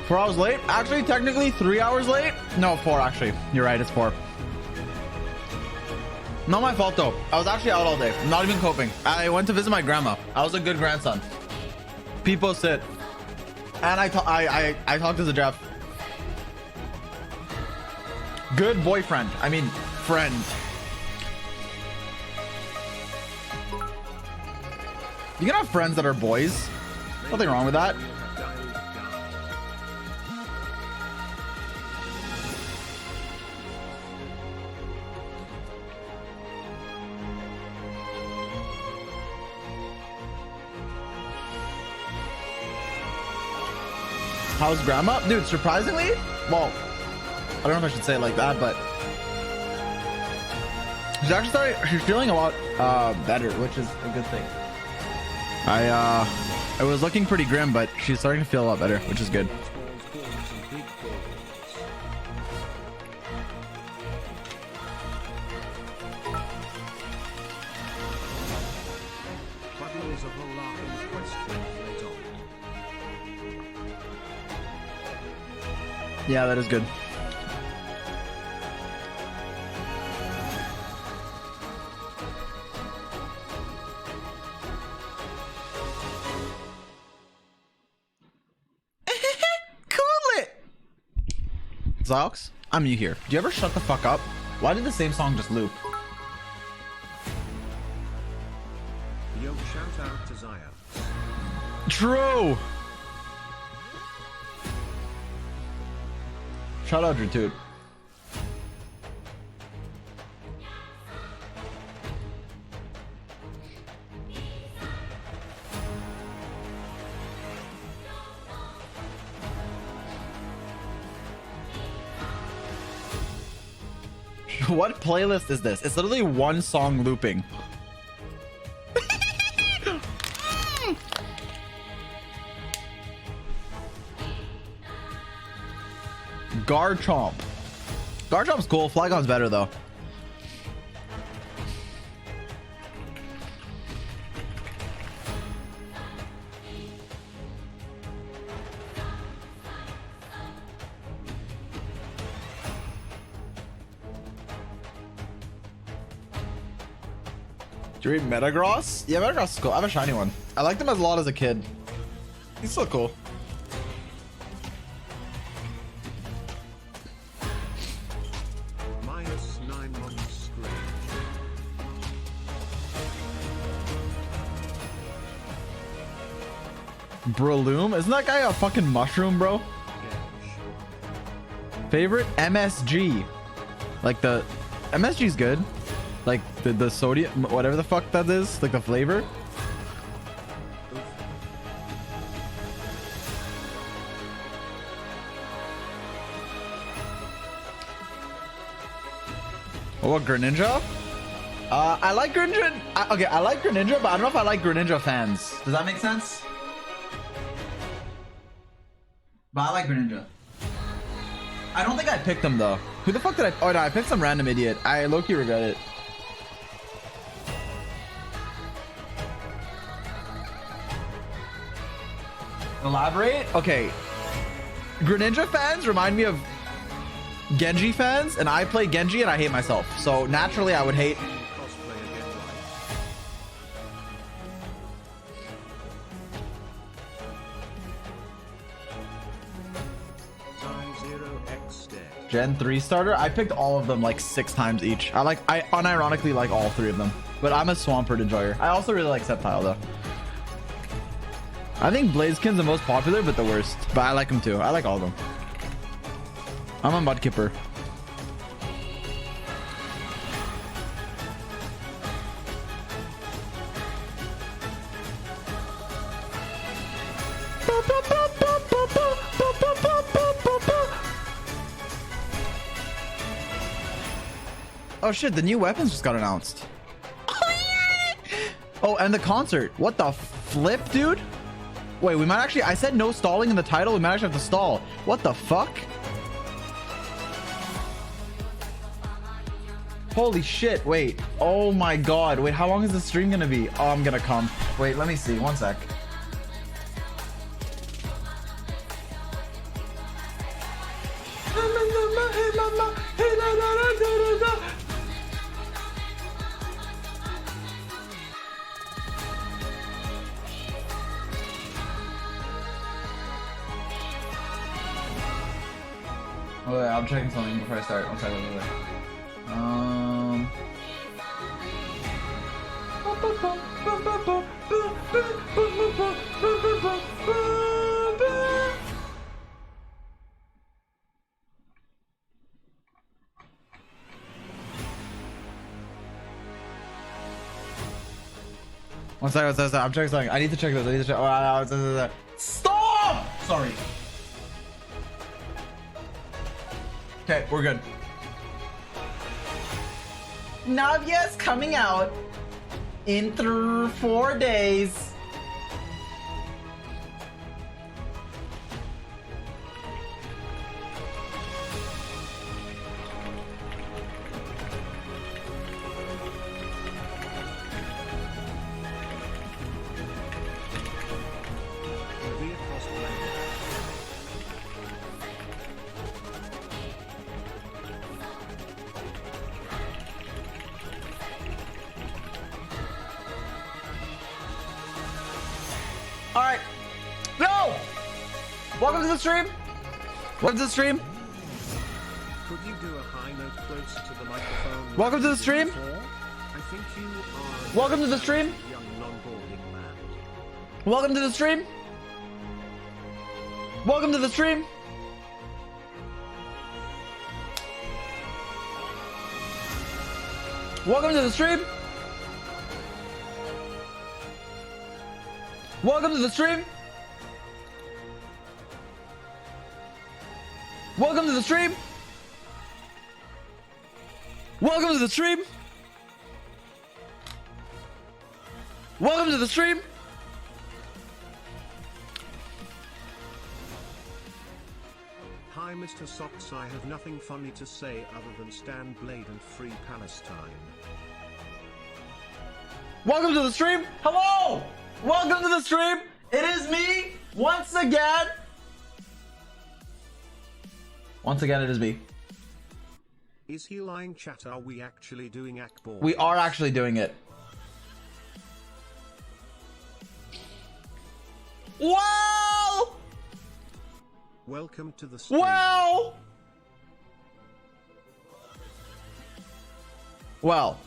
4 hours late? Actually, technically 3 hours late. No, 4 actually. You're right, it's 4. Not my fault though. I was actually out all day. Not even coping. I went to visit my grandma. I was a good grandson. People sit. And I talked to the Jeff. Good boyfriend. I mean, friend. You can have friends that are boys. Nothing wrong with that. How's grandma? Dude, surprisingly, well, I don't know if I should say it like that, but she's actually she's feeling a lot better, which is a good thing. It was looking pretty grim, but she's starting to feel a lot better, which is good. Yeah, that is good. Cool it. Zy0x, I'm new here. Do you ever shut the fuck up? Why did the same song just loop? Yo, shout out to Zy0x. True. Shout out Dritude. What playlist is this? It's literally one song looping. Garchomp. Garchomp's cool. Flygon's better though. Do you read Metagross? Yeah, Metagross is cool. I have a shiny one. I liked him a lot as a kid. He's so cool. Breloom? Isn't that guy a fucking mushroom, bro? Favorite MSG? Like the MSG's good. Like the sodium, whatever the fuck that is, like the flavor. Oh, Greninja? I like Greninja. Okay, I like Greninja, but I don't know if I like Greninja fans. Does that make sense? But I like Greninja. I don't think I picked him though. Who the fuck did I? Oh no, I picked some random idiot. I low-key regret it. Elaborate? Okay. Greninja fans remind me of Genji fans, and I play Genji and I hate myself. So naturally I would hate. Gen 3 starter. I picked all of them like 6 times each. I unironically like all 3 of them, but I'm a Swampert enjoyer. I also really like Sceptile though. I think Blaziken's the most popular, but the worst. But I like him too. I like all of them. I'm a Mudkipper. Oh shit, the new weapons just got announced. Oh, and the concert. What the flip, dude? Wait, we might actually... I said no stalling in the title. We might actually have to stall. What the fuck? Holy shit, wait. Oh my god. Wait, how long is the stream gonna be? Oh, I'm gonna come. Wait, let me see. One sec. hey mama, hey la la la la la. Oh, wait, I'm checking something before I start. One second, wait. One second, I'm checking something. I need to check this. I need to check. Oh, stop! Sorry. Okay, we're good. Navia is coming out in 4 days. All right. No! Welcome to the stream. Welcome to the stream. Could you do a high note close to the microphone? Welcome to the stream. I think you are. Welcome to the stream. Young non-boarding man. Welcome to the stream. Welcome to the stream. Welcome to the stream. Welcome to the stream. Welcome to the stream. Welcome to the stream. Welcome to the stream. Hi Mr. Socks, I have nothing funny to say other than stand blade and free Palestine. Welcome to the stream. Hello. Welcome to the stream. It is me once again. Once again, it is me. Is he lying, chat? Are we actually doing Akbar? We are actually doing it. Wow! Welcome to the stream. Wow! Well.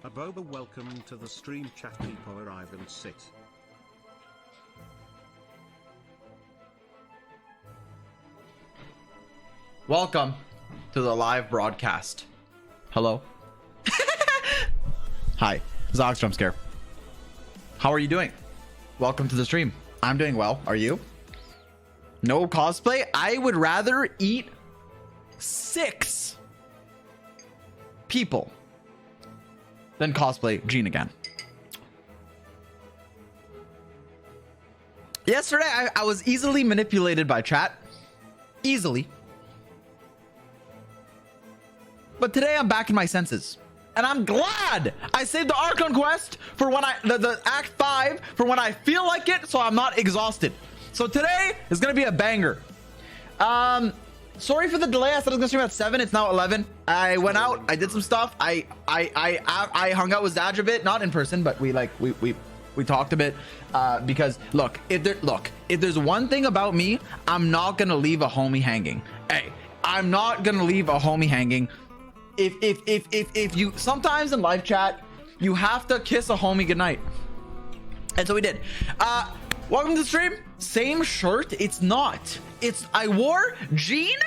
Aboba, welcome to the stream, chat. People arrive and sit. Welcome to the live broadcast. Hello. Hi, Zy0x Jumpscare. How are you doing? Welcome to the stream. I'm doing well. Are you? No cosplay? I would rather eat 6 people than cosplay Jean again. Yesterday, I was easily manipulated by chat. Easily. But today I'm back in my senses. And I'm glad I saved the Archon quest for when the Act 5 for when I feel like it, so I'm not exhausted. So today is gonna be a banger. Sorry for the delay. I said I was gonna stream at 7. It's now 11. I went out. I did some stuff. I hung out with Zaj a bit, not in person, but we talked a bit. Because look, if there's one thing about me, I'm not gonna leave a homie hanging. Hey, I'm not gonna leave a homie hanging. If you sometimes in live chat, you have to kiss a homie goodnight. And so we did. Welcome to the stream. Same shirt. It's not. I wore Jean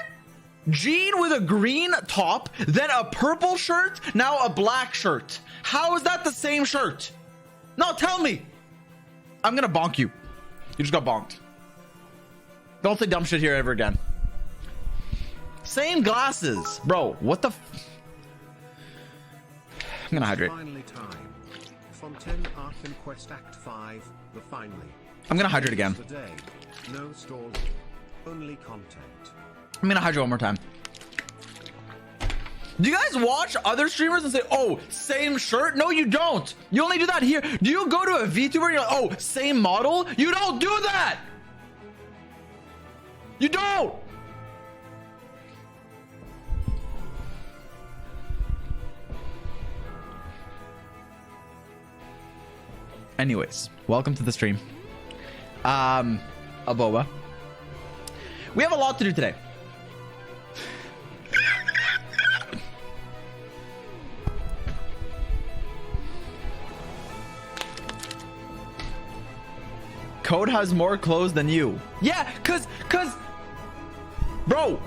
with a green top, then a purple shirt, now a black shirt. How is that the same shirt? No, tell me. I'm gonna bonk you. You just got bonked. Don't say dumb shit here ever again. Same glasses. Bro, what the I'm gonna hydrate. Finally time. Fontaine Archon Quest Act 5, the finally. I'm gonna hydrate again. Today, no story, only content. I'm gonna hydrate one more time. Do you guys watch other streamers and say, oh, same shirt? No, you don't. You only do that here. Do you go to a VTuber and you're like, oh, same model? You don't do that. You don't. Anyways, welcome to the stream. Aboba. We have a lot to do today. Code has more clothes than you. Yeah, cause bro,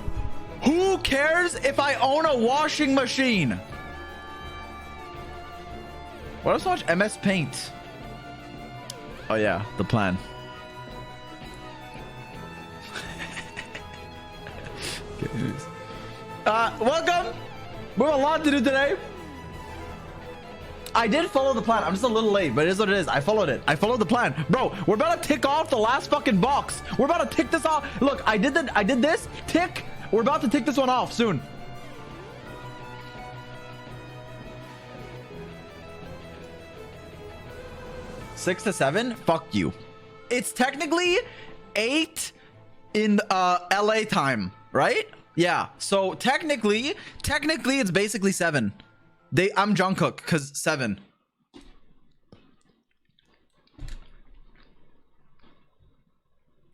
who cares if I own a washing machine? What else? Watch MS Paint. Oh yeah, the plan. Welcome. We have a lot to do today. I did follow the plan. I'm just a little late, but it is what it is. I followed it. I followed the plan. Bro, we're about to tick off the last fucking box. We're about to tick this off. Look, I did this. Tick. We're about to tick this one off soon. Six to 7? Fuck you. It's technically 8 in LA time, right? Yeah. So technically it's basically 7. I'm Jungkook because 7.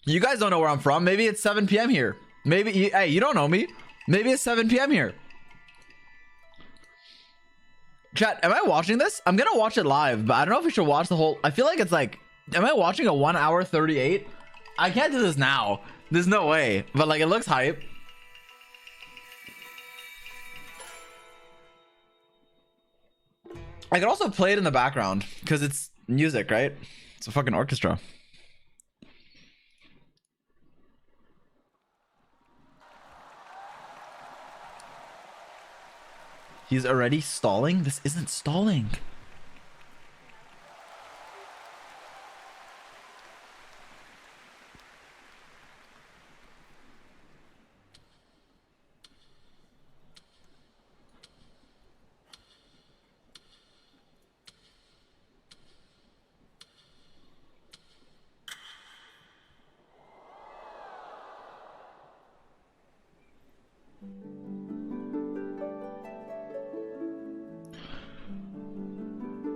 You guys don't know where I'm from. Maybe it's 7 p.m. here. Maybe hey, you don't know me. Maybe it's 7 p.m. here. Chat, am I watching this? I'm gonna watch it live, but I don't know if we should watch the whole. I feel like it's like, am I watching a 1 hour 38? I can't do this now. There's no way. But like, it looks hype. I could also play it in the background because it's music, right? It's a fucking orchestra. He's already stalling? This isn't stalling.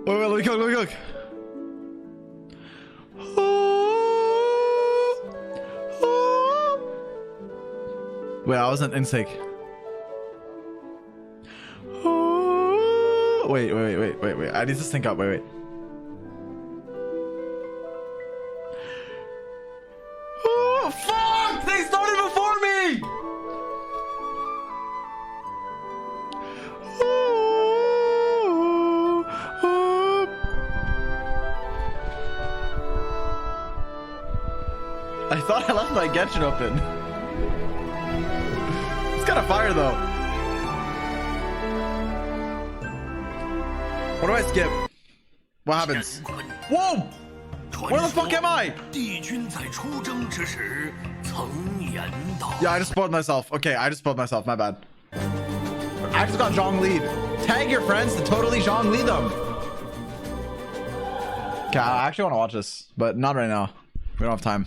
Wait, let me cook. Wait, I wasn't in sync. Wait. I need to sync up. Wait. Oh, fuck! They started before me! I thought I left my Genshin open. It's kind of fire though. What do I skip? What happens? Whoa! Where the fuck am I? Yeah, I just spoiled myself. Okay, I just spoiled myself. My bad. I just got Zhong lead. Tag your friends to totally Zhong lead them. Okay, I actually want to watch this, but not right now. We don't have time.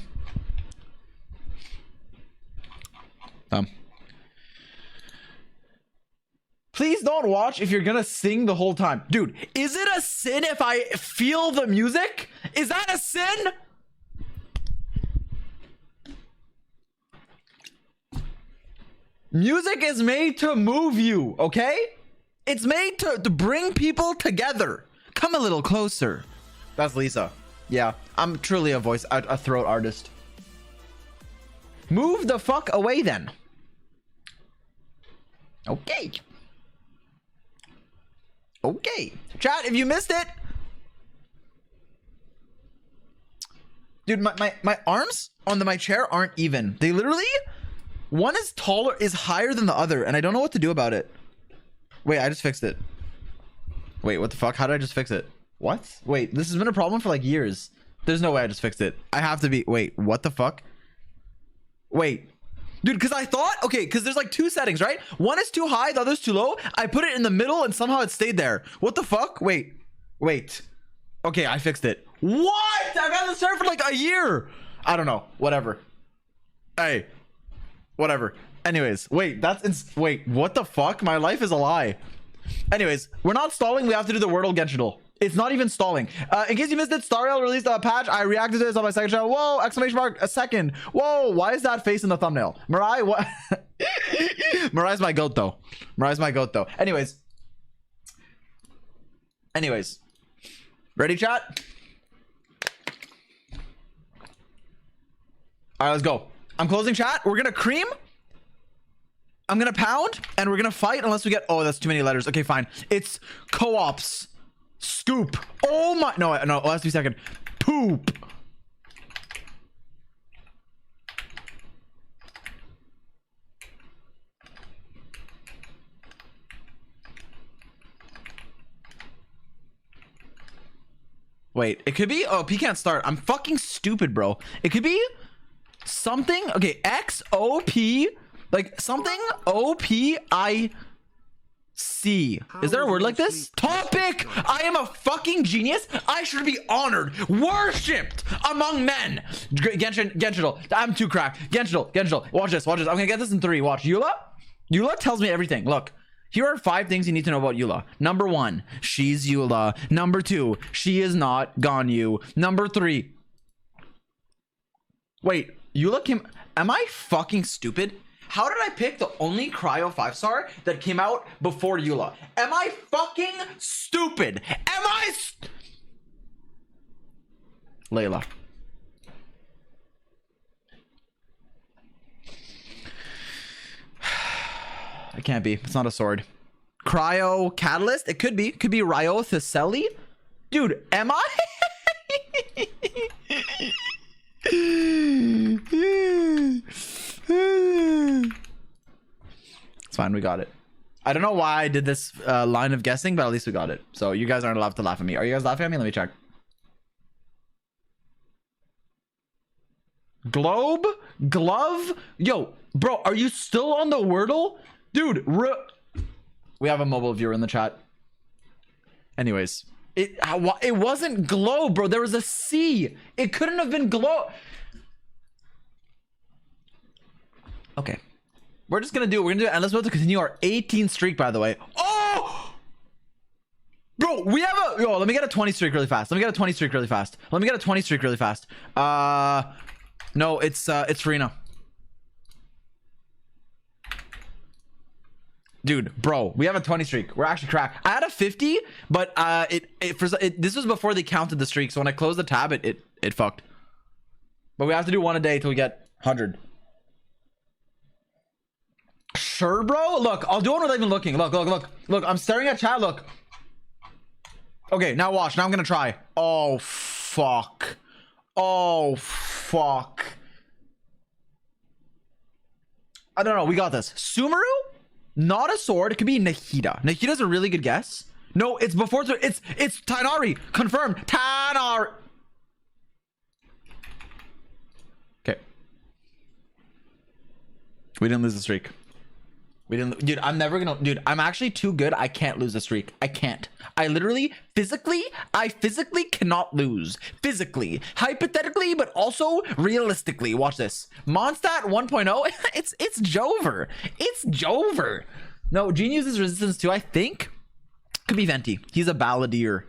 Please don't watch if you're gonna sing the whole time. Dude, is it a sin if I feel the music? Is that a sin? Music is made to move you, okay? It's made to bring people together. Come a little closer. That's Lisa. Yeah, I'm truly a throat artist. Move the fuck away then. Okay. Okay. Chat, if you missed it. Dude, my arms on my chair aren't even. They literally, one is higher than the other, and I don't know what to do about it. Wait, I just fixed it. Wait, what the fuck? How did I just fix it? What? Wait, this has been a problem for like years. There's no way I just fixed it. I have to be, wait, what the fuck? Wait. Dude, because I thought, okay, because there's like 2 settings, right? One is too high, the other's too low. I put it in the middle and somehow it stayed there. What the fuck? Wait. Okay, I fixed it. What? I've had this server for like a year. I don't know. Whatever. Hey, Whatever. Anyways, wait, wait, what the fuck? My life is a lie. Anyways, we're not stalling. We have to do the Wordle Genshindle. It's not even stalling. In case you missed it, Stariel released a patch. I reacted to this on my second channel. Whoa, exclamation mark, a second. Whoa, why is that face in the thumbnail? Mirai, what? Mirai's my goat though. Mirai's my goat though. Anyways. Ready, chat? All right, let's go. I'm closing chat. We're gonna cream. I'm gonna pound, and we're gonna fight unless we get. Oh, that's too many letters. Okay, fine. It's co-ops. Scoop. Oh my. No. Last 2 seconds. Poop. Wait, it could be. Oh, P can't start. I'm fucking stupid, bro. It could be something. Okay, XOP. Like something OPIC. Is there a word like this? Topic! I am a fucking genius. I should be honored, worshipped among men. Genshindle. I'm too cracked. Genshindle. Watch this. I'm gonna get this in 3. Watch. Eula tells me everything. Look. Here are 5 things you need to know about Eula. Number 1, she's Eula. Number 2, she is not Ganyu. Number 3. Wait, Eula came. Am I fucking stupid? How did I pick the only cryo 5-star that came out before Eula? Am I fucking stupid? Layla. It can't be. It's not a sword. Cryo catalyst? It could be. Could be Ryo Theseli? Dude, am I? It's fine, we got it. I don't know why I did this line of guessing, but at least we got it. So you guys aren't allowed to laugh at me. Are you guys laughing at me? Let me check. Globe? Glove? Yo, bro, are you still on the Wordle? Dude, we have a mobile viewer in the chat. Anyways, it wasn't globe, bro. There was a C. It couldn't have been globe. Okay. We're gonna do it and let's be able to continue our 18 streak, by the way. Oh! Bro, we have a... Yo, let me get a 20 streak really fast. No, it's Farina. Dude, bro, we have a 20 streak. We're actually cracked. I had a 50, but this was before they counted the streak. So when I closed the tab, it fucked. But we have to do 1 a day till we get 100. Sure, bro. Look, I'll do it without even looking. Look. I'm staring at chat. Look. Okay, now watch. Now I'm gonna try. Oh fuck. I don't know. We got this. Sumeru? Not a sword. It could be Nahida. Nahida's a really good guess. No, it's before. It's Tainari. Confirmed. Tainari. Okay. We didn't lose the streak. Dude, I'm never gonna. Dude, I'm actually too good. I can't lose a streak. I can't. I physically cannot lose. Physically, hypothetically, but also realistically. Watch this. Mondstadt 1.0. It's Jover. No, Gene uses resistance too. I think could be Venti. He's a balladeer.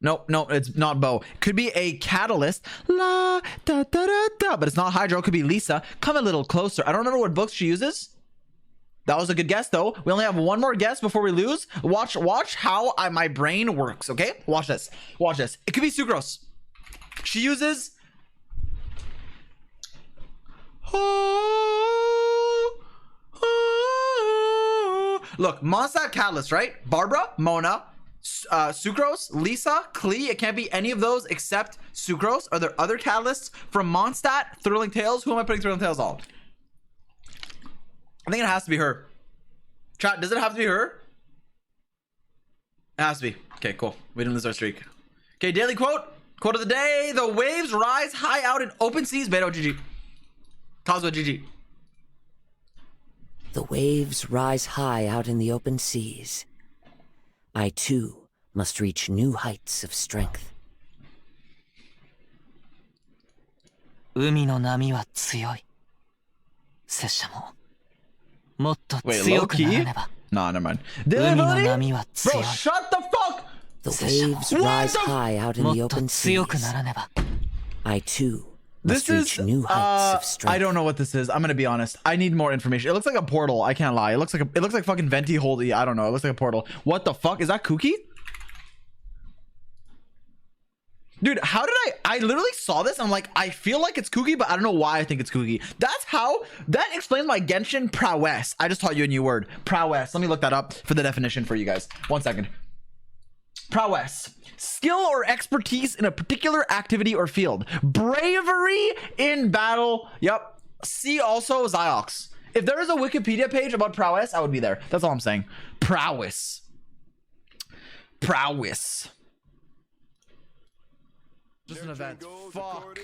No, it's not Bo. Could be a catalyst. La da da da da. But it's not Hydro. Could be Lisa. Come a little closer. I don't remember what books she uses. That was a good guess, though. We only have 1 more guess before we lose. Watch how my brain works, okay? Watch this. It could be Sucrose. She uses... Look, Mondstadt Catalyst, right? Barbara, Mona, Sucrose, Lisa, Klee. It can't be any of those except Sucrose. Are there other catalysts from Mondstadt? Thrilling Tales? Who am I putting Thrilling Tales on? I think it has to be her. Chat, does it have to be her? It has to be. Okay, cool. We didn't lose our streak. Okay, daily quote. Quote of the day. The waves rise high out in open seas. Beto, GG. Kazuha, GG. The waves rise high out in the open seas. I, too, must reach new heights of strength. 海の波は強い。拙者ももっと Wait, 強 low くなら key? ねば Nah, never mind. 海の Ability? 波は Bro, 強い shut the fuck! The waves What rise the- high out in もっ the と open 強く seas. ならねば I too This must reach is new heights of strength. I don't know what this is. I'm gonna be honest. I need more information. It looks like a portal. I can't lie. It looks like fucking venti holdy. I don't know. It looks like a portal. What the fuck? Is that Kooky? Dude, how did I literally saw this and I'm like, I feel like it's Kooky, but I don't know why I think it's Kooky. That explains my Genshin prowess. I just taught you a new word. Prowess. Let me look that up for the definition for you guys. 1 second. Prowess. Skill or expertise in a particular activity or field. Bravery in battle. Yep. See also Zy0x. If there is a Wikipedia page about prowess, I would be there. That's all I'm saying. Prowess. Prowess. Just an event. Fuck.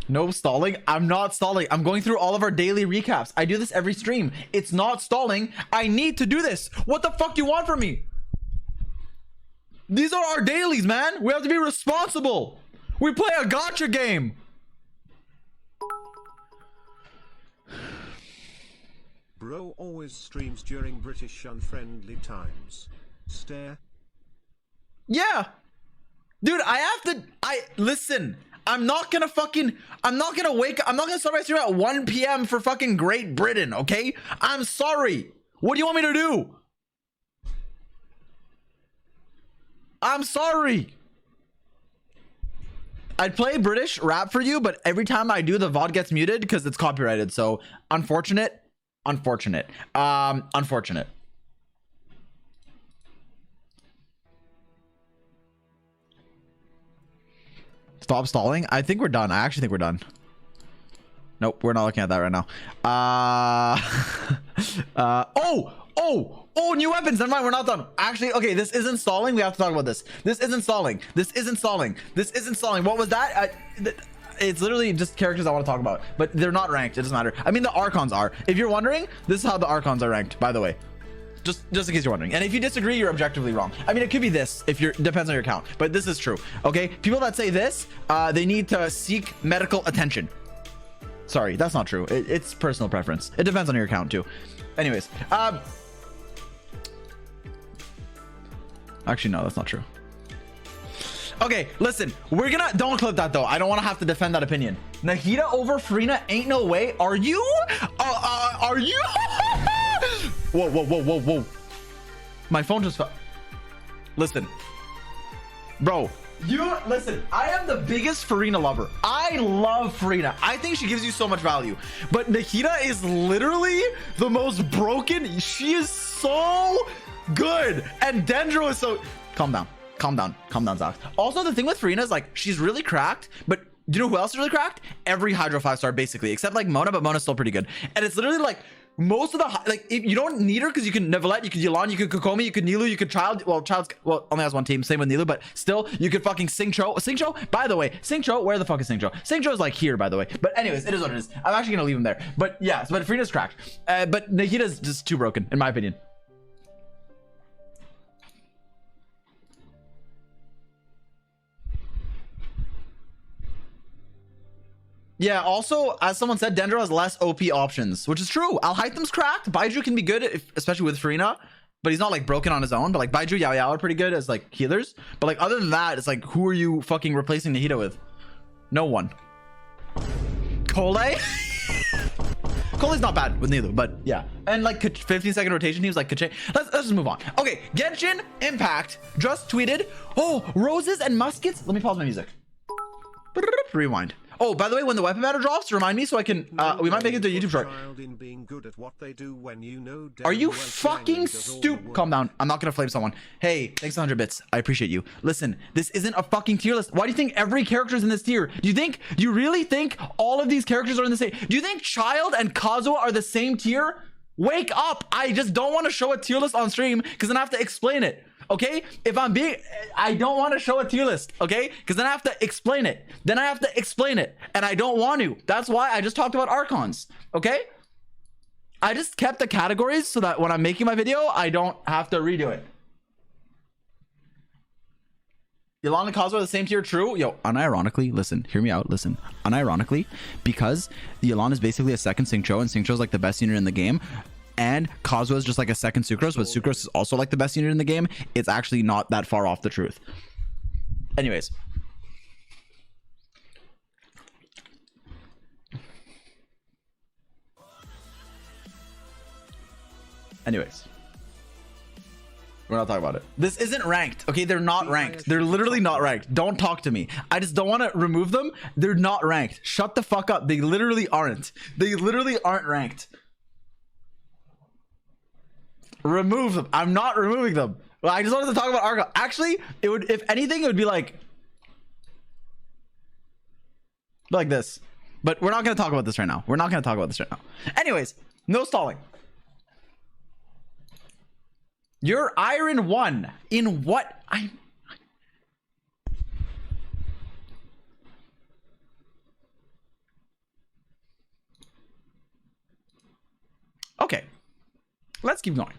No stalling. I'm not stalling. I'm going through all of our daily recaps. I do this every stream. It's not stalling. I need to do this. What the fuck do you want from me? These are our dailies, man. We have to be responsible. We play a gacha game. Bro always streams during British unfriendly times. Stare. Yeah. Dude, listen. I'm not gonna start my stream at 1 p.m. for fucking Great Britain, okay? I'm sorry. What do you want me to do? I'm sorry. I'd play British rap for you, but every time I do, the VOD gets muted because it's copyrighted. So unfortunate. Unfortunate. Stop stalling. I think we're done. I actually think we're done. Nope, we're not looking at that right now. Oh, new weapons. Never mind, we're not done. Actually, okay, this isn't stalling. We have to talk about this. This isn't stalling. What was that? It's literally just characters I want to talk about, but they're not ranked. It doesn't matter. I mean, the Archons are. If you're wondering, this is how the Archons are ranked, by the way. Just in case you're wondering. And if you disagree, you're objectively wrong. I mean, it could be this depends on your account, but this is true. Okay, people that say this, they need to seek medical attention. Sorry, that's not true. It's personal preference. It depends on your account too. Anyways, actually, no, that's not true. Okay, listen, don't clip that though. I don't want to have to defend that opinion. Nahida over Furina ain't no way. Are you? Whoa. My phone just fell. Listen, bro, listen, I am the biggest Furina lover. I love Furina. I think she gives you so much value. But Nahida is literally the most broken. She is so good. And Dendro is so... Calm down, Zy0x. Also, the thing with Furina is like, she's really cracked, but do you know who else is really cracked? Every Hydro 5-star basically, except like Mona, but Mona's still pretty good. And it's literally like, most of the if you don't need her because you can Neuvillette, you can Yelan, you can Kokomi, you can Nilou, you can Child's only has one team, same with Nilou, but still you could fucking Xingqiu. By the way, Xingqiu, where the fuck is Xingqiu? Xingqiu is like here, by the way. But anyways, it is what it is. I'm actually gonna leave him there. But yeah, but Furina's cracked. But Nahida's just too broken, in my opinion. Yeah, also, as someone said, Dendro has less OP options, which is true. Alhaitham's cracked. Baiju can be good, especially with Furina, but he's not like broken on his own. But like Baiju, Yao Yao are pretty good as like healers. But like other than that, it's like, who are you fucking replacing Nahida with? No one. Cole? Cole's not bad with Nilou, but yeah. And like 15-second rotation teams like Kache. Let's just move on. Okay, Genshin Impact just tweeted, oh, roses and muskets. Let me pause my music. Rewind. Oh, by the way, when the weapon matter drops, remind me so I can we might make it into a YouTube short. Are you fucking stupid? Calm down. I'm not gonna flame someone. Hey, thanks 100 bits. I appreciate you. Listen, this isn't a fucking tier list. Why do you think every character is in this tier? Do you really think all of these characters are in the same? Do you think Child and Kazuha are the same tier? Wake up. I just don't want to show a tier list on stream because then I have to explain it. Okay, I don't want to show a tier list, okay, because then I have to explain it, and I don't want to. That's why I just talked about Archons. Okay, I just kept the categories so that when I'm making my video I don't have to redo it. Yelan and Kazuha are the same tier, true? Yo, unironically, listen, hear me out, listen. Unironically, because Yelan is basically a second Xingqiu, and Xingqiu is like the best unit in the game, and Kazuha is just like a second Sucrose, but Sucrose is also like the best unit in the game, it's actually not that far off the truth. Anyways. We're not talking about it. This isn't ranked. Okay, they're not ranked. They're literally not ranked. Don't talk to me. I just don't want to remove them. They're not ranked. Shut the fuck up. They literally aren't. They literally aren't ranked. Remove them. I'm not removing them. Well, I just wanted to talk about Archon. Actually, it would, if anything, it would be like this. But we're not going to talk about this right now. We're not going to talk about this right now. Anyways, no stalling. You're Iron 1 in what? Okay, let's keep going.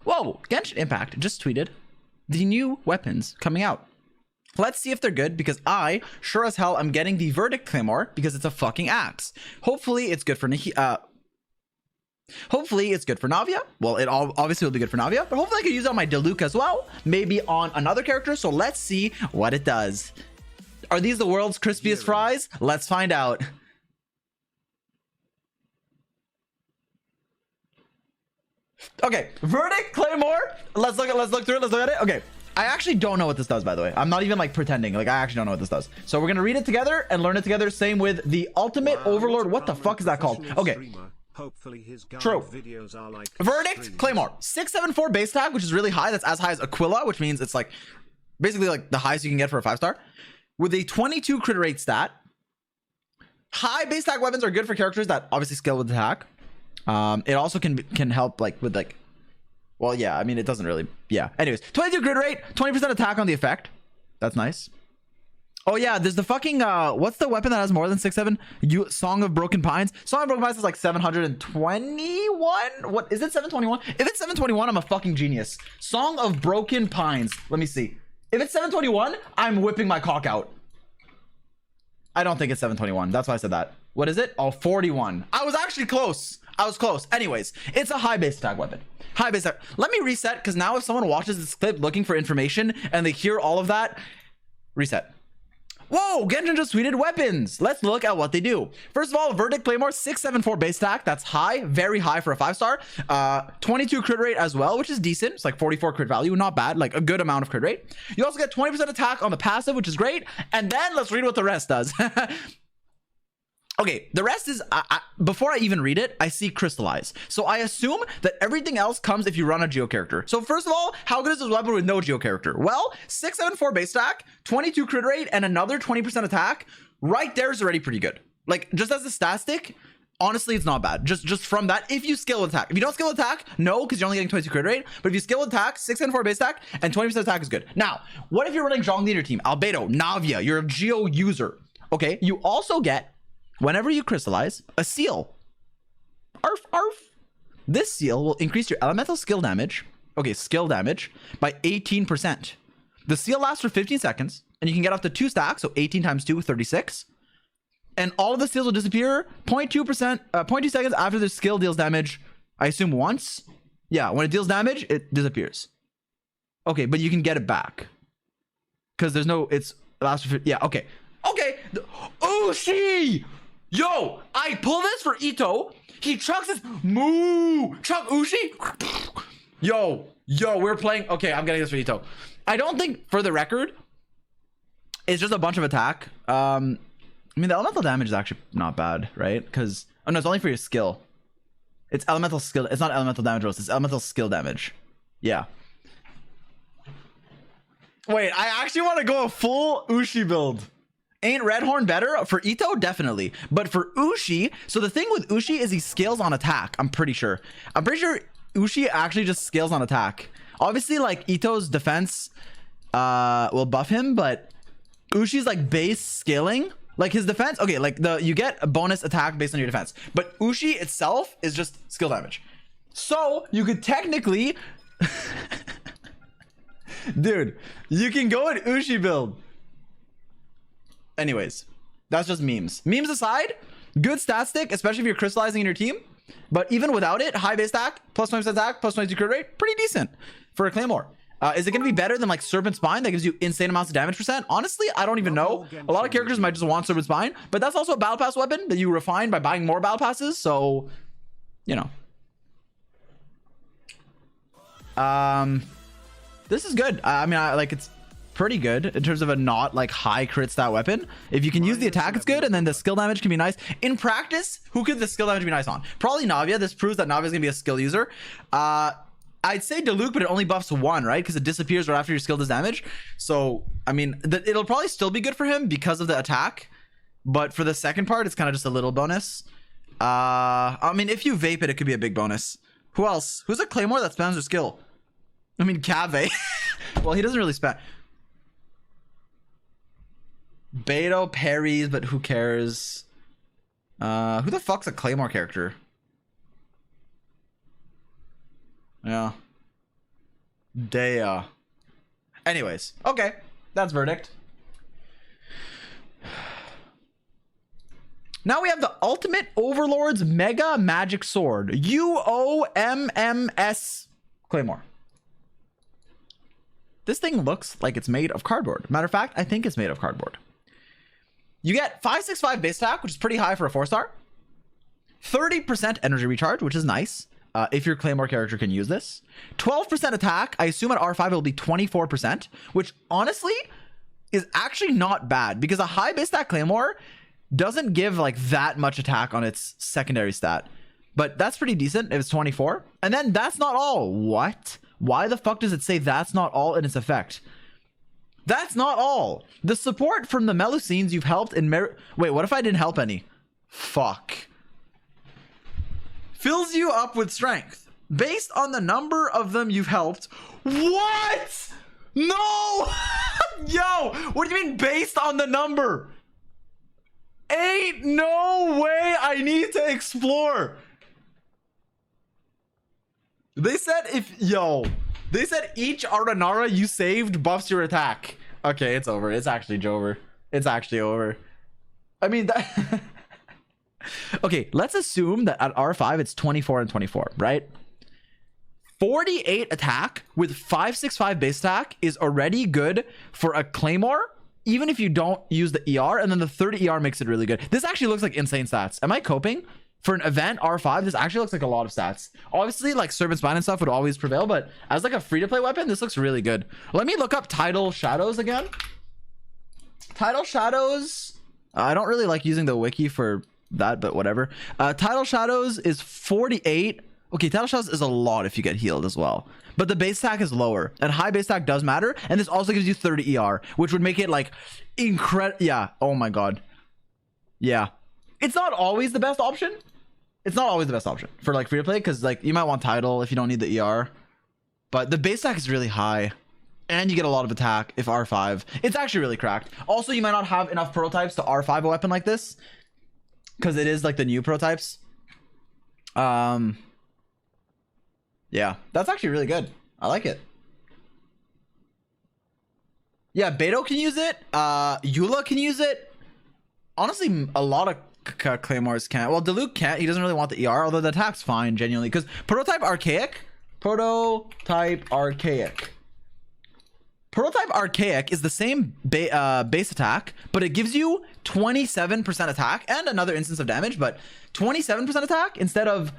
Whoa, Genshin Impact just tweeted the new weapons coming out. Let's see if they're good, because I sure as hell am getting the Verdict Claymore because it's a fucking axe. Hopefully it's good for Hopefully it's good for Navia. Well, it obviously will be good for Navia, but hopefully I can use it on my Diluc as well. Maybe on another character. So let's see what it does. Are these the world's crispiest fries? Let's find out. Okay, Verdict Claymore. Let's look through it. Let's look at it. Okay. I actually don't know what this does, by the way. I'm not even like pretending. Like, I actually don't know what this does. So we're gonna read it together and learn it together. Same with the Ultimate Overlord. What the fuck is that called? Okay. Hopefully his true videos are like Verdict Claymore 674 base tag, which is really high. That's as high as Aquila, which means it's like basically like the highest you can get for a 5-star, with a 22 crit rate stat. High base tag weapons are good for characters that obviously scale with attack. It also can help like with like, well, yeah, I mean, it doesn't really, yeah. Anyways, 22 crit rate, 20% attack on the effect. That's nice. Oh yeah, there's the fucking what's the weapon that has more than 6-7? Song of Broken Pines. Song of Broken Pines is like 721. What is it? 721? If it's 721, I'm a fucking genius. Song of Broken Pines. Let me see. If it's 721, I'm whipping my cock out. I don't think it's 721. That's why I said that. What is it? Oh, 41. I was actually close. I was close. Anyways, it's a high base attack weapon. High base attack. Let me reset, because now if someone watches this clip looking for information and they hear all of that, reset. Whoa, Genshin just tweeted weapons. Let's look at what they do. First of all, Verdict Claymore, 674 base attack. That's high, very high for a 5-star. 22 crit rate as well, which is decent. It's like 44 crit value, not bad, like a good amount of crit rate. You also get 20% attack on the passive, which is great. And then let's read what the rest does. Okay, the rest is, before I even read it, I see Crystallize. So I assume that everything else comes if you run a Geo character. So first of all, how good is this weapon with no Geo character? Well, 674 base attack, 22 crit rate, and another 20% attack. Right there is already pretty good. Like, just as a statistic, honestly, it's not bad. Just from that, if you skill attack. If you don't skill attack, no, because you're only getting 22 crit rate. But if you skill attack, 674 base attack, and 20% attack is good. Now, what if you're running Zhongli in your team? Albedo, Navia, you're a Geo user. Okay, you also get, whenever you crystallize, a seal. Arf, arf. This seal will increase your elemental skill damage, okay, skill damage, by 18%. The seal lasts for 15 seconds, and you can get up to 2 stacks, so 18 times 2, 36. And all of the seals will disappear 0.2 seconds after the skill deals damage, I assume once. Yeah, when it deals damage, it disappears. Okay, but you can get it back. Because there's no, it lasts for, yeah, okay. Okay, Ushi! Yo, I pull this for Ito. He chucks his chuck Ushi. Yo, we're playing. Okay, I'm getting this for Ito. I don't think, for the record, it's just a bunch of attack. I mean, the elemental damage is actually not bad, right? Because, oh no, it's only for your skill. It's elemental skill. It's not elemental damage rolls. It's elemental skill damage. Yeah. Wait, I actually want to go a full Ushi build. Ain't Redhorn better? For Ito, definitely. But for Ushi, so the thing with Ushi is he scales on attack, I'm pretty sure. I'm pretty sure Ushi actually just scales on attack. Obviously, like, Ito's defense will buff him, but Ushi's, like, base scaling, like, his defense, okay, like, you get a bonus attack based on your defense. But Ushi itself is just skill damage. So, you could technically... Dude, you can go in Ushi build. Anyways, that's just memes. Memes aside, good stat stick, especially if you're crystallizing in your team. But even without it, high base attack, plus 20% attack, plus 22 crit rate, pretty decent for a Claymore. Is it going to be better than like Serpent Spine that gives you insane amounts of damage percent? Honestly, I don't even know. A lot of characters might just want Serpent Spine, but that's also a battle pass weapon that you refine by buying more battle passes. So, you know. This is good. I mean, like it's pretty good in terms of a not like high crit stat weapon. If you can use the attack, it's good, and then the skill damage can be nice. In practice, who could the skill damage be nice on? Probably Navia. This proves that Navia is gonna be a skill user. I'd say Diluc, but it only buffs one, right? Because it disappears right after your skill does damage. So, I mean, it'll probably still be good for him because of the attack. But for the second part, it's kind of just a little bonus. I mean, if you vape it, it could be a big bonus. Who else? Who's a Claymore that spams their skill? I mean, Cave. Well, he doesn't really spam. Beto parries, but who cares? Who the fuck's a Claymore character? Yeah. Dea. Anyways, okay. That's verdict. Now we have the Ultimate Overlord's Mega Magic Sword. UOMMS Claymore. This thing looks like it's made of cardboard. Matter of fact, I think it's made of cardboard. You get 565 base attack, which is pretty high for a 4-star. 30% energy recharge, which is nice. If your Claymore character can use this. 12% attack. I assume at R5 it'll be 24%, which honestly is actually not bad because a high base attack Claymore doesn't give like that much attack on its secondary stat. But that's pretty decent if it's 24. And then that's not all. What? Why the fuck does it say that's not all in its effect? That's not all. The support from the Melusines you've helped in Wait, what if I didn't help any? Fuck. Fills you up with strength based on the number of them you've helped. What? No. Yo, what do you mean based on the number? Ain't no way. I need to explore. They said they said each Aranara you saved buffs your attack. Okay, it's over. It's actually over. It's actually over. I mean that. Okay, let's assume that at R5 it's 24 and 24, right? 48 attack with 565 base attack is already good for a Claymore, even if you don't use the ER, and then the 30 ER makes it really good. This actually looks like insane stats. Am I coping? For an event R5, this actually looks like a lot of stats. Obviously, like Servant Spine and stuff would always prevail, but as like a free-to-play weapon, this looks really good. Let me look up Tidal Shadows again. Tidal Shadows, I don't really like using the wiki for that, but whatever. Tidal Shadows is 48. Okay, Tidal Shadows is a lot if you get healed as well, but the base attack is lower, and high base attack does matter, and this also gives you 30 ER, which would make it like incredible. Yeah, oh my god. Yeah, it's not always the best option. It's not always the best option for like free to play, because like you might want Tidal if you don't need the ER, but the base attack is really high and you get a lot of attack if R5. It's actually really cracked. Also, you might not have enough prototypes to R5 a weapon like this, because it is like the new prototypes. Yeah, that's actually really good. I like it. Yeah, Beto can use it. Eula can use it. Honestly, a lot of Claymores can't. Well, Diluc can't. He doesn't really want the ER, although the attack's fine, genuinely. Because Prototype Archaic is the same base attack, but it gives you 27% attack and another instance of damage, but 27% attack instead of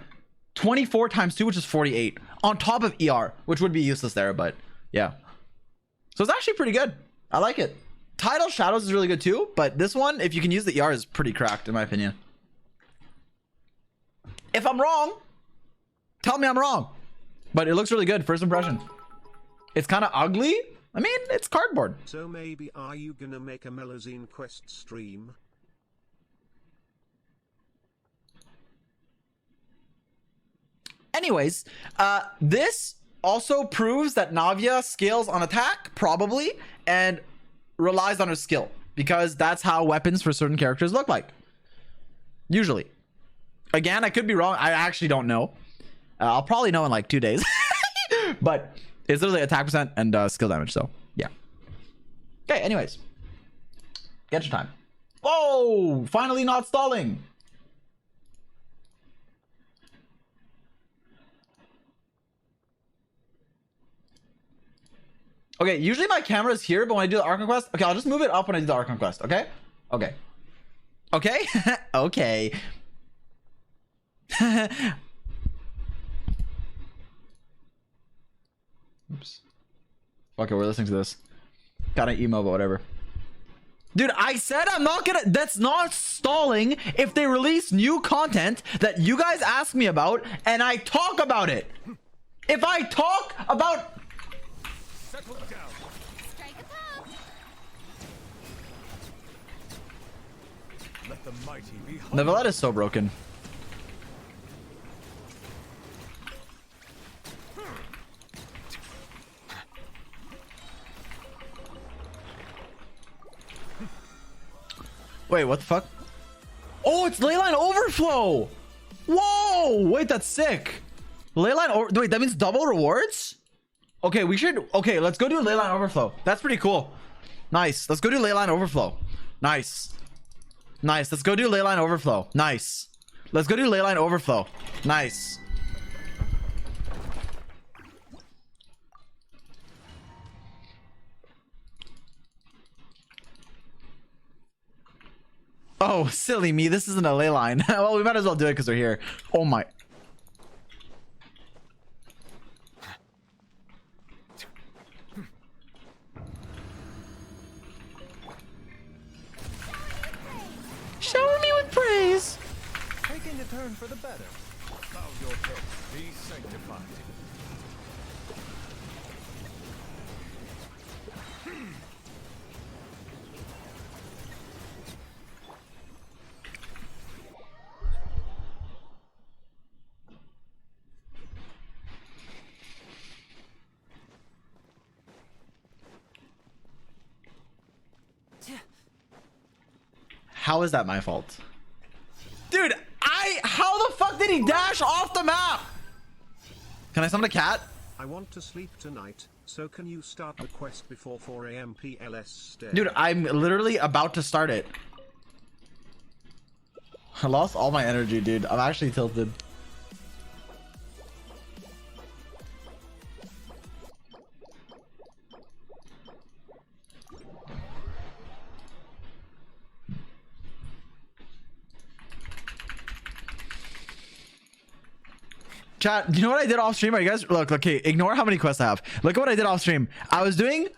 24 times 2, which is 48, on top of ER, which would be useless there, but yeah. So it's actually pretty good. I like it. Tidal Shadows is really good too, but this one, if you can use the ER, is pretty cracked in my opinion. If I'm wrong, tell me I'm wrong. But it looks really good, first impression. It's kind of ugly. I mean, it's cardboard. So maybe are you gonna make a Melusine quest stream? Anyways, this also proves that Navia scales on attack, probably, and relies on her skill, because that's how weapons for certain characters look like. Usually. Again, I could be wrong. I actually don't know. I'll probably know in like 2 days. But It's literally attack percent and skill damage. So yeah. Okay. Anyways, get your time. Whoa! Finally, not stalling. Okay, usually my camera is here, but when I do the Archon quest, okay, I'll just move it up when I do the Archon quest. Okay. Okay. Okay. Okay. Oops. Okay, we're listening to this. Got an emo, but whatever. Dude, I said I'm not gonna. That's not stalling if they release new content that you guys ask me about and I talk about it. If I talk about. Settle down. Strike a pose. Let the mighty be The Vallette is so broken. Wait, what the fuck? Oh, it's Leyline Overflow! Whoa! Wait, that's sick. Wait, that means double rewards? Okay, we should. Okay, let's go do Leyline Overflow. That's pretty cool. Nice. Let's go do Leyline Overflow. Nice. Nice. Let's go do Leyline Overflow. Nice. Let's go do Leyline Overflow. Nice. Oh, silly me. This isn't a ley line. Well, we might as well do it because we're here. Oh my. Shower me with praise. taking a turn for the better. Bow your head, be sanctified. How is that my fault? Dude, how the fuck did he dash off the map? Can I summon a cat? I want to sleep tonight, so can you start the quest before 4 AM PLS stay? Dude, I'm literally about to start it. I lost all my energy, dude. I'm actually tilted. Chat, do you know what I did off stream? Are you guys look? Okay, ignore how many quests I have. Look at what I did off stream. I was doing,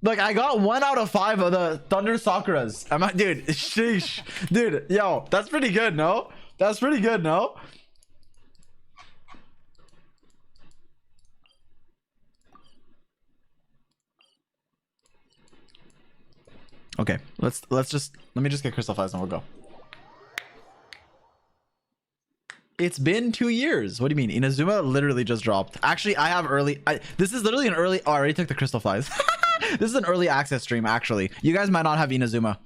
like, I got 1 out of 5 of the Thunder Sakuras. I'm not, dude. Sheesh, dude. Yo, that's pretty good, no? That's pretty good, no? Okay, let me just get Crystal Flies and we'll go. It's been 2 years. What do you mean? Inazuma literally just dropped. Actually, I have early. This is literally an early. Oh, I already took the Crystal Flies. This is an early access stream, actually. You guys might not have Inazuma.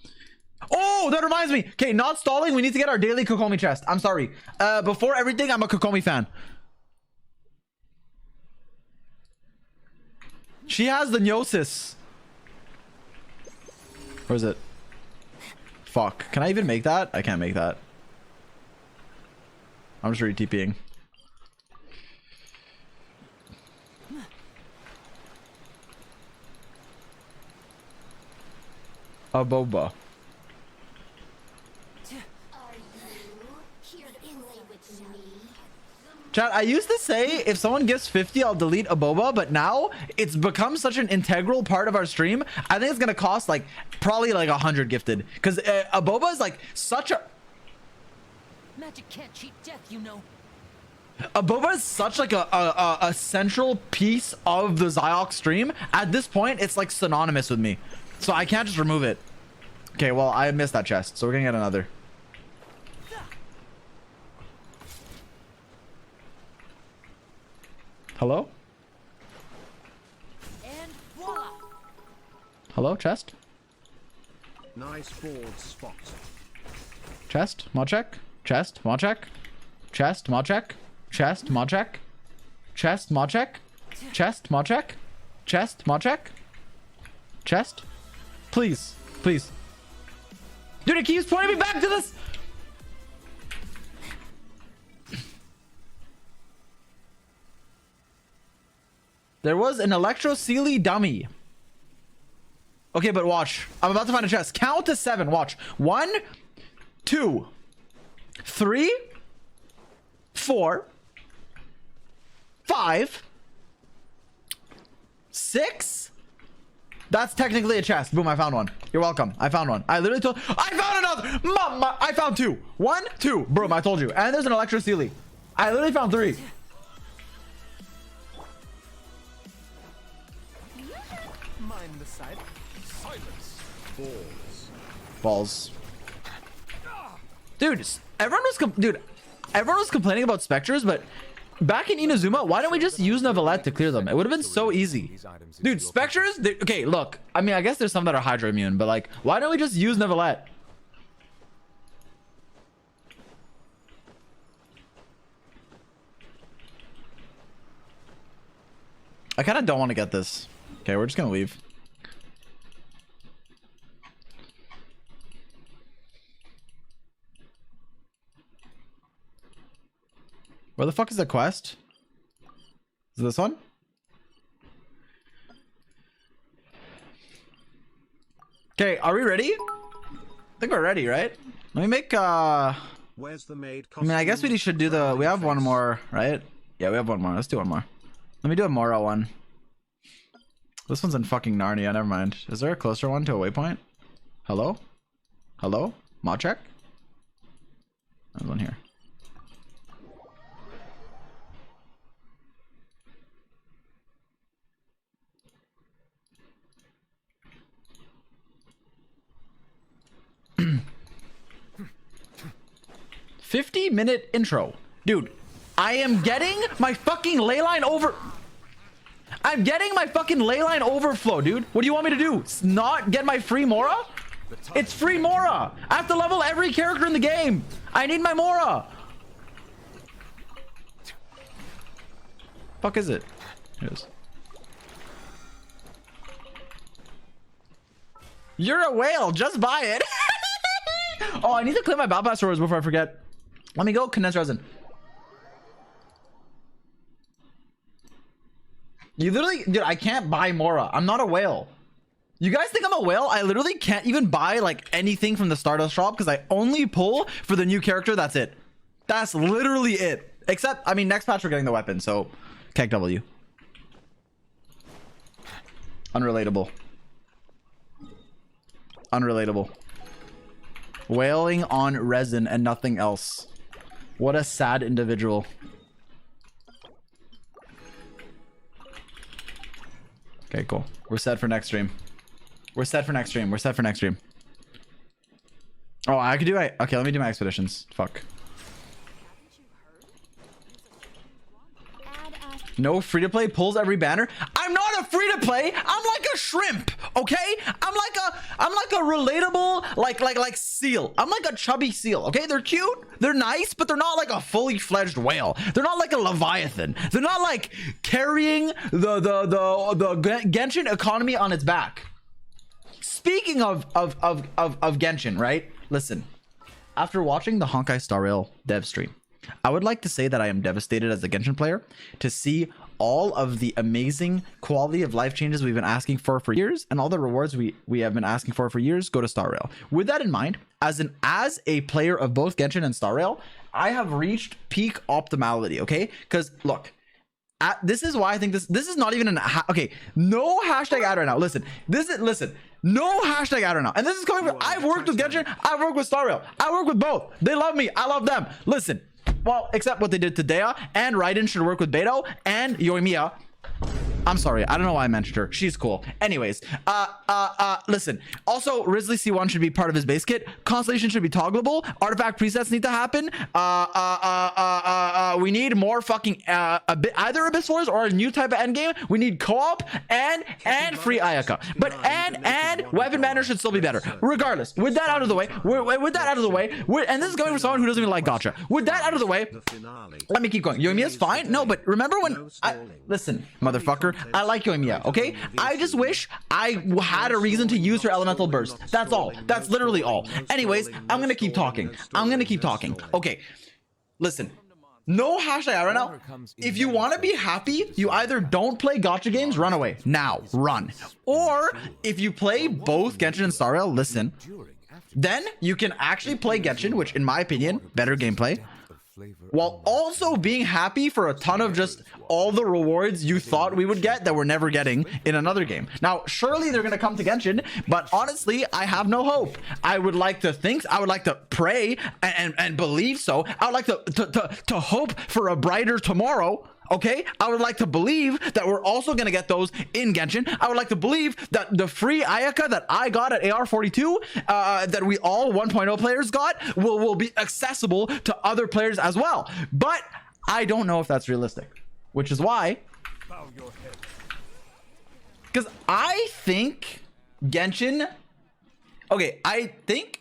Oh, that reminds me. Okay, not stalling. We need to get our daily Kokomi chest. I'm sorry. Before everything, I'm a Kokomi fan. She has the Gnosis. Where is it? Fuck. Can I even make that? I can't make that. I'm just re-TPing. A boba. Chat, I used to say if someone gives 50, I'll delete a boba, but now it's become such an integral part of our stream. I think it's gonna cost like probably like 100 gifted, because a boba is like such a. Magic can't cheat death, you know. A boba is such like a central piece of the Zy0x stream. At this point, it's like synonymous with me, so I can't just remove it. Okay, well, I missed that chest, so we're gonna get another. Hello? And voila! Hello, chest? Nice board spot. Chest, mod check. Chest, mod check. Chest, mod check. Chest, mod check. Chest, mod check. Chest, mod check. Chest. Mod check. Chest. Please. Please. Dude, it keeps pointing me back to this. There was an Electro Sealy dummy. Okay, but watch. I'm about to find a chest. Count to 7. Watch. 1, 2, 3, 4, 5, 6. That's technically a chest. Boom, I found one. You're welcome. I found one. I literally told... I found another! Mama, I found 2. 1, 2. Boom, I told you. And there's an Electro Sealy. I literally found 3. Mind the side. Silence. Balls. Dude, everyone was complaining about specters, but back in Inazuma, why don't we just use Nevalette to clear them? It would have been so easy. Dude, specters, okay, look, I mean, I guess there's some that are Hydra immune, but like, why don't we just use Nevalette? I kind of don't want to get this. Okay, we're just gonna leave. Where the fuck is the quest? Is it this one? Okay, are we ready? I think we're ready, right? Let me make Where's the maid I mean, I guess we should do the... We have one more, right? Yeah, we have one more. Let's do one more. Let me do a Mora one. This one's in fucking Narnia. Never mind. Is there a closer one to a waypoint? Hello? Hello? Mod check? There's one here. $50-minute intro. Dude, I am getting my fucking leyline over... I'm getting my fucking leyline overflow, dude. What do you want me to do? Not get my free Mora? It's free Mora. I have to level every character in the game. I need my Mora. Fuck is it? Here it is. You're a whale. Just buy it. Oh, I need to clear my battle pass stores before I forget. Let me go condense resin. You literally, dude, I can't buy Mora. I'm not a whale. You guys think I'm a whale? I literally can't even buy like anything from the Stardust shop because I only pull for the new character. That's it. That's literally it. Except, I mean, next patch we're getting the weapon. So, Keg W. Unrelatable. Unrelatable. Wailing on resin and nothing else. What a sad individual. Okay, cool. We're set for next stream. We're set for next stream. We're set for next stream. Oh, I could do it. Okay, let me do my expeditions. Fuck. No free-to-play pulls every banner. I'm not a free-to-play. I'm like a shrimp, okay? I'm like a relatable, like seal. I'm like a chubby seal, okay? They're cute, they're nice, but they're not like a fully fledged whale. They're not like a leviathan. They're not like carrying the Genshin economy on its back. Speaking of Genshin, right? Listen, after watching the Honkai Star Rail dev stream, I would like to say that I am devastated as a Genshin player to see all of the amazing quality of life changes we've been asking for years and all the rewards we have been asking for years go to Star Rail. With that in mind, as a player of both Genshin and Star Rail, I have reached peak optimality, okay? Because look, this is why I think this is not even okay, no hashtag ad right now. Listen, no hashtag ad right now. And this is coming from, I've worked with Genshin, I've worked with Star Rail, I work with both. They love me, I love them. Listen, well, except what they did to Dea, and Raiden should work with Beto, and Yoimiya. I'm sorry, I don't know why I mentioned her. She's cool. Anyways, listen. Also, Risley C1 should be part of his base kit. Constellation should be toggleable. Artifact presets need to happen. We need more fucking either Abyss Wars or a new type of endgame. We need co-op and free Ayaka. But and weapon banner should still be better. Regardless, with that out of the way, and this is going from someone who doesn't even like gacha. With that out of the way, let me keep going. Yoimiya's fine. No, but remember when listen, motherfucker. whatever. I like Yoimiya, okay? I just wish I had a reason to use her elemental burst. That's all. That's literally all. Anyways, I'm gonna keep talking. Okay, listen. No hashtag right now. If you want to be happy, you either don't play gacha games, run away. Now, run. Or if you play both Genshin and Star Rail, listen. Then you can actually play Genshin, which in my opinion, better gameplay, while also being happy for a ton of just all the rewards you thought we would get that we're never getting in another game. Now, surely they're going to come to Genshin, but honestly, I have no hope. I would like to think, I would like to pray and believe so. I would like to hope for a brighter tomorrow. Okay, I would like to believe that we're also going to get those in Genshin. I would like to believe that the free Ayaka that I got at AR42, that we all 1.0 players got, will be accessible to other players as well. But I don't know if that's realistic, which is why, because I think Genshin, okay, I think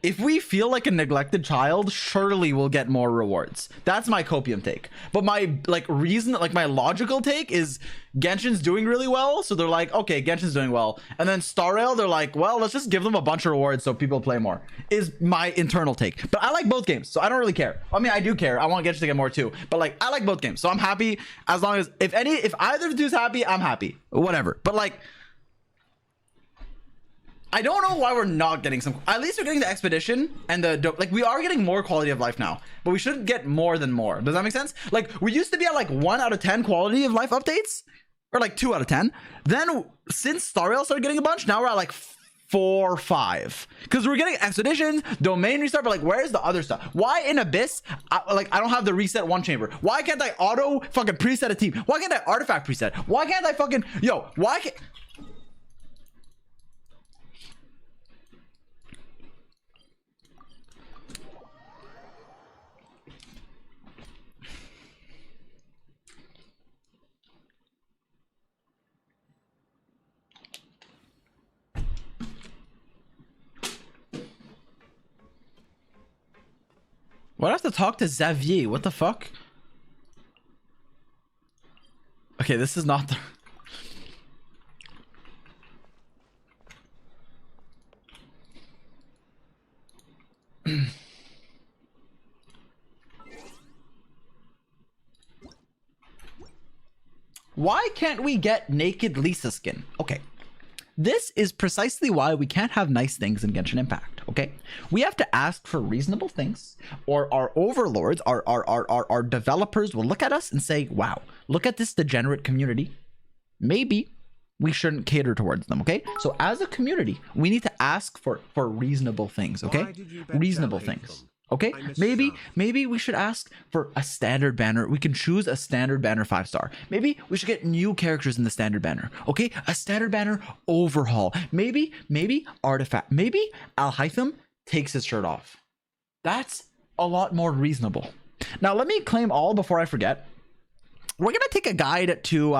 if we feel like a neglected child, surely we'll get more rewards. That's my copium take. But my reason, my logical take is Genshin's doing really well, so they're like, okay, Genshin's doing well. And then Star Rail, they're like, well, let's just give them a bunch of rewards so people play more. Is my internal take. But I like both games, so I don't really care. I mean, I do care. I want Genshin to get more too. But I like both games, so I'm happy as long as if either of the two's happy, I'm happy. Whatever. But I don't know why we're not getting some. At least we're getting the expedition and the we are getting more quality of life now, but we should get more than more. Does that make sense? We used to be at 1 out of 10 quality of life updates, or 2 out of 10. Then since Star Rail started getting a bunch, now we're at 4 or 5 because we're getting expeditions, domain restart. But where's the other stuff? Why in Abyss I don't have the reset one chamber? Why can't I auto fucking preset a team? Why can't I artifact preset? Why can't I fucking why can't Why do I have to talk to Xavier? What the fuck? Okay, this is not the... Why can't we get naked Lisa skin? Okay. This is precisely why we can't have nice things in Genshin Impact, okay? We have to ask for reasonable things, or our overlords, our developers will look at us and say, wow, look at this degenerate community. Maybe we shouldn't cater towards them, okay? So as a community, we need to ask for reasonable things, okay? Reasonable things. Okay, maybe we should ask for a standard banner. We can choose a standard banner 5-star. Maybe we should get new characters in the standard banner. Okay, a standard banner overhaul. Maybe artifact. Maybe Al-Hytham takes his shirt off. That's a lot more reasonable. Now let me claim all before I forget. We're gonna take a guide to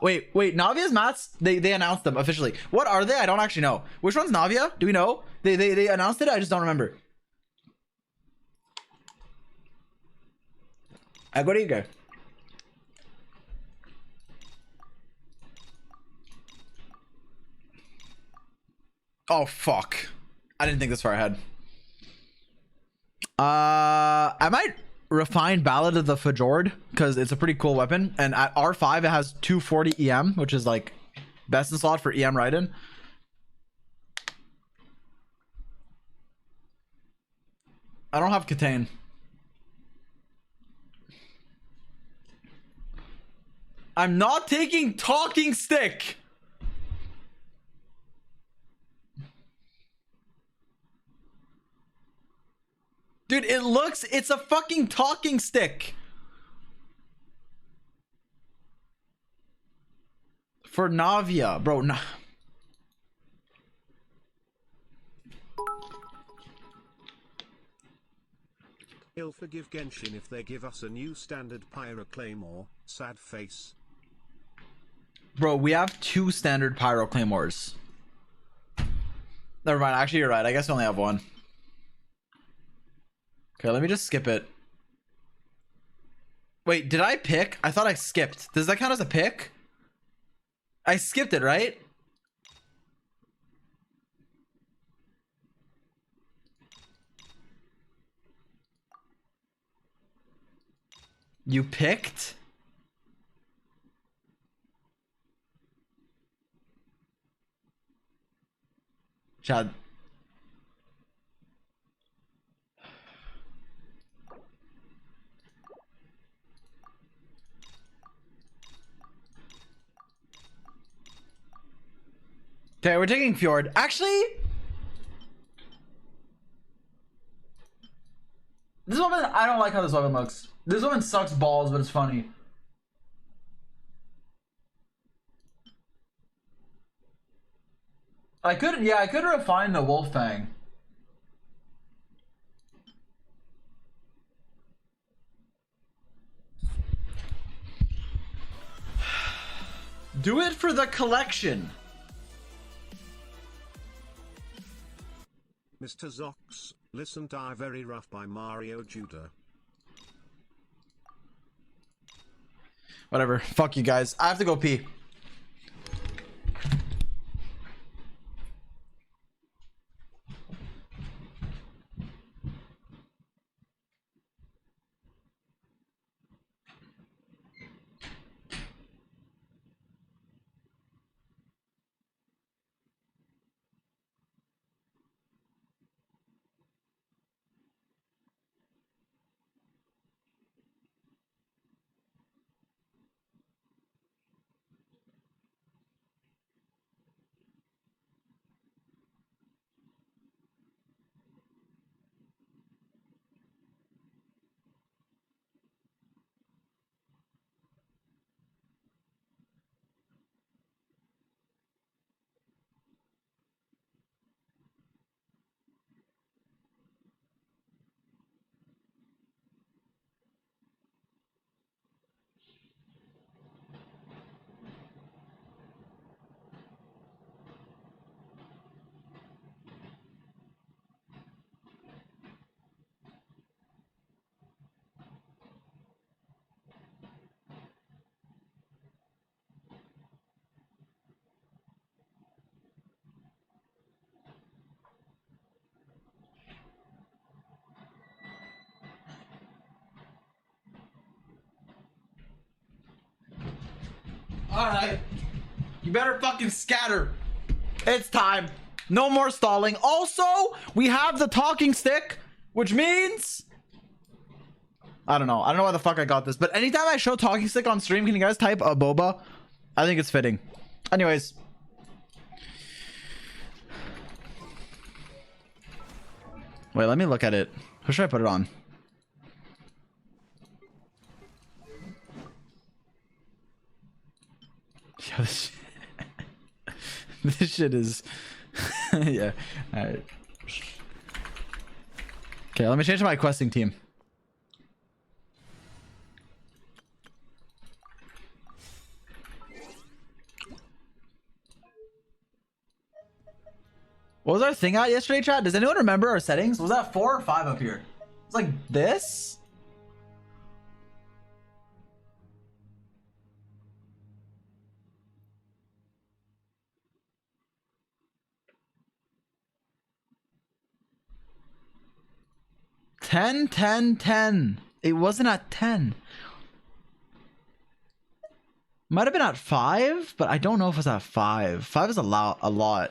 wait, Navia's mats. They announced them officially. What are they? I don't actually know. Which one's Navia? Do we know? They announced it. I just don't remember. Where do you go? Oh fuck! I didn't think this far ahead. I might refine Ballad of the Fjord because it's a pretty cool weapon, and at R5 it has 240 EM, which is best in slot for EM Raiden. I don't have Katane. I'm not taking talking stick. Dude, it's a fucking talking stick. For Navia, bro. He'll forgive Genshin if they give us a new standard Pyro Claymore. Sad face. Bro, we have 2 standard Pyro Claymores. Never mind. Actually, you're right. I guess I only have 1. Okay, let me just skip it. Wait, did I pick? I thought I skipped. Does that count as a pick? I skipped it, right? You picked? Chad. Okay, we're taking Fjord. Actually, this woman, I don't like how this woman looks. This woman sucks balls, but it's funny. I could refine the wolf fang. Do it for the collection. Mr. Zy0x, listen to Very Rough by Mario Judah. Whatever. Fuck you guys. I have to go pee. Alright. You better fucking scatter. It's time. No more stalling. Also, we have the talking stick, which means... I don't know. I don't know why the fuck I got this, but anytime I show talking stick on stream, can you guys type a boba? I think it's fitting. Anyways. Wait, let me look at it. Who should I put it on? Yo, this shit is... yeah. Alright. Okay, let me change to my questing team. What was our thing at yesterday, chat? Does anyone remember our settings? Was that 4 or 5 up here? It's like this? $10. It wasn't at 10. Might have been at 5, but I don't know if it was at 5. 5 is a lot.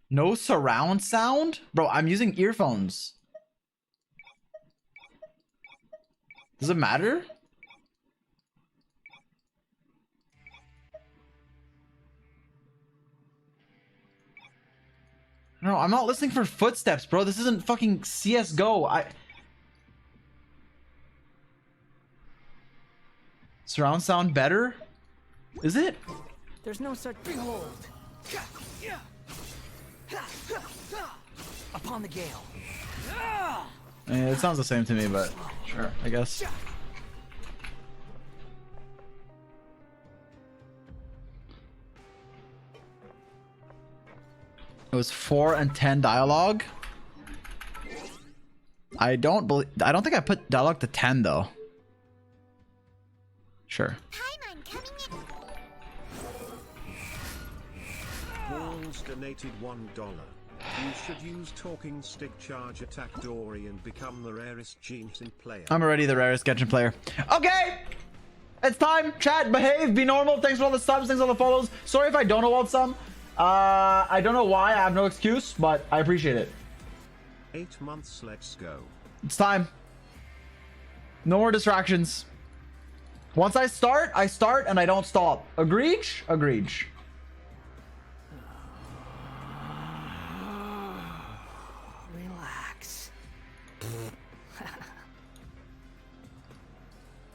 No surround sound? Bro, I'm using earphones. Does it matter? No, I'm not listening for footsteps, bro. This isn't fucking CSGO. Surround sound better? Is it? There's no such behold. Upon the gale. It sounds the same to me, but sure, I guess. It was 4 and 10 dialogue. I don't think I put dialogue to 10 though. Sure. Paimon coming in. Walls donated $1. You should use talking stick charge attack Dory and become the rarest Genshin player. I'm already the rarest Genshin player. Okay, it's time. Chat, behave, be normal. Thanks for all the subs, thanks for all the follows. Sorry if I don't know all some. I don't know why. I have no excuse, but I appreciate it. 8 months, let's go. It's time. No more distractions. Once I start and I don't stop. Agreed? Agreed. Relax.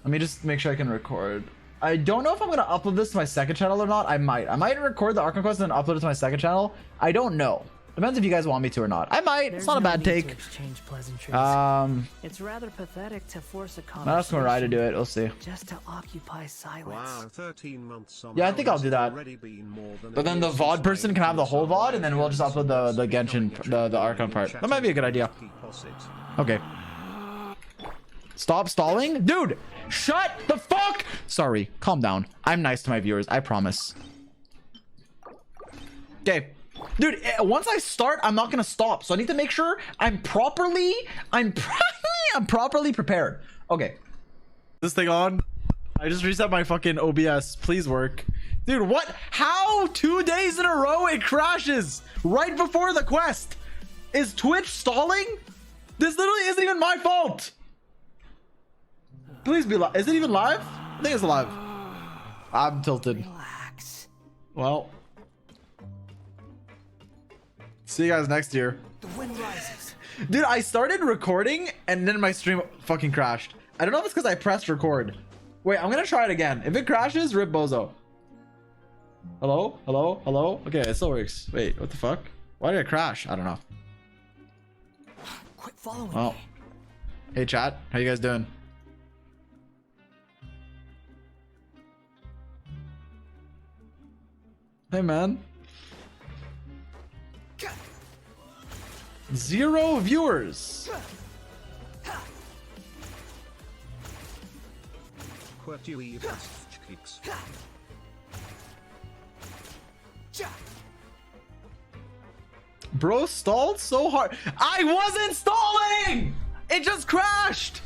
Let me just make sure I can record. I don't know if I'm gonna upload this to my second channel or not. I might record the Archon quest and then upload it to my second channel. I don't know. Depends if you guys want me to or not. I might. It's not a bad take. It's rather pathetic to force a I'm asking Mariah to do it. We'll see. just to occupy silence. Wow, 13 months. Yeah, I think I'll do that. But then the VOD person can have the whole VOD, and then we'll just upload the Genshin, the Archon part. That might be a good idea. Okay. Stop stalling, dude. Shut the fuck. Sorry. Calm down. I'm nice to my viewers. I promise. Okay. Dude, once I start, I'm not gonna stop. So I need to make sure I'm properly prepared. Okay. This thing on. I just reset my fucking OBS. Please work. Dude, what? How 2 days in a row it crashes right before the quest? Is Twitch stalling? This literally isn't even my fault. Please be live. Is it even live? I think it's live. I'm tilted. Relax. Well. See you guys next year. The wind rises. Dude, I started recording and then my stream fucking crashed. I don't know if it's because I pressed record. Wait, I'm gonna try it again. If it crashes, rip bozo. Hello? Hello? Hello? Okay, it still works. Wait, what the fuck? Why did it crash? I don't know. Quit following Oh. me. Hey chat, how you guys doing? Hey man. 0 viewers. Bro stalled so hard. I wasn't stalling. It just crashed.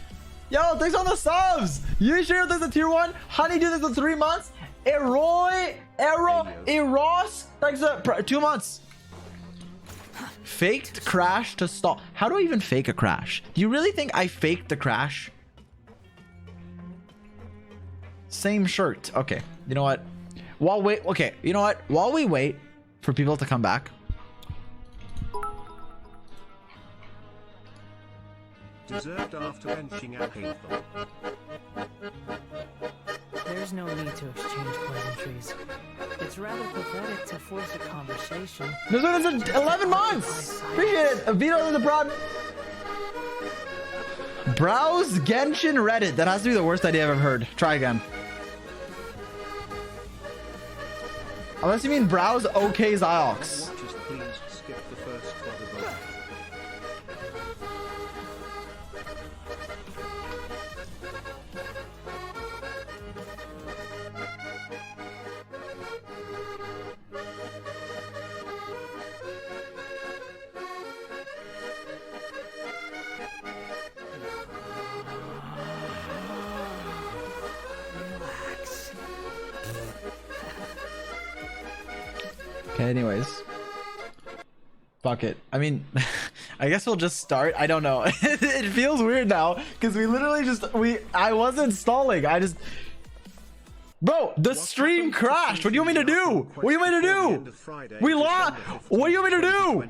Yo, thanks on the subs. You sure there's a tier 1? Honeydew, there's a 3 months. Eroy, Eros, thanks for 2 months. Faked crash to stall. How do I even fake a crash? Do you really think I faked the crash? Same shirt. Okay. You know what? Okay. You know what? While we wait for people to come back. Deserved after benching at painful. There's no need to exchange pleasantries. It's rather pathetic to force a conversation. This one is 11 months. Appreciate it. Vito in the prod. Browse Genshin Reddit. That has to be the worst idea I've ever heard. Try again. Unless you mean browse OK Zy0x. Watchers, please skip the first vote. Relax. Okay, anyways. Fuck it. I mean, I guess we'll just start. I don't know. It feels weird now because we literally I wasn't stalling. Bro, the stream crashed. What do you want me to do? What do you want me to do? We lost. What do you want me to do?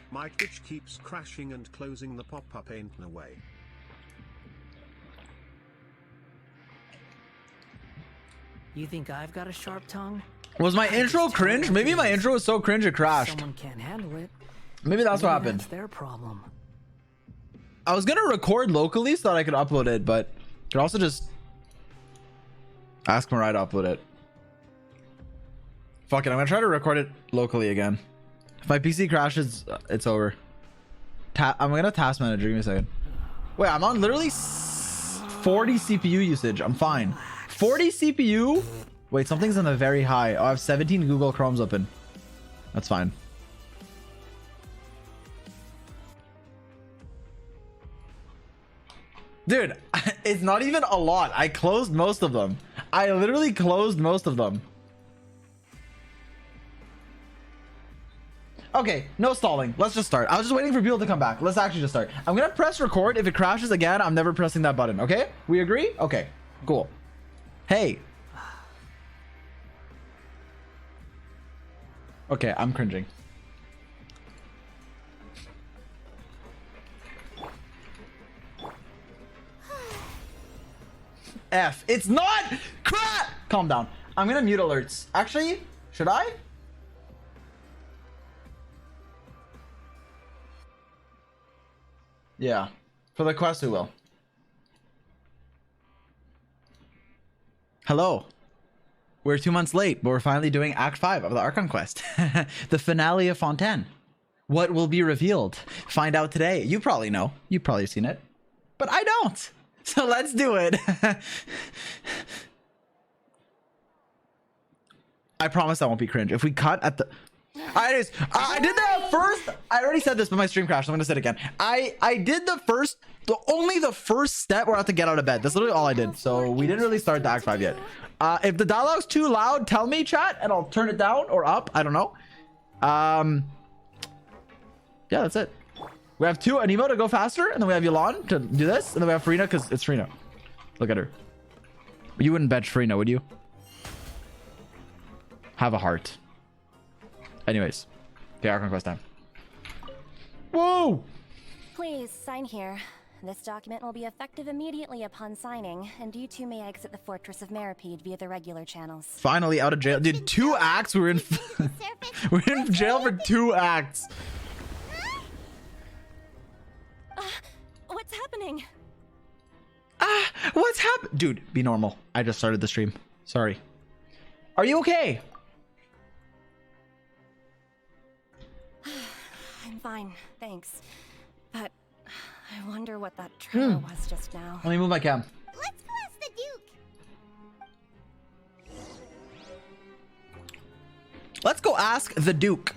My Twitch keeps crashing and closing. The pop-up ain't no way. You think I've got a sharp tongue? Was my intro cringe? Maybe my intro was so cringe it crashed. Someone can't handle it. Maybe that's what happened. That's their problem. I was gonna record locally so that I could upload it, but could also just ask Mariah to upload it. Fuck it, I'm gonna try to record it locally again. If my PC crashes, it's over. I'm gonna task manager. Give me a second. Wait, I'm on literally 40 CPU usage. I'm fine. 40 CPU. Wait, something's in the very high. Oh, I have 17 Google Chromes open. That's fine. Dude, it's not even a lot. I closed most of them. I literally closed most of them. Okay, no stalling. Let's just start. I was just waiting for people to come back. Let's actually just start. I'm gonna press record. If it crashes again, I'm never pressing that button. Okay? We agree? Okay, cool. Hey. Okay, I'm cringing. F. It's not crap. Calm down. I'm gonna mute alerts. Actually, should I? Yeah. For the quest, we will. Hello. We're 2 months late, but we're finally doing Act 5 of the Archon quest. The finale of Fontaine. What will be revealed? Find out today. You probably know. You've probably seen it. But I don't. So let's do it. I promise I won't be cringe. If we cut at the... I did that first. I already said this, but my stream crashed. I'm gonna say it again. I did only the first step where I have to get out of bed. That's literally all I did. So we didn't really start the Act 5 yet. If the dialogue's too loud, tell me, chat, and I'll turn it down or up. I don't know. Yeah, that's it. We have two Anemo to go faster, and then we have Yelan to do this, and then we have Farina because it's Farina. Look at her. You wouldn't bench Farina, would you? Have a heart. Anyways, okay, Archon quest time. Whoa! Please sign here. This document will be effective immediately upon signing, and you two may exit the Fortress of Maripede via the regular channels. Finally out of jail. Dude, 2 acts. We were in we're in jail for 2 acts. What's happening? What's happened? Dude, be normal. I just started the stream. Sorry. Are you okay? I'm fine, thanks. But I wonder what that tremor was just now. Let me move my cam. Let's go ask the Duke. Let's go ask the Duke.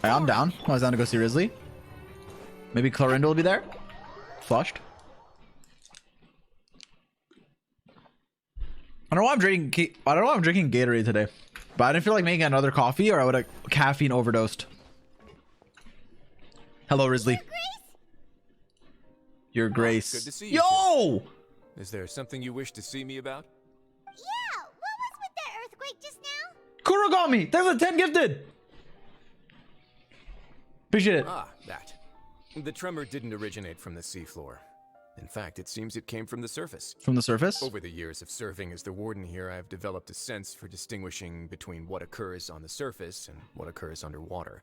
I'm down. I was down to go see Risley. Maybe Clorinda will be there. Flushed. I don't know why I'm drinking. I don't know why I'm drinking Gatorade today, but I didn't feel like making another coffee, or I would have caffeine overdosed. Hello, Risley. Your Grace. Good to see you. Yo! Is there something you wish to see me about? Yeah, what was with that earthquake just now? Kurogami! There's a 10 gifted! Appreciate it. Ah, that. The tremor didn't originate from the seafloor. In fact, it seems it came from the surface. From the surface? Over the years of serving as the warden here, I've developed a sense for distinguishing between what occurs on the surface and what occurs underwater.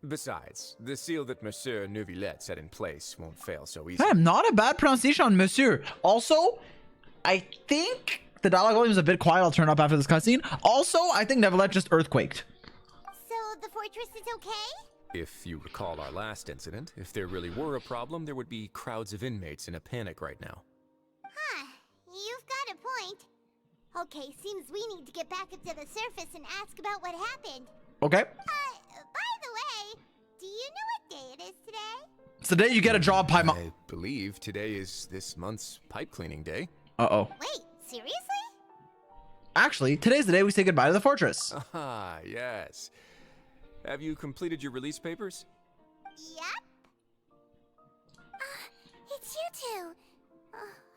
Besides, the seal that Monsieur Neuvillette set in place won't fail so easily. Damn, not a bad pronunciation on Monsieur. Also, I think the dialogue volume is a bit quiet. I'll turn up after this cutscene. Also, I think Neuvillette just earthquaked. So the fortress is okay? If you recall our last incident, if there really were a problem, there would be crowds of inmates in a panic right now. Huh, you've got a point. Okay, seems we need to get back up to the surface and ask about what happened. Okay. By the way, do you know what day it is today? It's the day you get a job, pipe. I believe today is this month's pipe cleaning day. Uh-oh. Wait, seriously? Actually, today's the day we say goodbye to the fortress. Ah, yes. Have you completed your release papers? Yep. It's you two.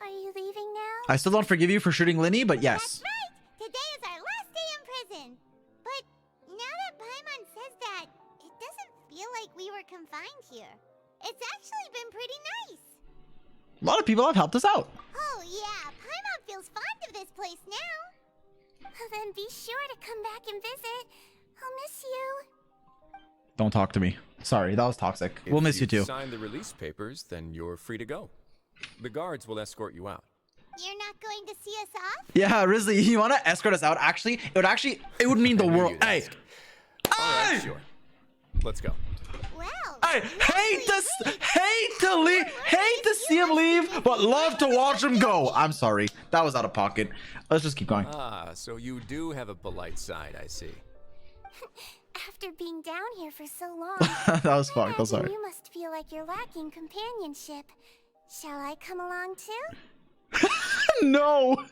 Are you leaving now? I still don't forgive you for shooting Lyney, but yes. That's right. Today is our last day in prison. But now that Paimon says that, it doesn't feel like we were confined here. It's actually been pretty nice. A lot of people have helped us out. Oh yeah, Paimon feels fond of this place now. Then be sure to come back and visit. I'll miss you. Don't talk to me. Sorry, that was toxic. We'll miss you too. If you sign the release papers, then you're free to go. The guards will escort you out. You're not going to see us off? Yeah, Risley, you want to escort us out? Actually, it would mean the I knew world. you'd Hey, ask. All right, hey, sure. Let's go. Well, I hate to leave. him leave, but love to watch him go. I'm sorry. That was out of pocket. Let's just keep going. Ah, so you do have a polite side, I see. After being down here for so long, That was fucked. I'm imagine sorry. you must feel like you're lacking companionship. Shall I come along too? No.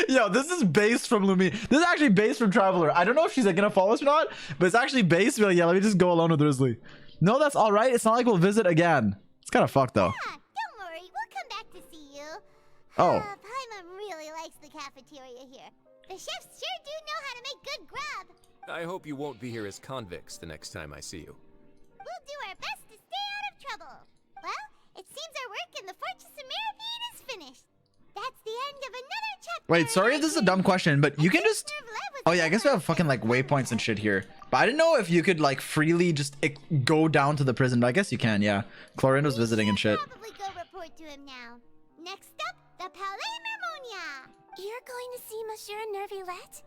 Yo, this is based from Lumi. This is actually based from Traveler. I don't know if she's like gonna follow us or not, but it's actually based. Like, yeah, let me just go alone with Drizzly. No, that's all right. It's not like we'll visit again. It's kind of fucked though. Ah, don't worry, we'll come back to see you. Oh. Paimon really likes the cafeteria here. The chefs sure do know how to make good grub. I hope you won't be here as convicts the next time I see you. We'll do our best to stay out of trouble. Well, it seems our work in the Fortress of Maripede is finished. That's the end of another chapter. Wait, sorry if this is a dumb question, but you can just... Oh yeah, I guess we have fucking like waypoints and shit here. But I didn't know if you could like freely just go down to the prison, but I guess you can, yeah. Clorinda's visiting and shit. Probably go report to him now. Next up, the Palais Mermonia. You're going to see Monsieur Nervilette?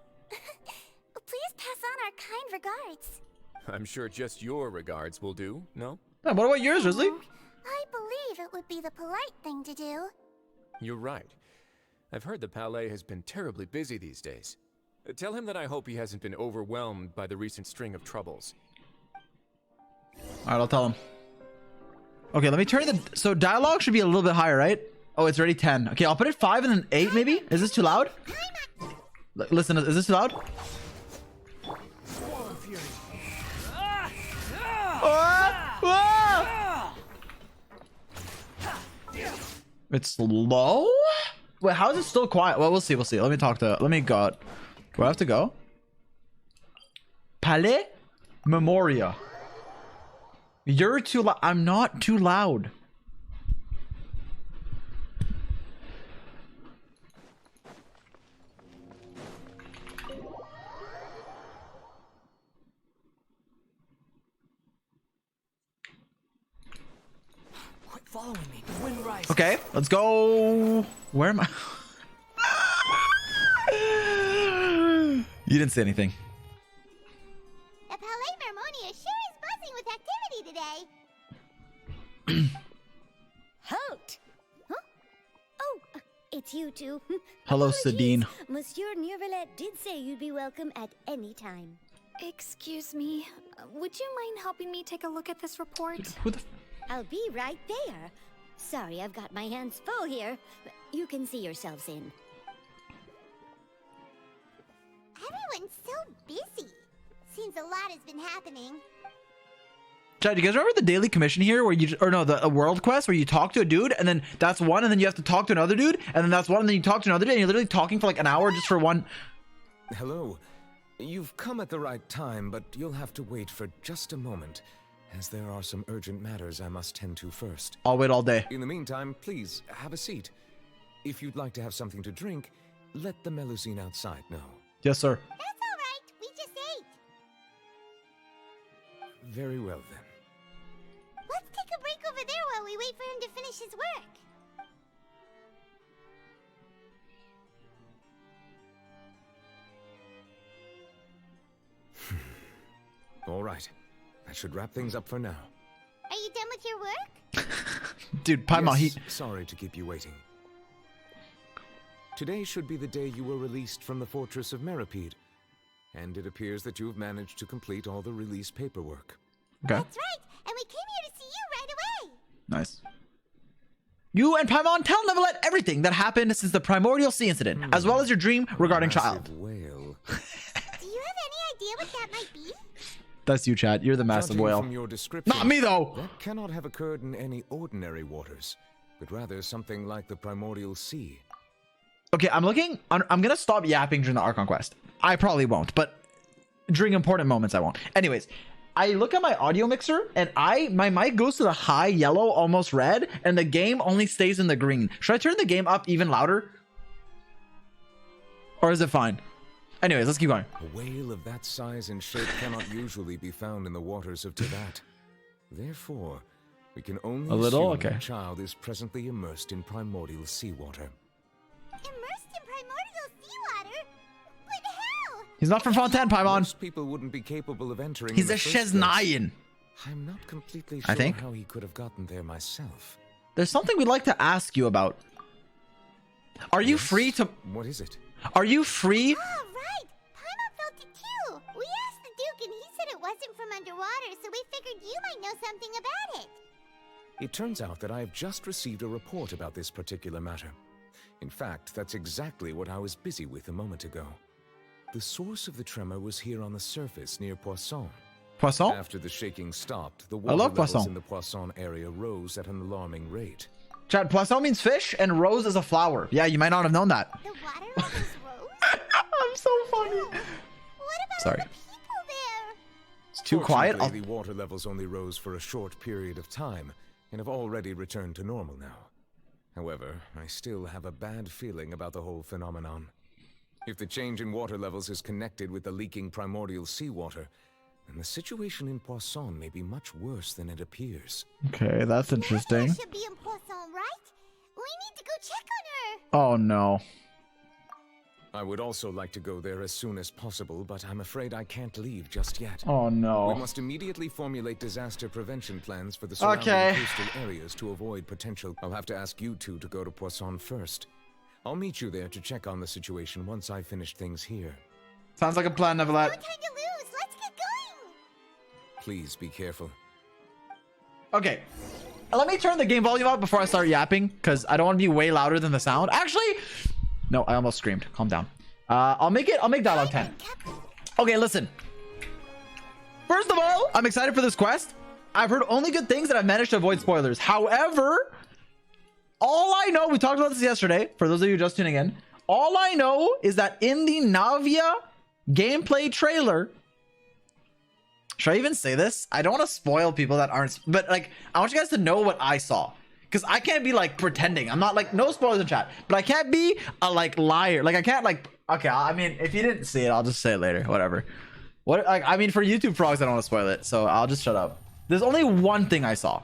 Please pass on our kind regards. I'm sure just your regards will do, no? Yeah, what about yours, Drizzly? I believe it would be the polite thing to do. You're right. I've heard the Palais has been terribly busy these days. Tell him that I hope he hasn't been overwhelmed by the recent string of troubles. Alright, I'll tell him. Okay, let me turn the... So dialogue should be a little bit higher, right? Oh, it's already 10. Okay, I'll put it 5 and then 8 maybe? Is this too loud? Listen, is this too loud? It's low? Wait, how is it still quiet? Well, we'll see. Let me talk to... Let me go out. Do I have to go? Palais Memoria. You're too loud. I'm not too loud. Quit following me. The wind rises. Okay, let's go. Where am I? You didn't say anything. The Palais Mermonia sure is buzzing with activity today. Halt! Huh? Oh, it's you two. Hello, Apologies. Sadine. Monsieur Nervilette did say you'd be welcome at any time. Excuse me, would you mind helping me take a look at this report? Who the... I'll be right there. Sorry, I've got my hands full here. You can see yourselves in. Everyone's so busy. Seems a lot has been happening. Chad, do you guys remember the daily commission here where you... Or no, the world quest where you talk to a dude and then that's one and then you have to talk to another dude and then that's one and then you talk to another dude and you're literally talking for like an hour just for one... Hello. You've come at the right time, but you'll have to wait for just a moment, as there are some urgent matters I must tend to first. I'll wait all day. In the meantime, please, have a seat. If you'd like to have something to drink, let the Melusine outside know. Yes, sir. That's all right. We just ate. Very well, then. Let's take a break over there while we wait for him to finish his work. All right. That should wrap things up for now. Are you done with your work? Dude, Paimon, Yes, sorry to keep you waiting. Today should be the day you were released from the Fortress of Maripede, and it appears that you've managed to complete all the release paperwork. Okay. That's right, and we came here to see you right away. Nice. You and Paimon tell Nervilette everything that happened since the Primordial Sea incident, as well as your dream regarding Massive Child. whale. Do you have any idea what that might be? That's you, Chad. You're the massive Judging whale. From your description, Not me, though. That cannot have occurred in any ordinary waters, but rather something like the Primordial Sea. Okay, I'm looking. I'm gonna stop yapping during the Archon quest. I probably won't, but during important moments, I won't. Anyways, I look at my audio mixer, and my mic goes to the high yellow, almost red, and the game only stays in the green. Should I turn the game up even louder? Or is it fine? Anyways, let's keep going. A whale of that size and shape cannot usually be found in the waters of Teyvat. Therefore, we can only A little? assume Okay. the child is presently immersed in primordial seawater. Immersed in primordial seawater? What the hell? He's not from Fontaine, Paimon. Most people wouldn't be capable of entering. He's in a the first place. Chesnayan. I'm not completely I sure think. how he could have gotten there myself. there's something we'd like to ask you about. Are you free to... What is it? Are you free? Oh, right! Paimon felt it too! We asked the Duke and he said it wasn't from underwater, so we figured you might know something about it. It turns out that I have just received a report about this particular matter. In fact, that's exactly what I was busy with a moment ago. The source of the tremor was here on the surface near Poisson. Poisson? After the shaking stopped, the I water love levels Poisson. in the Poisson area rose at an alarming rate. Chat, poisson means fish and rose is a flower. Yeah, you might not have known that. The water levels rose? I'm so funny. What about Sorry. all the people there? It's too quiet. Fortunately, the water levels only rose for a short period of time and have already returned to normal now. However, I still have a bad feeling about the whole phenomenon. If the change in water levels is connected with the leaking primordial seawater, then the situation in Poisson may be much worse than it appears. Okay, that's interesting. Navia should be in Poisson, right? We need to go check on her. Oh no. I would also like to go there as soon as possible, but I'm afraid I can't leave just yet. Oh We no. must immediately formulate disaster prevention plans for the surrounding coastal areas to avoid potential. I'll have to ask you two to go to Poisson first. I'll meet you there to check on the situation once I finish things here. Sounds like a plan, Neverlet. No time to lose. Let's get going. Please be careful. Okay. Let me turn the game volume up before I start yapping, because I don't want to be way louder than the sound. Actually, no, I almost screamed. Calm down. I'll make dialogue 10. Okay, listen. First of all, I'm excited for this quest. I've heard only good things and I've managed to avoid spoilers. However, all I know, we talked about this yesterday, for those of you just tuning in, all I know is that in the Navia gameplay trailer, should I even say this? I don't want to spoil people that aren't, but like, I want you guys to know what I saw. Because I can't be like pretending. I'm not like, no spoilers in chat, but I can't be a like liar. Like I can't like, okay, I mean, if you didn't see it, I'll just say it later, whatever. What, like, I mean, for YouTube frogs, I don't want to spoil it, so I'll just shut up. There's only one thing I saw.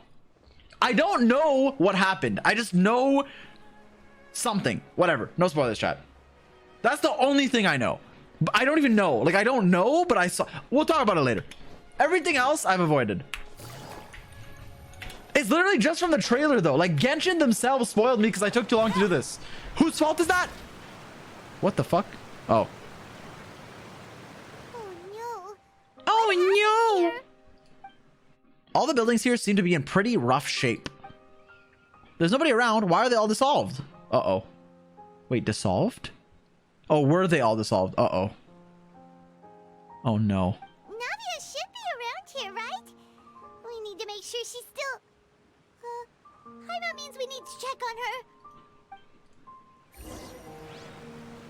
I don't know what happened. I just know something, whatever. No spoilers, chat. That's the only thing I know. But I don't even know. Like, I don't know, but I saw. We'll talk about it later. Everything else I've avoided. It's literally just from the trailer, though. Like, Genshin themselves spoiled me because I took too long to do this. Whose fault is that? What the fuck? Oh. Oh no. Oh no! All the buildings here seem to be in pretty rough shape. There's nobody around. Why are they all dissolved? Uh-oh. Wait, dissolved? Oh, were they all dissolved? Uh-oh. Oh no. Navia should be around here, right? We need to make sure she's still... Paimon means we need to check on her.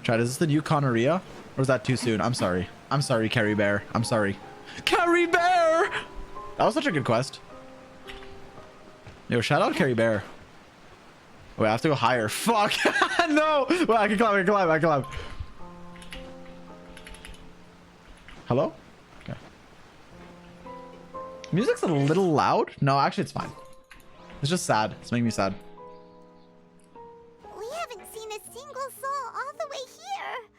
Chat, is this the new Conneria? Or is that too soon? I'm sorry. I'm sorry, Carrie Bear. I'm sorry. Carrie Bear! That was such a good quest. Yo, shout out Carrie Bear. Wait, I have to go higher. Fuck! No! Wait, I can climb, I can climb, I can climb. Hello? Okay. Music's a little loud. No, actually, it's fine. It's just sad. It's making me sad. We haven't seen a single soul all the way here.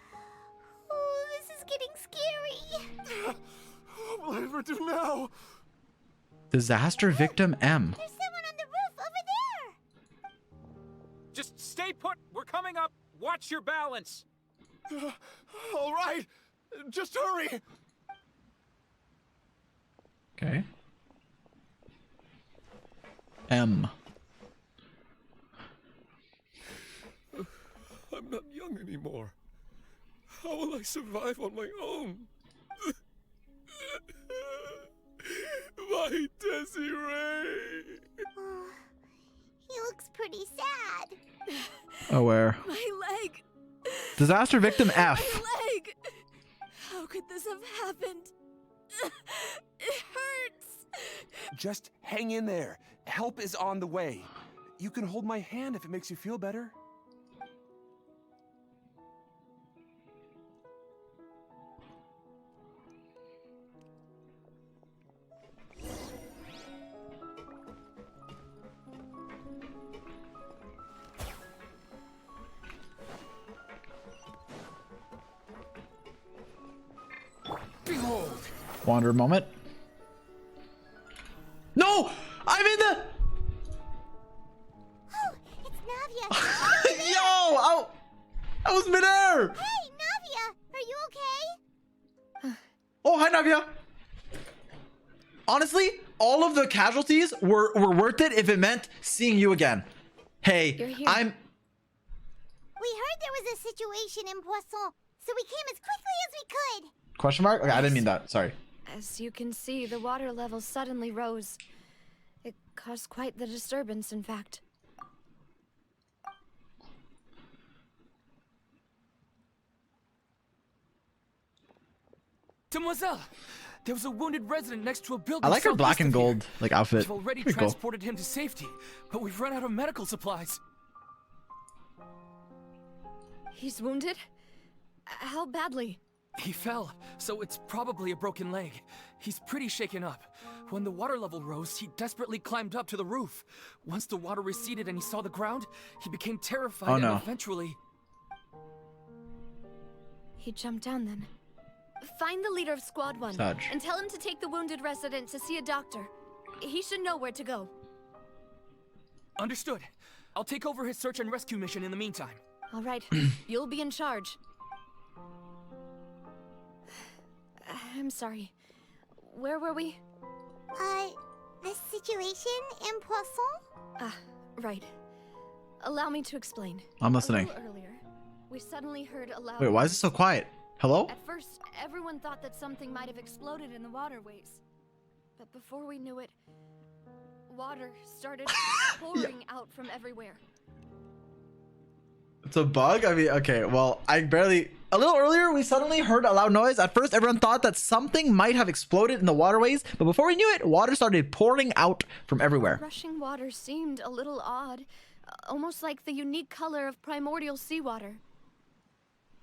Oh, this is getting scary. What will I ever do now? Disaster victim M. There's someone on the roof over there. Just stay put. We're coming up. Watch your balance. All right, just hurry. Okay. M. I'm not young anymore. How will I survive on my own? My Desiree. Oh, he looks pretty sad. Aware. My leg. Disaster victim F. My leg. How could this have happened? It hurts. Just hang in there. Help is on the way. You can hold my hand if it makes you feel better. Behold. Wander moment. No! I'm in the... Navia! Yo! I was midair! Hey, Navia! Are you okay? Oh, hi, Navia. Honestly, all of the casualties were worth it if it meant seeing you again. Hey, You're here. We heard there was a situation in Poisson, so we came as quickly as we could. Question mark? Okay, I didn't mean that. Sorry. As you can see, the water level suddenly rose. It caused quite the disturbance, in fact. Demoiselle, there was a wounded resident next to a building. I like her black and southeast of gold like outfit. We've already Pretty cool. transported him to safety, but we've run out of medical supplies. He's wounded? How badly? He fell, so it's probably a broken leg. He's pretty shaken up. When the water level rose, he desperately climbed up to the roof. Once the water receded and he saw the ground, he became terrified Oh, no. and eventually... He jumped down then. Find the leader of Squad 1 Such. and tell him to take the wounded resident to see a doctor. He should know where to go. Understood. I'll take over his search and rescue mission in the meantime. All right, you'll be in charge. I'm sorry. Where were we? The situation in Poisson? Ah, right. Allow me to explain. I'm listening. A little earlier, we suddenly heard a loud... Wait, why is it so quiet? Hello? At first, everyone thought that something might have exploded in the waterways. But before we knew it, water started pouring out from everywhere. It's a bug? I mean, okay, well, A little earlier, we suddenly heard a loud noise. At first, everyone thought that something might have exploded in the waterways, but before we knew it, water started pouring out from everywhere. Rushing water seemed a little odd, almost like the unique color of primordial seawater.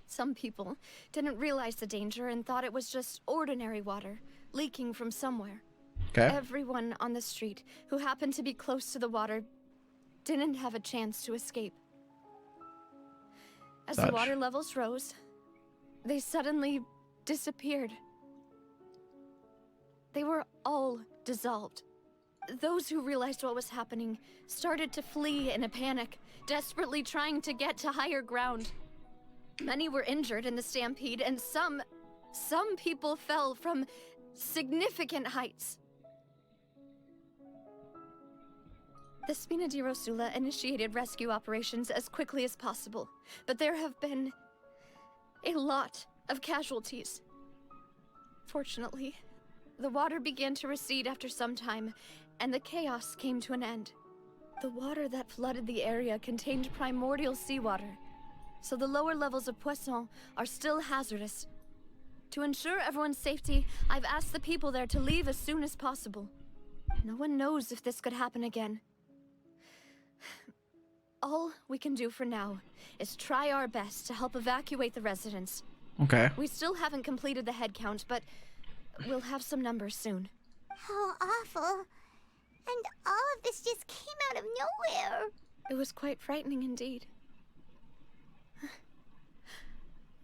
Some people didn't realize the danger and thought it was just ordinary water, leaking from somewhere. Okay. Everyone on the street who happened to be close to the water didn't have a chance to escape. As the water levels rose, they suddenly disappeared. They were all dissolved. Those who realized what was happening started to flee in a panic, desperately trying to get to higher ground. Many were injured in the stampede, and some people fell from significant heights. The Spina di Rosula initiated rescue operations as quickly as possible, but there have been a lot of casualties. Fortunately, the water began to recede after some time, and the chaos came to an end. The water that flooded the area contained primordial seawater, so the lower levels of Poisson are still hazardous. To ensure everyone's safety, I've asked the people there to leave as soon as possible. No one knows if this could happen again. All we can do for now is try our best to help evacuate the residents. Okay. We still haven't completed the head count, but we'll have some numbers soon. How awful. And all of this just came out of nowhere. It was quite frightening indeed.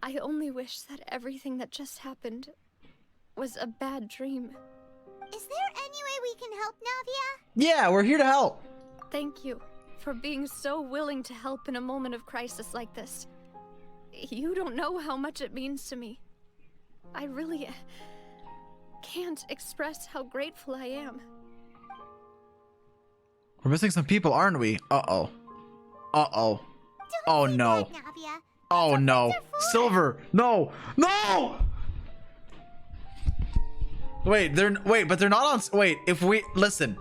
I only wish that everything that just happened was a bad dream. Is there any way we can help, Navia? Yeah, we're here to help. Thank you for being so willing to help in a moment of crisis like this. You don't know how much it means to me. I really can't express how grateful I am. We're missing some people, aren't we? Uh-oh. Uh-oh. Oh, no. That, Navia. Oh, no. Silver. No. No! Wait, but they're not on... Wait, if we... Listen.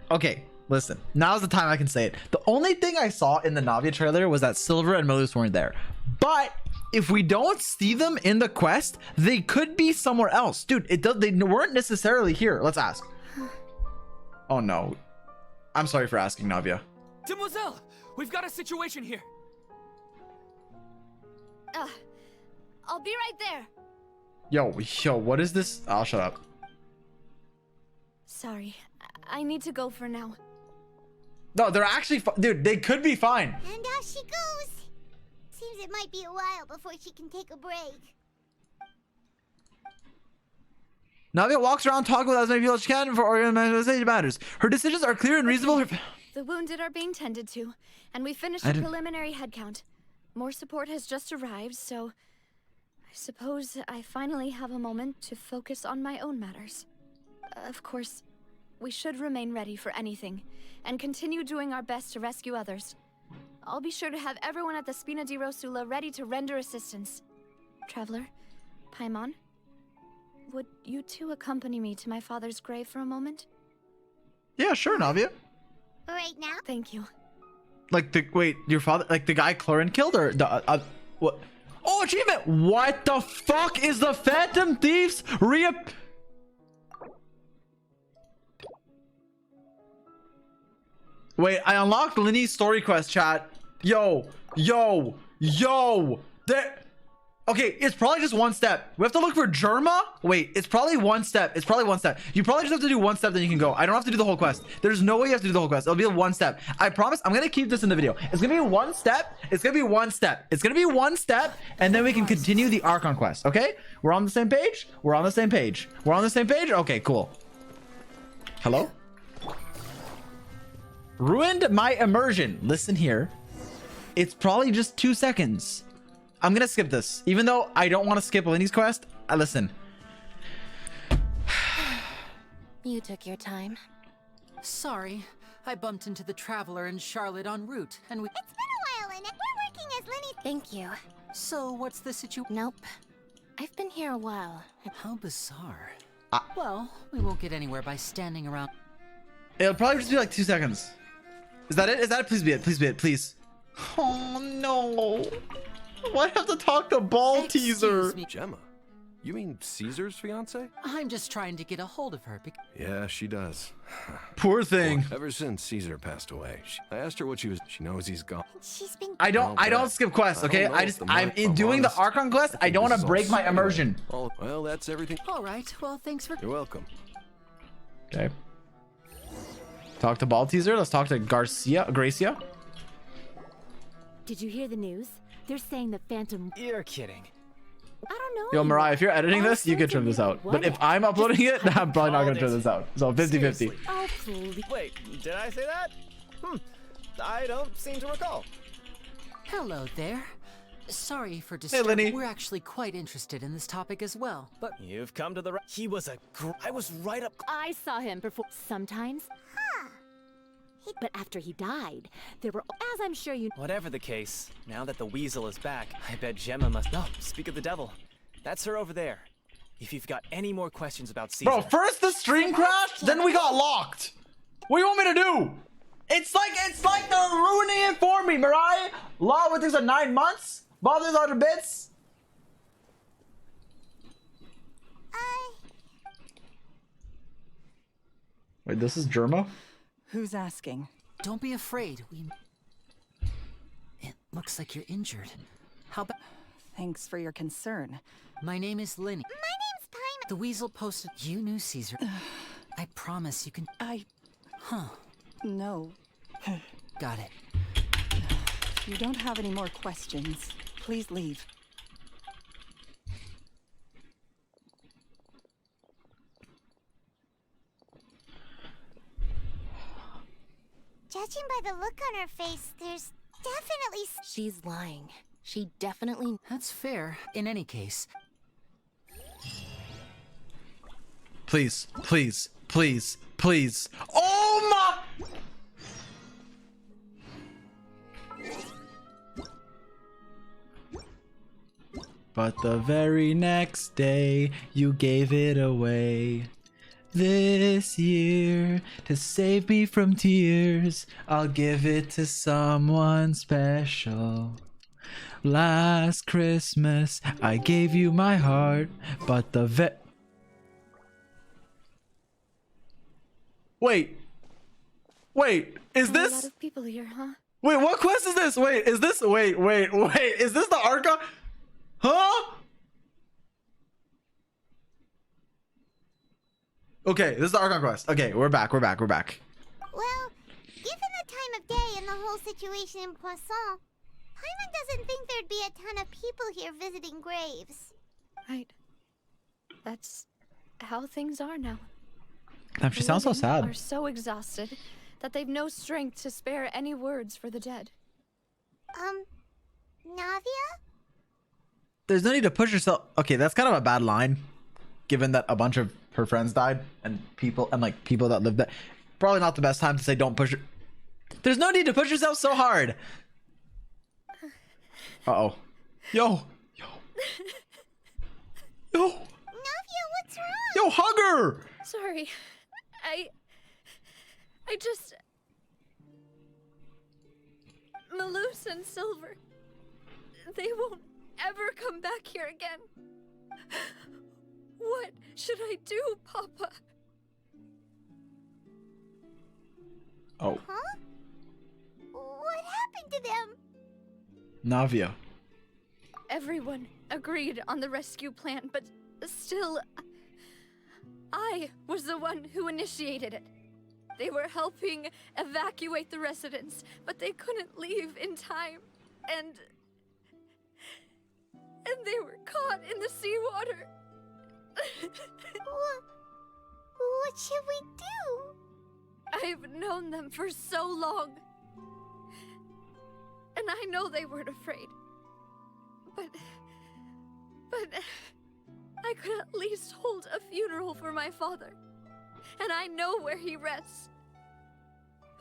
Okay, listen. Now's the time I can say it. The only thing I saw in the Navia trailer was that Silver and Melus weren't there. But if we don't see them in the quest, they could be somewhere else. Dude, they weren't necessarily here. Let's ask. Oh, no. I'm sorry for asking, Navia. Demoiselle, we've got a situation here. I'll be right there. Yo, what is this? I'll shut up. Sorry, I need to go for now. No, they're actually dude, they could be fine. And out she goes. Seems it might be a while before she can take a break. Navia walks around talking with as many people as she can for organization matters. Her decisions are clear and reasonable. The wounded are being tended to, and we finished a preliminary head count. More support has just arrived, so I suppose I finally have a moment to focus on my own matters. Of course, we should remain ready for anything, and continue doing our best to rescue others. I'll be sure to have everyone at the Spina di Rosula ready to render assistance. Traveler, Paimon, would you two accompany me to my father's grave for a moment? Yeah, sure, Navia. Right now? Thank you. Like wait, your father, like the guy Clorin killed, or the what? Oh, achievement! What the fuck is the Phantom Thieves Wait, I unlocked Lyney's story quest, chat. Yo. There. Okay, it's probably just one step. We have to look for Germa. Wait, it's probably one step. You probably just have to do one step, then you can go. I don't have to do the whole quest. There's no way you have to do the whole quest. It'll be a one step. I promise. I'm gonna keep this in the video. It's gonna be one step. It's gonna be one step. And then we can continue the Archon quest. Okay? We're on the same page. Okay, cool. Hello? Ruined my immersion. Listen here. It's probably just 2 seconds. I'm gonna skip this, even though I don't want to skip Lyney's quest. Listen. You took your time. Sorry, I bumped into the Traveler and Charlotte en route, and we— It's been a while, Lyney. We're working as Lyney— Thank you. So what's the situation? Nope. I've been here a while. How bizarre. Well, we won't get anywhere by standing around. It'll probably just be like 2 seconds. Is that it? Please be it, please. Oh no. Why have to talk to Ball Teaser? Gemma, you mean Caesar's fiance? I'm just trying to get a hold of her because— Yeah, she does. Poor thing. Well, ever since Caesar passed away, I asked her what she was. She knows he's gone. She's been— I don't skip quests, okay? I'm in doing the Archon quest. I don't want to break my immersion. Well, that's everything. All right. Well, thanks for— You're welcome. Okay. Talk to Ball Teaser. Let's talk to Gracia. Did you hear the news? They're saying the Phantom— You're kidding. I don't know. Yo, Mariah, if you're editing this, you can trim this out. But if I'm uploading it, then I'm probably not going to trim this out. So 50-50. Oh, please. Wait, did I say that? I don't seem to recall. Hello there. Sorry for Hey, disturbing. Lyney. We're actually quite interested in this topic as well, but— You've come to the right— He was I was right up— I saw him before. Sometimes. Huh. But after he died, there were— As I'm sure you— Whatever the case, now that the weasel is back, I bet Gemma must— No, speak of the devil. That's her over there. If you've got any more questions about Caesar— Bro, first the stream crashed, then we got locked. What do you want me to do? It's like they're ruining it for me, Mariah. Law with things are 9 months. Bothers other bits. Wait, this is Germa? Who's asking? Don't be afraid. It looks like you're injured. How about— Thanks for your concern. My name is Lyney. My name's Paimon. The weasel posted— You knew Caesar. I promise you can— No. Got it. If you don't have any more questions, please leave. Judging by the look on her face, there's definitely— She's lying. She definitely— That's fair. In any case— Please. Oh my! But the very next day, you gave it away. This year, to save me from tears, I'll give it to someone special. Last Christmas, I gave you my heart, but the Wait, is A this— lot of people here, huh? Wait, what quest is this? Wait, is this— Wait, is this the Archon? Huh? Okay, this is the Archon quest. Okay, we're back. Well, given the time of day and the whole situation in Poisson, Paimon doesn't think there'd be a ton of people here visiting graves. Right. That's how things are now. Damn, she sounds so Living sad. Are so exhausted that they've no strength to spare any words for the dead. Navia? There's no need to push yourself. Okay, that's kind of a bad line, given that a bunch of her friends died and people that lived there. Probably not the best time to say don't push. There's no need to push yourself so hard. Uh-oh. Yo. Navia, what's wrong? Yo, hug her! Sorry. I just... Malus and Silver, they won't ever come back here again. What should I do, Papa? Oh. Huh? What happened to them? Navia. Everyone agreed on the rescue plan, but still, I was the one who initiated it. They were helping evacuate the residents, but they couldn't leave in time, and they were caught in the seawater. What should we do? I've known them for so long, and I know they weren't afraid. But I could at least hold a funeral for my father, and I know where he rests.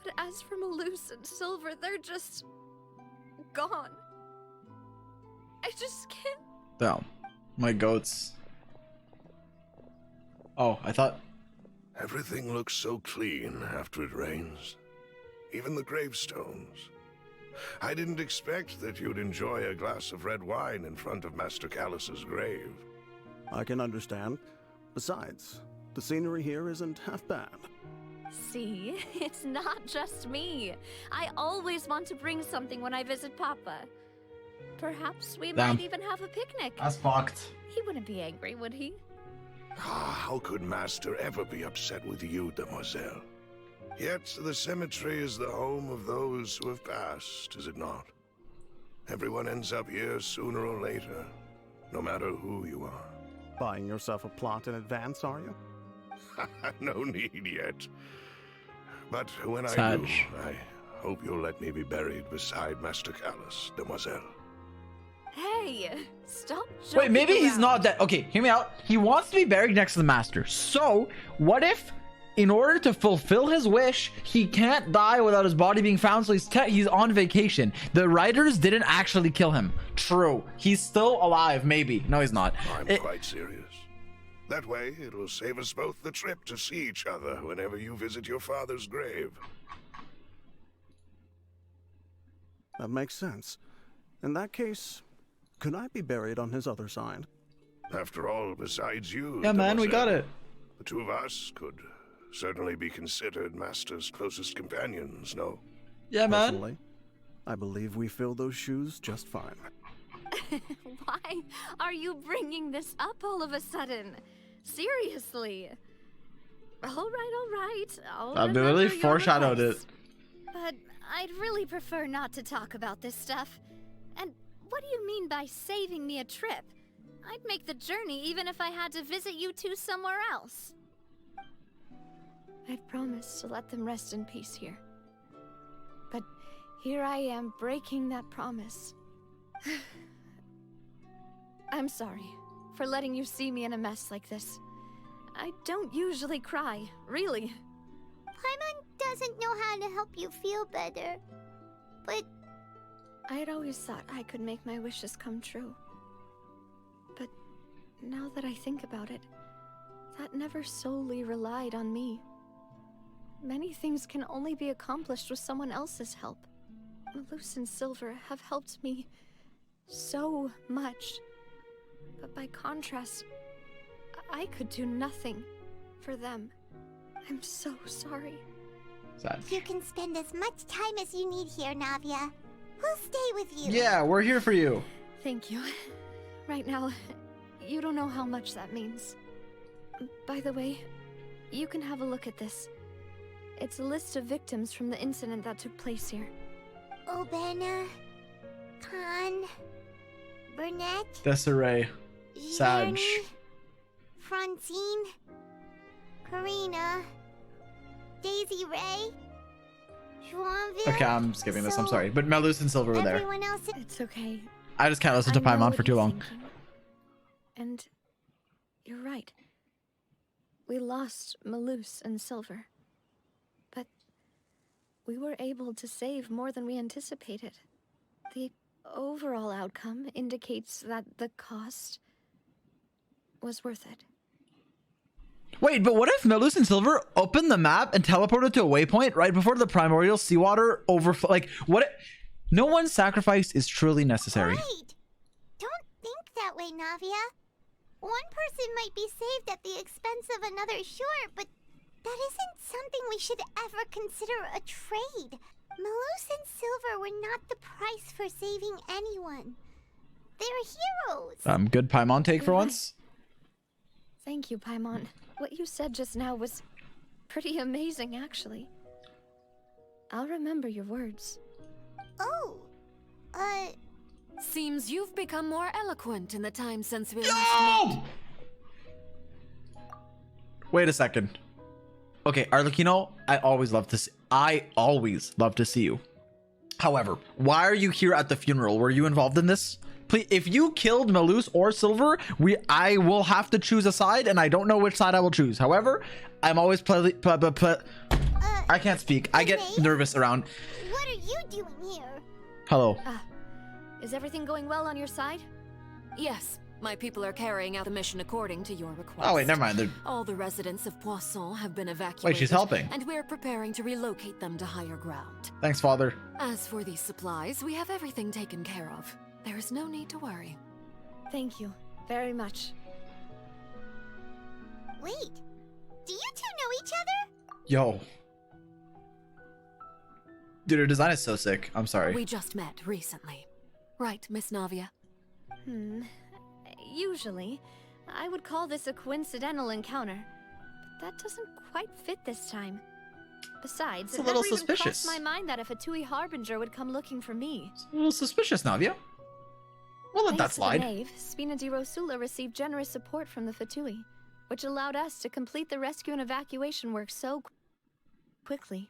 But as for Malus and Silver, they're just gone. I just can't. Damn. My goats. Oh, I thought... Everything looks so clean after it rains. Even the gravestones. I didn't expect that you'd enjoy a glass of red wine in front of Master Callus's grave. I can understand. Besides, the scenery here isn't half bad. See, it's not just me. I always want to bring something when I visit Papa. Perhaps we might even have a picnic. That's fucked. He wouldn't be angry, would he? How could Master ever be upset with you, demoiselle? Yet the cemetery is the home of those who have passed, is it not? Everyone ends up here sooner or later, no matter who you are. Buying yourself a plot in advance, are you? No need yet. But when Sag. I do, I hope you'll let me be buried beside Master Callus, demoiselle. Hey, stop joking Wait, maybe he's around. not dead. Okay, hear me out. He wants to be buried next to the master. So, what if, in order to fulfill his wish, he can't die without his body being found, so he's on vacation. The writers didn't actually kill him. True. He's still alive, maybe. No, he's not. I'm quite serious. That way, it'll save us both the trip to see each other whenever you visit your father's grave. That makes sense. In that case, could I be buried on his other side? After all, besides you, Yeah, man, we got demoiselle, it. the two of us could certainly be considered Master's closest companions, no? Yeah, man. Personally, I believe we fill those shoes just fine. Why are you bringing this up all of a sudden? Seriously. All right. I literally foreshadowed it. But I'd really prefer not to talk about this stuff. And what do you mean by saving me a trip? I'd make the journey even if I had to visit you two somewhere else. I've promised to let them rest in peace here. But here I am breaking that promise. I'm sorry for letting you see me in a mess like this. I don't usually cry, really. Paimon doesn't know how to help you feel better. But I had always thought I could make my wishes come true. But now that I think about it, that never solely relied on me. Many things can only be accomplished with someone else's help. Malus and Silver have helped me so much. But by contrast, I could do nothing for them. I'm so sorry. Sad. you can spend as much time as you need here, Navia. We'll stay with you. Yeah, we're here for you. Thank you. Right now, you don't know how much that means. By the way, you can have a look at this. It's a list of victims from the incident that took place here. Obena, Khan, Burnett, Desiree. Sag. Lyney, Francine, Karina, Daisy Ray, Joinville. Okay, I'm skipping this. I'm sorry, but Melus and Silver were there. Everyone else. It's okay. I just can't listen to I know Paimon what for too you're long. thinking. And you're right. We lost Melus and Silver. But we were able to save more than we anticipated. The overall outcome indicates that the cost was worth it. Wait, but what if Melus and Silver opened the map and teleported to a waypoint right before the primordial seawater overflow? Like, what? No one's sacrifice is truly necessary. Right. Don't think that way, Navia. One person might be saved at the expense of another, sure, but that isn't something we should ever consider a trade. Melus and Silver were not the price for saving anyone. They're heroes. Good Paimon take for once. Thank you, Paimon. What you said just now was pretty amazing, actually. I'll remember your words. Oh, Seems you've become more eloquent in the time since we last met. Wait a second. Okay, Arlecchino, I always love to see you. However, why are you here at the funeral? Were you involved in this? Please, if you killed Melus or Silver, I will have to choose a side, and I don't know which side I will choose. However, I'm always I can't speak. I get nervous around. what are you doing here? Hello. Is everything going well on your side? Yes, my people are carrying out the mission according to your request. Oh wait, never mind. All the residents of Poisson have been evacuated. Wait, she's helping. And we're preparing to relocate them to higher ground. Thanks, Father. As for these supplies, we have everything taken care of. There is no need to worry. Thank you very much. Wait, do you two know each other? Yo. Dude, her design is so sick. I'm sorry. We just met recently. Right, Miss Navia? Usually, I would call this a coincidental encounter. But that doesn't quite fit this time. Besides, It's a it little never even suspicious. crossed my mind that a Fatui Harbinger would come looking for me. It's a little suspicious, Navia. We'll let that Thanks to the slide. Knave, Spina di Rosula received generous support from the Fatui, which allowed us to complete the rescue and evacuation work so quickly.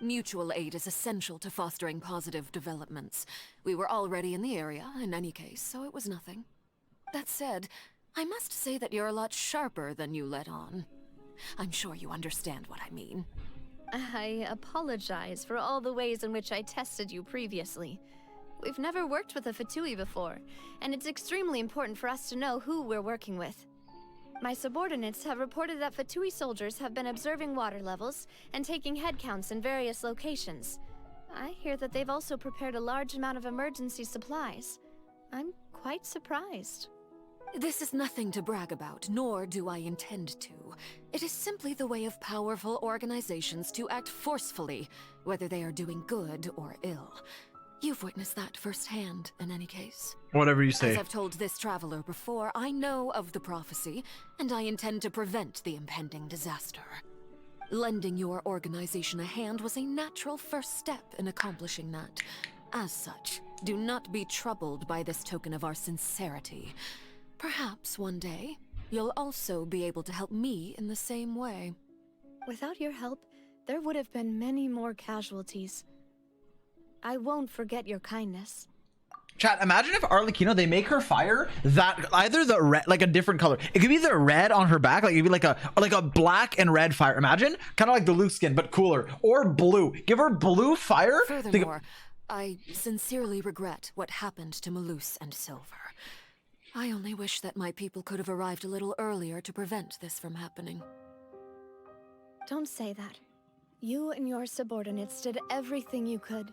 Mutual aid is essential to fostering positive developments. We were already in the area, in any case, so it was nothing. That said, I must say that you're a lot sharper than you let on. I'm sure you understand what I mean. I apologize for all the ways in which I tested you previously. We've never worked with a Fatui before, and it's extremely important for us to know who we're working with. My subordinates have reported that Fatui soldiers have been observing water levels and taking head counts in various locations. I hear that they've also prepared a large amount of emergency supplies. I'm quite surprised. This is nothing to brag about, nor do I intend to. It is simply the way of powerful organizations to act forcefully, whether they are doing good or ill. You've witnessed that firsthand, in any case. Whatever you say. As I've told this traveler before, I know of the prophecy, and I intend to prevent the impending disaster. Lending your organization a hand was a natural first step in accomplishing that. As such, do not be troubled by this token of our sincerity. Perhaps one day, you'll also be able to help me in the same way. Without your help, there would have been many more casualties. I won't forget your kindness. Chat, imagine if Arlecchino, they make her fire that either the red, like a different color. It could be the red on her back, like it'd be like a black and red fire. Imagine, kind of like the Luke skin, but cooler. Or blue. Give her blue fire. Furthermore, I sincerely regret what happened to Melus and Silver. I only wish that my people could have arrived a little earlier to prevent this from happening. Don't say that. You and your subordinates did everything you could.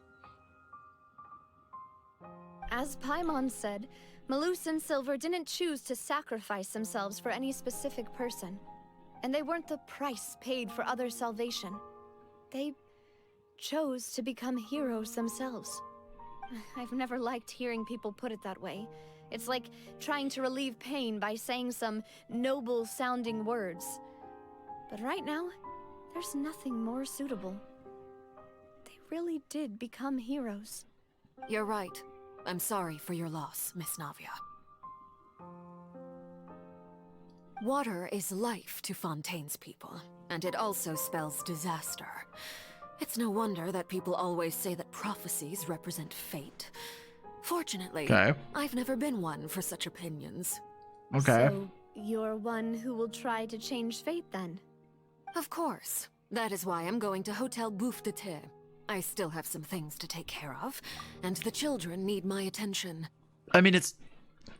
As Paimon said, Melus and Silver didn't choose to sacrifice themselves for any specific person. And they weren't the price paid for other salvation. They chose to become heroes themselves. I've never liked hearing people put it that way. It's like trying to relieve pain by saying some noble-sounding words. But right now, there's nothing more suitable. They really did become heroes. You're right. I'm sorry for your loss, Miss Navia. Water is life to Fontaine's people, and it also spells disaster. It's no wonder that people always say that prophecies represent fate. Fortunately, Okay. I've never been one for such opinions. Okay. So, you're one who will try to change fate then? Of course. That is why I'm going to Hotel Bouffe de Thé. I still have some things to take care of, and the children need my attention. I mean, it's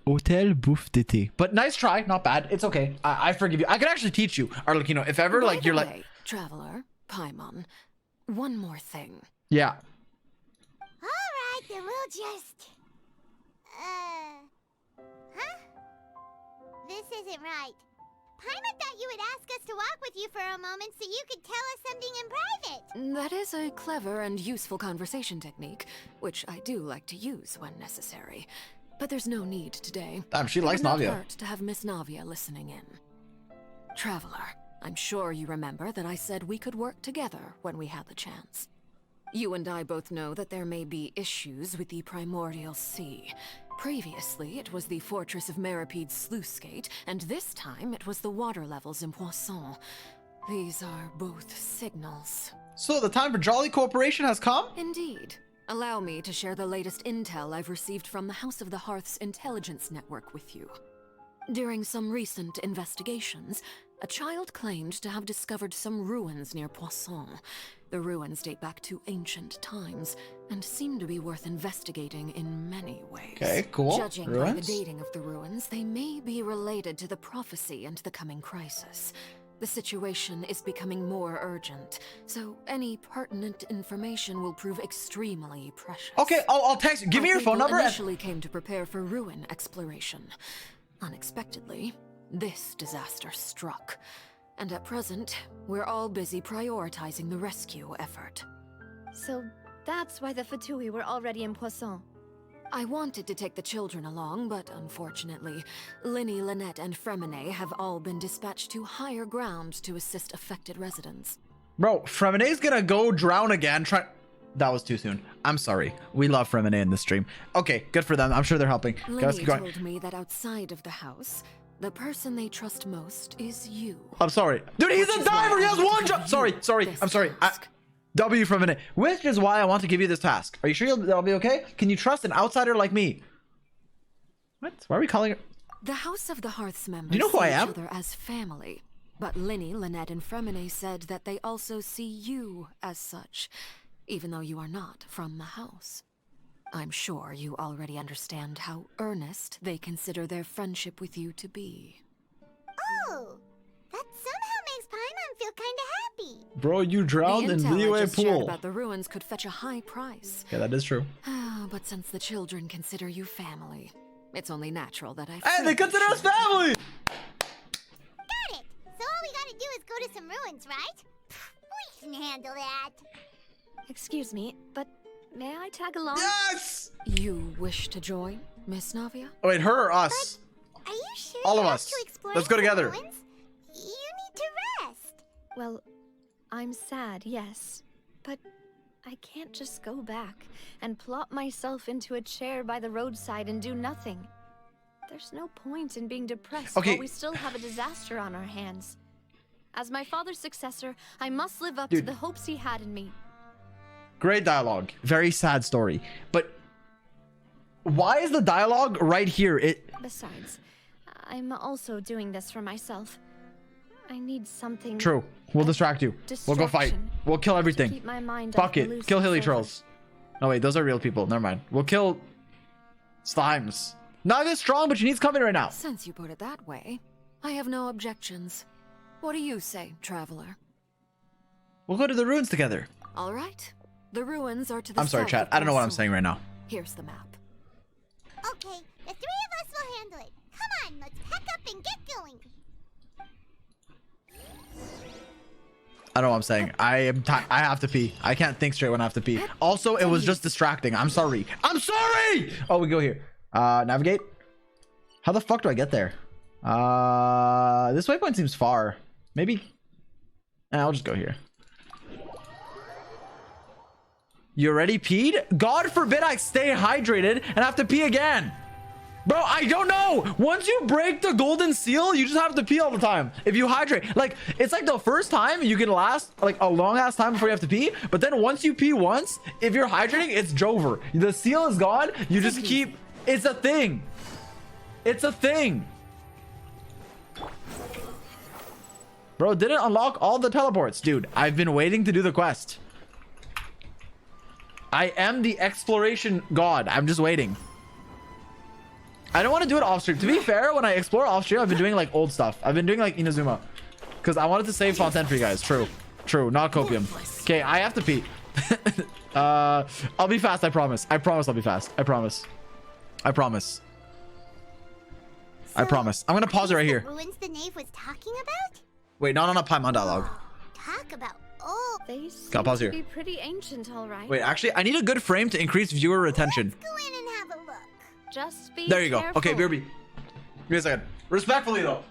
Hotel Bouffe de Thé. But nice try. Not bad. It's okay. I forgive you. I can actually teach you. Or, like, you know, if ever, like, you're like... Traveler, Paimon, one more thing. Yeah. Alright, then we'll just... Huh? This isn't right. Paimon thought you would ask us to walk with you for a moment so you could tell us something in private. That is a clever and useful conversation technique, which I do like to use when necessary. But there's no need today. Damn, she likes It would not Navia. hurt to have Miss Navia listening in. Traveler, I'm sure you remember that I said we could work together when we had the chance. You and I both know that there may be issues with the Primordial Sea. Previously, it was the Fortress of Meripede's sluice gate, and this time it was the water levels in Poisson. These are both signals. So the time for jolly cooperation has come? Indeed. Allow me to share the latest intel I've received from the House of the Hearth's intelligence network with you. During some recent investigations, a child claimed to have discovered some ruins near Poisson. The ruins date back to ancient times, and seem to be worth investigating in many ways. Okay, cool. Judging by Ruins? the dating of the ruins, they may be related to the prophecy and the coming crisis. The situation is becoming more urgent, so any pertinent information will prove extremely precious. Okay, I'll text you. Give me your phone number. Initially came to prepare for ruin exploration. Unexpectedly, this disaster struck. And at present, we're all busy prioritizing the rescue effort. So that's why the Fatui were already in Poisson. I wanted to take the children along, but unfortunately, Lyney, Lynette, and Fremine have all been dispatched to higher ground to assist affected residents. Bro, Fremine's gonna go drown again. That was too soon. I'm sorry. We love Fremine in this stream. Okay, good for them. I'm sure they're helping. Okay, let's Lyney keep going. told me that outside of the house, the person they trust most is you. I'm sorry. Dude, he's a diver. He has one job. Sorry. I'm sorry. W from an which is why I want to give you this task. Are you sure that'll be okay? Can you trust an outsider like me? What? Why are we calling it? The House of the Hearth's members Do you know who I see am? each other as family. But Lyney, Lynette, and Fremine said that they also see you as such, even though you are not from the house. I'm sure you already understand how earnest they consider their friendship with you to be. Oh, that somehow makes Paimon feel kinda happy. Bro, you drowned in The intel I Liyue just shared pool. about the ruins could fetch a high price. Yeah, that is true. But since the children consider you family, it's only natural that I... Hey, they consider us family! Got it! So all we gotta do is go to some ruins, right? We can handle that. Excuse me, but may I tag along? Yes! You wish to join, Miss Navia? Oh, wait, her or us? Are you sure All you of have us. to explore Let's go some together. ruins? You need to rest. Well, I'm sad, yes. But I can't just go back and plop myself into a chair by the roadside and do nothing. There's no point in being depressed Okay. while we still have a disaster on our hands. As my father's successor, I must live up Dude. to the hopes he had in me. Great dialogue. Very sad story. But why is the dialogue right here? Besides, I'm also doing this for myself. I need something. True. We'll distract you. We'll go fight. Distraction. We'll kill everything. keep my mind Fuck off the it. loose Kill hilly silver. trolls. No, wait. Those are real people. Never mind. We'll kill slimes. Not as strong, but she needs coming right now. Since you put it that way, I have no objections. What do you say, traveler? We'll go to the ruins together. All right. The ruins are to the I'm sorry, south chat. of I don't know what I'm Poisson. saying right now. Here's the map. Okay, the three of us will handle it. Come on, let's pack up and get going. I know what I'm saying. I have to pee. I can't think straight when I have to pee. Also, it was just distracting. I'm sorry. I'm sorry! Oh, we go here. Navigate. How the fuck do I get there? This waypoint seems far. Maybe. I'll just go here. You already peed? God forbid I stay hydrated and have to pee again. Bro, I don't know. Once you break the golden seal, you just have to pee all the time. If you hydrate, like, it's like the first time you can last like a long ass time before you have to pee. But then once you pee once, if you're hydrating, it's over. The seal is gone. You just keep, it's a thing. It's a thing. Bro, didn't unlock all the teleports. Dude, I've been waiting to do the quest. I am the exploration god. I'm just waiting. I don't want to do it off stream. To be fair, when I explore off stream, I've been doing like old stuff. I've been doing like Inazuma. Because I wanted to save Fontaine for you guys. True. True. Not copium. Okay, I have to pee. I'll be fast, I promise. I promise I'll be fast. I promise. I promise. I promise. I'm gonna pause it right here. Ruins the knave was talking about? Wait, not on a Paimon dialogue. Talk about old. They Gotta pause here. be pretty ancient, all right. Wait, actually, I need a good frame to increase viewer retention. Go in and have a look. Just be There you go. careful. Okay, BRB. Give me a second. Respectfully, though.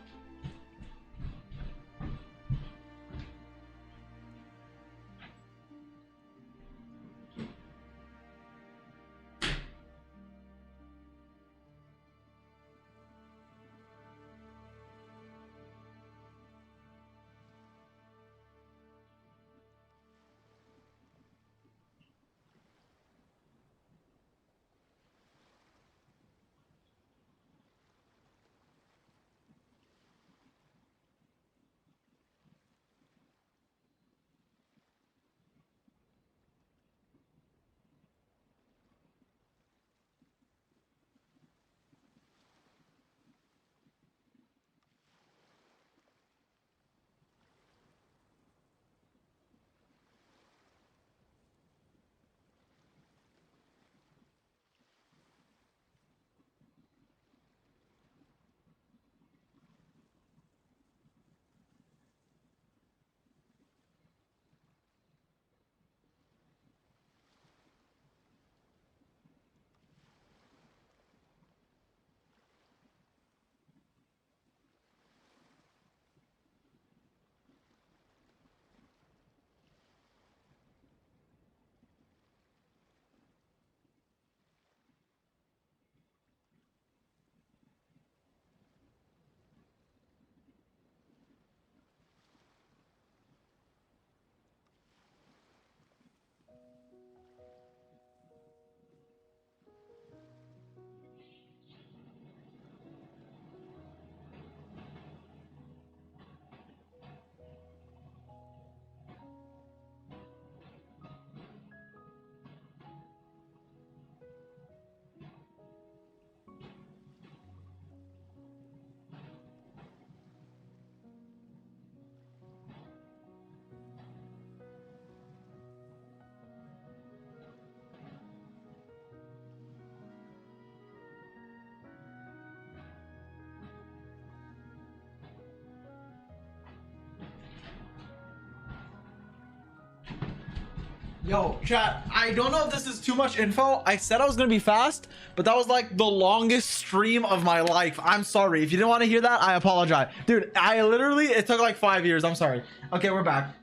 Yo, chat, I don't know if this is too much info. I said I was gonna be fast, but that was like the longest stream of my life. I'm sorry. If you didn't want to hear that, I apologize. Dude, it took like 5 years. I'm sorry. Okay, we're back.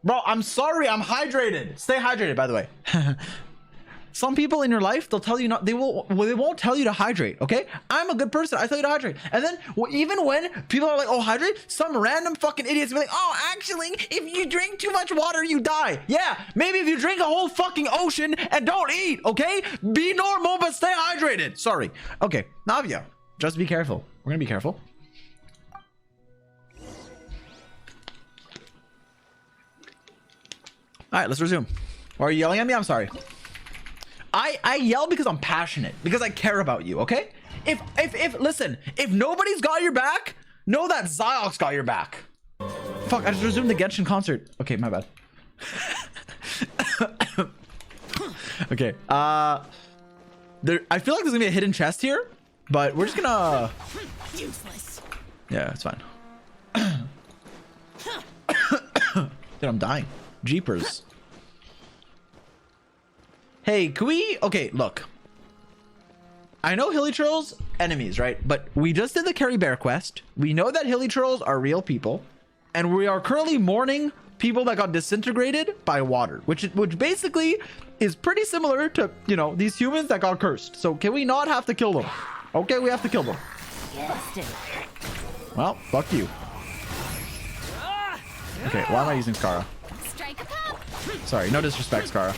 Bro, I'm sorry. I'm hydrated. Stay hydrated, by the way. Some people in your life, they'll tell you not, they won't tell you to hydrate, okay? I'm a good person, I tell you to hydrate. And then even when people are like, oh, hydrate, some random fucking idiots be like, oh, actually, if you drink too much water, you die. Yeah, maybe if you drink a whole fucking ocean and don't eat, okay? Be normal, but stay hydrated. Sorry. Okay, Navia, just be careful. We're gonna be careful. All right, let's resume. Why are you yelling at me? I'm sorry. I yell because I'm passionate, because I care about you, okay? Listen, if nobody's got your back, know that Zy0x got your back. Fuck, I just resumed the Genshin concert. Okay, my bad. Okay, I feel like there's gonna be a hidden chest here, but we're just gonna... Useless. Yeah, it's fine. Dude, I'm dying. Jeepers. Hey, can we... Okay, look. I know Hilly Trolls enemies, right? But we just did the Carry Bear quest. We know that Hilly Trolls are real people. And we are currently mourning people that got disintegrated by water, which basically is pretty similar to, you know, these humans that got cursed. So can we not have to kill them? Okay, we have to kill them. Well, fuck you. Okay, why am I using Skara? Sorry, no disrespect, Skara.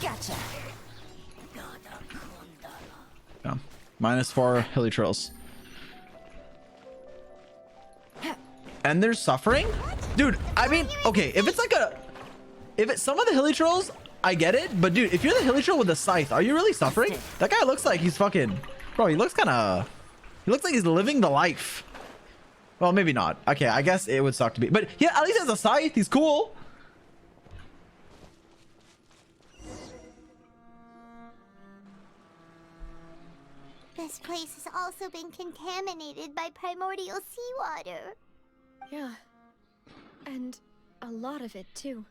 Gotcha. Yeah. -4 hilly trails. And they're suffering? Dude, I mean, okay, if it's like if it's some of the hilly trolls, I get it, but dude, if you're the hilly troll with a scythe, are you really suffering? That guy looks like he's fucking, bro, he looks like he's living the life. Well, maybe not. Okay, I guess it would suck to be, but yeah, at least he has a scythe. He's cool. This place has also been contaminated by primordial seawater. Yeah. And a lot of it, too.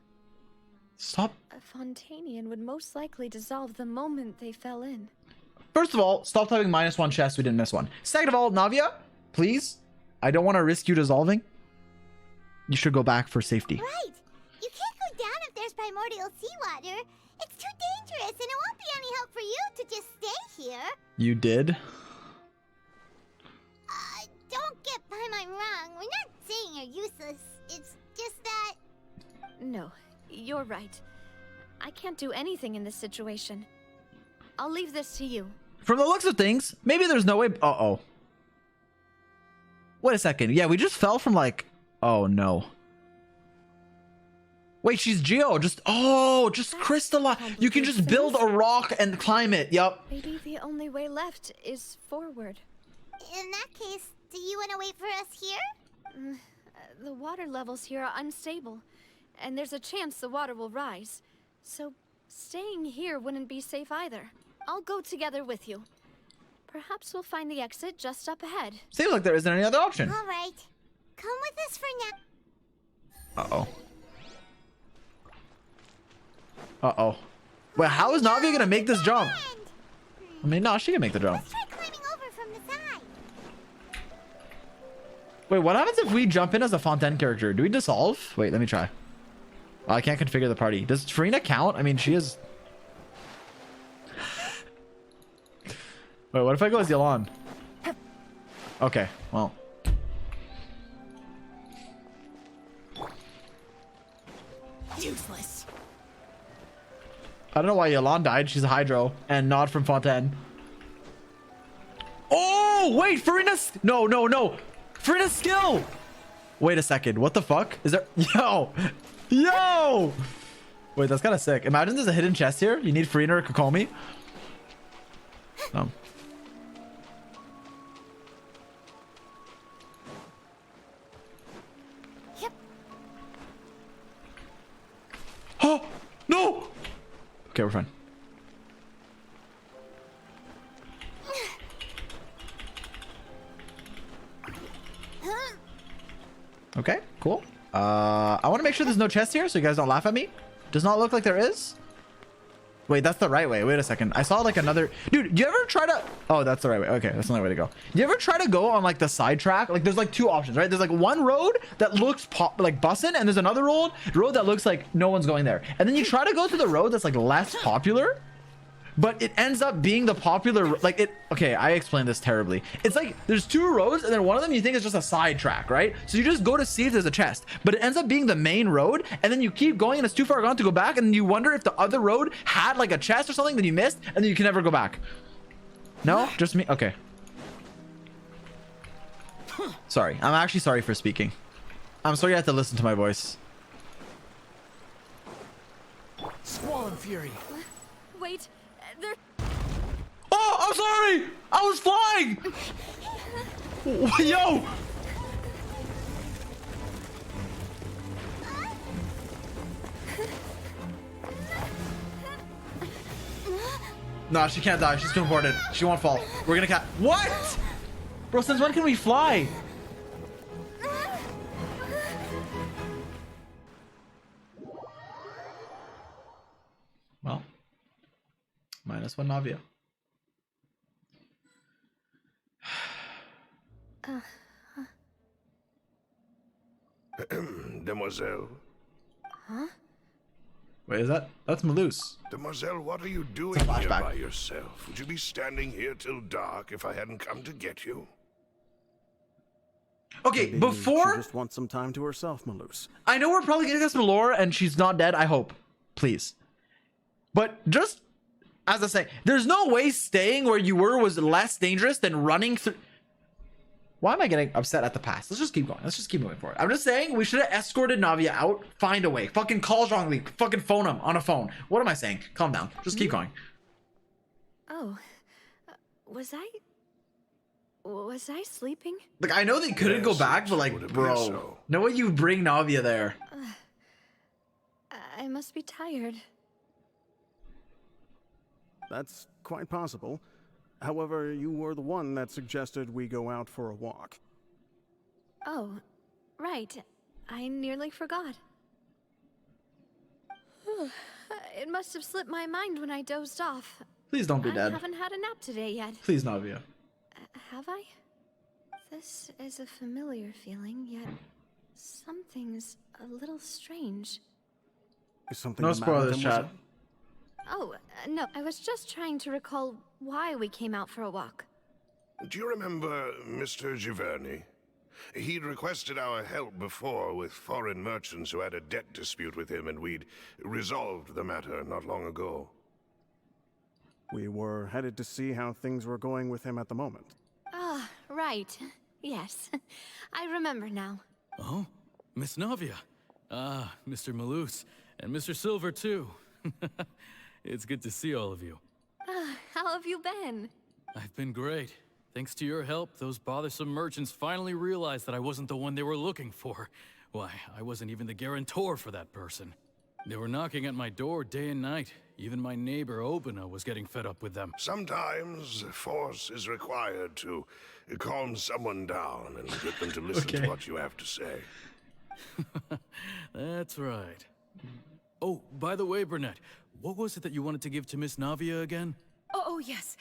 Stop. A Fontainian would most likely dissolve the moment they fell in. First of all, stop typing -1 chest. We didn't miss one. Second of all, Navia, please. I don't want to risk you dissolving. You should go back for safety. Right. You can't go down if there's primordial seawater. It's too dangerous, and it won't be any help for you to just stay here. You did? Don't get by my wrong. We're not saying you're useless. It's just that... No, you're right. I can't do anything in this situation. I'll leave this to you. From the looks of things, maybe there's no way. Uh-oh. Wait a second. Yeah, we just fell from like... Oh, no. Wait, she's Geo. Just crystallize. You can just build a rock and climb it. Yup. Maybe the only way left is forward. In that case, do you want to wait for us here? The water levels here are unstable, and there's a chance the water will rise. So staying here wouldn't be safe either. I'll go together with you. Perhaps we'll find the exit just up ahead. Seems like there isn't any other option. All right. Come with us for now. Uh-oh. Uh-oh. Wait, how is Navia gonna make this jump? I mean, no, she can make the jump. Let's try climbing over from the side. Wait, what happens if we jump in as a Fontaine character? Do we dissolve? Wait, let me try. Oh, I can't configure the party. Does Farina count? I mean, she is... Wait, what if I go as Yelan? Okay, well. Useless. I don't know why Yelan died. She's a Hydro and not from Fontaine. Oh, wait, Farina's... No. Farina's skill. Wait a second. What the fuck? Is there... Yo! Wait, that's kind of sick. Imagine there's a hidden chest here. You need Farina or Kokomi. Yep. Oh, no! Okay, we're fine. Okay, cool. I want to make sure there's no chest here so you guys don't laugh at me. Does not look like there is. Wait, that's the right way. Wait a second. I saw like another... Dude, do you ever try to... Oh, that's the right way. Okay, that's the only way to go. Do you ever try to go on like the side track? Like there's like two options, right? There's like one road that looks like bussin', and there's another road that looks like no one's going there. And then you try to go to the road that's like less popular, but it ends up being the popular, like it... Okay, I explained this terribly. It's like there's two roads, and then one of them you think is just a side track, right? So you just go to see if there's a chest, but it ends up being the main road, and then you keep going and it's too far gone to go back, and then you wonder if the other road had like a chest or something that you missed, and then you can never go back. No? Just me? Okay. Sorry. I'm actually sorry for speaking. I'm sorry you had to listen to my voice. Squall and Fury. Wait, there... Oh, I'm sorry! I was flying! Yo! Nah, she can't die. She's too important. She won't fall. We're gonna catch... What? Bro, since when can we fly? Well, -1 Navia. demoiselle. Huh? Wait, is that's Malus? Demoiselle, what are you doing here by yourself? Would you be standing here till dark if I hadn't come to get you? Okay, Maybe before... she just wants some time to herself, Malus. I know we're probably gonna get some lore and she's not dead, I hope. Please. But just, as I say, there's no way staying where you were was less dangerous than running through... Why am I getting upset at the past? Let's just keep going. Let's just keep moving forward. I'm just saying we should have escorted Navia out. Find a way. Fucking call Zhongli. Fucking phone him on a phone. What am I saying? Calm down. Just keep going. Oh, was I sleeping? Like, I know they couldn't go back, but like, bro, no way you bring Navia there. I must be tired. That's quite possible. However, you were the one that suggested we go out for a walk. Oh, right. I nearly forgot. It must have slipped my mind when I dozed off. Please don't be dead. I haven't had a nap today yet. Please, Navia. Have I? This is a familiar feeling, yet something's a little strange. Is something No the matter, spoilers, mademoiselle? chat. Oh, no, I was just trying to recall why we came out for a walk. Do you remember Mr. Giverny? He'd requested our help before with foreign merchants who had a debt dispute with him, and we'd resolved the matter not long ago. We were headed to see how things were going with him at the moment. Ah, right. Yes, I remember now. Oh, Miss Navia. Ah, Mr. Malus. And Mr. Silver, too. It's good to see all of you. How have you been? I've been great. Thanks to your help, those bothersome merchants finally realized that I wasn't the one they were looking for. Why, I wasn't even the guarantor for that person. They were knocking at my door day and night. Even my neighbor, Obina, was getting fed up with them. Sometimes force is required to calm someone down and get them to listen to what you have to say. That's right. Oh, by the way, Burnett, what was it that you wanted to give to Miss Navia again? Oh, yes.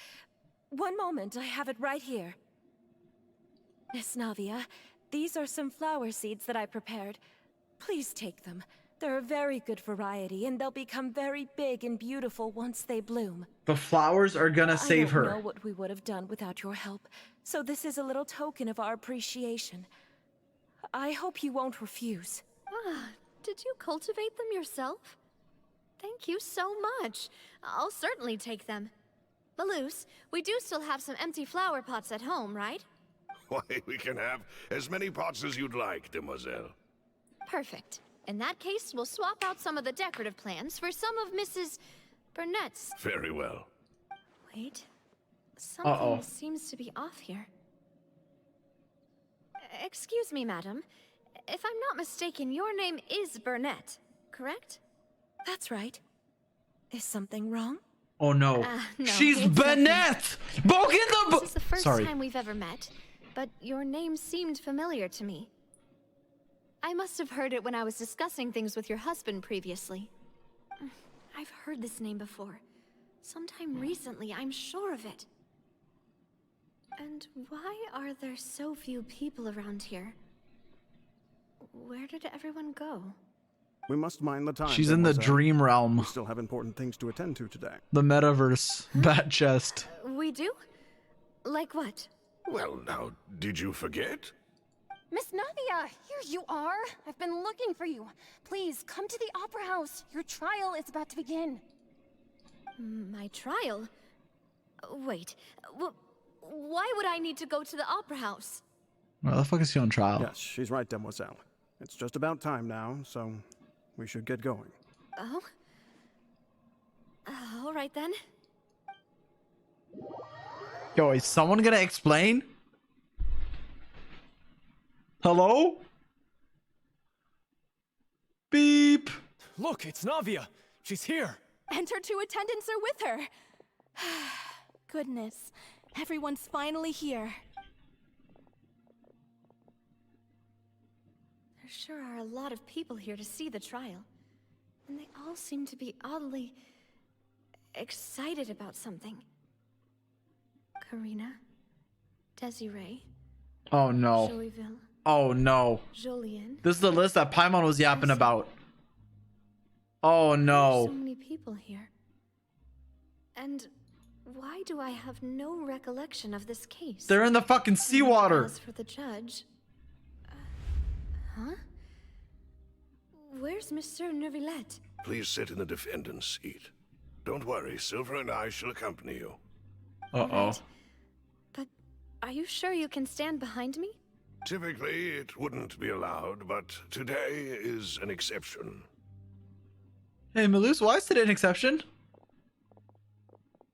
One moment, I have it right here. Miss Navia, these are some flower seeds that I prepared. Please take them. They're a very good variety, and they'll become very big and beautiful once they bloom. The flowers are gonna save her. I don't know what we would have done without your help, so this is a little token of our appreciation. I hope you won't refuse. Ah, did you cultivate them yourself? Thank you so much. I'll certainly take them. Malus, we do still have some empty flower pots at home, right? Why, we can have as many pots as you'd like, demoiselle. Perfect. In that case, we'll swap out some of the decorative plants for some of Mrs. Burnett's. Very well. Wait. Something seems to be off here. Excuse me, madam. If I'm not mistaken, your name is Burnett, correct? That's right. Is something wrong? Oh no. No, She's it's Burnett! Book in the This is the first time we've ever met, but your name seemed familiar to me. I must have heard it when I was discussing things with your husband previously. I've heard this name before. Sometime recently, I'm sure of it. And why are there so few people around here? Where did everyone go? We must mind the time. She's in the dream realm. We still have important things to attend to today. The metaverse. Bat chest. We do? Like what? Well, now, did you forget? Miss Navia, here you are. I've been looking for you. Please, come to the Opera House. Your trial is about to begin. My trial? Wait, why would I need to go to the Opera House? Why the fuck is she on trial? Yes, she's right, demoiselle. It's just about time now, so we should get going. Oh? All right then. Yo, is someone gonna explain? Hello? Beep. Look, it's Navia. She's here. And her two attendants are with her. Goodness, everyone's finally here. There sure are a lot of people here to see the trial. And they all seem to be oddly excited about something. Karina, Desiree, Oh no. Joeyville. Oh no. Julian. This is the list that Paimon was yapping about. Oh So no. many people here. And why do I have no recollection of this case? They're in the fucking seawater. As for the judge... huh? Where's Monsieur Neuvillette? Please sit in the defendant's seat. Don't worry, Silver and I shall accompany you. Uh-oh. But are you sure you can stand behind me? Typically, it wouldn't be allowed, but today is an exception. Hey, Malus, why is today an exception?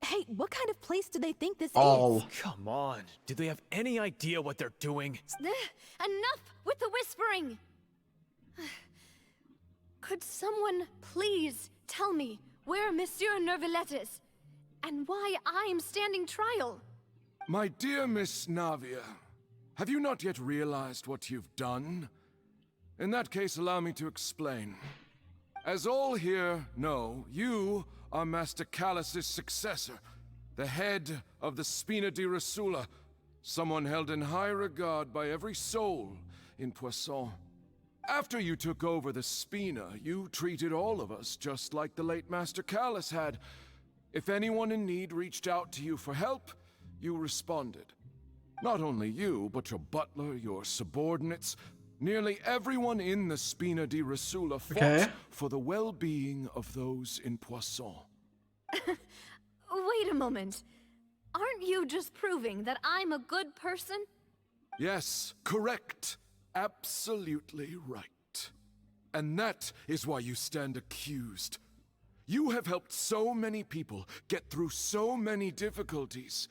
Hey, what kind of place do they think this is? Come on. Do they have any idea what they're doing? Enough with the whispering! Could someone please tell me where Monsieur Neuvillette is? And why I'm standing trial? My dear Miss Navia, have you not yet realized what you've done? In that case, allow me to explain. As all here know, you are Master Callus's successor, the head of the Spina di Rosula, someone held in high regard by every soul in Poisson. After you took over the Spina, you treated all of us just like the late Master Callus had. If anyone in need reached out to you for help, you responded. Not only you, but your butler, your subordinates, nearly everyone in the Spina di Rosula fought for the well-being of those in Poisson. Wait a moment. Aren't you just proving that I'm a good person? Yes, correct. Absolutely right. And that is why you stand accused. You have helped so many people get through so many difficulties.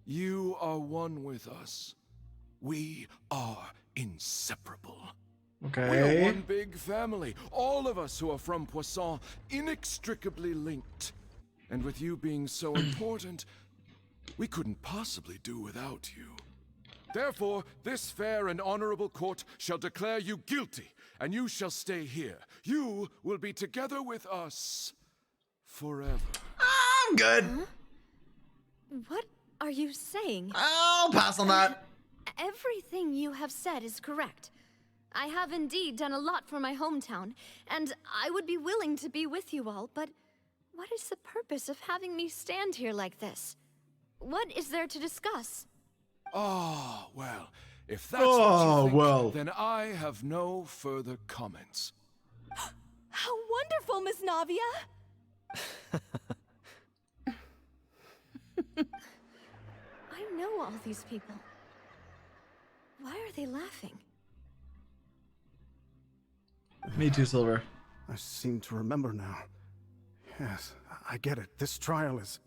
You are one with us. We are inseparable. Okay. We are one big family. All of us who are from Poisson, inextricably linked. And with you being so important, we couldn't possibly do without you. Therefore, this fair and honorable court shall declare you guilty, and you shall stay here. You will be together with us forever. I'm good. Huh? What are you saying? I'll pass on that. Everything you have said is correct. I have indeed done a lot for my hometown, and I would be willing to be with you all, but what is the purpose of having me stand here like this? What is there to discuss? Oh, well, if that's what you think, then I have no further comments. How wonderful, Miss Navia! I know all these people. Why are they laughing? Me too, Silver. I seem to remember now. Yes, I get it. This trial is...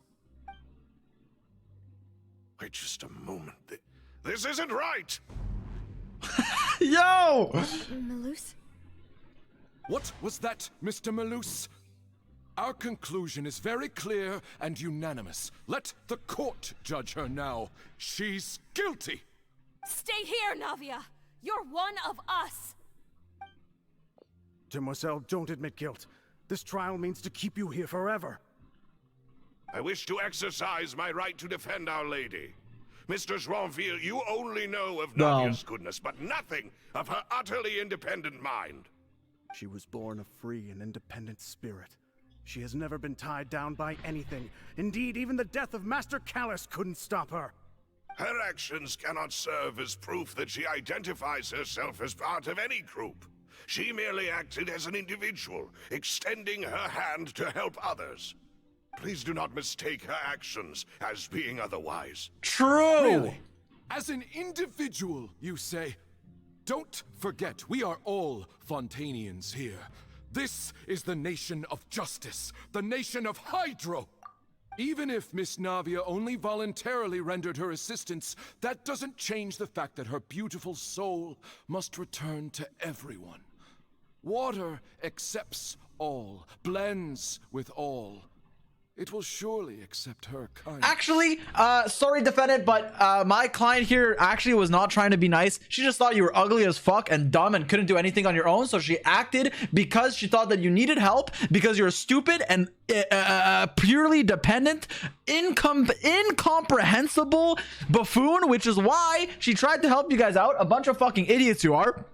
Wait just a moment. This isn't right! Yo! Malus? What was that, Mr. Malus? Our conclusion is very clear and unanimous. Let the court judge her now. She's guilty! Stay here, Navia! You're one of us! Demoiselle, don't admit guilt. This trial means to keep you here forever. I wish to exercise my right to defend Our Lady. Mr. Joinville, you only know of Navia's goodness, but nothing of her utterly independent mind. She was born a free and independent spirit. She has never been tied down by anything. Indeed, even the death of Master Callus couldn't stop her. Her actions cannot serve as proof that she identifies herself as part of any group. She merely acted as an individual, extending her hand to help others. Please do not mistake her actions as being otherwise. True! Really? As an individual, you say? Don't forget, we are all Fontainians here. This is the nation of justice, the nation of Hydro! Even if Miss Navia only voluntarily rendered her assistance, that doesn't change the fact that her beautiful soul must return to everyone. Water accepts all, blends with all. it will surely accept her kindness. Actually, sorry defendant, but my client here actually was not trying to be nice. She just thought you were ugly as fuck and dumb and couldn't do anything on your own, so she acted because she thought that you needed help because you're stupid and purely dependent, incomprehensible buffoon, which is why she tried to help you guys out. A bunch of fucking idiots you are.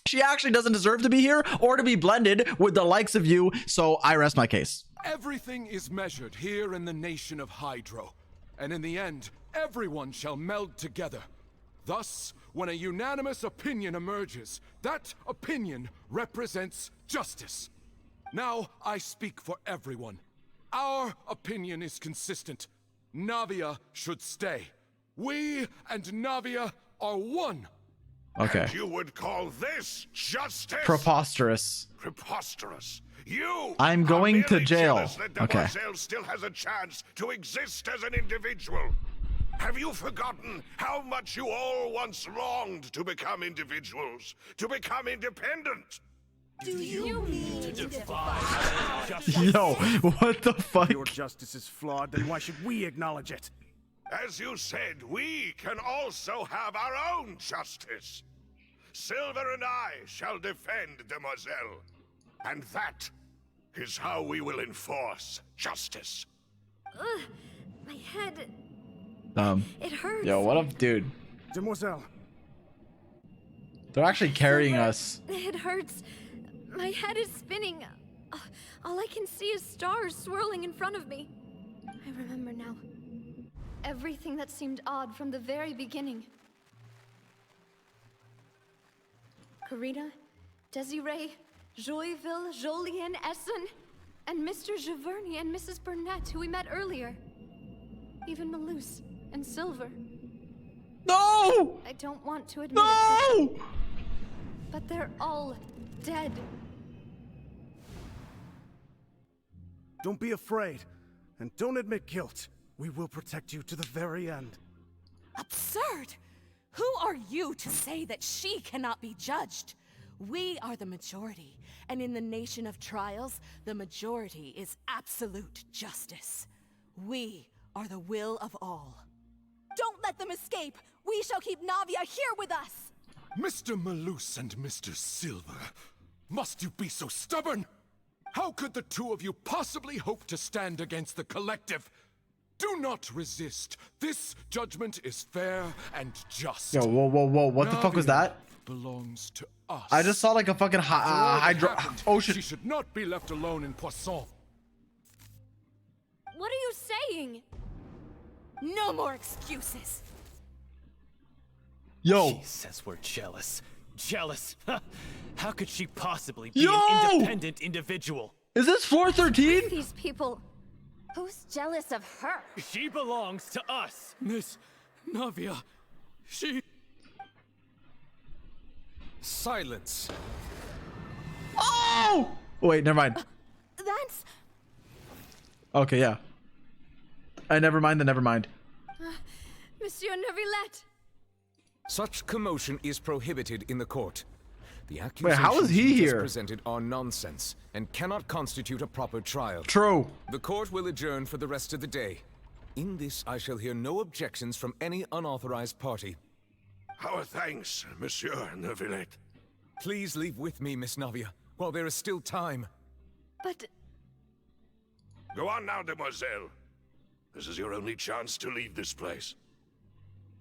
She actually doesn't deserve to be here or to be blended with the likes of you, so I rest my case. Everything is measured here in the nation of Hydro, and in the end, everyone shall meld together. Thus, when a unanimous opinion emerges, that opinion represents justice. Now, I speak for everyone. Our opinion is consistent. Navia should stay. We and Navia are one. Okay. And you would call this justice? Preposterous. Preposterous. You I'm going to jail. That Okay. Demoiselle still has a chance to exist as an individual. Have you forgotten how much you all once longed to become individuals, to become independent? Do you mean to defy justice? Yo, what the fuck? Your justice is flawed, then why should we acknowledge it? As you said, we can also have our own justice. Silver and I shall defend Demoiselle. And that is how we will enforce justice. Ugh, my head. It hurts. Yo, what up, dude? Demoiselle. They're actually carrying us. It hurts. My head is spinning. All I can see is stars swirling in front of me. I remember now. Everything that seemed odd from the very beginning. Karina, Desiree, Joyville, Jolien, Essen, and Mr. Giverny and Mrs. Burnett, who we met earlier. Even Malus and Silver. No! I don't want to admit it, but they're all dead. Don't be afraid, and don't admit guilt. We will protect you to the very end. Absurd! Who are you to say that she cannot be judged? We are the majority, and in the nation of trials, the majority is absolute justice. We are the will of all. Don't let them escape! We shall keep Navia here with us! Mr. Malus and Mr. Silver, must you be so stubborn? How could the two of you possibly hope to stand against the collective? Do not resist. This judgment is fair and just. Yo, whoa, whoa, whoa. What the fuck was that? Belongs to us. I just saw like a fucking hydro ocean. She should not be left alone in Poisson. What are you saying? No more excuses. Yo. She says we're jealous. Jealous? How could she possibly be Yo! an independent individual? Is this 413? These people. Who's jealous of her? She belongs to us. Miss Navia, she... Silence. Oh! Wait, never mind. That's... Okay, yeah. I never mind the never mind. Monsieur Neuvillette. Such commotion is prohibited in the court. The Wait, how is he accusations here? presented are nonsense and cannot constitute a proper trial. True. The court will adjourn for the rest of the day. In this, I shall hear no objections from any unauthorized party. Our thanks, Monsieur Neuvillette. Please leave with me, Miss Navia, while there is still time. But... Go on now, Demoiselle. This is your only chance to leave this place.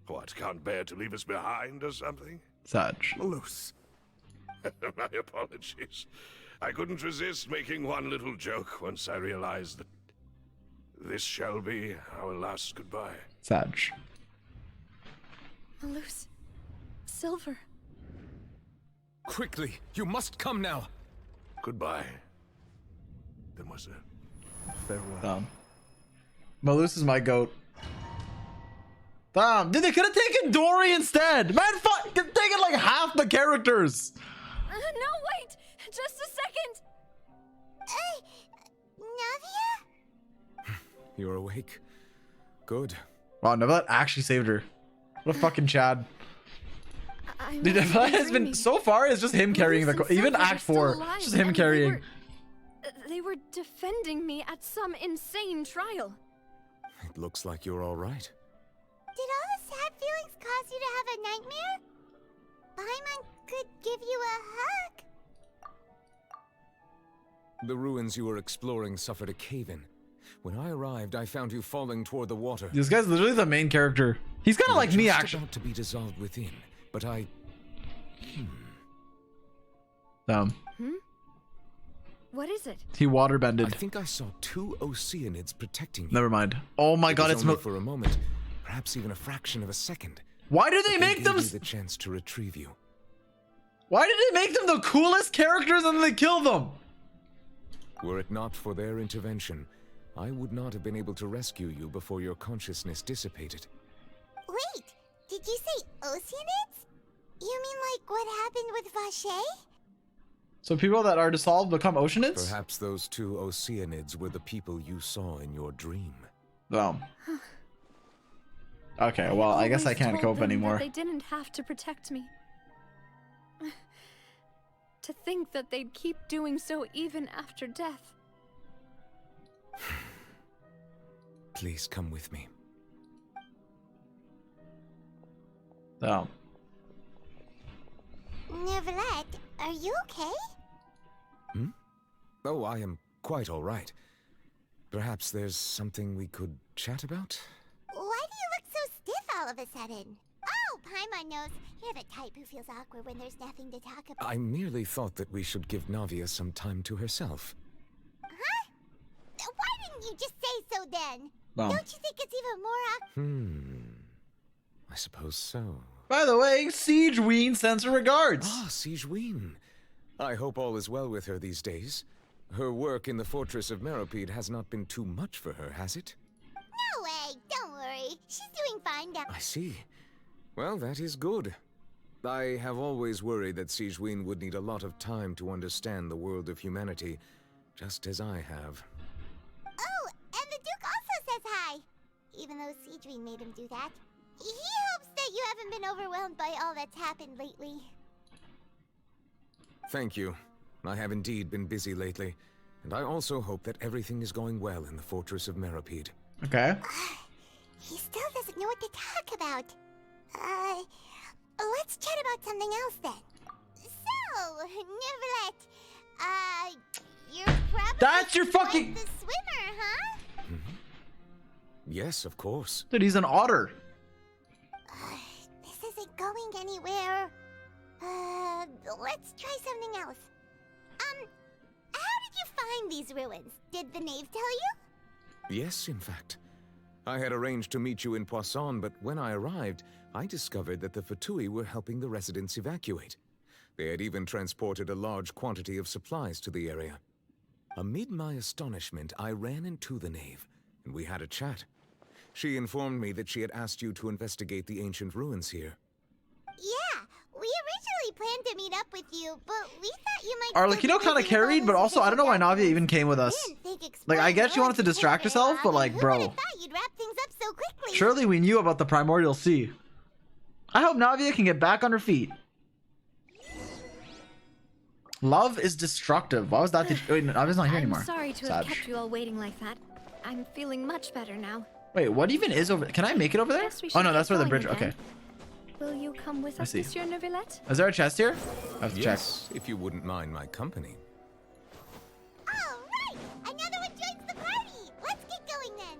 What, can't bear to leave us behind or something? Such. Malus. My apologies. I couldn't resist making one little joke once I realized that this shall be our last goodbye. Sag. Malus. Silver. Quickly, you must come now. Goodbye, Demoiselle. Farewell. Malus is my goat. Damn, dude, they could have taken Dory instead. Man, fuck, taken like half the characters. No, wait! Just a second! Hey, Navia? You're awake. Good. Wow, Neuvillette actually saved her. What a fucking Chad. Dude, Neuvillette has been, so far, it's just him carrying the, even Act 4, just him carrying. They were defending me at some insane trial. It looks like you're all right. Did all the sad feelings cause you to have a nightmare? Paimon could give you a hug. The ruins you were exploring suffered a cave-in. When I arrived, I found you falling toward the water. This guy's literally the main character. He's kind of like me, actually. About to be dissolved within, but I. What is it? He waterbended. I think I saw 2 Oceanids protecting you. Never mind. Oh my god, it's only for a moment, perhaps even a fraction of a second. Why do they make them gave you the chance to retrieve you? Why did they make them the coolest characters and then they kill them? Were it not for their intervention, I would not have been able to rescue you before your consciousness dissipated. Wait, did you say Oceanids? You mean like what happened with Vache? So people that are dissolved become Oceanids? Perhaps those 2 Oceanids were the people you saw in your dream. Okay, well, I guess I can't cope anymore. They didn't have to protect me. To think that they'd keep doing so even after death. Please come with me. Neverlet, are you okay? Oh, I am quite all right. Perhaps there's something we could chat about? Why do you look so stiff all of a sudden? Oh, Paimon knows. You're the type who feels awkward when there's nothing to talk about. I merely thought that we should give Navia some time to herself. Huh? Why didn't you just say so then? Don't you think it's even more I suppose so. By the way, Siegeween sends her regards. Ah, Siegeween. I hope all is well with her these days. Her work in the Fortress of Meropide has not been too much for her, has it? No way, don't worry. She's doing fine now. I see. Well, that is good. I have always worried that Siegeween would need a lot of time to understand the world of humanity, just as I have. Oh, and the Duke also says hi. Even though Siegeween made him do that. He hopes that you haven't been overwhelmed by all that's happened lately. Thank you. I have indeed been busy lately, and I also hope that everything is going well in the Fortress of Meropide. Okay. He still doesn't know what to talk about. Let's chat about something else then. So, Neverlet, you're probably That's your fucking... the swimmer, huh? Yes, of course. Dude, he's an otter. This isn't going anywhere. Let's try something else. How did you find these ruins? Did the knave tell you? Yes, in fact. I had arranged to meet you in Poisson, but when I arrived, I discovered that the Fatui were helping the residents evacuate. They had even transported a large quantity of supplies to the area. Amid my astonishment, I ran into the knave, and we had a chat. She informed me that she had asked you to investigate the ancient ruins here. Yeah, we originally planned to meet up with you, but we thought you might... Arlecchino kind of carried, but also I don't know why Navia even came with us. Like, I guess she wanted to distract herself, but like, bro. Surely we knew about the Primordial Sea. I hope Navia can get back on her feet. Love is destructive. Why was that? Wait, Navia's not here anymore. I'm sorry to have kept you all waiting like that. I'm feeling much better now. Wait, what even is over? Can I make it over there? Oh no, that's where the bridge. Okay. Will you come with us, Monsieur Neuvillette? Is there a chest here? I have to yes, check. If you wouldn't mind my company. All right, another one joins the party. Let's get going then.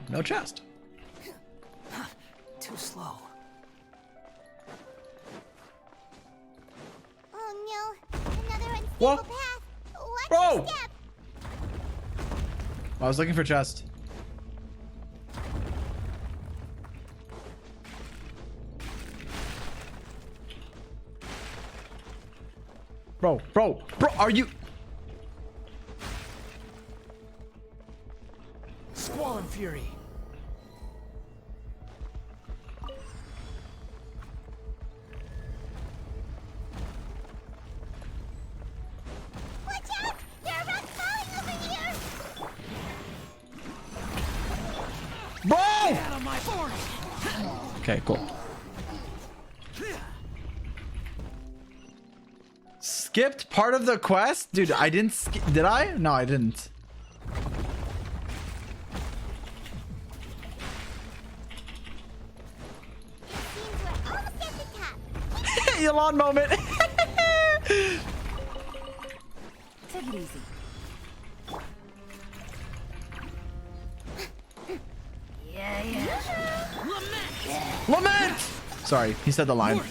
No chest. Too slow. Oh no, another unstable path. Watch your step. I was looking for chest. Bro, are you... Squall and Fury. Watch out! There are rocks falling over here! Bro! Get out of my forest! Okay, cool. skipped part of the quest? Dude, I didn't skip. Did I? No, I didn't. Elon moment. Take it easy. Yeah. Lament! Sorry, he said the line.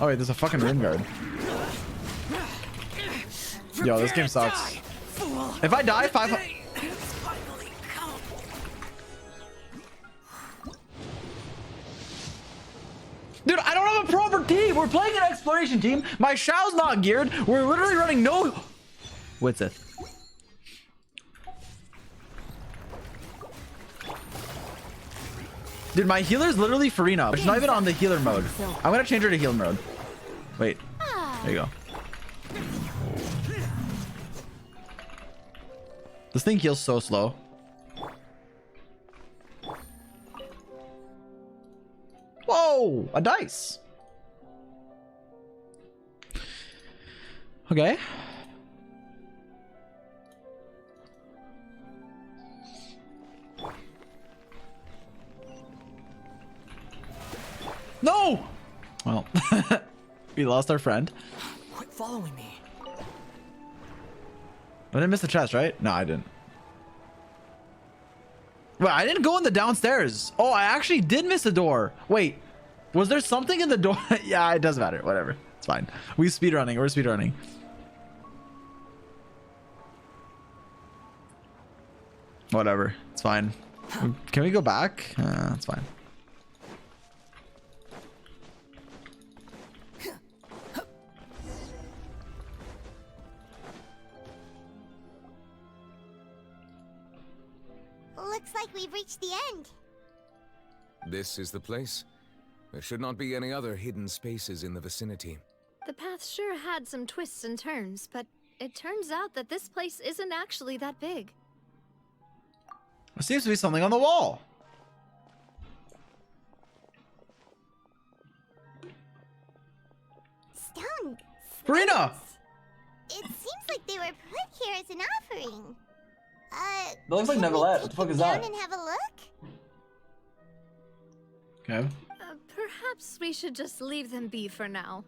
Oh wait, there's a fucking rim guard. Yo, this game sucks. If I die, 500. Dude, I don't have a proper team. We're playing an exploration team. My Shao's not geared. We're literally running no. What's it? Dude, my healer's literally Farina. She's not even on the healer mode. I'm gonna change her to healer mode. Wait. There you go. This thing heals so slow. Whoa, a dice. Okay. No! Well, we lost our friend. Quit following me. I didn't miss the chest, right? No, I didn't. Wait, I didn't go in the downstairs. Oh, I actually did miss a door. Wait, was there something in the door? Yeah, it doesn't matter. Whatever. It's fine. We're speedrunning. Whatever. It's fine. Can we go back? That's fine. Looks like we've reached the end. This is the place. There should not be any other hidden spaces in the vicinity. The path sure had some twists and turns, but it turns out that this place isn't actually that big. There seems to be something on the wall. Stone. Farina! It seems like they were put here as an offering. That looks like can we Neverlet. take What the fuck it is down that? and have a look? Okay. Perhaps we should just leave them be for now.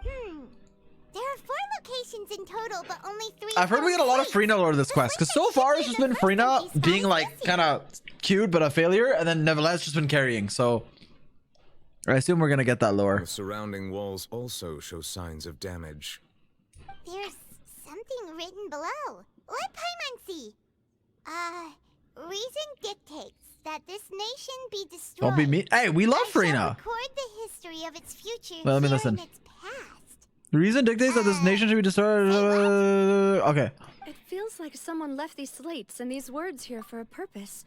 There are 4 locations in total, but only 3. I've heard we get a lot of Farina lord of this quest, because so far it's just been Farina being like kind of cute but a failure, and then Neverlet's just been carrying. So I assume we're gonna get that lore. The surrounding walls also show signs of damage. There's something written below. Let Paimon see. Reason dictates that this nation be destroyed. Don't be mean. Hey, we love Farina. Record the history of its future Well, let me here listen. in its past. The reason dictates that this nation should be destroyed. Okay. It feels like someone left these slates and these words here for a purpose.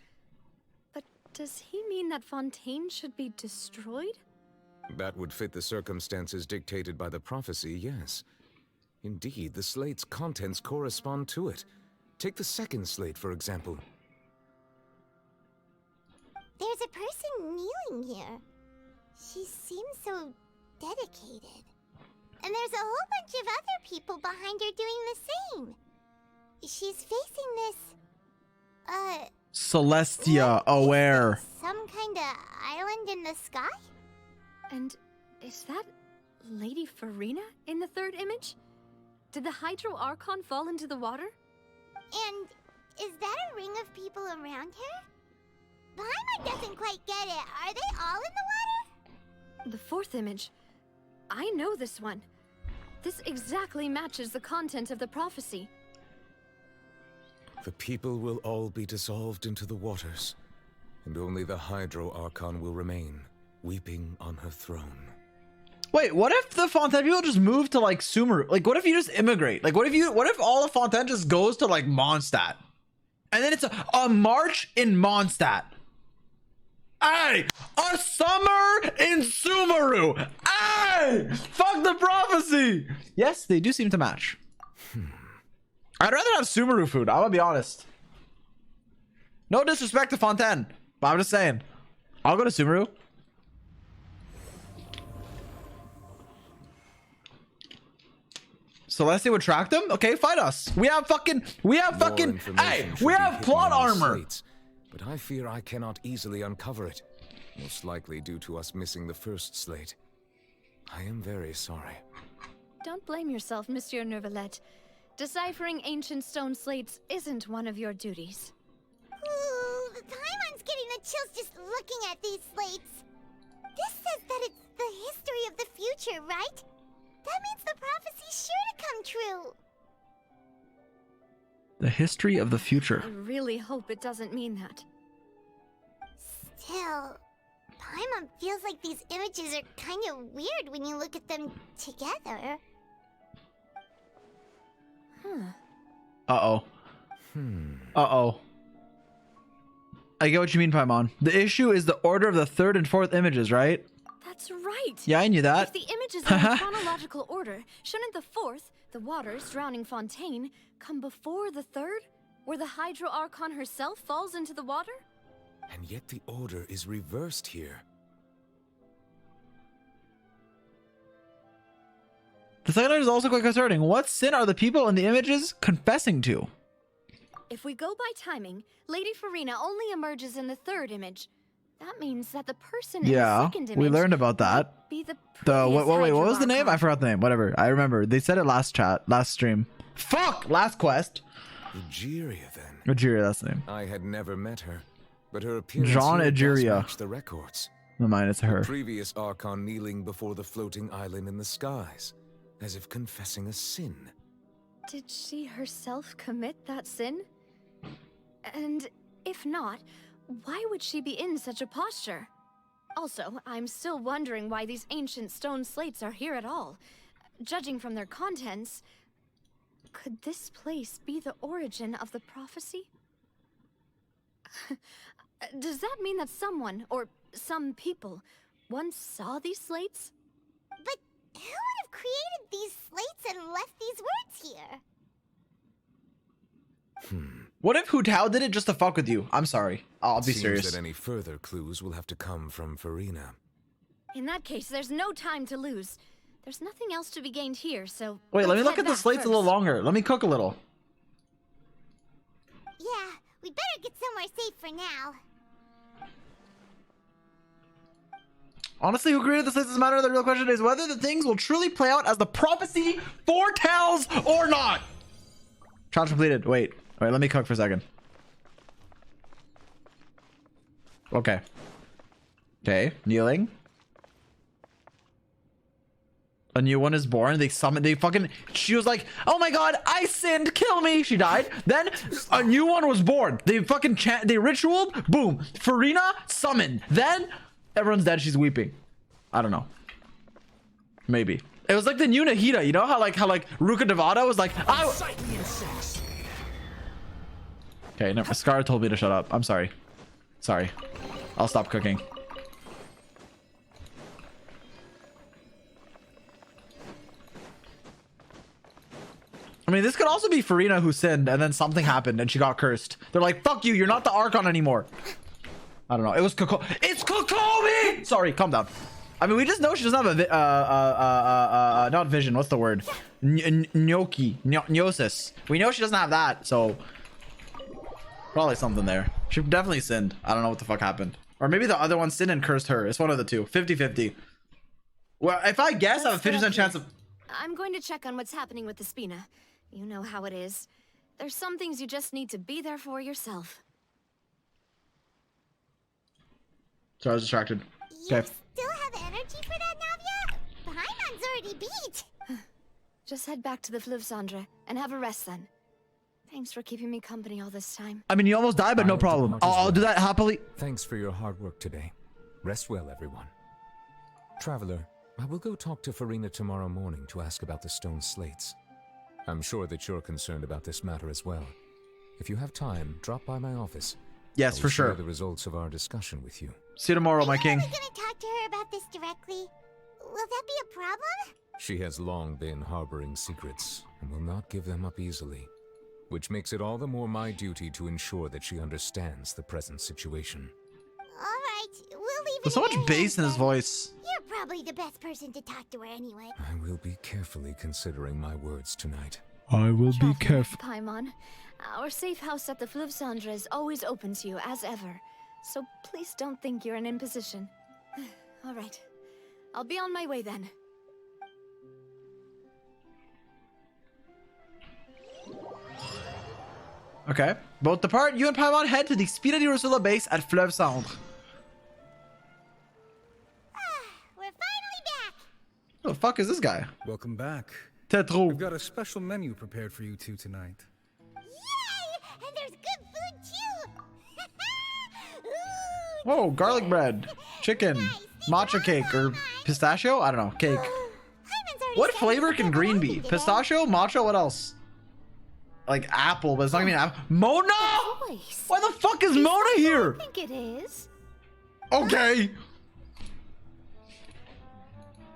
But does he mean that Fontaine should be destroyed? That would fit the circumstances dictated by the prophecy, yes. Indeed, the slate's contents correspond to it. Take the second slate, for example. There's a person kneeling here. She seems so dedicated. And there's a whole bunch of other people behind her doing the same. She's facing this, Celestia aware. some kind of island in the sky? And is that Lady Farina in the third image? Did the Hydro Archon fall into the water? And is that a ring of people around her? Paimon doesn't quite get it. Are they all in the water? The fourth image. I know this one. This exactly matches the content of the prophecy. The people will all be dissolved into the waters, and only the Hydro Archon will remain, weeping on her throne. Wait, what if the Fontaine people just move to like Sumeru? Like, what if you just immigrate? Like, what if all of Fontaine just goes to like Mondstadt? And then it's a march in Mondstadt. Hey, a summer in Sumeru. Hey, fuck the prophecy. Yes, they do seem to match. I'd rather have Sumeru food. I'm gonna be honest. No disrespect to Fontaine, but I'm just saying, I'll go to Sumeru. Celestia would track them? Okay, fight us. We have fucking, hey, we have plot armor. Slates, but I fear I cannot easily uncover it. Most likely due to us missing the first slate. I am very sorry. Don't blame yourself, Monsieur Neuvillette. Deciphering ancient stone slates isn't one of your duties. Ooh, Paimon's getting the chills just looking at these slates. This says that it's the history of the future, right? That means the prophecy's sure to come true. The history of the future. I really hope it doesn't mean that. Still, Paimon feels like these images are kind of weird when you look at them together. Uh-oh. Uh-oh. I get what you mean, Paimon. The issue is the order of the third and fourth images, right? That's right. Yeah, I knew that. If the images are in chronological order, shouldn't the fourth, the waters drowning Fontaine, come before the third, where the Hydro Archon herself falls into the water? And yet the order is reversed here. The second is also quite concerning. What sin are the people in the images confessing to? If we go by timing, Lady Farina only emerges in the third image. That means that the person in the second image we learned about that. Be the what was the name? I forgot the name. Whatever. I remember. They said it last stream. Fuck! Last quest. Egeria, then. Egeria, that's the name. I had never met her, but her appearance Jean here does Egeria. match the records. No mind, it's her. The previous Archon kneeling before the floating island in the skies, as if confessing a sin. Did she herself commit that sin? And if not, why would she be in such a posture? Also, I'm still wondering why these ancient stone slates are here at all. Judging from their contents, could this place be the origin of the prophecy? Does that mean that someone, or some people, once saw these slates? But who would have created these slates and left these words here? What if Hu Tao did it just to fuck with you? I'm sorry. I'll be Seems serious. that any further clues will have to come from Farina. In that case, there's no time to lose. There's nothing else to be gained here, so... Wait, let me let's look head at the back slates a little first. longer. Let me cook a little. Yeah, we better get somewhere safe for now. Honestly, who created the slates doesn't matter. The real question is whether the things will truly play out as the prophecy foretells or not. Challenge completed. Wait, let me cook for a second. Okay. Okay, kneeling. A new one is born. She was like, oh my god, I sinned, kill me. She died. Then a new one was born. They ritualed, boom. Farina summoned. Then everyone's dead. She's weeping. I don't know. Maybe. It was like the new Nahida. You know how like Ruka Devada was like, okay, never. Scar told me to shut up. I'm sorry. Sorry. I'll stop cooking. I mean, this could also be Farina who sinned and then something happened and she got cursed. They're like, fuck you, you're not the Archon anymore. I don't know. It was It's Kokomi! Sorry, calm down. I mean, we just know she doesn't have a not vision. What's the word? Gnosis. We know she doesn't have that, so probably something there. She definitely sinned. I don't know what the fuck happened. Or maybe the other one sinned and cursed her. It's one of the two. 50-50. Well, if I guess, I have a 50% chance of... I'm going to check on what's happening with the Spina. You know how it is. There's some things you just need to be there for yourself. Sorry, I was distracted. Okay. Still have energy for that, Navia? Paimon's already beat. Just head back to the Fleuve Cendre and have a rest then. Thanks for keeping me company all this time. I mean, you almost died, but no problem. I'll do that happily. Thanks for your hard work today. Rest well, everyone. Traveler, I will go talk to Farina tomorrow morning to ask about the stone slates. I'm sure that you're concerned about this matter as well. If you have time, drop by my office. Yes, for sure. Share the results of our discussion with you. See you tomorrow, my king. Are we gonna talk to her about this directly? Will that be a problem? She has long been harboring secrets and will not give them up easily, which makes it all the more my duty to ensure that she understands the present situation. All right, we'll leave it. There's so much bass in his voice. You're probably the best person to talk to her anyway. I will be carefully considering my words tonight. I will be careful. Paimon, our safe house at the Fleuve Cendre is always open to you, as ever. So please don't think you're an imposition. All right. I'll be on my way then. Okay. Both depart. You and Paimon head to the Spina di Rosula base at Fleuve Cendre. We're finally back! Who the fuck is this guy? Welcome back. Tetro. We've got a special menu prepared for you two tonight. Yay! And there's good food too! Whoa, garlic bread, chicken, matcha cake, or pistachio? I don't know. Cake. What flavor can green be? Pistachio? Matcha? What else? Like apple, but it's not gonna be an apple. Mona? Why the fuck is Mona here? I think it is. Okay.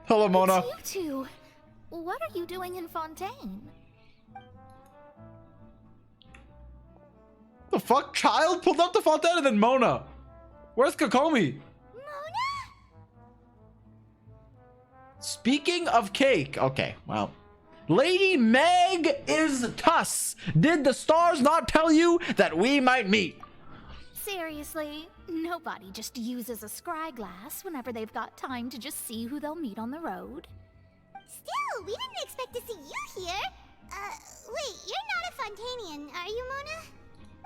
Hello, Mona. It's you two. What are you doing in Fontaine? The fuck? Child pulled up to Fontaine and then Mona. Where's Kokomi? Speaking of cake. Okay, well. Lady Meg is Tuss. Did the stars not tell you that we might meet? Seriously, nobody just uses a scry glass whenever they've got time to just see who they'll meet on the road. Still, we didn't expect to see you here. Wait, you're not a Fontainian, are you, Mona?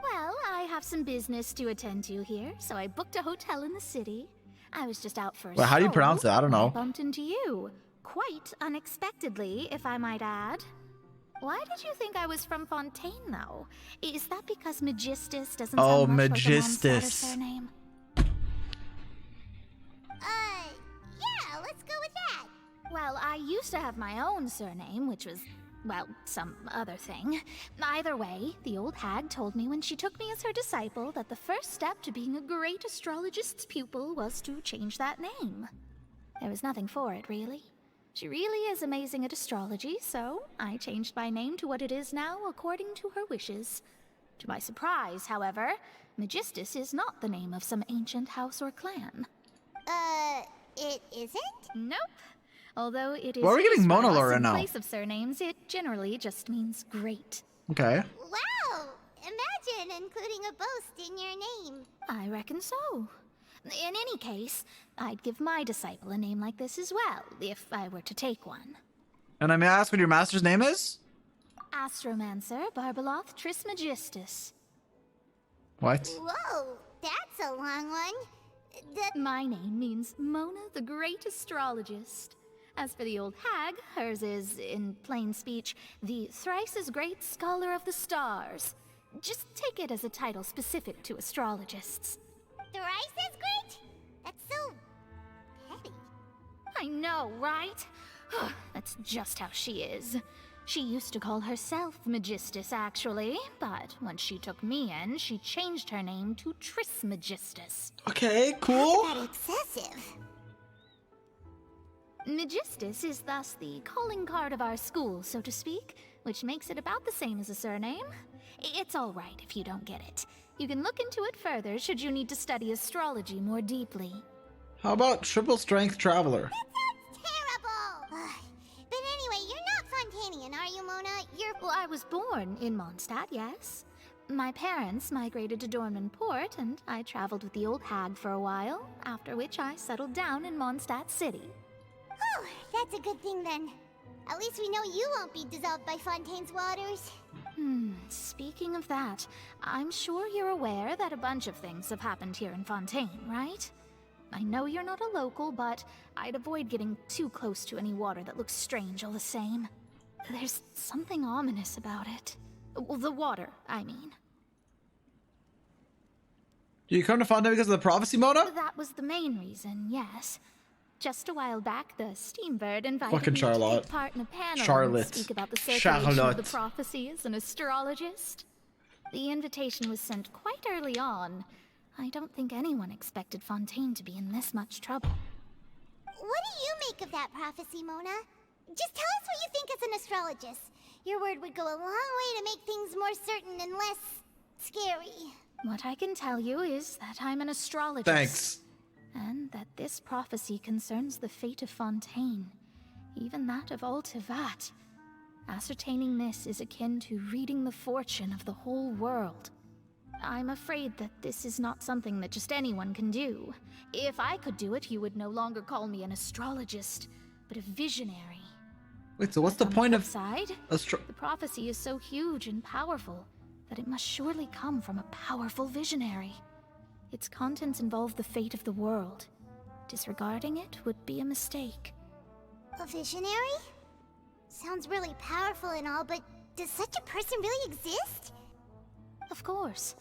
Well, I have some business to attend to here, so I booked a hotel in the city. I was just out for a Well, how do you stroll pronounce it? I don't when know. I bumped into you. Quite unexpectedly, if I might add. Why did you think I was from Fontaine, though? Is that because Magistus doesn't sound much like a Mondstadt surname? Yeah, let's go with that. Well, I used to have my own surname, which was, well, some other thing. Either way, the old hag told me when she took me as her disciple that the first step to being a great astrologist's pupil was to change that name. There was nothing for it, really. She really is amazing at astrology, so I changed my name to what it is now according to her wishes. To my surprise, however, Magistus is not the name of some ancient house or clan. It isn't? Nope. Although it is Why are we getting used by Mona us Lore in now? place of surnames, it generally just means great. Okay. Wow! Imagine including a boast in your name. I reckon so. In any case, I'd give my disciple a name like this as well, if I were to take one. And I may ask what your master's name is? Astromancer Barbeloth Trismegistus. What? Whoa, that's a long one. My name means Mona the Great Astrologist. As for the old hag, hers is, in plain speech, the thrice-as-great Scholar of the Stars. Just take it as a title specific to astrologists. Thrice as great? That's so petty. I know, right? That's just how she is. She used to call herself Magistus, actually, but when she took me in, she changed her name to Trismegistus. Okay, cool. That's excessive. Magistus is thus the calling card of our school, so to speak, which makes it about the same as a surname. It's all right if you don't get it. You can look into it further should you need to study astrology more deeply. How about triple strength traveler? Terrible! But anyway, you're not Fontainian, are you, Mona? Well, I was born in Mondstadt, yes. My parents migrated to Dornman Port, and I traveled with the old hag for a while, after which I settled down in Mondstadt City. Oh, that's a good thing then. At least we know you won't be dissolved by Fontaine's waters. Speaking of that, I'm sure you're aware that a bunch of things have happened here in Fontaine, right? I know you're not a local, but I'd avoid getting too close to any water that looks strange all the same. There's something ominous about it. Well, the water, I mean. Do you come to Fontaine because of the prophecy, Mona? That was the main reason, yes. Just a while back, the Steambird invited Fucking me Charlotte. to take part in a panel Charlotte. and speak about the circulation of Charlotte. the prophecy as an astrologist. The invitation was sent quite early on. I don't think anyone expected Fontaine to be in this much trouble. What do you make of that prophecy, Mona? Just tell us what you think as an astrologist. Your word would go a long way to make things more certain and less scary. What I can tell you is that I'm an astrologist. Thanks. and that this prophecy concerns the fate of Fontaine, even that of all Tevat. Ascertaining this is akin to reading the fortune of the whole world. I'm afraid that this is not something that just anyone can do. If I could do it, you would no longer call me an astrologist, but a visionary. Wait, so what's the point of side? The prophecy is so huge and powerful that it must surely come from a powerful visionary. Its contents involve the fate of the world. Disregarding it would be a mistake. A visionary? Sounds really powerful and all, but does such a person really exist? Of course.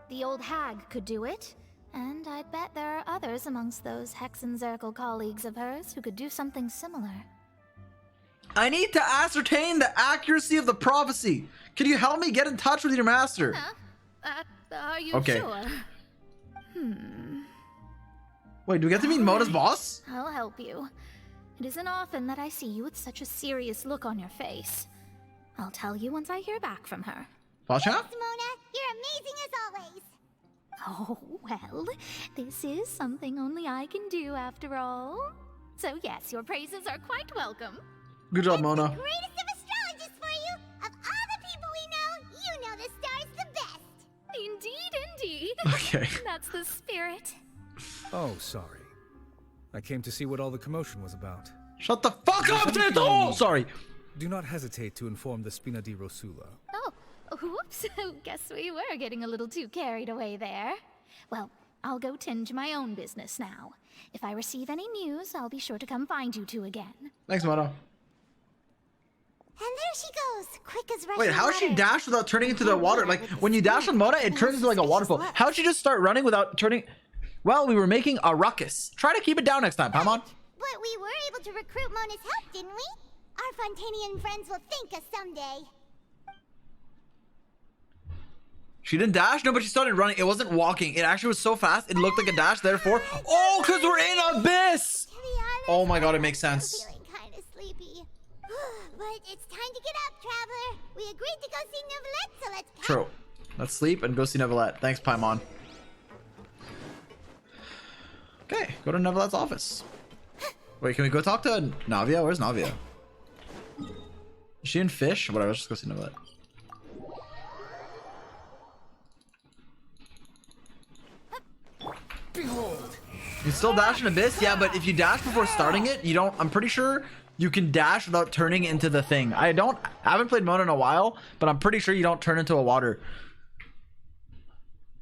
The old hag could do it, and I'd bet there are others amongst those Hexenzirkel colleagues of hers who could do something similar. I need to ascertain the accuracy of the prophecy. Can you help me get in touch with your master? Are you Okay. sure? Wait, do we get to meet Mona's boss? I'll help you. It isn't often that I see you with such a serious look on your face. I'll tell you once I hear back from her. Pasha? Mona, you're amazing as always. Oh, well, this is something only I can do after all. So yes, your praises are quite welcome. Good job, Mona. Greatest of astrologists for you. Of all the people we know, you know the star's the best. Indeed. Okay. That's the spirit. Oh, sorry. I came to see what all the commotion was about. Shut the fuck up, Tito! Sorry. Do not hesitate to inform the Spina di Rosula. Oh, whoops. Guess we were getting a little too carried away there. Well, I'll go tend to my own business now. If I receive any news, I'll be sure to come find you two again. Thanks, Mona. And there she goes, quick as rushing Wait, how she water. dash without turning into the water? Like, when you dash on Mona, it turns into like a waterfall. How'd she just start running without turning? Well, we were making a ruckus. Try to keep it down next time, Paimon. But we were able to recruit Mona's help, didn't we? Our Fontanian friends will thank us someday. She didn't dash? No, but she started running. It wasn't walking. It actually was so fast, it looked like a dash, therefore. Oh, because we're in Abyss! Oh my god, it makes sense. Feeling kind of sleepy. But it's time to get up, traveler. We agreed to go see Neuvillette, so let's pack. True. Let's sleep and go see Neuvillette. Thanks, Paimon. Okay, go to Neuvillette's office. Wait, can we go talk to Navia? Where's Navia? Is she in Fish? Whatever, let's just go see Neuvillette. Behold! You still dash in Abyss? Yeah, but if you dash before starting it, you don't. I'm pretty sure you can dash without turning into the thing. I haven't played Mona in a while, but I'm pretty sure you don't turn into a water.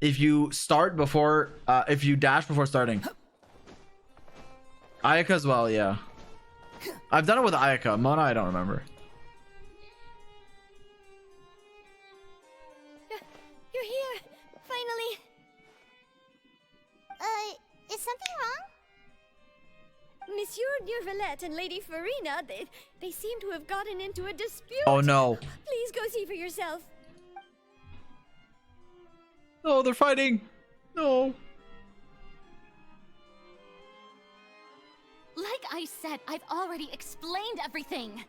If you start before, if you dash before starting. Ayaka as well, yeah. I've done it with Ayaka. Mona, I don't remember. You're here, finally. Is something wrong? Monsieur Neuvillette and Lady Farina, they seem to have gotten into a dispute. Oh no. Please go see for yourself. Oh, they're fighting. No. Like I said, I've already explained everything.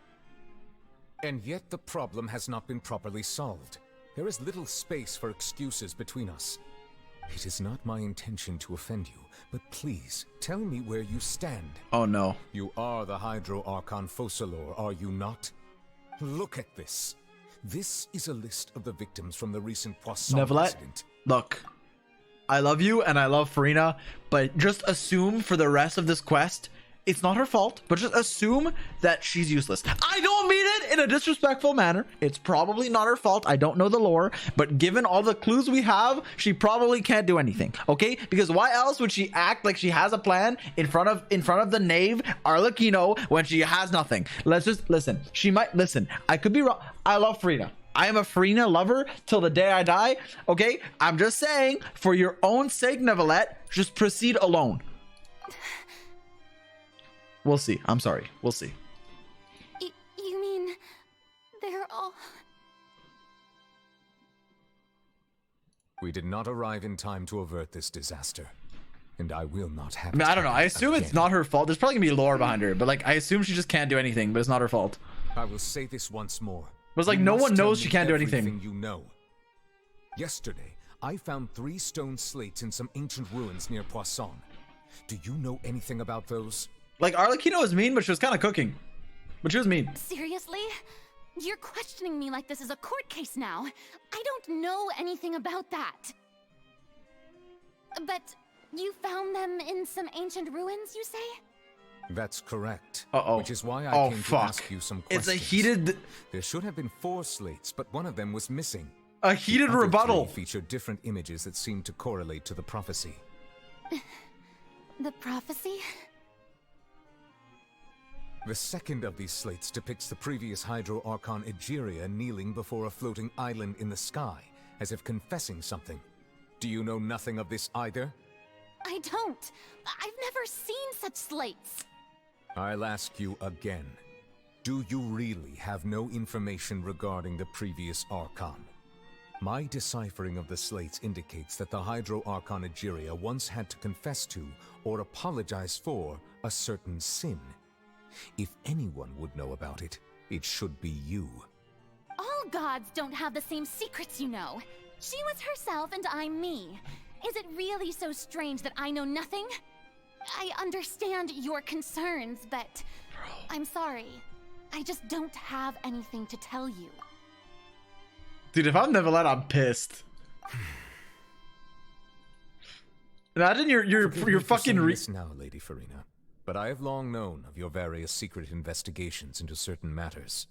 And yet the problem has not been properly solved. There is little space for excuses between us. It is not my intention to offend you, but please, tell me where you stand. Oh no. You are the Hydro Archon Focalor, are you not? Look at this. This is a list of the victims from the recent Poisson Neuvillette, incident. look. I love you and I love Farina, but just assume for the rest of this quest, it's not her fault, but just assume that she's useless. I don't mean it in a disrespectful manner. It's probably not her fault. I don't know the lore, but given all the clues we have, she probably can't do anything. Okay? Because why else would she act like she has a plan in front of the knave Arlecchino when she has nothing? Let's just listen. She might listen. I could be wrong. I love Farina. I am a Farina lover till the day I die. Okay? I'm just saying, for your own sake, Neuvillette, just proceed alone. We'll see. I'm sorry. We'll see. You mean they're all... We did not arrive in time to avert this disaster, and I will not have I mean, it I don't know. I assume again. it's not her fault. There's probably gonna be lore behind her, but like, I assume she just can't do anything, but it's not her fault. I will say this once more. But it's like, You no must one tell knows me she can't do anything. everything you know. Yesterday, I found 3 stone slates in some ancient ruins near Poisson. Do you know anything about those? Like, Arlecchino was mean, but she was kind of cooking. But she was mean. Seriously? You're questioning me like this is a court case now. I don't know anything about that. But you found them in some ancient ruins, you say? That's correct. Uh-oh. Which is why I came to fuck. ask you some questions. It's a heated... There should have been 4 slates, but one of them was missing. A heated The other rebuttal. 3 featured different images that seemed to correlate to the prophecy. The prophecy? The second of these slates depicts the previous Hydro Archon Egeria kneeling before a floating island in the sky, as if confessing something. Do you know nothing of this either? I don't. I've never seen such slates. I'll ask you again. Do you really have no information regarding the previous Archon? My deciphering of the slates indicates that the Hydro Archon Egeria once had to confess to, or apologize for, a certain sin. If anyone would know about it, it should be you. All gods don't have the same secrets, you know. She was herself and I'm me. Is it really so strange that I know nothing? I understand your concerns, but I'm sorry. I just don't have anything to tell you. Dude, if I'm Neverland, I'm pissed. Imagine you're fucking this now, Lady Farina. But I have long known of your various secret investigations into certain matters.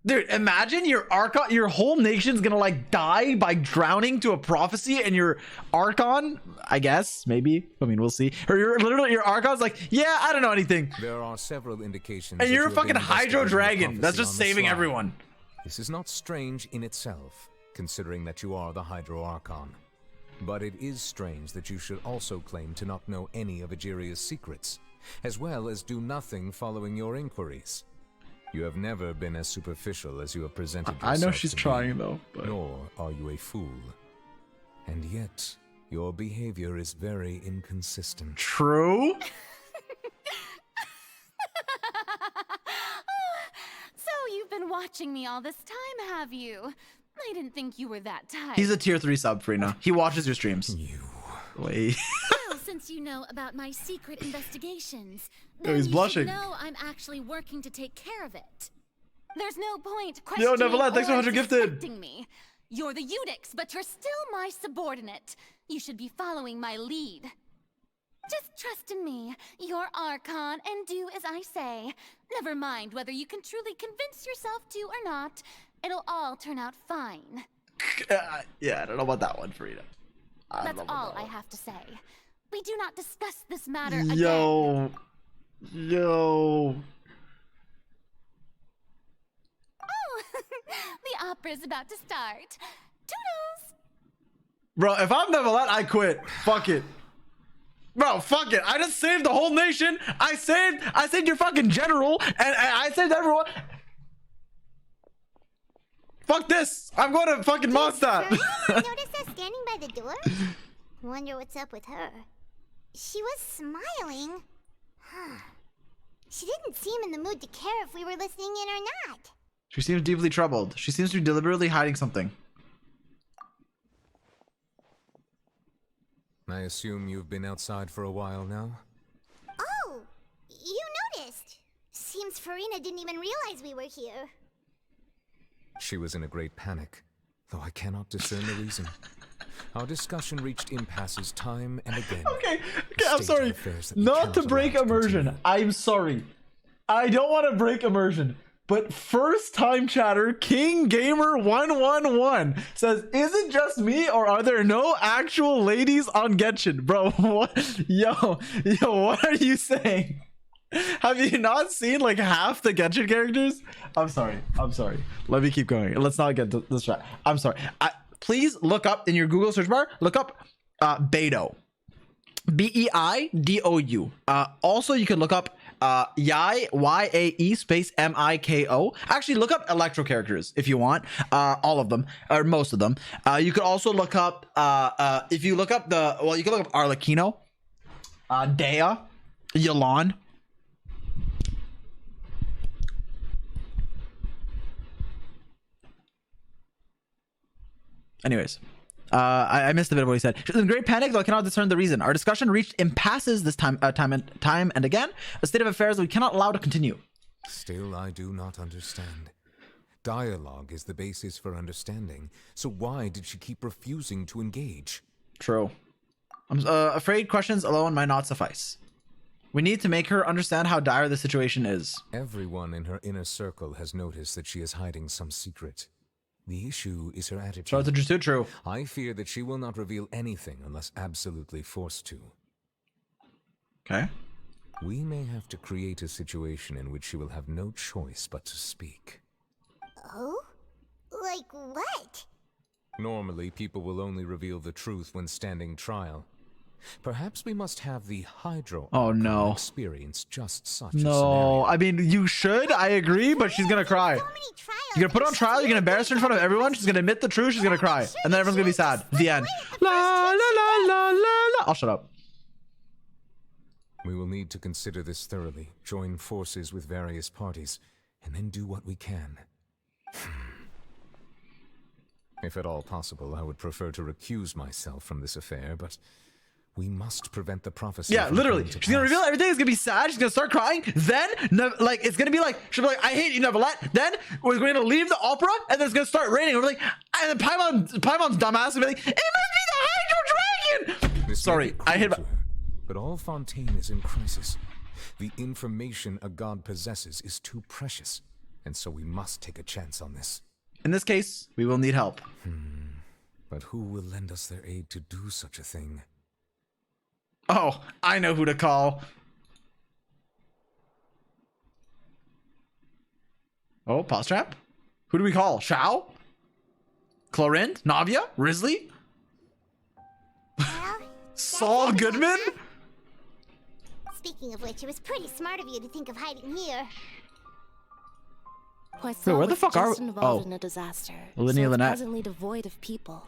Dude, imagine your Archon, your whole nation's gonna like die by drowning to a prophecy, and your Archon, I guess, maybe, I mean, we'll see. Or your Archon's like, yeah, I don't know anything. There are several indications. And that you're a you have been fucking Hydro investigating the Dragon that's prophecy just on the saving sly. everyone. This is not strange in itself, considering that you are the Hydro Archon. But it is strange that you should also claim to not know any of Egeria's secrets, as well as do nothing following your inquiries. You have never been as superficial as you have presented yourself. I know she's to me, trying though, but... Nor are you a fool. And yet, your behavior is very inconsistent. True? So you've been watching me all this time, have you? I didn't think you were that type. He's a tier 3 sub, Farina. He watches your streams. Wait. Well, since you know about my secret investigations, Oh, then he's you blushing. should know I'm actually working to take care of it. There's no point Yo, questioning Neverland, thanks for or 100 gifted. suspecting me. You're the Zy0x, but you're still my subordinate. You should be following my lead. Just trust in me, your Archon, and do as I say. Never mind whether you can truly convince yourself to or not. It'll all turn out fine. Yeah, I don't know about that one, Farina. That's all I have to say. We do not discuss this matter again. Yo. Oh, the opera's about to start. Toodles! Bro, if I'm Neverland, I quit. Fuck it. Bro, fuck it. I just saved the whole nation. I saved your fucking general, and I saved everyone. Fuck this. I'm going to fucking Mondstadt. Notice us standing by the door? Wonder what's up with her. She was smiling. Huh. She didn't seem in the mood to care if we were listening in or not. She seems deeply troubled. She seems to be deliberately hiding something. I assume you've been outside for a while now? Oh, you noticed. Seems Farina didn't even realize we were here. She was in a great panic, though I cannot discern the reason. Our discussion reached impasses time and again. Okay, I'm sorry. Not to break immersion. I'm sorry. I don't want to break immersion. But first time chatter King Gamer 111 says, "Is it just me or are there no actual ladies on Genshin?" Bro, what? Yo, what are you saying? Have you not seen like half the Genshin characters? I'm sorry. Let me keep going. Let's not get distracted. I'm sorry. Please look up in your Google search bar. Look up Beidou. Beidou. Also, you can look up Yae, Y-A-E space M-I-K-O. Actually, look up electro characters if you want. All of them, or most of them. You could also look up, if you look up you can look up Arlecchino, Dea, Yelan. Anyways, I missed a bit of what he said. She's in great panic, though I cannot discern the reason. Our discussion reached impasses this time and again, a state of affairs we cannot allow to continue. Still, I do not understand. Dialogue is the basis for understanding, so why did she keep refusing to engage? True. I'm afraid questions alone might not suffice. We need to make her understand how dire the situation is. Everyone in her inner circle has noticed that she is hiding some secret. The issue is her attitude. So it's true. I fear that she will not reveal anything unless absolutely forced to. Okay. We may have to create a situation in which she will have no choice but to speak. Oh? Like what? Normally, people will only reveal the truth when standing trial. Perhaps we must have the Hydro no experience just such a no scenario. I mean, you should, I agree, but she's gonna cry. You're gonna put her on trial, you're gonna embarrass her in front of everyone, she's gonna admit the truth, she's gonna cry, and then everyone's gonna be sad. The end. La la la la la la. I'll shut up. We will need to consider this thoroughly, join forces with various parties, and then do what we can. If at all possible, I would prefer to recuse myself from this affair, but we must prevent the prophecy. Yeah, from literally. coming to She's gonna pass. reveal everything. It's gonna be sad. She's gonna start crying. Then, like, it's gonna be like, she'll be like, I hate you, Neverlet. Then we're going to leave the opera, and then it's gonna start raining. We're like, and then Paimon's dumbass will be like, it must be the Hydro Dragon. This Sorry, may be I hit. cruel to her, but all Fontaine is in crisis. The information a god possesses is too precious, and so we must take a chance on this. In this case, we will need help. But who will lend us their aid to do such a thing? Oh, I know who to call. Oh, pause trap. Who do we call? Shao? Clorind? Navia? Risley? Saul Goodman? Speaking of which, it was pretty smart of you to think of hiding here. Poisson Wait, where the was fuck are just we? involved Oh. in a disaster, Lyney so it's Lynette. presently devoid of people.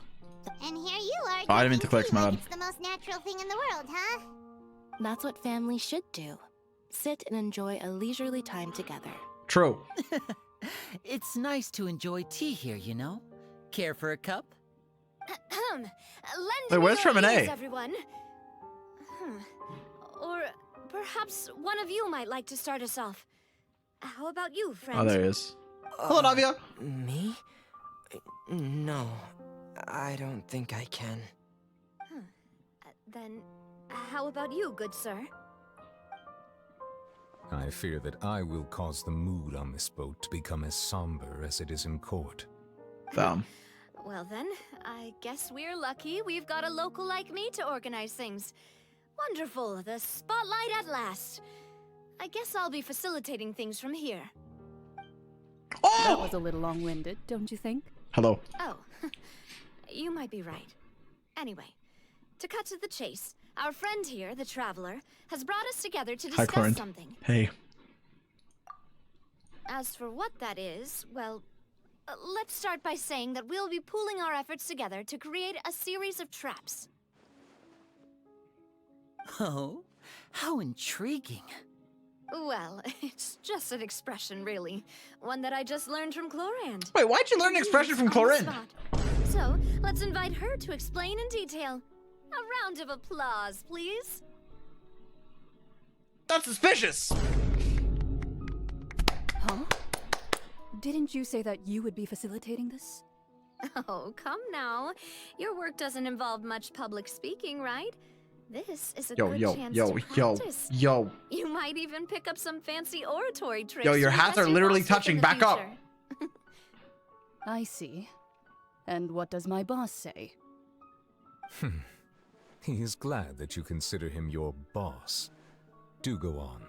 And here you are. Oh, I didn't mean to talking click, too my like bad. it's the most natural thing in the world, huh? That's what families should do. Sit and enjoy a leisurely time together. True. It's nice to enjoy tea here, you know? Care for a cup? Wait, where's Lend me your Tremaine? ears, everyone. Or perhaps one of you might like to start us off. How about you, friend? Oh, there he is. Hello, Navia. Me? No, I don't think I can. Then, how about you, good sir? I fear that I will cause the mood on this boat to become as somber as it is in court. Damn. Well then, I guess we're lucky we've got a local like me to organize things. Wonderful, the spotlight at last. I guess I'll be facilitating things from here. That was a little long-winded, don't you think? Hello. Oh, you might be right. Anyway, to cut to the chase, our friend here, the Traveler, has brought us together to Hi, discuss Corin. something. Hey. As for what that is, well, let's start by saying that we'll be pooling our efforts together to create a series of traps. Oh, how intriguing. Well, it's just an expression, really. One that I just learned from Clorand. Wait, why'd you learn an expression from On the Clorind? spot. So, let's invite her to explain in detail. A round of applause, please. That's suspicious. Huh? Didn't you say that you would be facilitating this? Oh, come now. Your work doesn't involve much public speaking, right? This is a good chance to practice. Yo. You might even pick up some fancy oratory tricks. Yo, your to hats impress are your literally boss with in touching. the Back up. future. I see. And what does my boss say? He is glad that you consider him your boss. Do go on.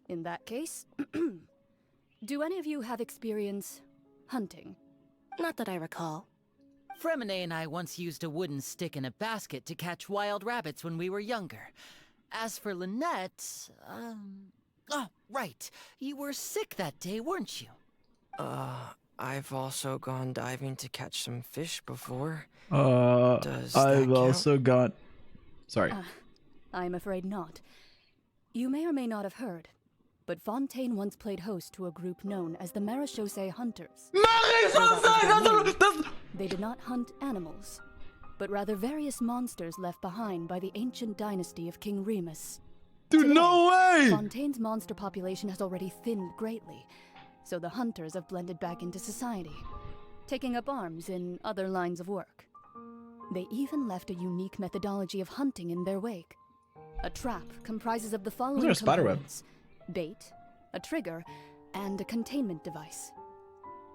In that case, do any of you have experience hunting? Not that I recall. Fremine and I once used a wooden stick in a basket to catch wild rabbits when we were younger. As for Lynette, oh, right. You were sick that day, weren't you? I've also gone diving to catch some fish before. Does I've that also got. Sorry. I'm afraid not. You may or may not have heard. but Fontaine once played host to a group known as the Marechaussee Hunters. They did not hunt animals, but rather various monsters left behind by the ancient dynasty of King Remus. Dude, Today, no way! Fontaine's monster population has already thinned greatly, so the hunters have blended back into society, taking up arms in other lines of work. They even left a unique methodology of hunting in their wake. A trap comprises of the following components: bait, a trigger, and a containment device.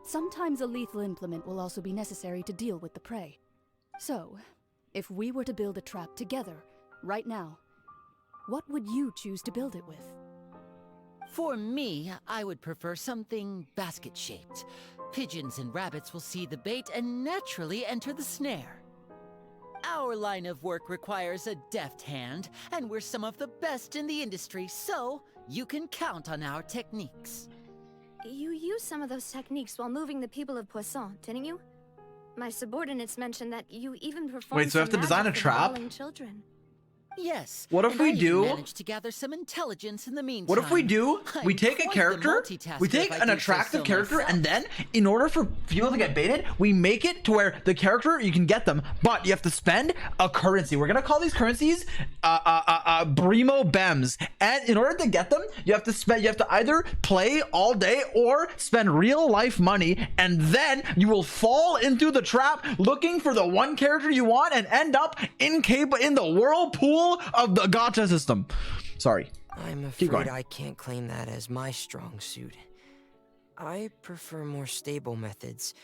Sometimes a lethal implement will also be necessary to deal with the prey. So, if we were to build a trap together, right now, what would you choose to build it with? For me, I would prefer something basket-shaped. Pigeons and rabbits will see the bait and naturally enter the snare. Our line of work requires a deft hand, and we're some of the best in the industry, so you can count on our techniques. You used some of those techniques while moving the people of Poisson, didn't you? My subordinates mentioned that you even performed. Wait, so I have to design a trap? Children. Yes. What if we do? Managed to gather some intelligence in the meantime. What if we do? We take a character, we take an attractive character, and then, in order for people to get baited, we make it to where the character, you can get them, but you have to spend a currency. We're gonna call these currencies Brimo Bems. And in order to get them, you have to either play all day or spend real life money, and then you will fall into the trap looking for the one character you want and end up in the whirlpool of the gacha system. Sorry. I'm afraid I can't claim that as my strong suit. I prefer more stable methods,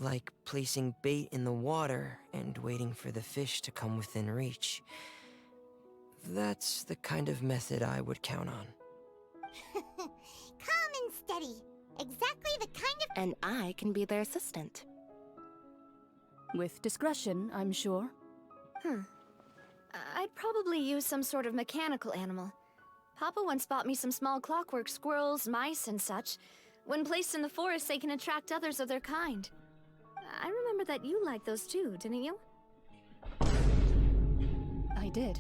like placing bait in the water and waiting for the fish to come within reach. That's the kind of method I would count on. Calm and steady. Exactly the kind of... And I can be their assistant. With discretion, I'm sure. I'd probably use some sort of mechanical animal. Papa once bought me some small clockwork squirrels, mice, and such. When placed in the forest, they can attract others of their kind. I remember that you liked those too, didn't you? I did.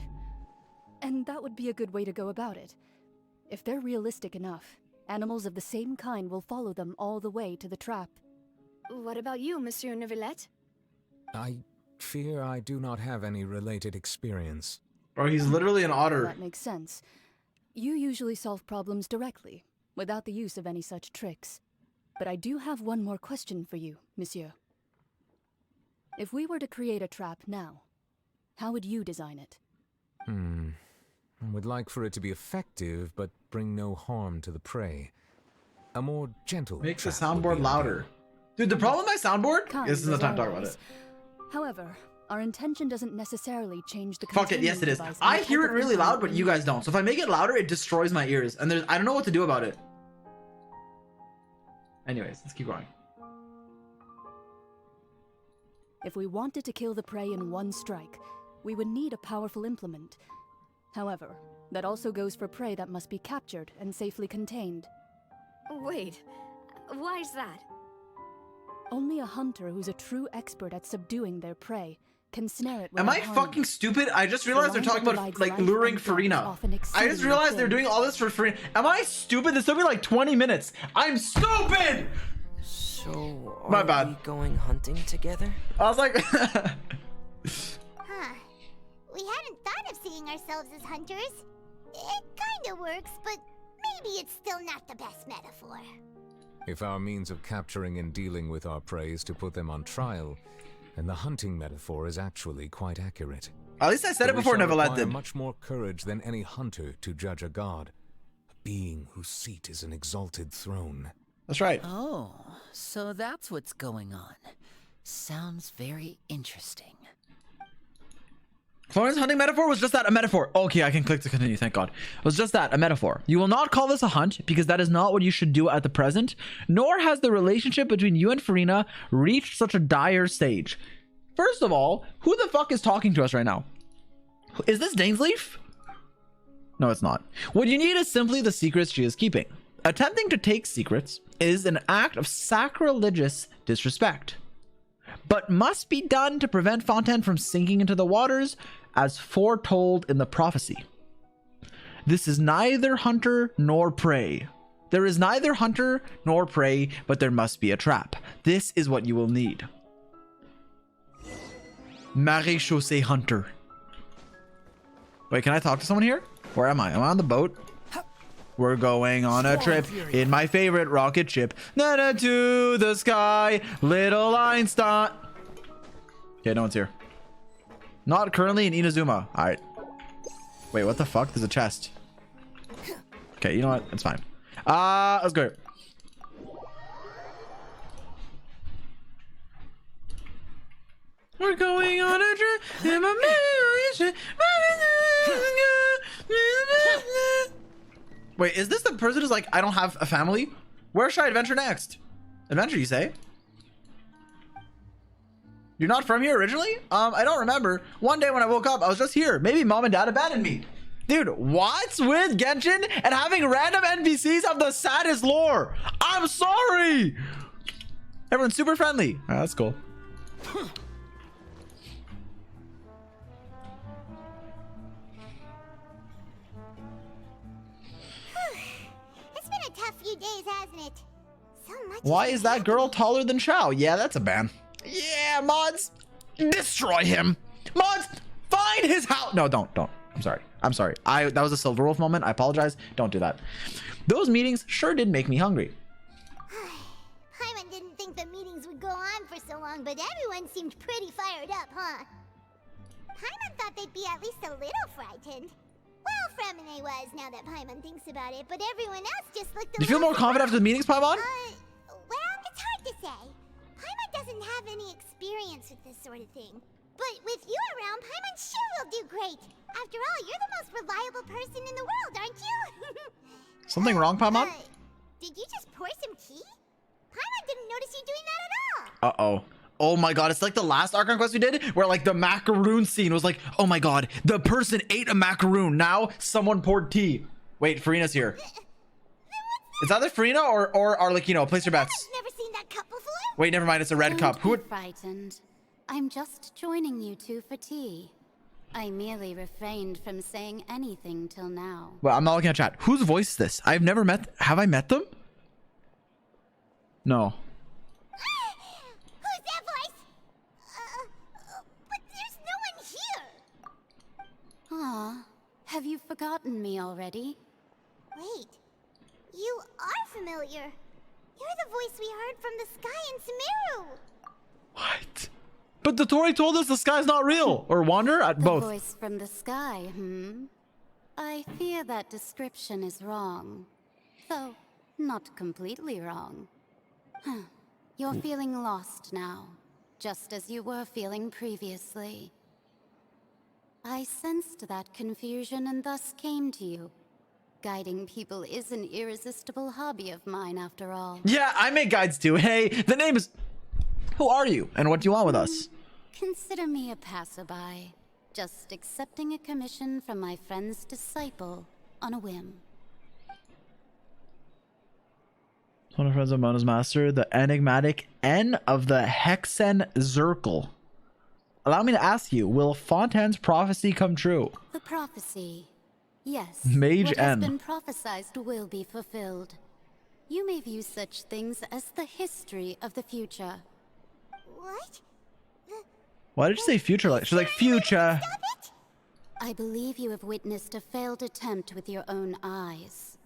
And that would be a good way to go about it. If they're realistic enough, animals of the same kind will follow them all the way to the trap. What about you, Monsieur Neuvillette? I fear I do not have any related experience. Bro, he's literally an otter. That makes sense. You usually solve problems directly, without the use of any such tricks. But I do have one more question for you, monsieur. If we were to create a trap now, how would you design it? I would like for it to be effective, but bring no harm to the prey. A more gentle Makes the trap would soundboard be louder. Dude, the problem with my soundboard? Kind This is the time to talk always. about it. However, our intention doesn't necessarily change the Fuck it, yes it is. I hear it really loud, but you guys don't. So if I make it louder, it destroys my ears. And I don't know what to do about it. Anyways, let's keep going. If we wanted to kill the prey in one strike, we would need a powerful implement. However, that also goes for prey that must be captured and safely contained. Wait, why is that? Only a hunter who's a true expert at subduing their prey can snare it. Am I fucking stupid? I just realized they're talking about like luring Farina. I just realized they're doing all this for Farina. Am I stupid? This took me like 20 minutes. I'm stupid! So, My are bad. we going hunting together? I was like... Huh. We hadn't thought of seeing ourselves as hunters. It kinda works, but maybe it's still not the best metaphor. If our means of capturing and dealing with our prey is to put them on trial, then the hunting metaphor is actually quite accurate. At least I said it before Neuvillette did. Much more courage than any hunter to judge a god, a being whose seat is an exalted throne. That's right. Oh, so that's what's going on. Sounds very interesting. Florence hunting metaphor was just that, a metaphor. Okay, I can click to continue, thank God. It was just that, a metaphor. You will not call this a hunt, because that is not what you should do at the present, nor has the relationship between you and Farina reached such a dire stage. First of all, who the fuck is talking to us right now? Is this Dainsleif? No, it's not. What you need is simply the secrets she is keeping. Attempting to take secrets is an act of sacrilegious disrespect, but must be done to prevent Fontaine from sinking into the waters as foretold in the prophecy. This is neither hunter nor prey. There is neither hunter nor prey, but there must be a trap. This is what you will need. Maréchaussée hunter. Wait, can I talk to someone here? Where am I? Am I on the boat? We're going on a trip in my favorite rocket ship. Na-na to the sky, little Einstein. Okay, no one's here. Not currently in Inazuma. All right. Wait, what the fuck? There's a chest. Okay, you know what? It's fine. Let's go. We're going on a trip in my ship. Wait, is this the person who's like, I don't have a family? Where should I adventure next? Adventure, you say? You're not from here originally? I don't remember. One day when I woke up, I was just here. Maybe mom and dad abandoned me. Dude, what's with Genshin and having random NPCs have the saddest lore? I'm sorry. Everyone's super friendly. All right, that's cool. It's been a tough few days, hasn't it? So much. Why is that girl taller than Shao? Yeah, that's a ban. Yeah, mods, destroy him. Mods, find his house. No, don't. I'm sorry. That was a Silver Wolf moment. I apologize. Don't do that. Those meetings sure did make me hungry. Paimon didn't think the meetings would go on for so long, but everyone seemed pretty fired up, huh? Paimon thought they'd be at least a little frightened. Well, Fremine was, now that Paimon thinks about it, but everyone else just looked a Do you feel more confident after the meetings, Paimon? Well, it's hard to say. Paimon doesn't have any experience with this sort of thing. But with you around, Paimon sure will do great. After all, you're the most reliable person in the world, aren't you? Something wrong, Paimon? Did you just pour some tea? Paimon didn't notice you doing that at all. Uh-oh. Oh my god, it's like the last Archon quest we did where like the macaroon scene was like, oh my god, the person ate a macaroon. Now someone poured tea. Wait, Farina's here. It's either Farina or Arlecchino. Place your bets. I've never seen that cup before. Wait, never mind. It's a red cup. Who would... frightened. I'm just joining you two for tea. I merely refrained from saying anything till now. Well, I'm not looking at chat. Whose voice is this? I've never met... Have I met them? No. Who's that voice? But there's no one here. Ah, have you forgotten me already? Wait. You are familiar. You're the voice we heard from the sky in Sumeru. What? But the Tori told us the sky's not real. Or Wander? At both. The voice from the sky, I fear that description is wrong. Though, not completely wrong. You're feeling lost now, just as you were feeling previously. I sensed that confusion and thus came to you. Guiding people is an irresistible hobby of mine, after all. Yeah, I make guides too. Hey, the name is... Who are you? And what do you want with us? Consider me a passerby. Just accepting a commission from my friend's disciple on a whim. One of friends of Mona's master, the enigmatic N of the Hexen Zirkel. Allow me to ask you, will Fontaine's prophecy come true? The prophecy. Yes. Mage what has N. been prophesied will be fulfilled. You may view such things as the history of the future. What? Why did you say future? Like she's like future. I believe you have witnessed a failed attempt with your own eyes.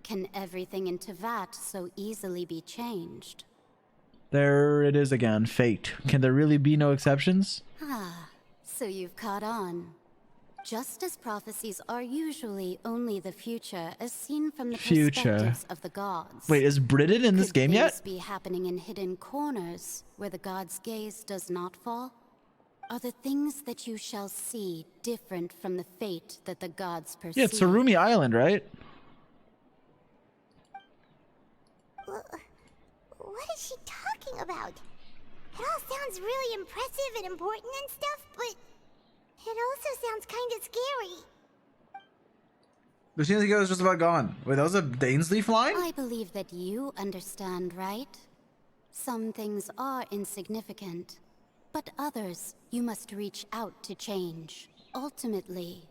Can everything in Tevat so easily be changed? There it is again. Fate. Can there really be no exceptions? Ah, so you've caught on. Just as prophecies are usually only the future as seen from the perspectives of the gods. Wait, is Britain in this game yet? Could things be happening in hidden corners where the gods' gaze does not fall? Are the things that you shall see different from the fate that the gods perceive? Yeah, it's Harumi Island, right? What is she talking about? It all sounds really impressive and important and stuff, but it also sounds kind of scary. The seems like it was just about gone. Wait, that was a Dainsley line? I believe that you understand, right? Some things are insignificant, but others you must reach out to change. Ultimately,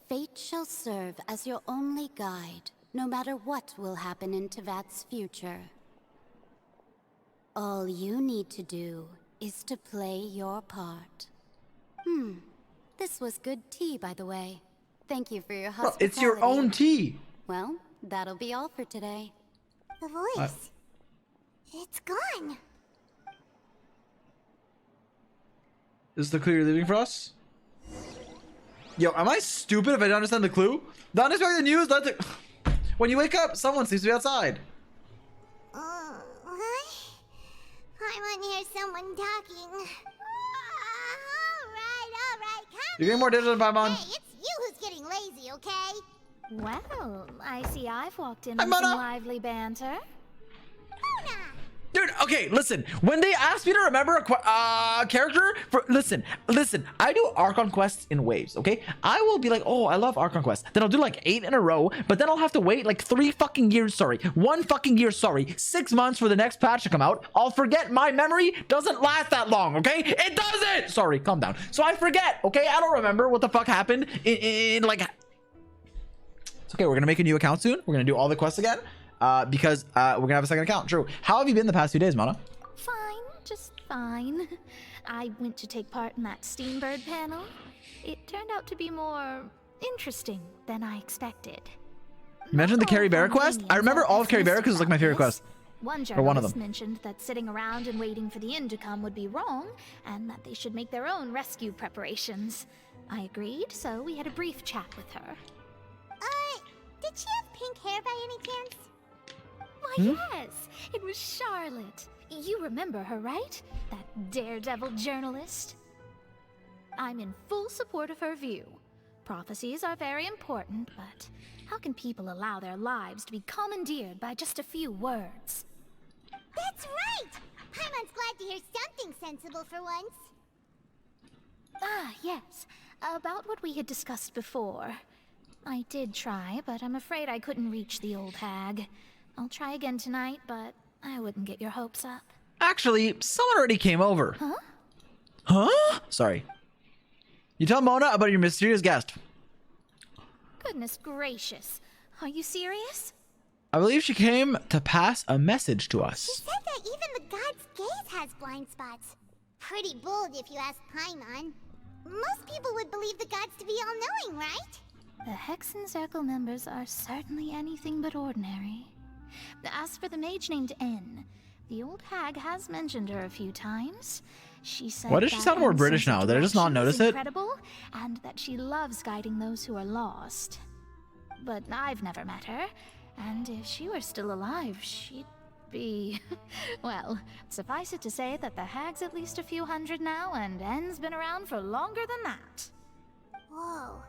fate shall serve as your only guide, no matter what will happen in Tevat's future. All you need to do is to play your part. This was good tea, by the way. Thank you for your hospitality. It's your own tea. Well, that'll be all for today. The voice. It's gone. Is the clue you're leaving for us? Yo, am I stupid if I don't understand the clue? The unexpected news led to... When you wake up, someone seems to be outside. What? I want to hear someone talking. Alright, come You're getting more digital than Paimon. Hey, it's you who's getting lazy, okay? Well, I see I've walked in Hi, on Mona. some lively banter. Dude, okay, listen. When they ask me to remember a character, listen. I do Archon quests in waves, okay? I will be like, oh, I love Archon quests. Then I'll do like 8 in a row, but then I'll have to wait like 1 fucking year, 6 months for the next patch to come out. I'll forget. My memory doesn't last that long, okay? It doesn't. Sorry, calm down. So I forget, okay? I don't remember what the fuck happened in like... It's okay, we're gonna make a new account soon. We're gonna do all the quests again. Because we're gonna have a second account. True. How have you been the past few days, Mona? Fine, just fine. I went to take part in that Steambird panel. It turned out to be more interesting than I expected. You mentioned the Carrie Bear quest? I remember all of Carrie Bear because it's like my favorite quest. One Or one of journalist them. mentioned that sitting around and waiting for the end to come would be wrong, and that they should make their own rescue preparations. I agreed, so we had a brief chat with her. Did she have pink hair by any chance? Why, yes! It was Charlotte. You remember her, right? That daredevil journalist? I'm in full support of her view. Prophecies are very important, but how can people allow their lives to be commandeered by just a few words? That's right! Paimon's glad to hear something sensible for once. Ah, yes. About what we had discussed before. I did try, but I'm afraid I couldn't reach the old hag. I'll try again tonight, but I wouldn't get your hopes up. Actually, someone already came over. Huh? Huh? Sorry. You tell Mona about your mysterious guest. Goodness gracious. Are you serious? I believe she came to pass a message to She us. said that even the god's gaze has blind spots. Pretty bold if you ask Paimon. Most people would believe the gods to be all-knowing, right? The Hexen Circle members are certainly anything but ordinary. As for the mage named N, the old hag has mentioned her a few times. She said Why does she that sound more N's British sense of now? Did I just not direction is notice it? Incredible, and that she loves guiding those who are lost. But I've never met her, and if she were still alive, she'd be... Well, suffice it to say that the hag's at least a few hundred now, and N's been around for longer than that. Whoa.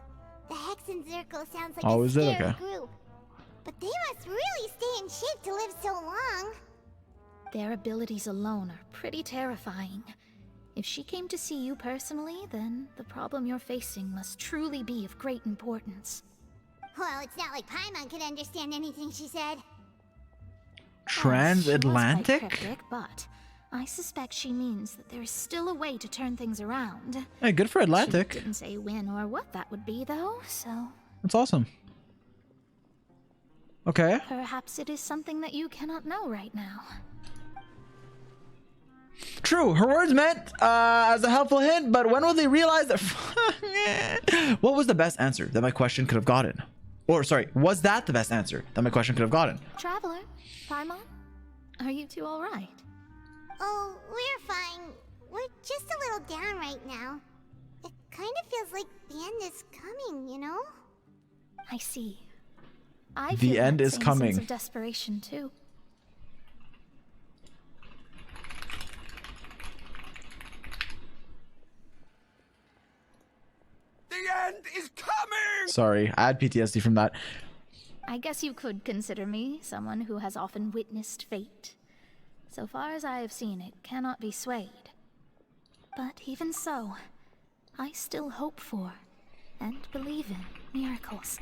The Hexen Circle sounds like Oh, a is it? scary Okay. group. But they must really stay in shape to live so long. Their abilities alone are pretty terrifying. If she came to see you personally, then the problem you're facing must truly be of great importance. Well, it's not like Paimon could understand anything she said. Transatlantic? She was quite cryptic, but I suspect she means that there is still a way to turn things around. Hey, good for Atlantic. She didn't say when or what that would be, though, so That's awesome. Okay. perhaps it is something that you cannot know right now. True, her words meant as a helpful hint, but when will they realize that... What was the best answer that my question could have gotten? Or, sorry, was that the best answer that my question could have gotten? Traveler, Paimon, are you two all right? Oh, we're fine. We're just a little down right now. It kind of feels like the end is coming, you know? I see. I The feel end that is same coming. sense of desperation too. The end is coming! Sorry, I had PTSD from that. I guess you could consider me someone who has often witnessed fate. So far as I have seen, it cannot be swayed. But even so, I still hope for and believe in miracles.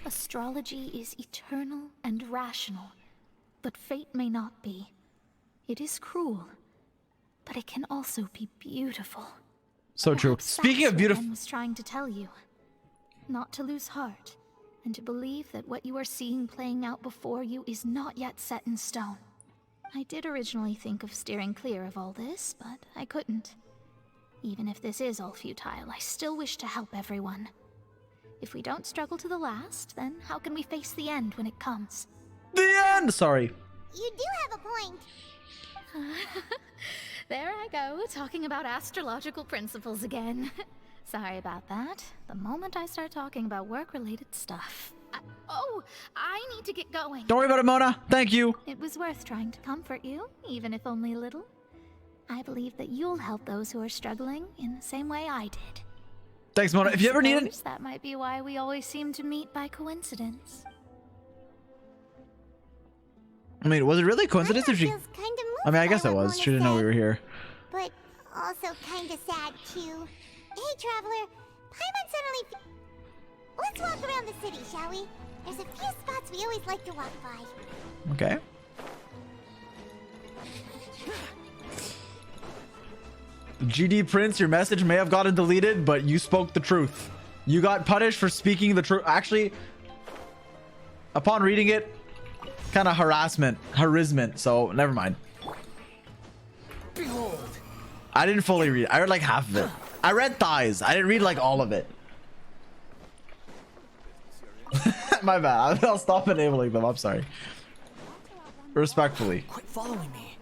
Astrology is eternal and rational, but fate may not be. It is cruel, but it can also be beautiful. So true. Perhaps Speaking that's of what beautiful... Ren was trying to tell you. Not to lose heart, and to believe that what you are seeing playing out before you is not yet set in stone. I did originally think of steering clear of all this, but I couldn't. Even if this is all futile, I still wish to help everyone. If we don't struggle to the last, then how can we face the end when it comes? The end! Sorry. You do have a point. There I go, talking about astrological principles again. Sorry about that. The moment I start talking about work-related stuff. I need to get going. Don't worry about it, Mona. Thank you. It was worth trying to comfort you, even if only a little. I believe that you'll help those who are struggling in the same way I did. Thanks, Mona. If you ever need it... That might be why we always seem to meet by coincidence. I mean, was it really a coincidence if she... I mean, I guess it was. She didn't know we were here. But also kinda sad, too. Hey, Traveler. Paimon suddenly... Let's walk around the city, shall we? There's a few spots we always like to walk by. Okay. GD Prince, your message may have gotten deleted, but you spoke the truth. You got punished for speaking the truth. Actually, upon reading it, kind of harassment, so never mind. Behold. I didn't fully read it. I read like half of it. I read thighs. I didn't read like all of it. My bad. I'll stop enabling them. I'm sorry. Respectfully. Quit following me.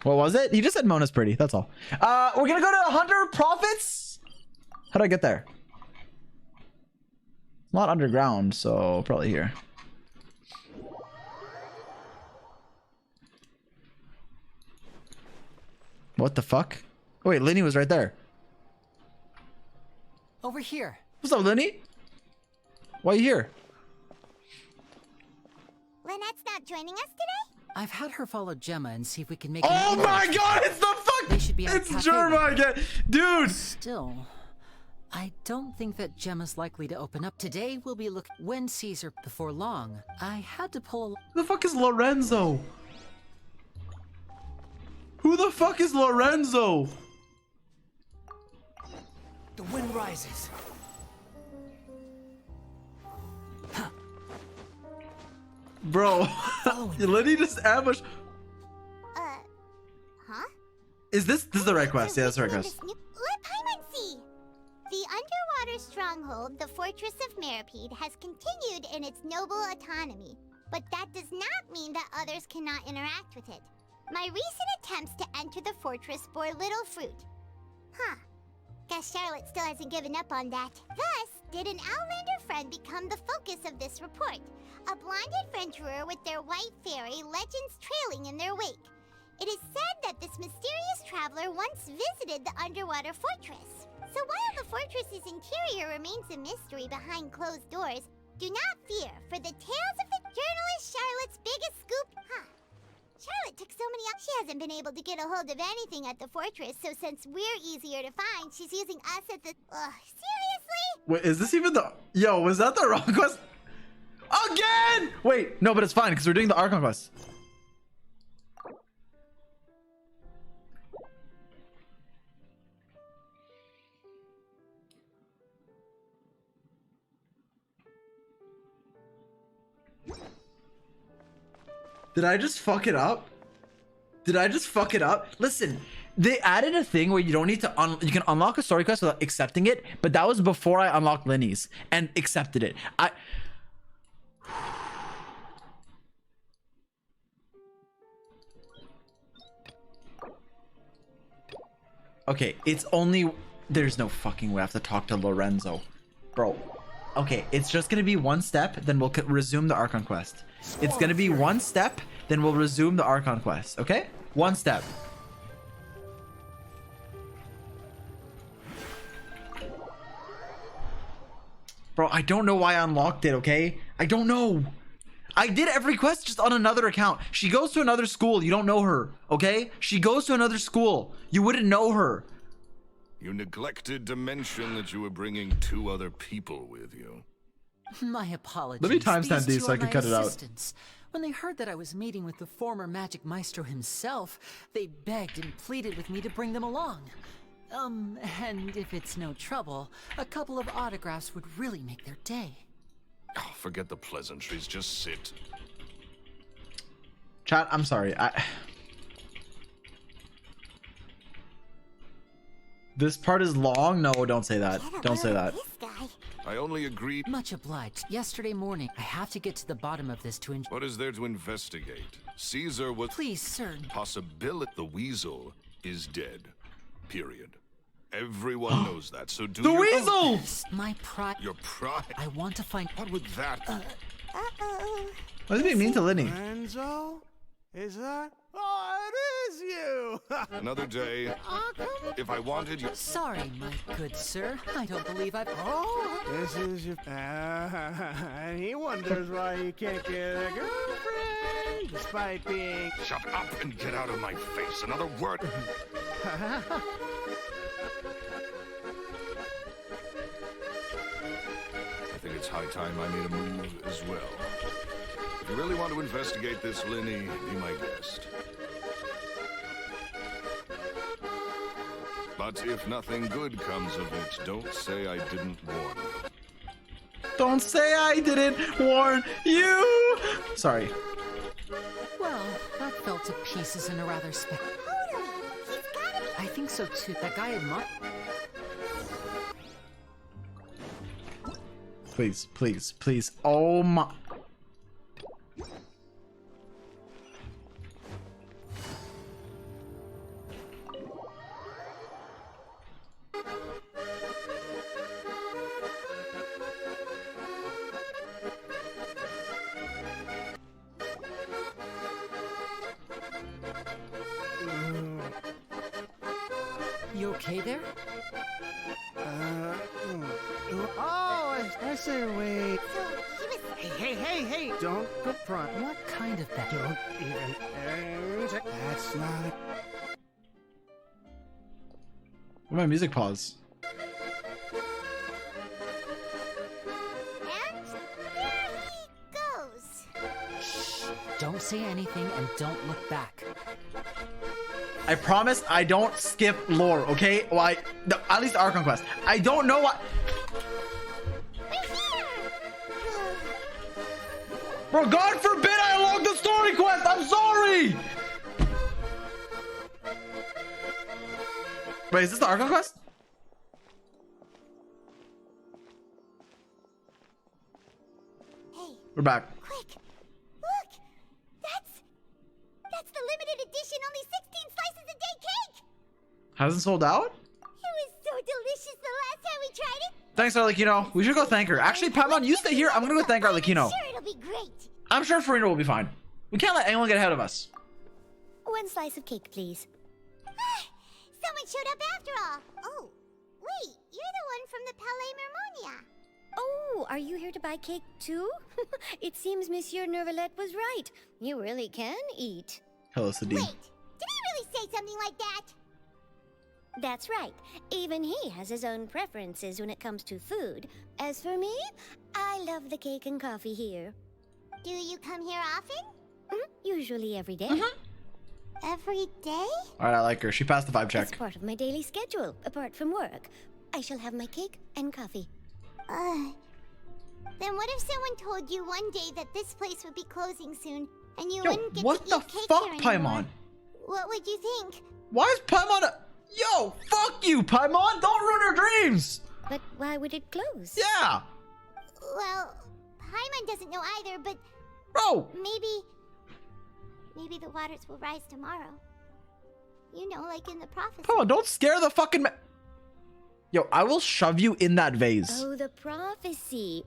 What was it? He just said Mona's pretty. That's all. We're gonna go to Hunter Profits. How do I get there? It's not underground, so probably here. What the fuck? Oh, wait, Lyney was right there. Over here. What's up, Lyney? Why are you here? Lynette's not joining us today? I've had her follow Gemma and see if we can make. Oh my god, it's the fuck! They should be it's Germa again, dude. Still, I don't think that Gemma's likely to open up today. We'll be looking when Caesar before long. I had to pull. Who the fuck is Lorenzo? Who the fuck is Lorenzo? The wind rises. Bro, Lyney just ambushed. Huh? Is this the right quest? Yeah, that's the right quest. Let Paimon see. The underwater stronghold, the Fortress of Meripede, has continued in its noble autonomy, but that does not mean that others cannot interact with it. My recent attempts to enter the fortress bore little fruit. Huh. Guess Charlotte still hasn't given up on that. Thus, did an Outlander friend become the focus of this report? A blind adventurer with their white fairy legends trailing in their wake. It is said that this mysterious traveler once visited the underwater fortress. So while the fortress's interior remains a mystery behind closed doors, do not fear, for the tales of the journalist Charlotte's biggest scoop... Huh. Charlotte took so many... She hasn't been able to get a hold of anything at the fortress, so since we're easier to find, she's using us at the... Seriously? Wait, is this even the... Yo, was that the wrong quest? Again! Wait, no, but it's fine, because we're doing the Archon quest. Did I just fuck it up? Did I just fuck it up? Listen, they added a thing where you don't need to you can unlock a story quest without accepting it, but that was before I unlocked Lyney's and accepted it. Okay, it's only... There's no fucking way I have to talk to Lorenzo. Bro. Okay, it's just gonna be one step, then we'll resume the Archon quest. It's gonna be one step, then we'll resume the Archon quest, okay? One step. Bro, I don't know why I unlocked it, okay? I don't know. I did every quest just on another account. She goes to another school. You don't know her, okay? She goes to another school. You wouldn't know her. You neglected to mention that you were bringing 2 other people with you. My apologies. Let me timestamp these so I can cut it out. When they heard that I was meeting with the former magic maestro himself, they begged and pleaded with me to bring them along. And if it's no trouble, a couple of autographs would really make their day. Oh, forget the pleasantries, just sit. Chat, I'm sorry. This part is long? No, don't say that. Don't say that. I only agreed. Much obliged. Yesterday morning, I have to get to the bottom of this to enjoy. What is there to investigate? Caesar was. Please, sir. Possibility. The weasel is dead. Period. Everyone knows that, so do The your... weasel! My pride. Your pride? I want to find... What would that... Uh-oh. What does it mean to Lyney? Enzo? Is that? Oh, it is you! Another day. If I wanted you... Sorry, my good sir. I don't believe I've... Oh, this is your... and he wonders why he can't get a girlfriend, despite being... Shut up and get out of my face. Another word. I think it's high time I made a move as well. If you really want to investigate this, Lyney, be my guest. But if nothing good comes of it, don't say I didn't warn you. Don't say I didn't warn you! Sorry. Well, that fell to pieces in a rather I think so too. That guy admired... Please, please, please. Oh my... You okay there? Oh, I say wait. Hey, don't go front. What kind of that? Don't even... That's not... Where'd my music pause? And there he goes. Shh. Don't say anything and don't look back. I promise I don't skip lore, okay? Well, no, at least Archon Quest. I don't know what... Bro, God forbid I unlock the story quest! I'm sorry! Wait, is this the Archon Quest? Hey. We're back. Quick! Look! That's the limited edition only 16 slices a day cake! Hasn't sold out? It was so delicious the last time we tried it! Thanks, Arlecchino. We should go thank her. Actually, Paimon, you stay here. I'm gonna go thank Arlecchino. I'm sure it'll be great! I'm sure Farina will be fine. We can't let anyone get ahead of us. One slice of cake, please. Someone showed up after all! Oh, wait, you're the one from the Palais Mermonia. Oh, are you here to buy cake too? It seems Monsieur Nervalette was right. You really can eat. Hello, Sadie. Wait, did he really say something like that? That's right. Even he has his own preferences when it comes to food. As for me, I love the cake and coffee here. Do you come here often? Usually every day. Every day? Alright, I like her. She passed the vibe check. It's part of my daily schedule, apart from work. I shall have my cake and coffee. Then what if someone told you one day that this place would be closing soon, and you Yo, wouldn't get what to the eat cake fuck, here anymore? Paimon? What would you think? Why is Paimon a... Yo, fuck you, Paimon! Don't ruin her dreams! But why would it close? Yeah! Well, Paimon doesn't know either, but... Bro! Maybe the waters will rise tomorrow. You know, like in the prophecy. Paimon, don't scare the fucking... Yo, I will shove you in that vase. Oh, the prophecy.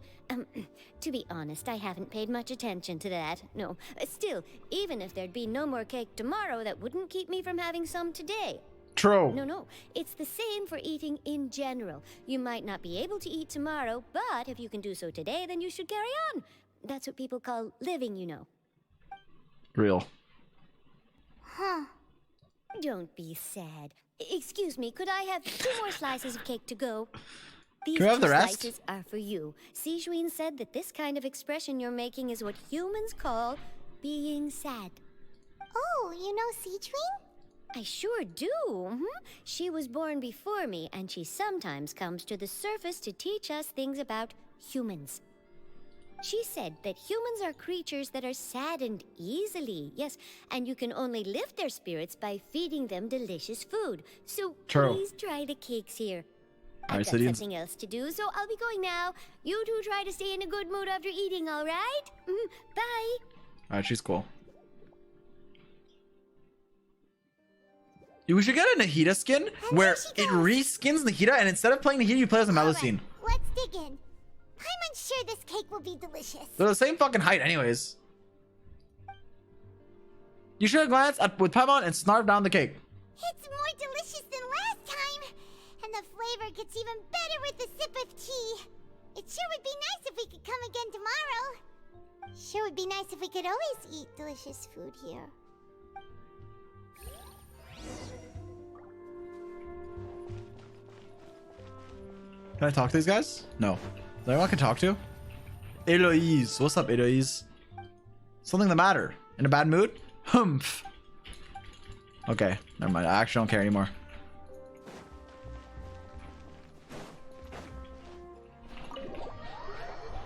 To be honest, I haven't paid much attention to that. No. Still, even if there'd be no more cake tomorrow, that wouldn't keep me from having some today. True. No. It's the same for eating in general. You might not be able to eat tomorrow, but if you can do so today, then you should carry on. That's what people call living, you know. Real. Huh. Don't be sad. Excuse me, could I have 2 more slices of cake to go? These Can we have 2 the rest? slices are for you. Sijuin said that this kind of expression you're making is what humans call being sad. Oh, you know Sijuin? I sure do. She was born before me, and she sometimes comes to the surface to teach us things about humans. She said that humans are creatures that are saddened easily, yes, and you can only lift their spirits by feeding them delicious food. So please try the cakes here. I've got something else to do, so I'll be going now. You two try to stay in a good mood after eating, all right? Bye. All right, she's cool. We should get a Nahida skin where it reskins Nahida, and instead of playing Nahida, you play as a Melusine. Let's dig in. I'm unsure this cake will be delicious. They're the same fucking height anyways. You should have glanced at with Paimon and snarfed down the cake. It's more delicious than last time. And the flavor gets even better with a sip of tea. It sure would be nice if we could come again tomorrow. Sure would be nice if we could always eat delicious food here. Can I talk to these guys? No. Is there anyone I can talk to? Eloise. What's up, Eloise? Something the matter? In a bad mood? Humph. Okay, never mind. I actually don't care anymore.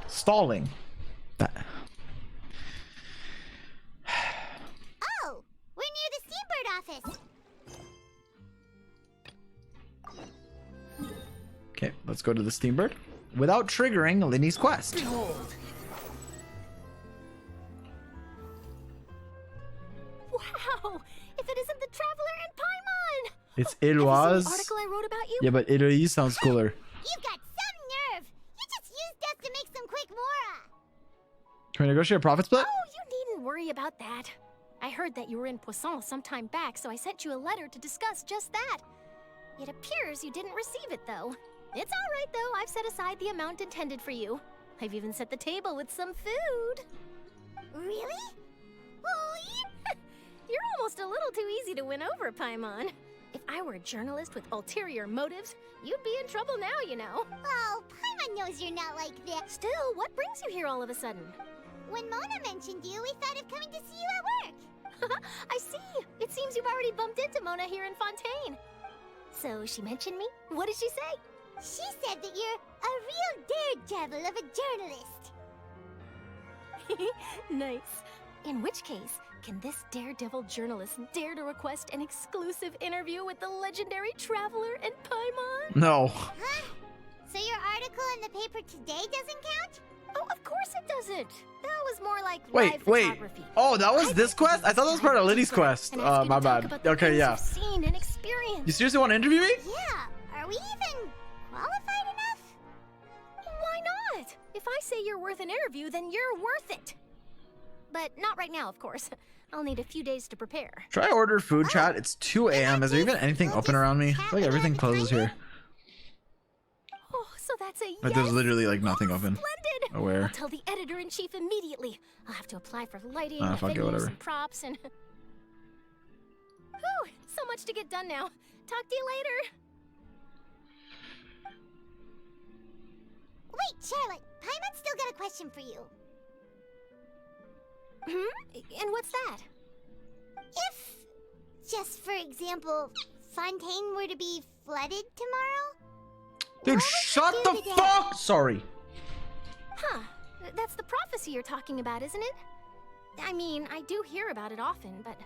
Stalling. Oh, we're near the Steambird office. Okay, let's go to the Steambird without triggering Lyney's quest. Behold. Wow! If it isn't the Traveler and Paimon! It's Have you seen Eloise. the article I wrote about you? Yeah, but Eloise sounds cooler. You've got some nerve. You just used us to make some quick mora. Can we negotiate a profit split? Oh, you needn't worry about that. I heard that you were in Poisson some time back, so I sent you a letter to discuss just that. It appears you didn't receive it, though. It's all right, though. I've set aside the amount intended for you. I've even set the table with some food. Really? You're almost a little too easy to win over, Paimon. If I were a journalist with ulterior motives, you'd be in trouble now, you know. Oh, Paimon knows you're not like that. Still, what brings you here all of a sudden? When Mona mentioned you, we thought of coming to see you at work. I see. It seems you've already bumped into Mona here in Fontaine. So she mentioned me? What did she say? She said that you're a real daredevil of a journalist. Nice. In which case, can this daredevil journalist dare to request an exclusive interview with the legendary Traveler and Paimon? No. Huh? So your article in the paper today doesn't count? Oh, of course it doesn't. That was more like Wait. photography. Oh, that was this quest? I thought that was part of Lyney's quest. My bad. Okay, yeah. Seen and experienced. You seriously want to interview me? Yeah. Are we even qualified enough? Why not? If I say you're worth an interview, then you're worth it. But not right now, of course. I'll need a few days to prepare. Should I order food, chat? It's 2 a.m. Is there even anything open around me? I feel like everything closes here. Oh, so that's a yes. Like there's literally like nothing open. Splendid. Where? I'll tell the editor-in-chief immediately. I'll have to apply for lighting, Fuck it, venues, whatever. and props, and... Whew, so much to get done now. Talk to you later. Wait, Charlotte. Paimon's still got a question for you. And what's that? If, just for example, Fontaine were to be flooded tomorrow? Dude, shut the fuck! Sorry. Huh. That's the prophecy you're talking about, isn't it? I mean, I do hear about it often, but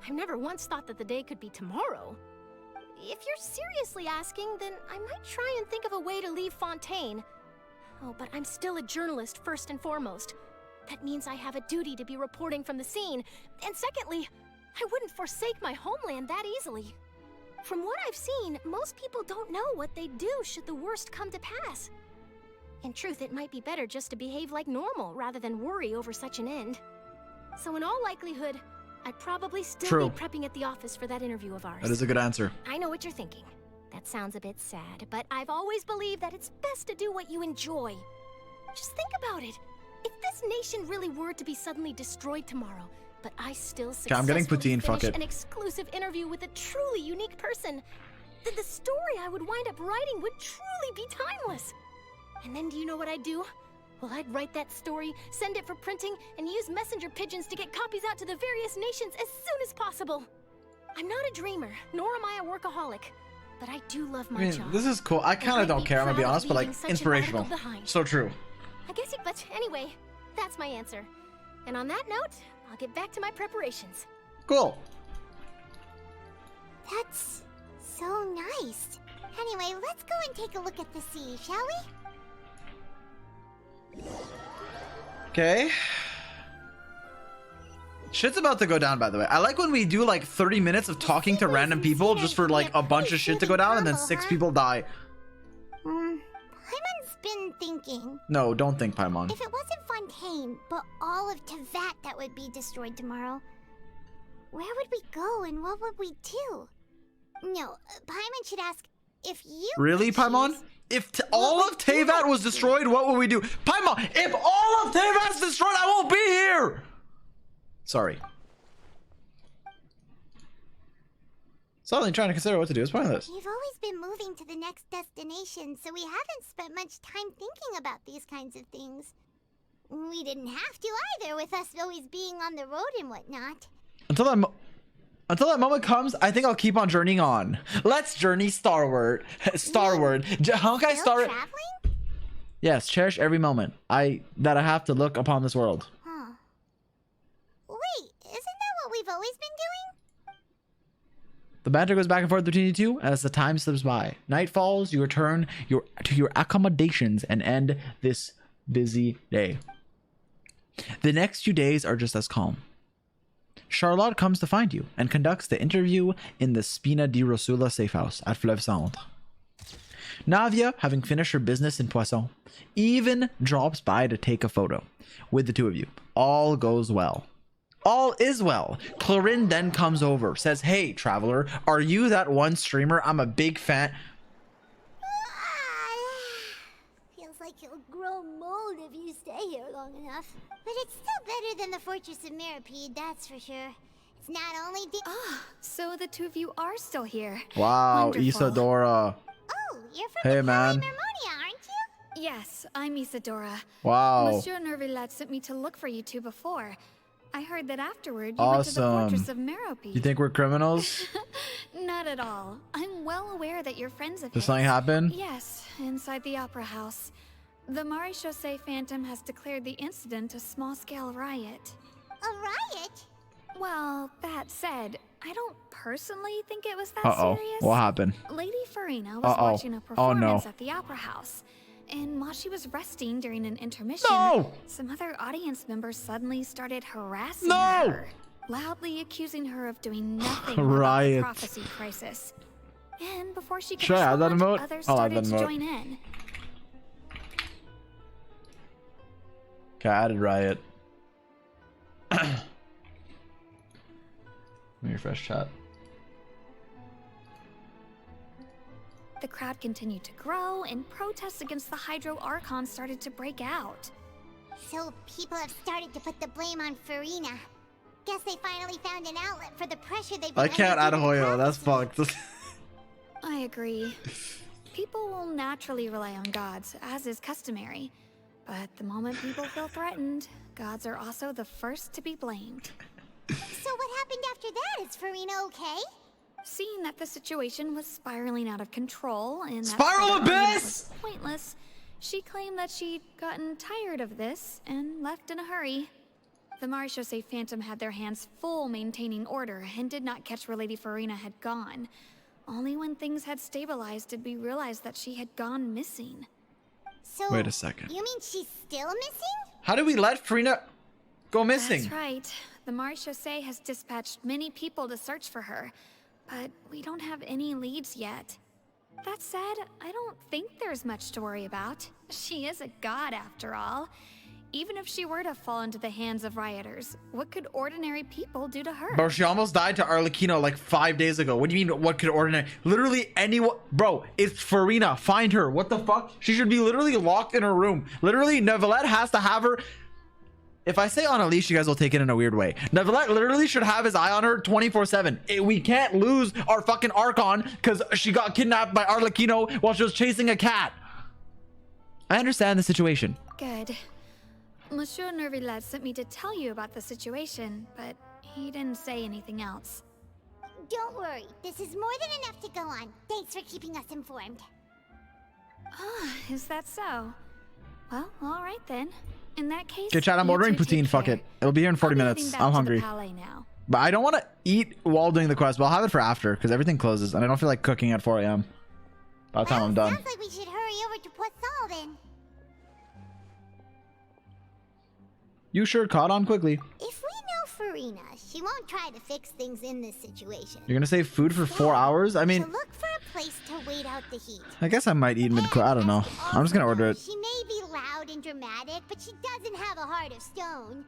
I've never once thought that the day could be tomorrow. If you're seriously asking, then I might try and think of a way to leave Fontaine. Oh, but I'm still a journalist first and foremost. That means I have a duty to be reporting from the scene. And secondly, I wouldn't forsake my homeland that easily. From what I've seen, most people don't know what they'd do should the worst come to pass. In truth, it might be better just to behave like normal rather than worry over such an end. So in all likelihood, I'd probably still be prepping at the office for that interview of ours. That is a good answer. I know what you're thinking. That sounds a bit sad, but I've always believed that it's best to do what you enjoy. Just think about it. If this nation really were to be suddenly destroyed tomorrow, but I still I'm getting poutine, fuck finish it. an exclusive interview with a truly unique person, then the story I would wind up writing would truly be timeless. And then do you know what I'd do? Well, I'd write that story, send it for printing, and use messenger pigeons to get copies out to the various nations as soon as possible. I'm not a dreamer, nor am I a workaholic. But I do love my I mean, job. this is cool. I kind of don't care, I'm gonna be honest, but like, inspirational. So true. I guess you, but anyway, that's my answer. And on that note, I'll get back to my preparations. Cool. That's so nice. Anyway, let's go and take a look at the sea, shall we? Okay. Shit's about to go down, by the way. I like when we do like 30 minutes of talking to random people just for like a bunch of shit to go down and then 6 people die. Paimon's been thinking. No, don't think Paimon. If it wasn't Fontaine, but all of Tevat that would be destroyed tomorrow, where would we go and what would we do? No, Paimon should ask if you... Really, Paimon? If all of Tevat was destroyed, what would we do? Paimon, if all of Tevat's destroyed, I won't be here! Sorry. Suddenly trying to consider what to do. It's pointless. We've always been moving to the next destination, so we haven't spent much time thinking about these kinds of things. We didn't have to either, with us always being on the road and whatnot. Until that moment comes, I think I'll keep on journeying on. Let's journey starward. Starward. Honkai Star. Traveling? Yes, cherish every moment that I have to look upon this world. Huh. Wait, isn't that what we've always been doing? The banter goes back and forth between you two as the time slips by. Night falls, you return to your accommodations and end this busy day. The next few days are just as calm. Charlotte comes to find you and conducts the interview in the Spina di Rosula safe house at Fleuve Centre. Navia, having finished her business in Poisson, even drops by to take a photo with the two of you. All goes well. All is well. Clorin then comes over, says, "Hey, traveler, are you that one streamer? I'm a big fan." Feels like you'll grow mold if you stay here long enough. But it's still better than the Fortress of Mirapede, that's for sure. It's not only So the two of you are still here. Wow, Wonderful. Isadora. Oh, you're from Hey, the man. Mermonia, aren't you? Yes, I'm Isadora. Wow. Monsieur Nervilette sent me to look for you two before. I heard that afterward you went to the Fortress of Meropide. You think we're criminals? Not at all. I'm well aware that you're friends of Did his. something happen? Yes, inside the Opera House. The Maréchaussée Phantom has declared the incident a small-scale riot. A riot? Well, that said, I don't personally think it was that Uh-oh. serious. What happened? Lady Farina was Uh-oh. watching a Oh, no. performance at the Opera House. And while she was resting during an intermission, some other audience members suddenly started harassing her, loudly accusing her of doing nothing Riot. about the prophecy crisis. And before she could Should I add that respond, emote? others I'll add started that to emote. join in. Okay, I added riot. Let me refresh chat. The crowd continued to grow, and protests against the Hydro Archon started to break out. So people have started to put the blame on Farina. Guess they finally found an outlet for the pressure they've been I can't add Hoyo, that's fucked. I agree. People will naturally rely on gods, as is customary. But the moment people feel threatened, gods are also the first to be blamed. So what happened after that? Is Farina okay? Seeing that the situation was spiraling out of control and that Spiral further argument abyss! was pointless, she claimed that she'd gotten tired of this and left in a hurry. The Maréchaussée Phantom had their hands full maintaining order and did not catch where Lady Farina had gone. Only when things had stabilized did we realize that she had gone missing. So Wait a second. You mean she's still missing? How did we let Farina go missing? That's right. The Maréchaussée has dispatched many people to search for her, but we don't have any leads yet. That said, I don't think there's much to worry about. She is a god after all. Even if she were to fall into the hands of rioters, what could ordinary people do to her? Bro, she almost died to Arlecchino like 5 days ago. What do you mean, what could ordinary? Literally anyone. Bro, it's Farina. Find her. What the fuck? She should be literally locked in her room. Literally, Neuvillette has to have her. If I say on a leash, you guys will take it in a weird way. Neuvillette literally should have his eye on her 24/7. We can't lose our fucking Archon because she got kidnapped by Arlecchino while she was chasing a cat. I understand the situation. Good. Monsieur Nervilette sent me to tell you about the situation, but he didn't say anything else. Don't worry. This is more than enough to go on. Thanks for keeping us informed. Is that so? Well, alright then. In that case, Okay, chat, I'm ordering poutine. Fuck it. It'll be here in 40 minutes. I'm hungry. Now. But I don't want to eat while doing the quest, but I'll have it for after because everything closes and I don't feel like cooking at 4 a.m. by the time I'm done. Sounds like we should hurry over to Poisson then. You sure caught on quickly. If we know Farina, she won't try to fix things in this situation. You're gonna save food for 4 hours? I mean, So look for a place to wait out the heat. I guess I might eat mid-quest. I don't know. I'm just gonna order it. She may be loud and dramatic, but she doesn't have a heart of stone.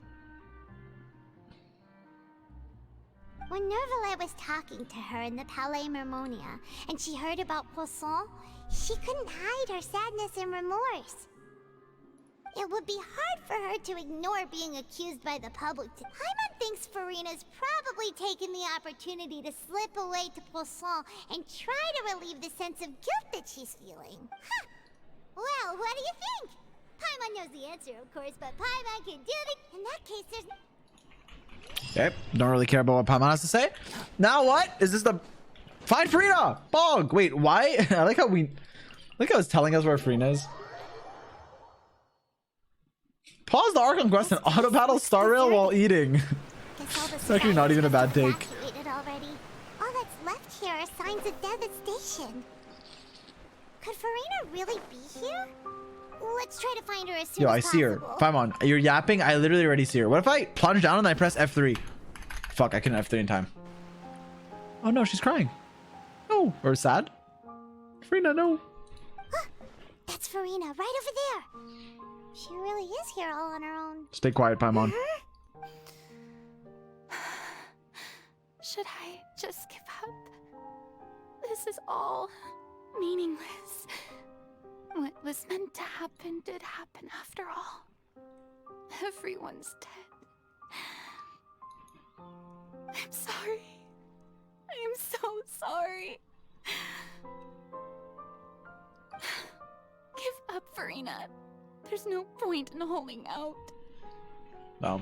When Nervalet was talking to her in the Palais Mermonia, and she heard about Poisson, she couldn't hide her sadness and remorse. It would be hard for her to ignore being accused by the public. Paimon thinks Farina's probably taken the opportunity to slip away to Poisson and try to relieve the sense of guilt that she's feeling. Huh. Well, what do you think? Paimon knows the answer, of course, but Paimon can do it. In that case, there's... Okay, don't really care about what Paimon has to say. Now what? Is this the... Find Farina! Bog! Wait, why? I like how it's telling us where Farina is. Pause the Archon quest and auto battle Star Rail while eating. It's actually not even a bad take. Already. All that's left here are signs of devastation. Could Farina really be here? Let's try to find her as soon Yo, as I see her. possible. Paimon, you're yapping. I literally already see her. What if I plunge down and I press F3? Fuck, I couldn't F3 in time. Oh no, she's crying. No, or sad. Farina, no. That's Farina, right over there. She really is here all on her own. Stay quiet, Paimon. Should I just give up? This is all meaningless. What was meant to happen did happen after all. Everyone's dead. I'm sorry. I am so sorry. Give up, Farina. There's no point in holding out. No.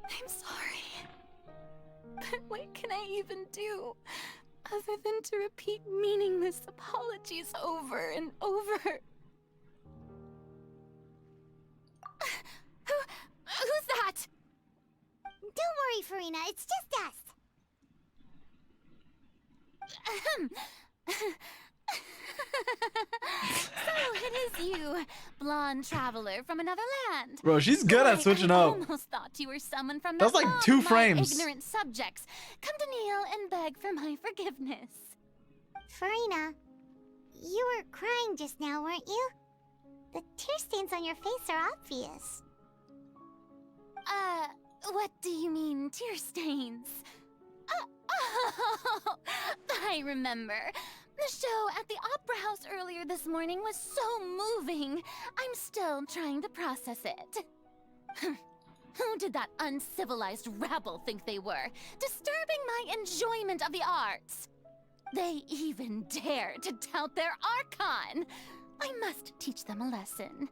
I'm sorry. But what can I even do other than to repeat meaningless apologies over and over? Who's that? Don't worry, Farina. It's just us. So it is you, blonde traveler from another land. Bro, she's good at switching I up. almost thought you were someone from That's the like land 2 of my frames. ignorant subjects. Come to kneel and beg for my forgiveness. Farina, you were crying just now, weren't you? The tear stains on your face are obvious. What do you mean, tear stains? Oh, I remember. The show at the Opera House earlier this morning was so moving. I'm still trying to process it. Who did that uncivilized rabble think they were, disturbing my enjoyment of the arts? They even dare to tout their Archon. I must teach them a lesson.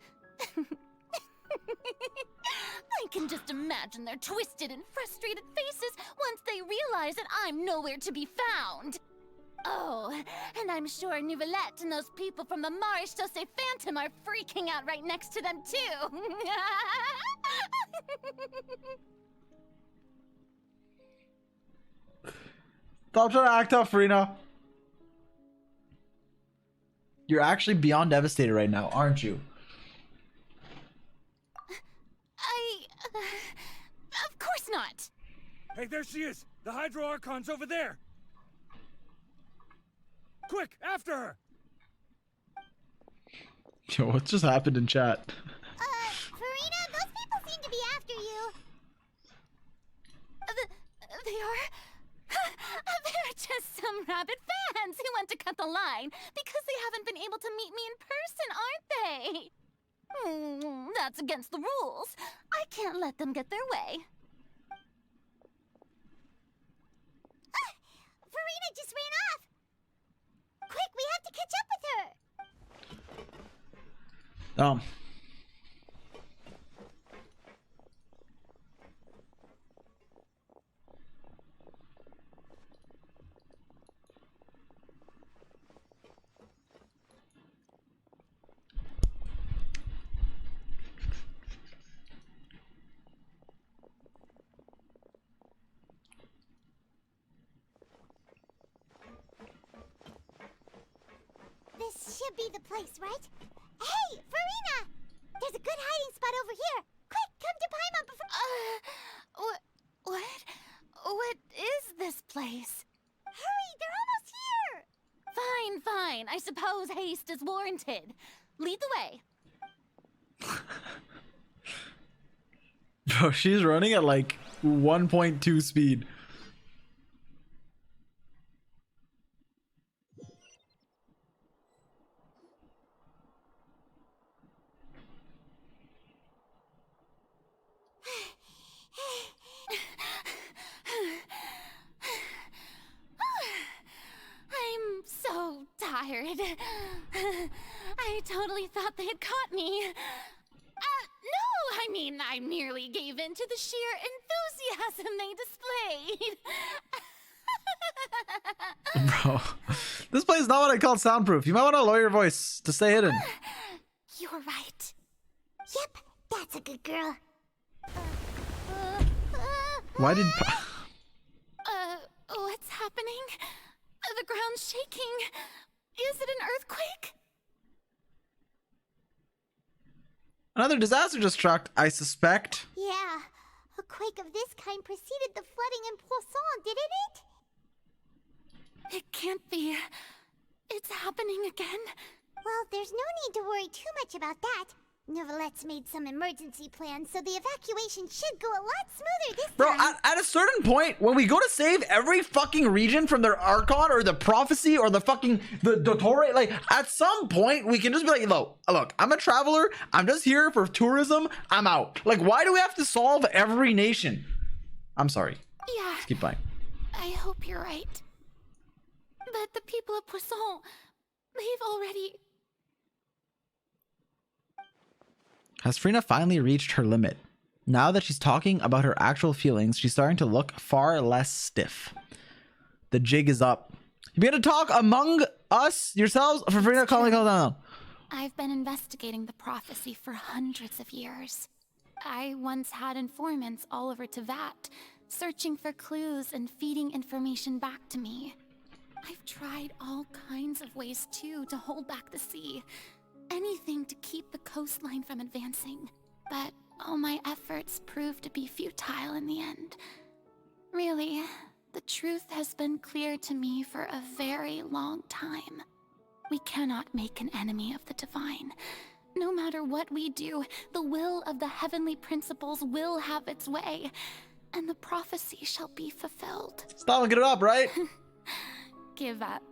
I can just imagine their twisted and frustrated faces once they realize that I'm nowhere to be found. Oh, and I'm sure Nouvellette and those people from the Marish Chaussee Phantom are freaking out right next to them, too. Stop trying to act tough, Farina. You're actually beyond devastated right now, aren't you? Of course not. Hey, there she is! The Hydro Archon's over there! Quick, after her! Yo, what just happened in chat? Farina, those people seem to be after you. They are... They're just some rabid fans who want to cut the line because they haven't been able to meet me in person, aren't they? That's against the rules. I can't let them get their way. Farina just ran off! Quick, we have to catch up with her! be the place, right? Hey, Farina! There's a good hiding spot over here. Quick, come to Paimon before... What is this place? Hurry, they're almost here! Fine. I suppose haste is warranted. Lead the way. Bro, she's running at like 1.2 speed. I'm so tired. I totally thought they had caught me. No, I mean, I merely gave in to the sheer enthusiasm they displayed. Bro, this place is not what I call soundproof. You might want to lower your voice to stay hidden. You're right. Yep, that's a good girl. Why did... What's happening? The ground's shaking. Is it an earthquake? Another disaster just struck, I suspect. Yeah, a quake of this kind preceded the flooding in Poisson, didn't it? It can't be. It's happening again. Well, there's no need to worry too much about that. Neverlette's made some emergency plans, so the evacuation should go a lot smoother this Bro, time. at a certain point, when we go to save every fucking region from their Archon or the Prophecy or the fucking the Torre, like, at some point, we can just be like, look, I'm a traveler. I'm just here for tourism. I'm out. Like, why do we have to solve every nation? I'm sorry. Yeah. Let's keep playing. I hope you're right. But the people of Poisson, they've already... Has Frina finally reached her limit? Now that she's talking about her actual feelings, she's starting to look far less stiff. The jig is up. You begin to talk among us yourselves for Frina calling all down. I've been investigating the prophecy for hundreds of years. I once had informants all over Tevat, searching for clues and feeding information back to me. I've tried all kinds of ways too to hold back the sea. Anything to keep the coastline from advancing. But all my efforts proved to be futile in the end. Really, the truth has been clear to me for a very long time. We cannot make an enemy of the divine. No matter what we do, the will of the heavenly principles will have its way, and the prophecy shall be fulfilled. Stop and get it up, right? Give up.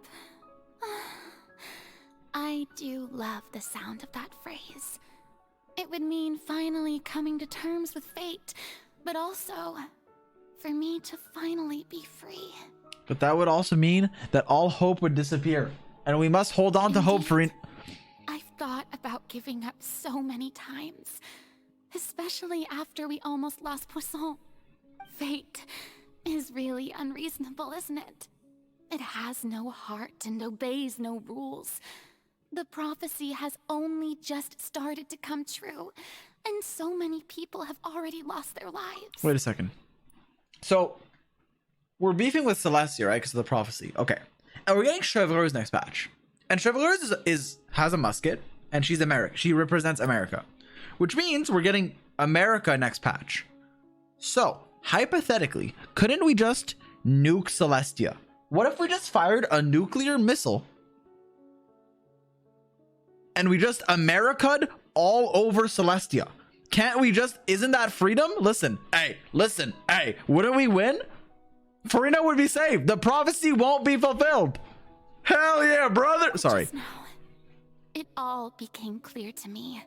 I do love the sound of that phrase. It would mean finally coming to terms with fate, but also for me to finally be free. But that would also mean that all hope would disappear, and we must hold on to hope for... I've thought about giving up so many times, especially after we almost lost Poisson. Fate is really unreasonable, isn't it? It has no heart and obeys no rules. The prophecy has only just started to come true, and so many people have already lost their lives. Wait a second. So, we're beefing with Celestia, right? Because of the prophecy. Okay. And we're getting Chevreuse next patch. And Chevreuse has a musket, and she's America. She represents America. Which means we're getting America next patch. So, hypothetically, couldn't we just nuke Celestia? What if we just fired a nuclear missile and we just America'd all over Celestia? Can't we just, isn't that freedom? Listen, hey, wouldn't we win? Farina would be saved. The prophecy won't be fulfilled. Hell yeah, brother. Sorry. Just now, it all became clear to me.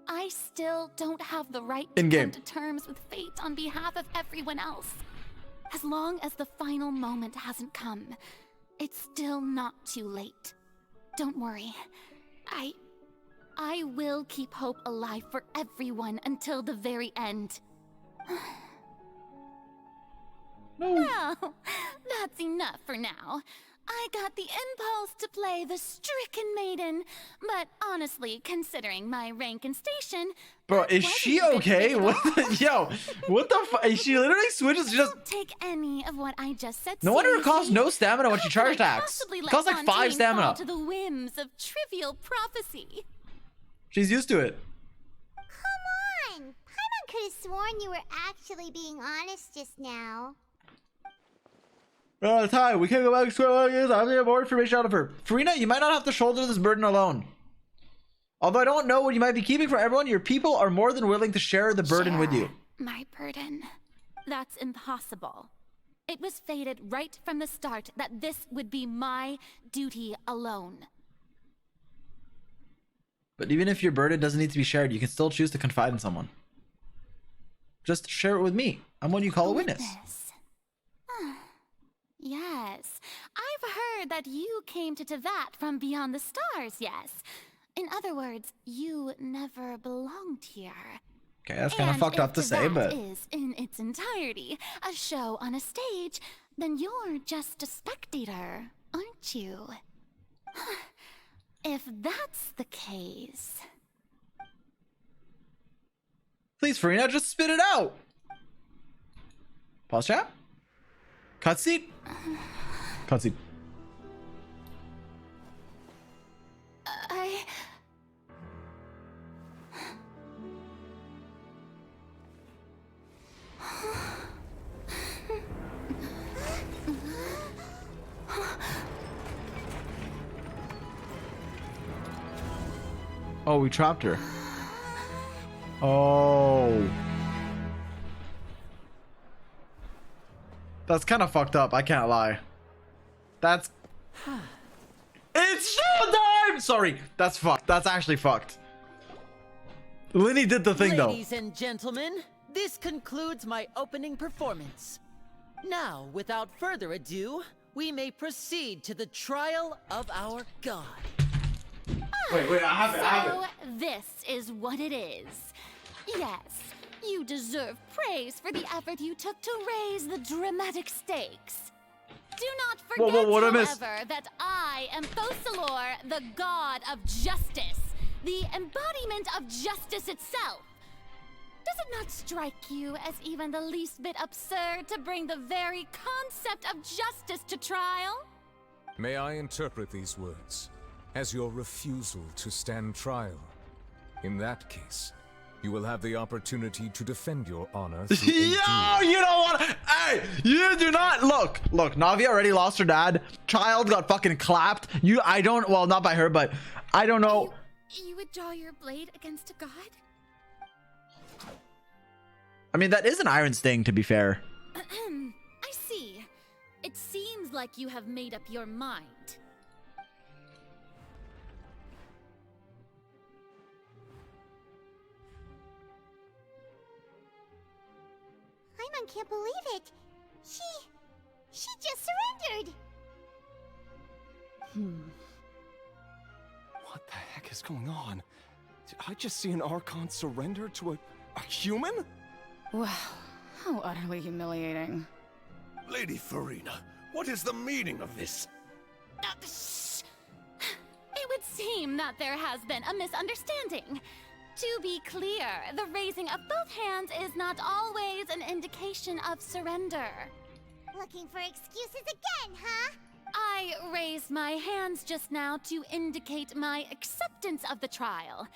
I still don't have the right to come to terms with fate on behalf of everyone else. As long as the final moment hasn't come, it's still not too late. Don't worry. I will keep hope alive for everyone until the very end. Well, that's enough for now. I got the impulse to play the stricken maiden, but honestly, considering my rank and station, Bro, is she okay? What the, yo, what the fuck? She literally switches just. don't take any of what I just said. No wonder it costs seriously. no stamina when she charge attacks. Possibly It let costs like 5 Fontaine stamina. fall to the whims of trivial prophecy. She's used to it. Come on! Paimon could have sworn you were actually being honest just now. We're out of time. We can't go back to square one again. I have to get more information out of her. Farina, you might not have to shoulder this burden alone. Although I don't know what you might be keeping from everyone, your people are more than willing to share the burden with you. My burden. That's impossible. It was fated right from the start that this would be my duty alone. But even if your burden doesn't need to be shared, you can still choose to confide in someone. Just share it with me. I'm what you call a witness. Yes, I've heard that you came to that from beyond the stars, yes. In other words, you never belonged here. Okay, that's kind of fucked up to say, but... if that is, in its entirety, a show on a stage, then you're just a spectator, aren't you? If that's the case... Please, Farina, just spit it out! Pause chat? Cutscene? Cutscene. Oh, we trapped her. Oh. That's kind of fucked up, I can't lie. That's... It's showtime! Sorry, that's fucked. That's actually fucked. Lyney did the thing, though. Ladies and gentlemen, this concludes my opening performance. Now, without further ado, we may proceed to the trial of our god. Wait, I have it. So, this is what it is. Yes, you deserve praise for the effort you took to raise the dramatic stakes. Do not forget, what I miss? however, that I am Fosalor, the god of justice, the embodiment of justice itself. Does it not strike you as even the least bit absurd to bring the very concept of justice to trial? May I interpret these words as your refusal to stand trial? In that case, you will have the opportunity to defend your honor through a Yo, you don't want to... Hey, you do not... Look, Navia already lost her dad. Child got fucking clapped. I don't... Well, not by her, but I don't know. You would draw your blade against a god? I mean, that is an Iron Sting, to be fair. I see. It seems like you have made up your mind. Paimon can't believe it. She just surrendered. What the heck is going on? Did I just see an Archon surrender to a human? Wow, how utterly humiliating. Lady Farina, what is the meaning of this? It would seem that there has been a misunderstanding. To be clear, the raising of both hands is not always an indication of surrender. Looking for excuses again, huh? I raised my hands just now to indicate my acceptance of the trial.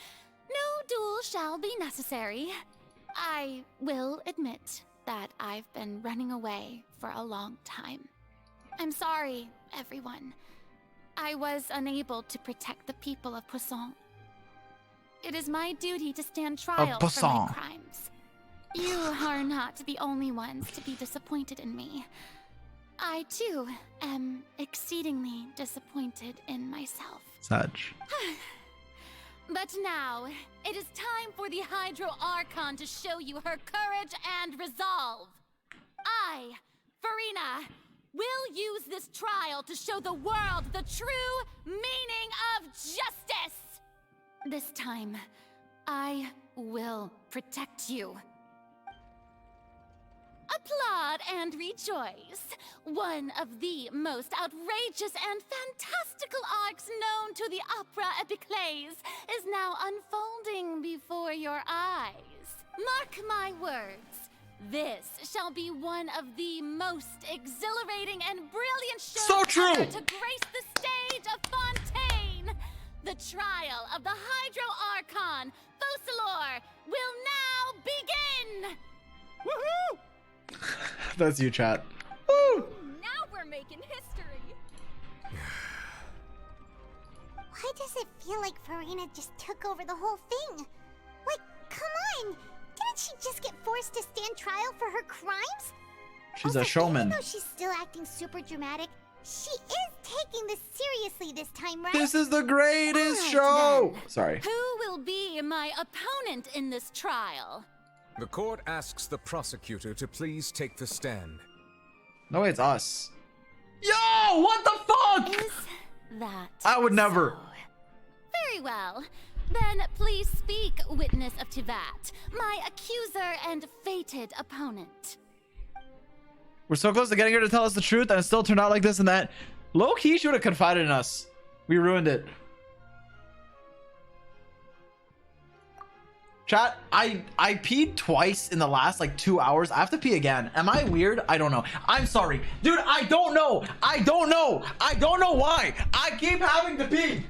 No duel shall be necessary. I will admit that I've been running away for a long time. I'm sorry, everyone. I was unable to protect the people of Poisson. It is my duty to stand trial for my crimes. You are not the only ones to be disappointed in me. I, too, am exceedingly disappointed in myself. Such. But now, it is time for the Hydro Archon to show you her courage and resolve. I, Farina, will use this trial to show the world the true meaning of justice! This time, I will protect you. applaud and rejoice. One of the most outrageous and fantastical arcs known to the opera epiclese is now unfolding before your eyes. Mark my words, this shall be one of the most exhilarating and brilliant shows So true! ever to grace the stage of Fontaine. The trial of the Hydro Archon, Overlord, will now begin! Woohoo! That's you, chat. Woo! Now we're making history. Why does it feel like Farina just took over the whole thing? Like, come on! Didn't she just get forced to stand trial for her crimes? She's Also, a showman. Even though she's still acting super dramatic, she is taking this seriously this time, right? This is the greatest Alright, show! then. Sorry. Who will be my opponent in this trial? The court asks the prosecutor to please take the stand. No, it's us. Yo, what the fuck? Is that I would never. Very well. Then please speak, witness of Tivat, my accuser and fated opponent. We're so close to getting her to tell us the truth, and it still turned out like this and that. Low key, she would have confided in us. We ruined it. Chat, I peed twice in the last like 2 hours. I have to pee again. Am I weird? I don't know. I'm sorry. Dude, I don't know. I don't know. I don't know why. I keep having to pee.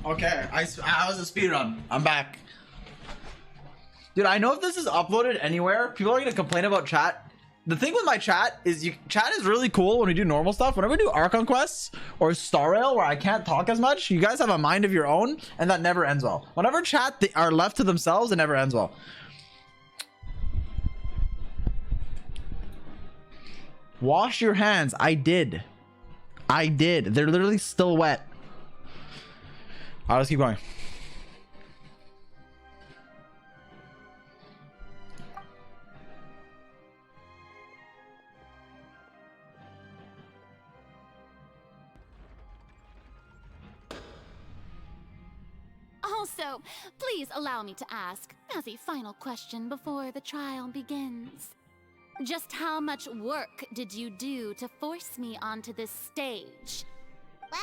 Okay, I was a speedrun. I'm back. Dude, I know if this is uploaded anywhere, people are gonna complain about chat. The thing with my chat is chat is really cool when we do normal stuff. Whenever we do Archon quests or Star Rail where I can't talk as much, you guys have a mind of your own, and that never ends well. Whenever chat are left to themselves, it never ends well. Wash your hands. I did. They're literally still wet. Alright, let's keep going. Also, please allow me to ask, as a final question before the trial begins. Just how much work did you do to force me onto this stage? Well,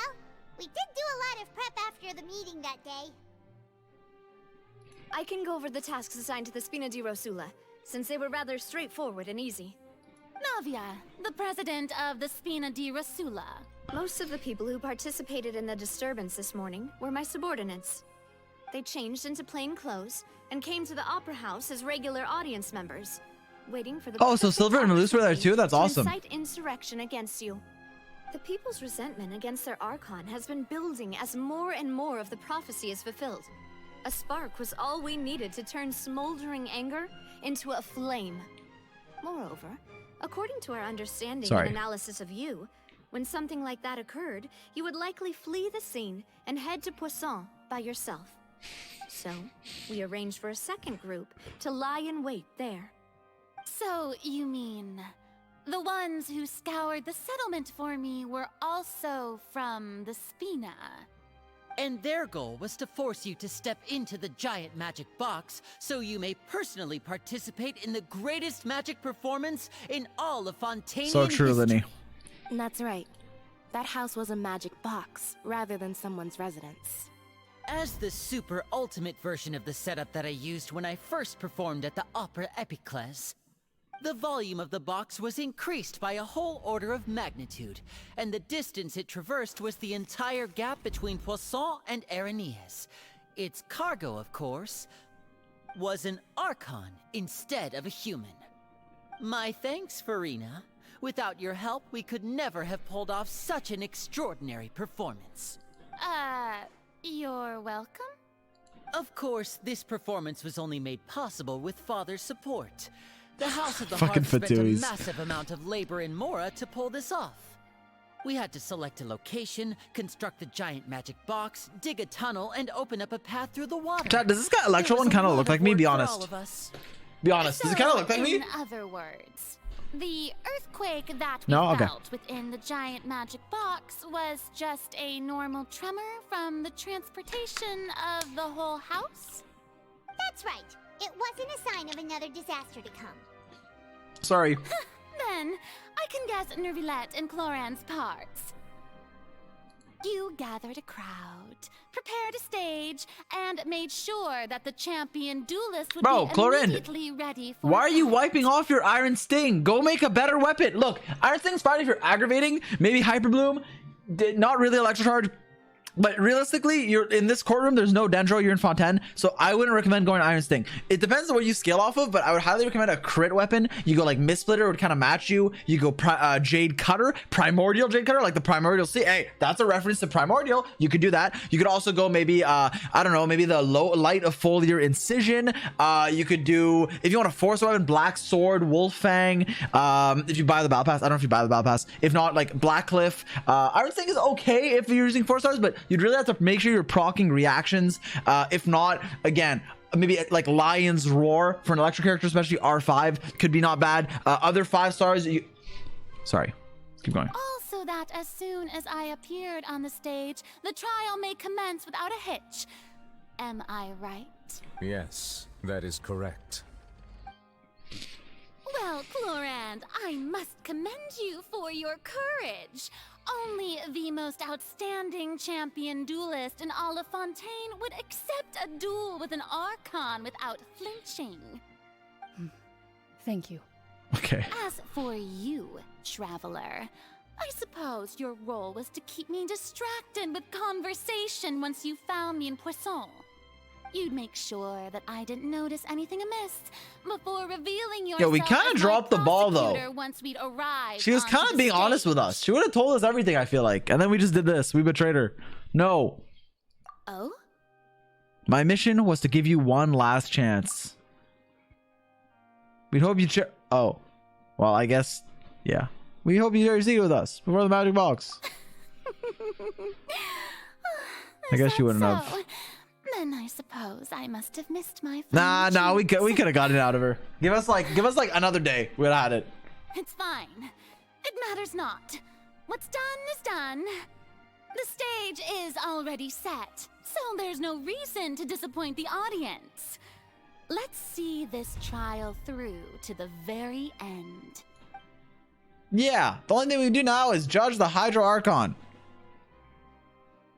we did do a lot of prep after the meeting that day. I can go over the tasks assigned to the Spina di Rosula, since they were rather straightforward and easy. Navia, the president of the Spina di Rosula. Most of the people who participated in the disturbance this morning were my subordinates. They changed into plain clothes and came to the Opera House as regular audience members, waiting for the Oh, so Silver and Malus were there too? That's awesome. To incite insurrection against you. The people's resentment against their Archon has been building as more and more of the prophecy is fulfilled. A spark was all we needed to turn smoldering anger into a flame. Moreover, according to our understanding and analysis of you, when something like that occurred, you would likely flee the scene and head to Poisson by yourself. So, we arranged for a second group to lie in wait there. So, you mean the ones who scoured the settlement for me were also from the Spina? And their goal was to force you to step into the giant magic box so you may personally participate in the greatest magic performance in all of Fontaine So true, Lyney. That's right. That house was a magic box, rather than someone's residence. As the super ultimate version of the setup that I used when I first performed at the Opera Epiclese, the volume of the box was increased by a whole order of magnitude, and the distance it traversed was the entire gap between Poisson and Aranias. Its cargo, of course, was an Archon instead of a human. My thanks, Farina. Without your help, we could never have pulled off such an extraordinary performance. You're welcome? Of course, this performance was only made possible with Father's support. The House of the Fucking Heart spent a Fatouis. massive amount of labor in Mora to pull this off. We had to select a location, construct the giant magic box, dig a tunnel, and open up a path through the water. Chat, does this guy Electro one kind of look like me? Be honest. Be honest. Does it kind of look like me? In other words, the earthquake that we No? Okay. felt within the giant magic box was just a normal tremor from the transportation of the whole house? That's right. It wasn't a sign of another disaster to come. Sorry. Then, I can guess Nervilette and Cloran's parts. You gathered a crowd, prepared a stage, and made sure that the champion duelist would Bro, be Clorin, immediately ready for why are you fight. wiping off your Iron Sting? Go make a better weapon. Look, Iron Sting's fine if you're aggravating. Maybe Hyper Bloom. Not really Electro Charge. But realistically, you're in this courtroom, there's no Dendro, you're in Fontaine, so I wouldn't recommend going Iron Sting. It depends on what you scale off of, but I would highly recommend a crit weapon. You go like Mist Splitter, would kind of match you. You go Jade Cutter, Primordial Jade Cutter, like the Primordial Sea. Hey, that's a reference to Primordial. You could do that. You could also go maybe, I don't know, maybe the Light of Foliar Incision. You could do, if you want a Force weapon, Black Sword, Wolf Fang. If you buy the Battle Pass, I don't know if you buy the Battle Pass. If not, like Black Cliff. Iron Sting is okay if you're using 4 stars, but you'd really have to make sure you're proccing reactions. If not, again, maybe like Lion's Roar for an electric character, especially R5, could be not bad. Other 5 stars, sorry, keep going. Also that as soon as I appeared on the stage, the trial may commence without a hitch. Am I right? Yes, that is correct. Well, Clorand, I must commend you for your courage. Only the most outstanding champion duelist in all of Fontaine would accept a duel with an Archon without flinching. Thank you. Okay. As for you, Traveler, I suppose your role was to keep me distracted with conversation once you found me in Poisson. You'd make sure that I didn't notice anything amiss before revealing yourself. Yo, we kind of dropped the ball though. Once we'd arrived. She was kind of being honest with us. She would have told us everything, I feel like. And then we just did this. We betrayed her. No. Oh? My mission was to give you one last chance. We'd hope you'd share. Oh. Well, I gusee, yeah. We hope you share your secret with us before the magic box. I guess you wouldn't have. Then I suppose I must have missed my Nah, we could have gotten it out of her. Give us like another day. We'd have had it. It's fine. It matters not. What's done is done. The stage is already set, so there's no reason to disappoint the audience. Let's see this trial through to the very end. Yeah, the only thing we do now is judge the Hydro Archon.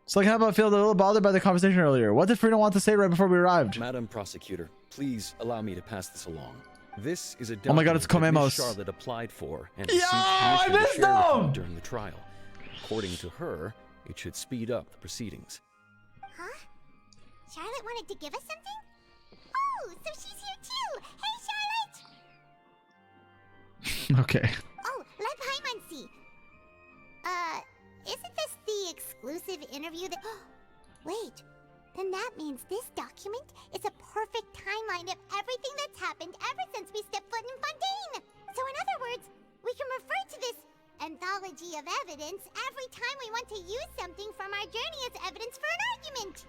So like, how about feel a little bothered by the conversation earlier? What did Frida want to say right before we arrived? Madam Prosecutor, please allow me to pass this along. This is a Oh my God, it's document that Miss Comemos. Charlotte applied for and Yo, received I permission to missed share with them! you during the trial. According to her, it should speed up the proceedings. Huh? Charlotte wanted to give us something? Oh, so she's here too! Hey, Charlotte! Okay. Oh, let Paimon see. Isn't this the exclusive interview that... Wait, then that means this document is a perfect timeline of everything that's happened ever since we stepped foot in Fontaine! So in other words, we can refer to this anthology of evidence every time we want to use something from our journey as evidence for an argument!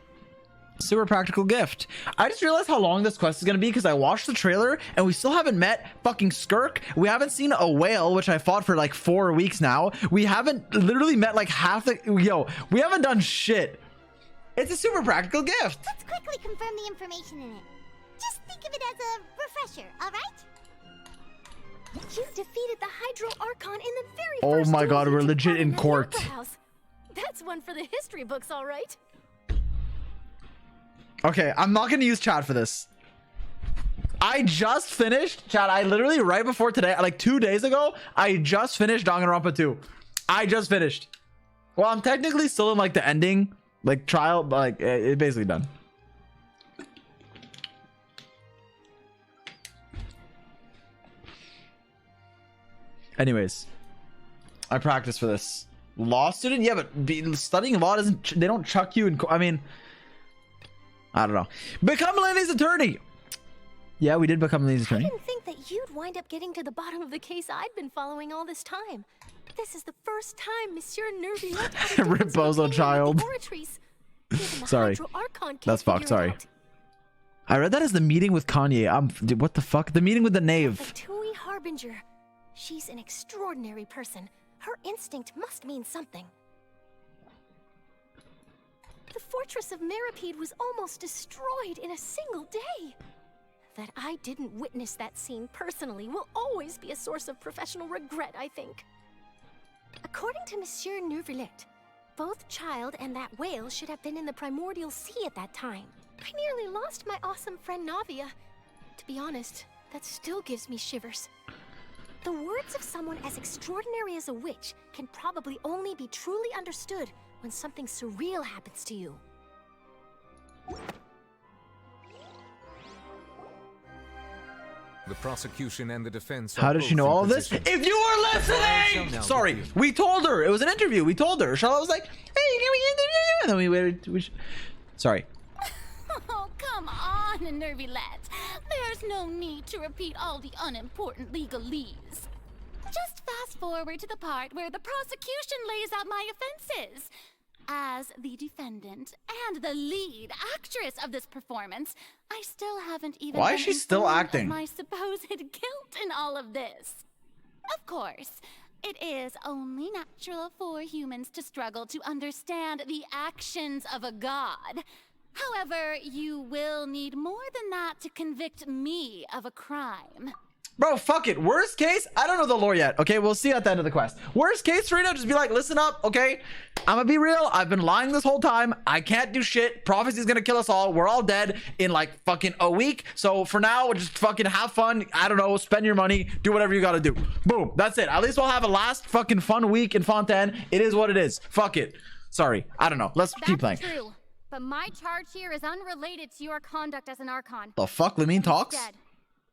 Super practical gift. I just realized how long this quest is gonna be because I watched the trailer and we still haven't met fucking Skirk. We haven't seen a whale, which I fought for like 4 weeks now. We haven't literally met like half the... Yo, we haven't done shit. It's a super practical gift. Let's quickly confirm the information in it. Just think of it as a refresher, alright? You defeated the Hydro Archon in the very Oh first my duel god, you we're took legit part in at court. the Opera House. That's one for the history books, all right. Okay, I'm not gonna use chat for this. I just finished, chat, I literally right before today, like 2 days ago, I just finished Danganronpa 2. I just finished. Well, I'm technically still in like the ending, like trial, but like it's basically done. Anyways, I practice for this. Law student? Yeah, but studying law doesn't, they don't chuck you in, I mean, I don't know. Become Lyney's attorney. Yeah, we did become Lyney's attorney. I didn't think that you'd wind up getting to the bottom of the case I'd been following all this time. This is the first time Monsieur Nervillette had a Riposo child. Sorry, that's fucked. Sorry. I read that as the meeting with Kanye. Dude, what the fuck? The meeting with the knave. The Tui Harbinger. She's an extraordinary person. Her instinct must mean something. The fortress of Meripede was almost destroyed in a single day. That I didn't witness that scene personally will always be a source of professional regret, I think. According to Monsieur Nervillette, both Child and that whale should have been in the primordial sea at that time. I nearly lost my awesome friend Navia. To be honest, that still gives me shivers. The words of someone as extraordinary as a witch can probably only be truly understood when something surreal happens to you. The prosecution and the defense. How does she know all of this? If you were listening! Sorry, we told her. It was an interview. We told her. Charlotte was like, hey, can we interview? And then we waited. Sorry. Oh, come on, Nervillette. There's no need to repeat all the unimportant legalese. Just fast forward to the part where the prosecution lays out my offenses. As the defendant and the lead actress of this performance, I still haven't even Why been is she still informed acting? of my supposed guilt in all of this. Of course, it is only natural for humans to struggle to understand the actions of a god. However, you will need more than that to convict me of a crime. Bro, fuck it. Worst case, I don't know the lore yet. Okay, we'll see at the end of the quest. Worst case, Serena, just be like, listen up, okay? I'm gonna be real. I've been lying this whole time. I can't do shit. Prophecy's gonna kill us all. We're all dead in like fucking a week. So for now, just fucking have fun. I don't know. Spend your money. Do whatever you gotta do. Boom. That's it. At least we'll have a last fucking fun week in Fontaine. It is what it is. Fuck it. Sorry. I don't know. Let's keep playing. True, but my charge here is unrelated to your conduct as an Archon. The fuck? Lamine talks? Instead,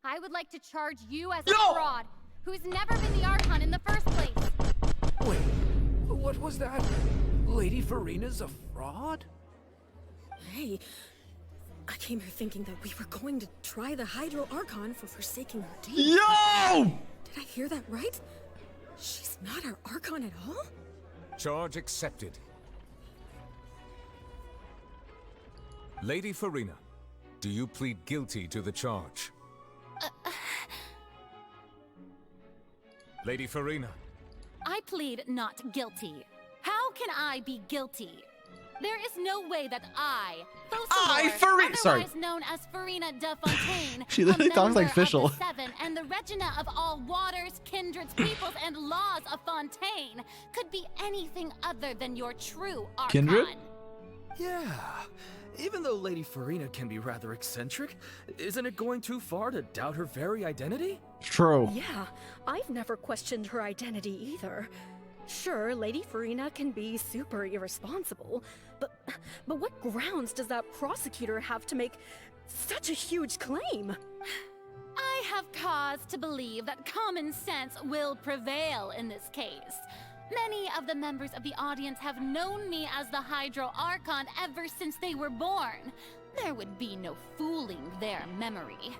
I would like to charge you as a fraud who's never been the Archon in the first place. Wait, what was that? Lady Farina's a fraud? Hey, I came here thinking that we were going to try the Hydro Archon for forsaking her team. Yo! Did I hear that right? She's not our Archon at all? Charge accepted. Lady Farina, do you plead guilty to the charge? Lady Farina. I plead not guilty. How can I be guilty? There is no way that Farina, sorry. otherwise known as Farina de Fontaine, She literally a talks like member of Fischl. the Seven and the Regina of all waters, kindreds, peoples, and laws of Fontaine, could be anything other than your true Archon. Kindred? Yeah. Even though Lady Farina can be rather eccentric, isn't it going too far to doubt her very identity? True. Yeah, I've never questioned her identity either. Sure, Lady Farina can be super irresponsible, but what grounds does that prosecutor have to make such a huge claim? I have cause to believe that common sense will prevail in this case. Many of the members of the audience have known me as the Hydro Archon ever since they were born. There would be no fooling their memory.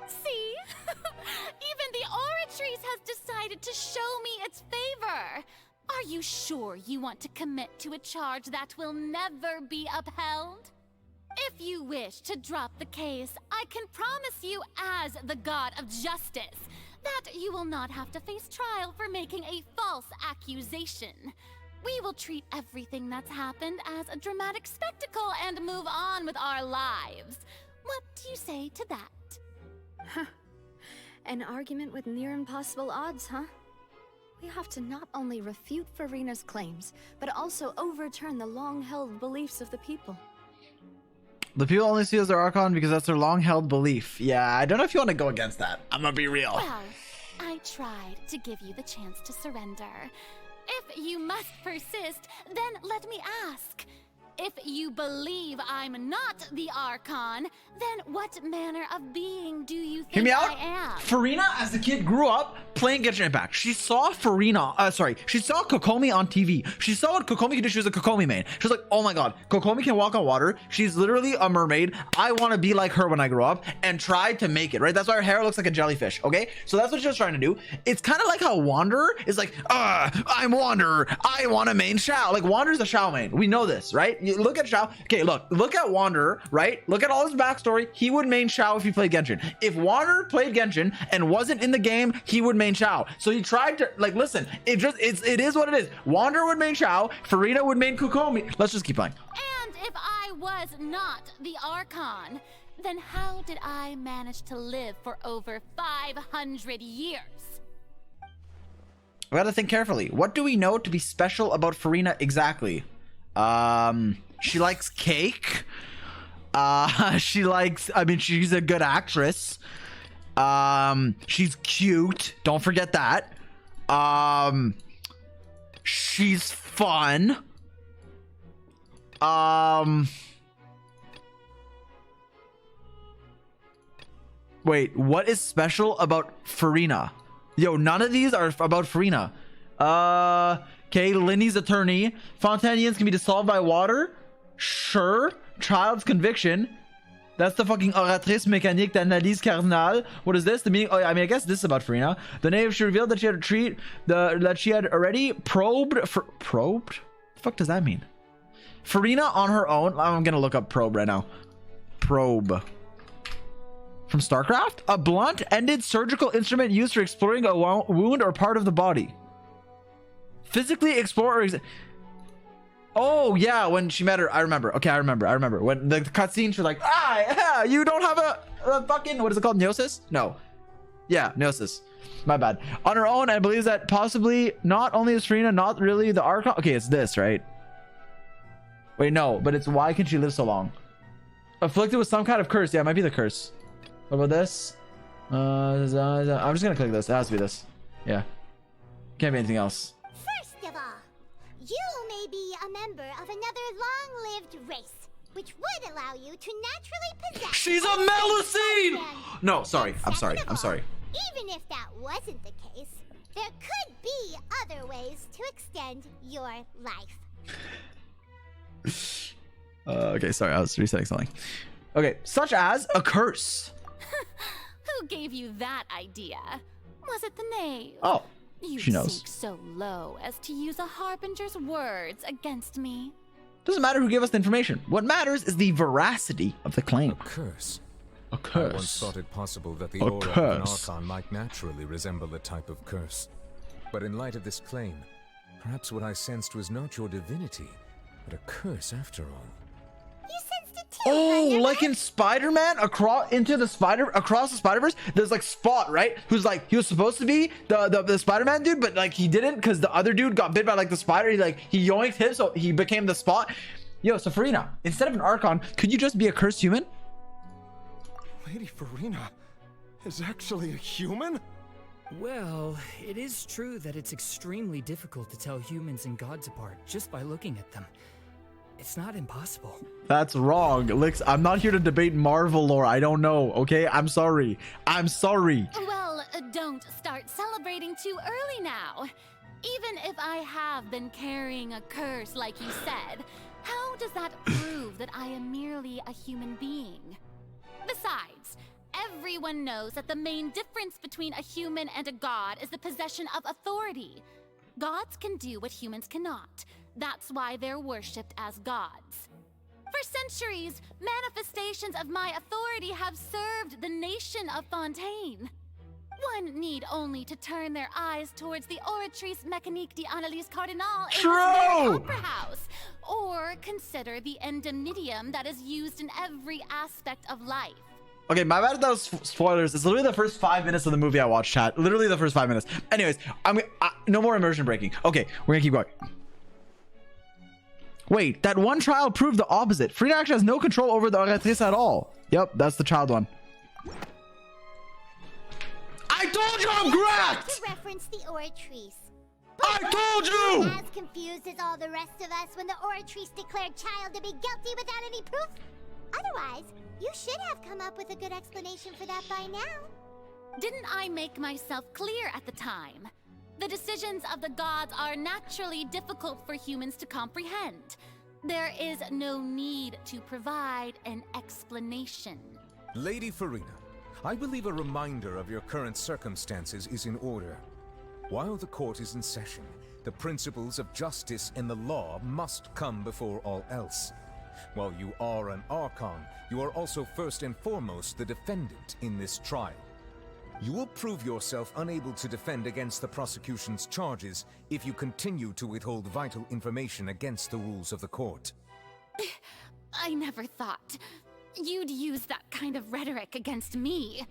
See? Even the Oratrice has decided to show me its favor. Are you sure you want to commit to a charge that will never be upheld? If you wish to drop the case, I can promise you as the God of Justice that you will not have to face trial for making a false accusation. We will treat everything that's happened as a dramatic spectacle and move on with our lives. What do you say to that? Huh. An argument with near impossible odds, huh? We have to not only refute Furina's claims, but also overturn the long-held beliefs of the people. The people only see us as their Archon because that's their long-held belief. Yeah, I don't know if you want to go against that. I'm gonna be real. Well, I tried to give you the chance to surrender. If you must persist, then let me ask. If you believe I'm not the Archon, then what manner of being do you think Hear me out? I am? Furina, as a kid, grew up playing Genshin Impact. She saw she saw Kokomi on TV. She saw what Kokomi could do. She was a Kokomi main. She was like, oh my god, Kokomi can walk on water. She's literally a mermaid. I want to be like her when I grow up, and tried to make it, right? That's why her hair looks like a jellyfish, okay? So that's what she was trying to do. It's kind of like how Wanderer is like, I'm Wanderer. I want to main Xiao. Like, Wanderer's a Xiao main. We know this, right? You look at Xiao. Okay, look at Wanderer, right? Look at all his backstory. He would main Xiao if he played Genshin. If Wanderer played Genshin and wasn't in the game, he would main Xiao. So he tried to, like, listen, it is what it is. Wanderer would main Xiao, Furina would main Kokomi. Let's just keep playing. And if I was not the Archon, then how did I manage to live for over 500 years? We gotta think carefully. What do we know to be special about Furina exactly? She likes cake. She's a good actress. She's cute. Don't forget that. She's fun. Wait, what is special about Furina? Yo, none of these are about Furina. Okay, Lyney's attorney. Fontainians can be dissolved by water. Sure. Child's conviction. That's the fucking oratrice mécanique d'analyse cardinale. What is this? The meaning? Oh, I mean, I guess this is about Furina. The native, she revealed that she had that she had already probed. Probed? The fuck does that mean? Furina on her own. I'm gonna look up probe right now. Probe. From StarCraft? A blunt-ended surgical instrument used for exploring a wound or part of the body. Physically explore or oh yeah, when she met her, I remember. Okay, I remember when the cutscene, she's like, you don't have a fucking, what is it called, Gnosis? No, yeah, Gnosis. My bad. On her own, and believes that possibly not only is Furina not really the Archon. Okay, it's this, right? Wait, no, but it's why can she live so long? Afflicted with some kind of curse. Yeah, it might be the curse. What about this? I'm just gonna click this. It has to be this. Yeah, can't be anything else. First of all, you may be a member of another long-lived race, which would allow you to naturally possess. She's a Melusine! No, sorry. I'm sorry. Even if that wasn't the case, there could be other ways to extend your life. Okay, sorry. I was resetting something. Okay, such as a curse. Who gave you that idea? Was it the knave? Oh, you she knows. Sink so low as to use a harbinger's words against me. Doesn't matter who gave us the information. What matters is the veracity of the claim. A curse. A curse. I once thought it possible that the aura of an Archon might naturally resemble a type of curse. But in light of this claim, perhaps what I sensed was not your divinity, but a curse after all. You sensed it too. Oh, like in Spider-Man, across the Spider-Verse, there's like Spot, right? Who's like, he was supposed to be the Spider-Man dude, but like he didn't because the other dude got bit by like the spider. He yoinked him, so he became the Spot. Yo, so Furina, instead of an Archon, could you just be a cursed human? Lady Furina is actually a human? Well, it is true that it's extremely difficult to tell humans and gods apart just by looking at them. It's not impossible. That's wrong, Lix. I'm not here to debate Marvel lore. I don't know, okay? I'm sorry. Well, don't start celebrating too early now. Even if I have been carrying a curse like you said, how does that prove that I am merely a human being? Besides, everyone knows that the main difference between a human and a god is the possession of authority. Gods can do what humans cannot. That's why they're worshipped as gods. For centuries, manifestations of my authority have served the nation of Fontaine. One need only to turn their eyes towards the Oratrice Mécanique d'Analyse Cardinal in True! the Opera House, or consider the indemnitium that is used in every aspect of life. Okay, my bad if that was spoilers. It's literally the first 5 minutes of the movie I watched, chat. Literally the first 5 minutes. Anyways, no more immersion breaking. Okay, we're gonna keep going. Wait, that one child proved the opposite. Frida actually has no control over the Oratrice at all. Yep, that's the child one. I told you I'm correct! To reference the Oratrice. I told you! As confused as all the rest of us when the Oratrice declared child to be guilty without any proof? Otherwise, you should have come up with a good explanation for that by now. Didn't I make myself clear at the time? The decisions of the gods are naturally difficult for humans to comprehend. There is no need to provide an explanation. Lady Farina, I believe a reminder of your current circumstances is in order. While the court is in session, the principles of justice and the law must come before all else. While you are an Archon, you are also first and foremost the defendant in this trial. You will prove yourself unable to defend against the prosecution's charges if you continue to withhold vital information against the rules of the court. I never thought you'd use that kind of rhetoric against me.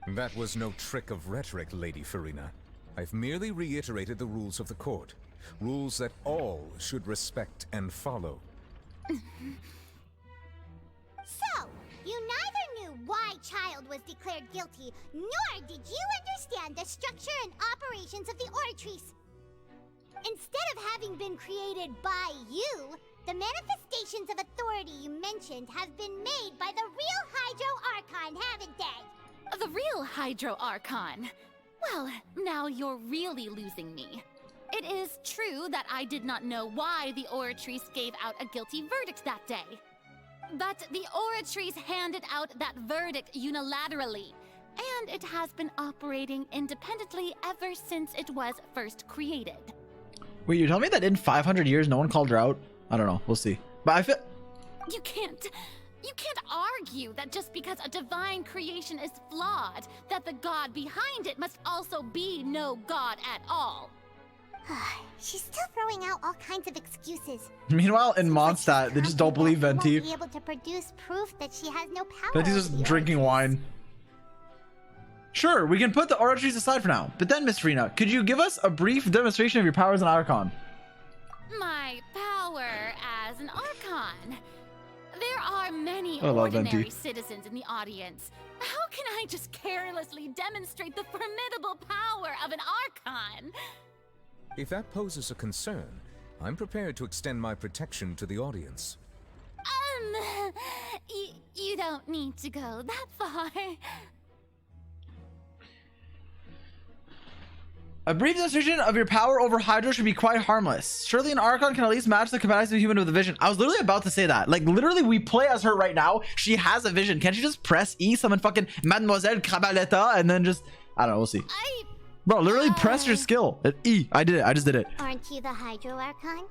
That was no trick of rhetoric, Lady Farina. I've merely reiterated the rules of the court. Rules that all should respect and follow. So, you neither knew why Child was declared guilty, nor did you understand the structure and operations of the Oratrice. Instead of having been created by you, the manifestations of authority you mentioned have been made by the real Hydro Archon, haven't they? The real Hydro Archon? Well, now you're really losing me. It is true that I did not know why the Oratrice gave out a guilty verdict that day. But the Oratrice handed out that verdict unilaterally, and it has been operating independently ever since it was first created. Wait, you're telling me that in 500 years no one called her out? I don't know, we'll see. But I feel... You can't argue that just because a divine creation is flawed, that the god behind it must also be no god at all. She's still throwing out all kinds of excuses. Meanwhile, in Mondstadt, they just don't believe Venti. Won't be able to produce proof that she has no power. Venti's just drinking wine. Sure, we can put the Oratrice aside for now. But then, Miss Farina, could you give us a brief demonstration of your powers as an Archon? My power as an Archon? There are many I love ordinary Venti. citizens in the audience. How can I just carelessly demonstrate the formidable power of an Archon? If that poses a concern, I'm prepared to extend my protection to the audience. You don't need to go that far. A brief demonstration of your power over Hydro should be quite harmless. Surely an Archon can at least match the capacity of a human with a vision. I was literally about to say that. Like, literally, we play as her right now. She has a vision. Can't she just press E, summon fucking Mademoiselle Cabaletta, and then just... I don't know, we'll see. Bro, literally press your skill. E. I did it. I just did it. Aren't you the Hydro Archon?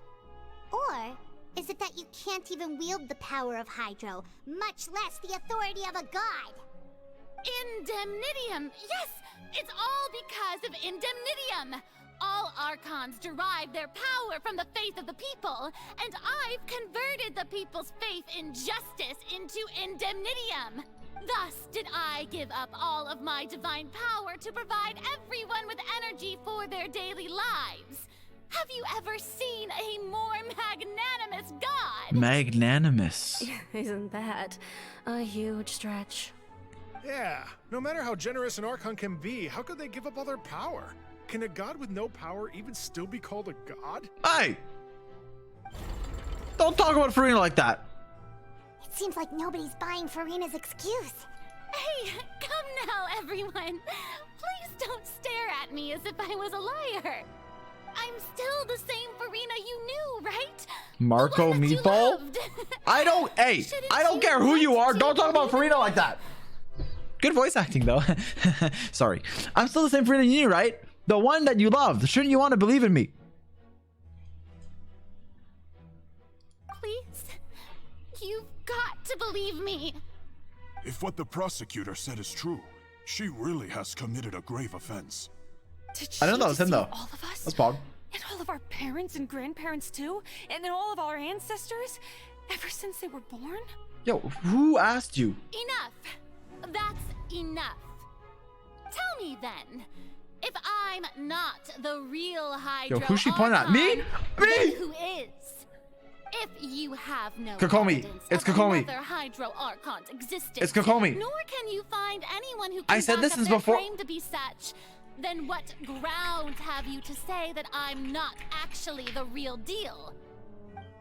Or is it that you can't even wield the power of Hydro, much less the authority of a god? Indemnitium! Yes! It's all because of Indemnitium! All Archons derive their power from the faith of the people, and I've converted the people's faith in justice into Indemnitium! Thus did I give up all of my divine power to provide everyone with energy for their daily lives. Have you ever seen a more magnanimous god? Magnanimous. Isn't that a huge stretch? Yeah, no matter how generous an Archon can be, how could they give up all their power? Can a god with no power even still be called a god? Hey! Don't talk about Farina like that. It seems like nobody's buying Farina's excuse. Hey, come now, everyone. Please don't stare at me as if I was a liar. I'm still the same Farina you knew, right? Marco Meatball? I don't... Hey, I don't care who you are. Don't talk about Farina like that. Good voice acting, though. Sorry. I'm still the same Farina you knew, right? The one that you loved. Shouldn't you want to believe in me? Please. You've got to believe me. If what the prosecutor said is true, She really has committed a grave offense. Did I don't know that she was him though. deceive all of us? That's Pog. And all of our parents and grandparents too? And then all of our ancestors? Ever since they were born? Yo, who asked you? Enough. That's enough. Tell me then, if I'm not the real Hydro Yo, who's she pointing at? Me? Archon, Me? then who is? If you have no Kokomi. evidence It's of Kokomi. another Hydro Archon's existence, It's Kokomi. nor can you find anyone who can I said back this up since their before- claim to be such, then what grounds have you to say that I'm not actually the real deal?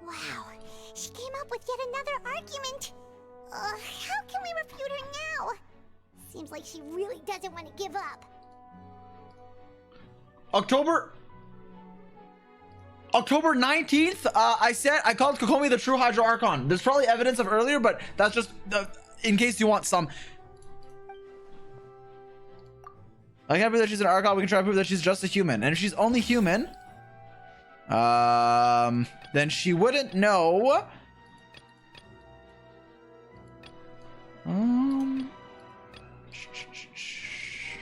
Wow, she came up with yet another argument. How can we refute her now? Seems like she really doesn't want to give up. October 19th, I called Kokomi the true Hydro Archon. There's probably evidence of earlier, but that's just in case you want some. I can't prove that she's an Archon. We can try to prove that she's just a human. And if she's only human, then she wouldn't know.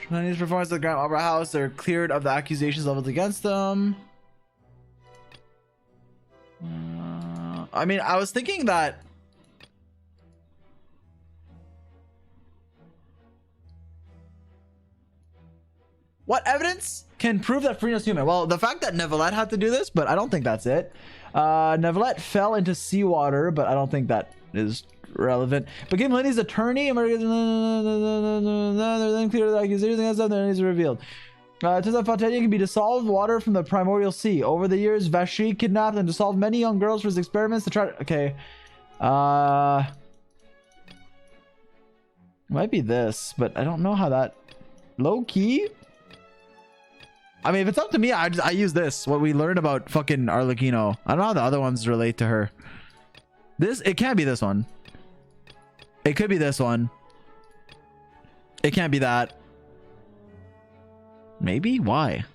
Lyney's performance at the Grand Opera House. They're cleared of the accusations leveled against them. I mean, I was thinking that. What evidence can prove that Furina's human? Well, the fact that Neuvillette had to do this, but I don't think that's it. Neuvillette fell into seawater, but I don't think that is relevant. But given Lyney's attorney, then clear the accusations against them, then it's revealed. It turns out Fontaine can be dissolved water from the primordial sea. Over the years, Vashi kidnapped and dissolved many young girls for his experiments to try to... Okay. Might be this, but I don't know how that... Low key? I mean, if it's up to me, I use this. What we learned about fucking Arlecchino. I don't know how the other ones relate to her. It can't be this one. It could be this one. It can't be that. Maybe? Why?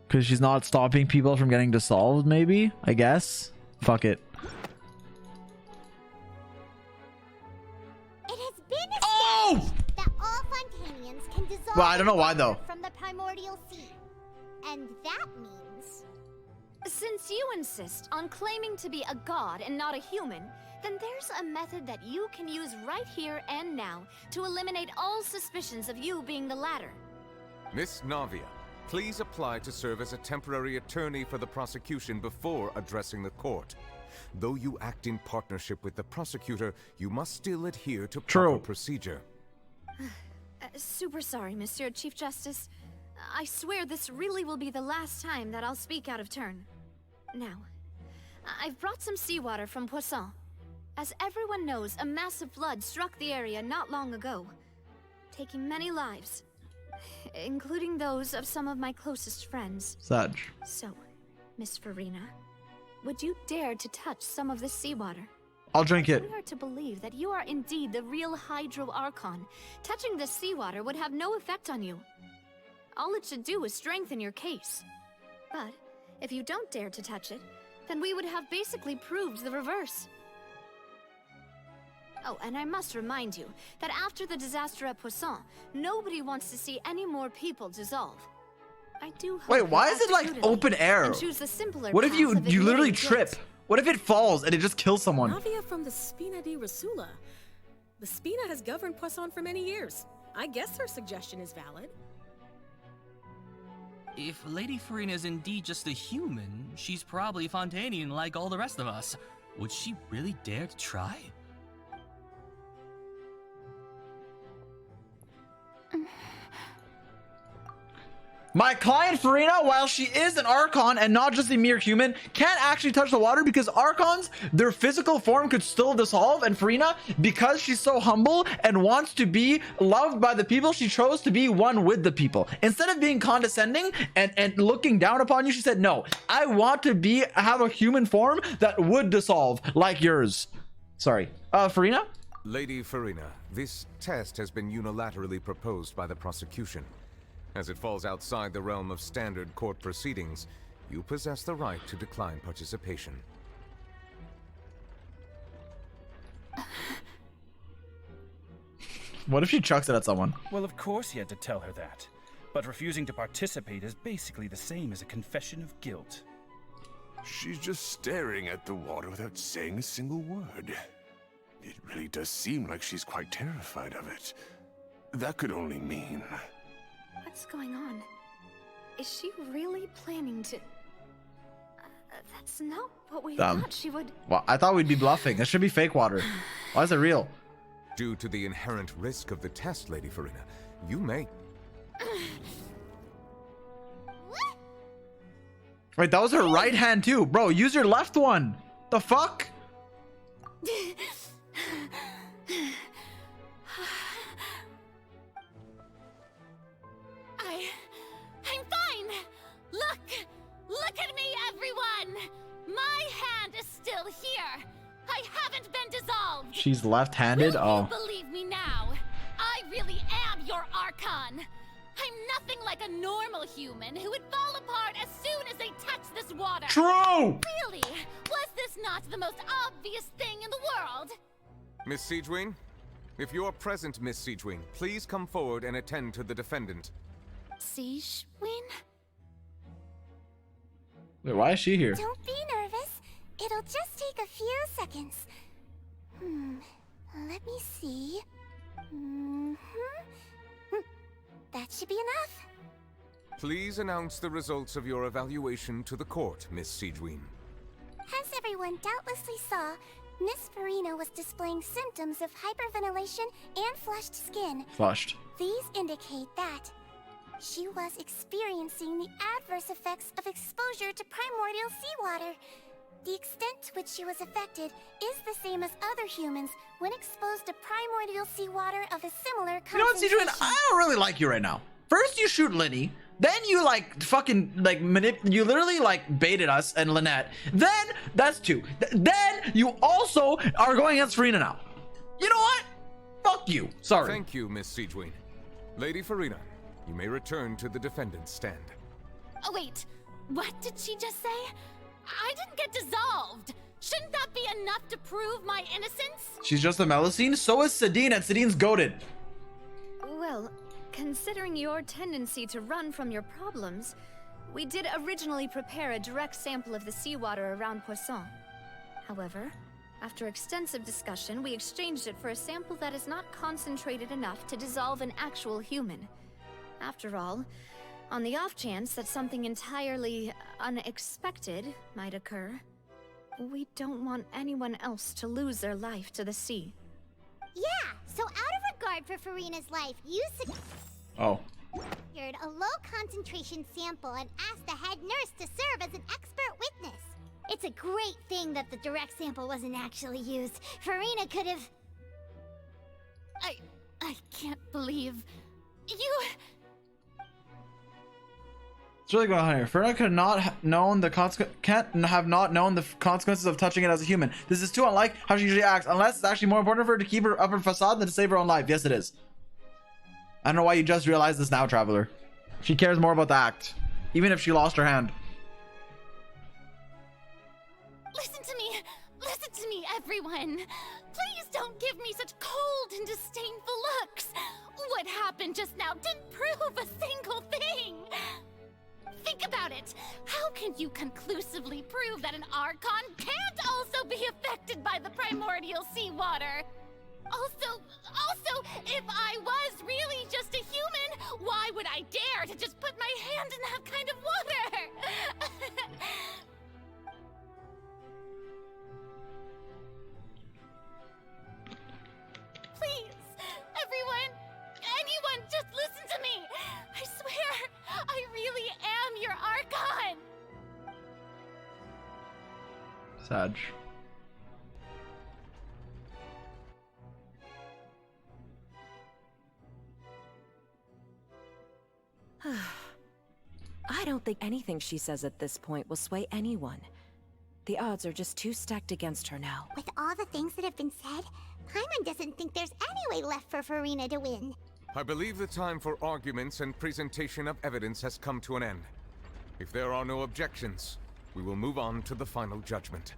Because she's not stopping people from getting dissolved, maybe? I guess? Fuck it. It has been established that all Fontainians can dissolve Well, I don't know why, though. from the primordial sea. And that means... Since you insist on claiming to be a god and not a human, then there's a method that you can use right here and now to eliminate all suspicions of you being the latter. Miss Navia, please apply to serve as a temporary attorney for the prosecution before addressing the court. Though you act in partnership with the prosecutor, you must still adhere to proper procedure. Super sorry, Monsieur Chief Justice. I swear this really will be the last time that I'll speak out of turn. Now, I've brought some seawater from Poisson. As everyone knows, a massive flood struck the area not long ago, taking many lives, including those of some of my closest friends. Sag. So, Miss Furina, would you dare to touch some of this seawater? I'll drink it. If we are to believe that you are indeed the real Hydro Archon, touching this seawater would have no effect on you. All it should do is strengthen your case. But if you don't dare to touch it, then we would have basically proved the reverse. Oh, and I must remind you that after the disaster at Poisson, nobody wants to see any more people dissolve. I do hope. Wait, why you is it act like prudently open air? and choose the simpler What if path you of literally admitting trip? guilt. What if it falls and it just kills someone? Navia from the Spina di Rasula. The Spina has governed Poisson for many years. I guess her suggestion is valid. If Lady Furina is indeed just a human, she's probably Fontainian like all the rest of us. Would she really dare to try? My client Furina, while she is an Archon and not just a mere human, can't actually touch the water because Archons, their physical form could still dissolve, and Furina, because she's so humble and wants to be loved by the people, she chose to be one with the people. Instead of being condescending and looking down upon you, she said, no, I want to have a human form that would dissolve like yours. Sorry. Furina? Lady Furina, this test has been unilaterally proposed by the prosecution. As it falls outside the realm of standard court proceedings, you possess the right to decline participation. What if she chucks it at someone? Well, of course he had to tell her that. But refusing to participate is basically the same as a confession of guilt. She's just staring at the water without saying a single word. It really does seem like she's quite terrified of it. That could only mean... What's going on? Is she really planning to... that's not what we thought she would... Well, I thought we'd be bluffing. It should be fake water. Why is it real? Due to the inherent risk of the test, Lady Farina, you may... Wait, that was her right hand too. Bro, use your left one. The fuck? I'm fine. Look at me, everyone. My hand is still here. I haven't been dissolved. She's left-handed? Will Oh. you believe me now? I really am your Archon. I'm nothing like a normal human who would fall apart as soon as they touch this water. True! Really? Was this not the most obvious thing in the world? Miss Siegewin? If you're present, Miss Siegewin, please come forward and attend to the defendant. Siegewin? Wait, why is she here? Don't be nervous. It'll just take a few seconds. Let me see. That should be enough. Please announce the results of your evaluation to the court, Miss Siegewin. As everyone doubtlessly saw, Miss Farina was displaying symptoms of hyperventilation and flushed skin. Flushed. These indicate that she was experiencing the adverse effects of exposure to primordial seawater. The extent to which she was affected is the same as other humans when exposed to primordial seawater of a similar concentration. You know what, Siegewin? I don't really like you right now. First you shoot Lyney, then you like fucking like you literally like baited us and Lynette. Then that's two. Then you also are going against Farina now. You know what? Fuck you. Sorry. Thank you, Miss Siegewin. Lady Farina, you may return to the defendant's stand. Oh, wait. What did she just say? I didn't get dissolved. Shouldn't that be enough to prove my innocence? She's just a Melusine. So is Sedine, and Sedine's goated. Well, considering your tendency to run from your problems, we did originally prepare a direct sample of the seawater around Poisson. However, after extensive discussion, we exchanged it for a sample that is not concentrated enough to dissolve an actual human. After all, on the off chance that something entirely unexpected might occur, we don't want anyone else to lose their life to the sea. Yeah, so out of regard for Farina's life, you secured a low concentration sample and asked the head nurse to serve as an expert witness. It's a great thing that the direct sample wasn't actually used. Farina could have... I can't believe you... What's really going on here? Farina could not have known the consequences of touching it as a human. This is too unlike how she usually acts, unless it's actually more important for her to keep her upper facade than to save her own life. Yes, it is. I don't know why you just realized this now, Traveler. She cares more about the act, even if she lost her hand. Listen to me, everyone. Please don't give me such cold and disdainful looks. What happened just now didn't prove a single thing. Think about it. How can you conclusively prove that an Archon can't also be affected by the primordial seawater? Also, if I was really just a human, why would I dare to just put my hand in that kind of water? Please, anyone, just listen to me. I swear, I really am your Archon. Sag. I don't think anything she says at this point will sway anyone. The odds are just too stacked against her now. With all the things that have been said, Paimon doesn't think there's any way left for Farina to win. I believe the time for arguments and presentation of evidence has come to an end. If there are no objections, we will move on to the final judgment.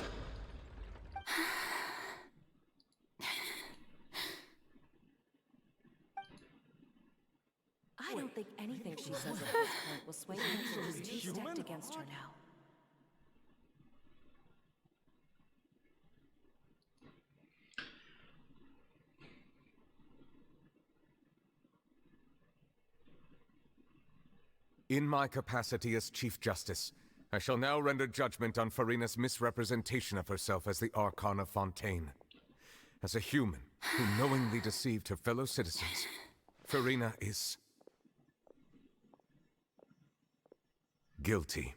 she says at this point will sway anything too stacked against her now. In my capacity as Chief Justice, I shall now render judgment on Furina's misrepresentation of herself as the Archon of Fontaine. As a human who knowingly deceived her fellow citizens, Furina is guilty.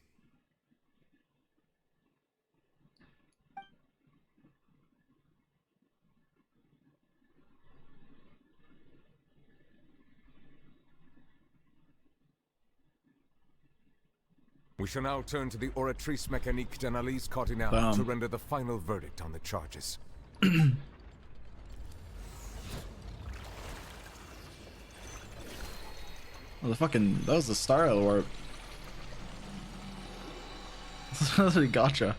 We shall now turn to the Oratrice Mécanique d'Analyse Cardinale to render the final verdict on the charges. Well, that was the style warp. That's really gotcha.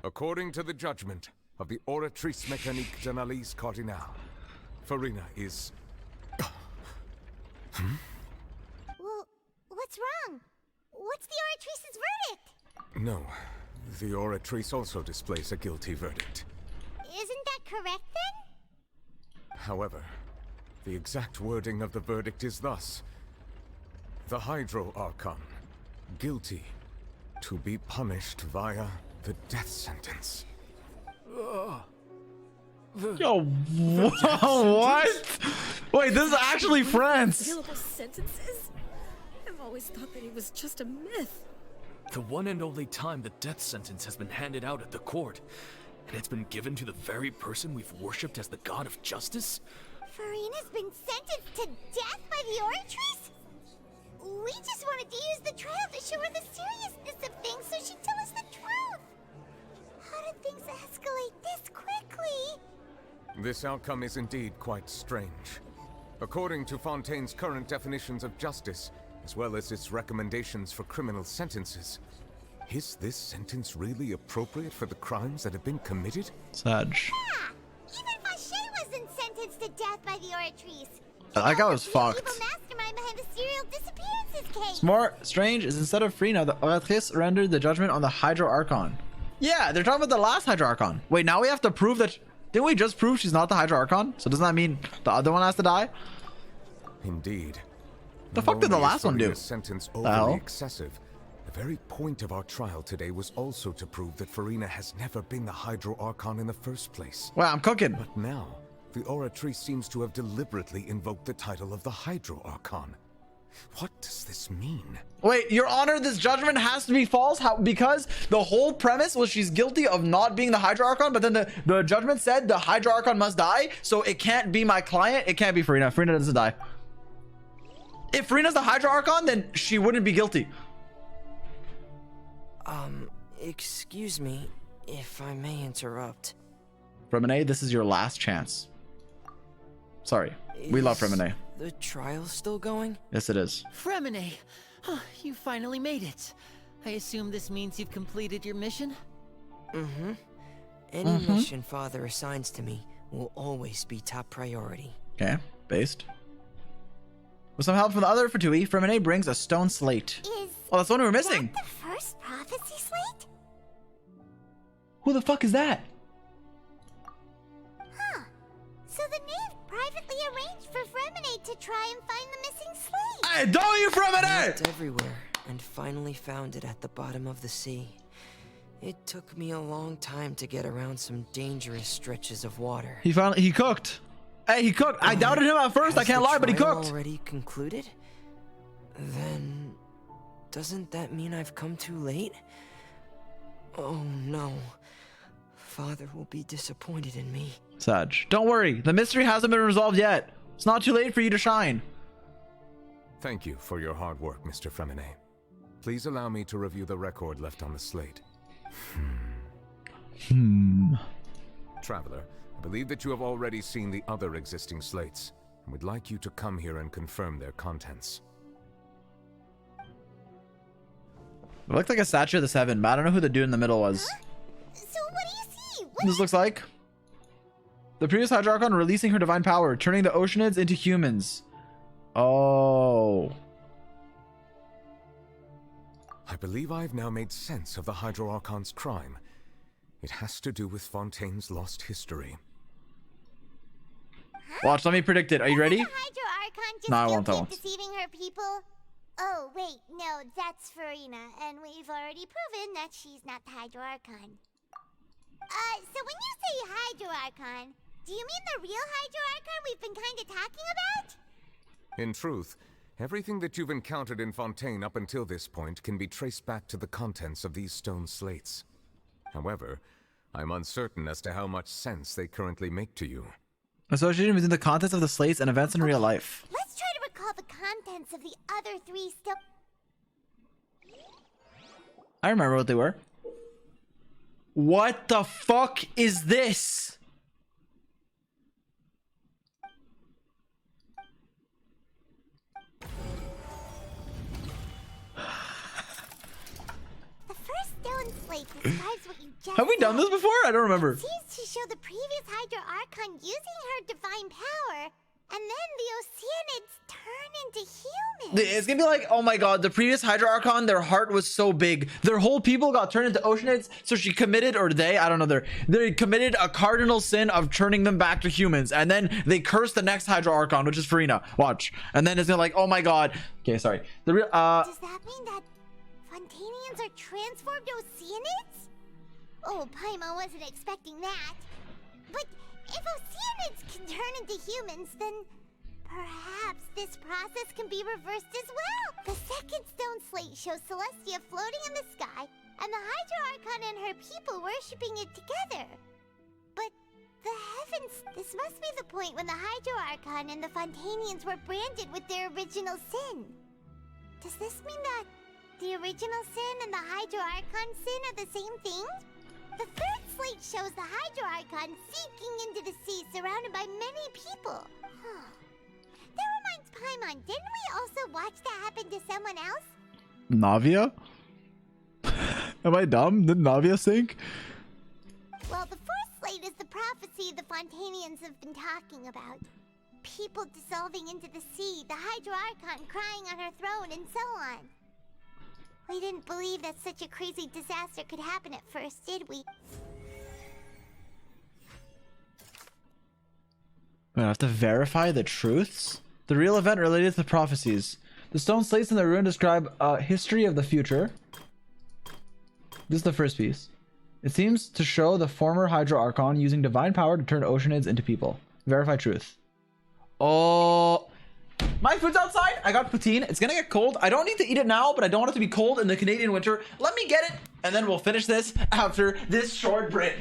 According to the judgment of the Oratrice Mécanique d'Analyse Cardinale, Furina is... Well, what's wrong? What's the Oratrice's verdict? No, the Oratrice also displays a guilty verdict. Isn't that correct then? However, the exact wording of the verdict is thus: the Hydro Archon, guilty, to be punished via the death sentence. Yo, what? Wait, this is actually France. Available sentences? I've always thought that it was just a myth. The one and only time the death sentence has been handed out at the court, and it's been given to the very person we've worshipped as the god of justice? Furina's been sentenced to death by the Oratrice? We just wanted to use the trial to show her the seriousness of things so she'd tell us the truth. How did things escalate this quickly? This outcome is indeed quite strange. According to Fontaine's current definitions of justice, as well as its recommendations for criminal sentences, is this sentence really appropriate for the crimes that have been committed? Sag. Yeah! Even Vache wasn't sentenced to death by the Oratrice. That guy was fucked. The mastermind behind the Zy0x Disappears case. What's more strange is instead of Furina, the Oratrice rendered the judgment on the Hydro Archon. Yeah, they're talking about the last Hydro Archon. Wait, now we have to prove that... Didn't we just prove she's not the Hydro Archon? So doesn't that mean the other one has to die? Indeed. The fuck did the last one do? Sentence overly excessive. The very point of our trial today was also to prove that Furina has never been the Hydro Archon in the first place. Well, I'm cooking. But now, the Oratrice seems to have deliberately invoked the title of the Hydro Archon. What does this mean? Wait, Your Honor, this judgment has to be false? How? Because the whole premise was she's guilty of not being the Hydro Archon, but then the judgment said the Hydro Archon must die, so it can't be my client. It can't be Furina. Furina doesn't die. If Furina's the Hydro Archon, then she wouldn't be guilty. Excuse me, if I may interrupt. Fremine, this is your last chance. Sorry. We love Fremine. The trial still going? Yes, it is. Fremine, you finally made it. I assume this means you've completed your mission? Mm-hmm. Any mission Father assigns to me will always be top priority. Okay, based. With some help from the other Fatui, Fremine brings a stone slate. Oh, that's the one we were missing. The first prophecy slate? Who the fuck is that? Huh. So the knave privately arranged for Fremine to try and find the missing slate. Hey, don't you Fremine! I looked everywhere and finally found it at the bottom of the sea. It took me a long time to get around some dangerous stretches of water. He cooked. Hey, he cooked. I doubted him at first. I can't lie, but he cooked. Already concluded? Then doesn't that mean I've come too late? Oh no. Father will be disappointed in me. Sag, don't worry. The mystery hasn't been resolved yet. It's not too late for you to shine. Thank you for your hard work, Mr. Fremine. Please allow me to review the record left on the slate. Traveler, I believe that you have already seen the other existing slates, and would like you to come here and confirm their contents. It looked like a statue of the Seven, but I don't know who the dude in the middle was. Huh? So what do you see? This looks like the previous Hydro Archon releasing her divine power, turning the Oceanids into humans. Oh. I believe I've now made sense of the Hydro Archon's crime. It has to do with Fontaine's lost history. Watch, let me predict it. Are you ready? Hydro Archon just No, I won't. deceiving her people? Oh, wait, no, that's Farina, and we've already proven that she's not the Hydro Archon. So when you say Hydro Archon, do you mean the real Hydro Archon we've been kind of talking about? In truth, everything that you've encountered in Fontaine up until this point can be traced back to the contents of these stone slates. However, I'm uncertain as to how much sense they currently make to you. Association between the contents of the slates and events in real life. Let's try to recall the contents of the other 3 stone... I remember what they were. What the fuck is this? The first stone slate describes what you just Have we done this before? I don't remember. It seems to show the previous Hydro Archon using her divine power, and then the Oceanids turn into humans. It's gonna be like, oh my god, the previous Hydro Archon, their heart was so big. Their whole people got turned into Oceanids, so she committed, or I don't know, they committed a cardinal sin of turning them back to humans, and then they cursed the next Hydro Archon, which is Farina. Watch. And then it's gonna like, oh my god. Okay, sorry. The real, Does that mean that Fontanians are transformed Oceanids? Oh, Paimon wasn't expecting that. But if Oceanids can turn into humans, then perhaps this process can be reversed as well. The second stone slate shows Celestia floating in the sky, and the Hydro Archon and her people worshipping it together. But the heavens, this must be the point when the Hydro Archon and the Fontanians were branded with their original sin. Does this mean that the original sin and the Hydro Archon sin are the same thing? The third slate shows the Hydro Archon sinking into the sea surrounded by many people. That reminds Paimon, didn't we also watch that happen to someone else? Navia? Am I dumb? Did Navia sink? Well, the fourth slate is the prophecy the Fontanians have been talking about. People dissolving into the sea, the Hydro Archon crying on her throne, and so on. We didn't believe that such a crazy disaster could happen at first, did we? I have to verify the truths? The real event related to the prophecies. The stone slates in the ruin describe a history of the future. This is the first piece. It seems to show the former Hydro Archon using divine power to turn Oceanids into people. Verify truth. Oh... My food's outside. I got poutine. It's gonna get cold. I don't need to eat it now, but I don't want it to be cold in the Canadian winter. Let me get it, and then we'll finish this after this short break.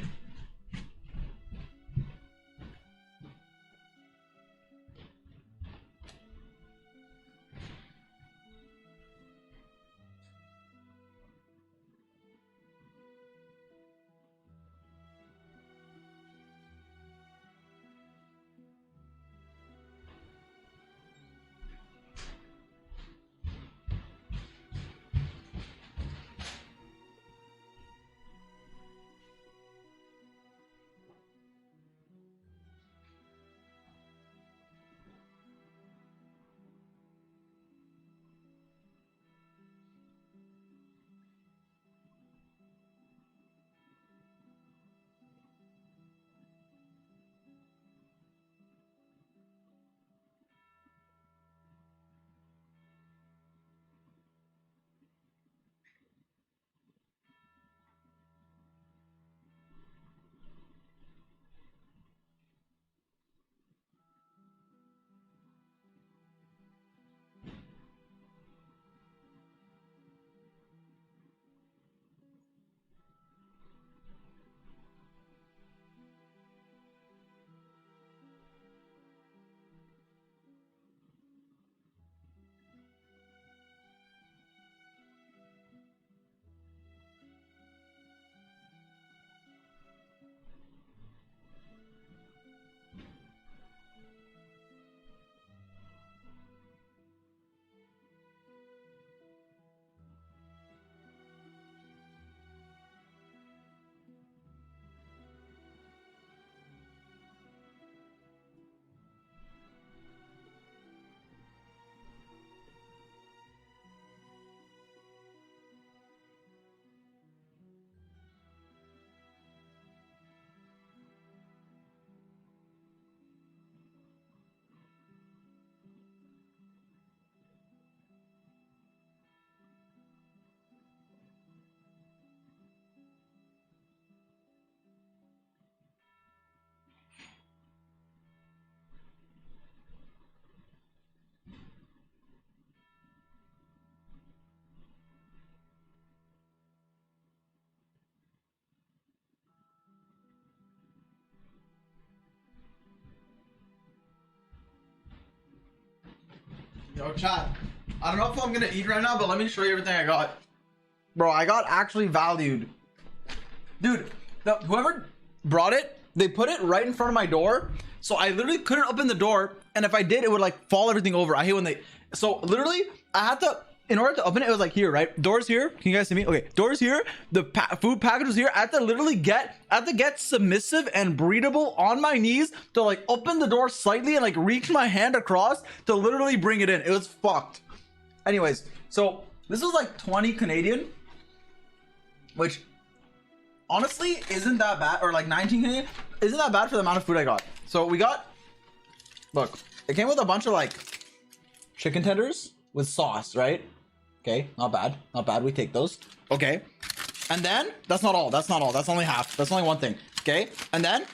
Yo, chat. I don't know if I'm gonna eat right now, but let me show you everything I got. Bro, I got actually valued. Dude, whoever brought it, they put it right in front of my door. So I literally couldn't open the door. And if I did, it would like fall everything over. I hate when they... So literally, I had to... In order to open it, it was like here, right? Doors here. Can you guys see me? Okay, doors here. The food package was here. I had to literally get submissive and breedable on my knees to like open the door slightly and like reach my hand across to literally bring it in. It was fucked. Anyways, so this was like 20 Canadian, which honestly isn't that bad, or like 19 Canadian, isn't that bad for the amount of food I got. So we got, look, it came with a bunch of like chicken tenders with sauce, right? Okay, not bad, not bad. We take those. Okay, and then that's not all. That's not all. That's only half. That's only one thing. Okay, and then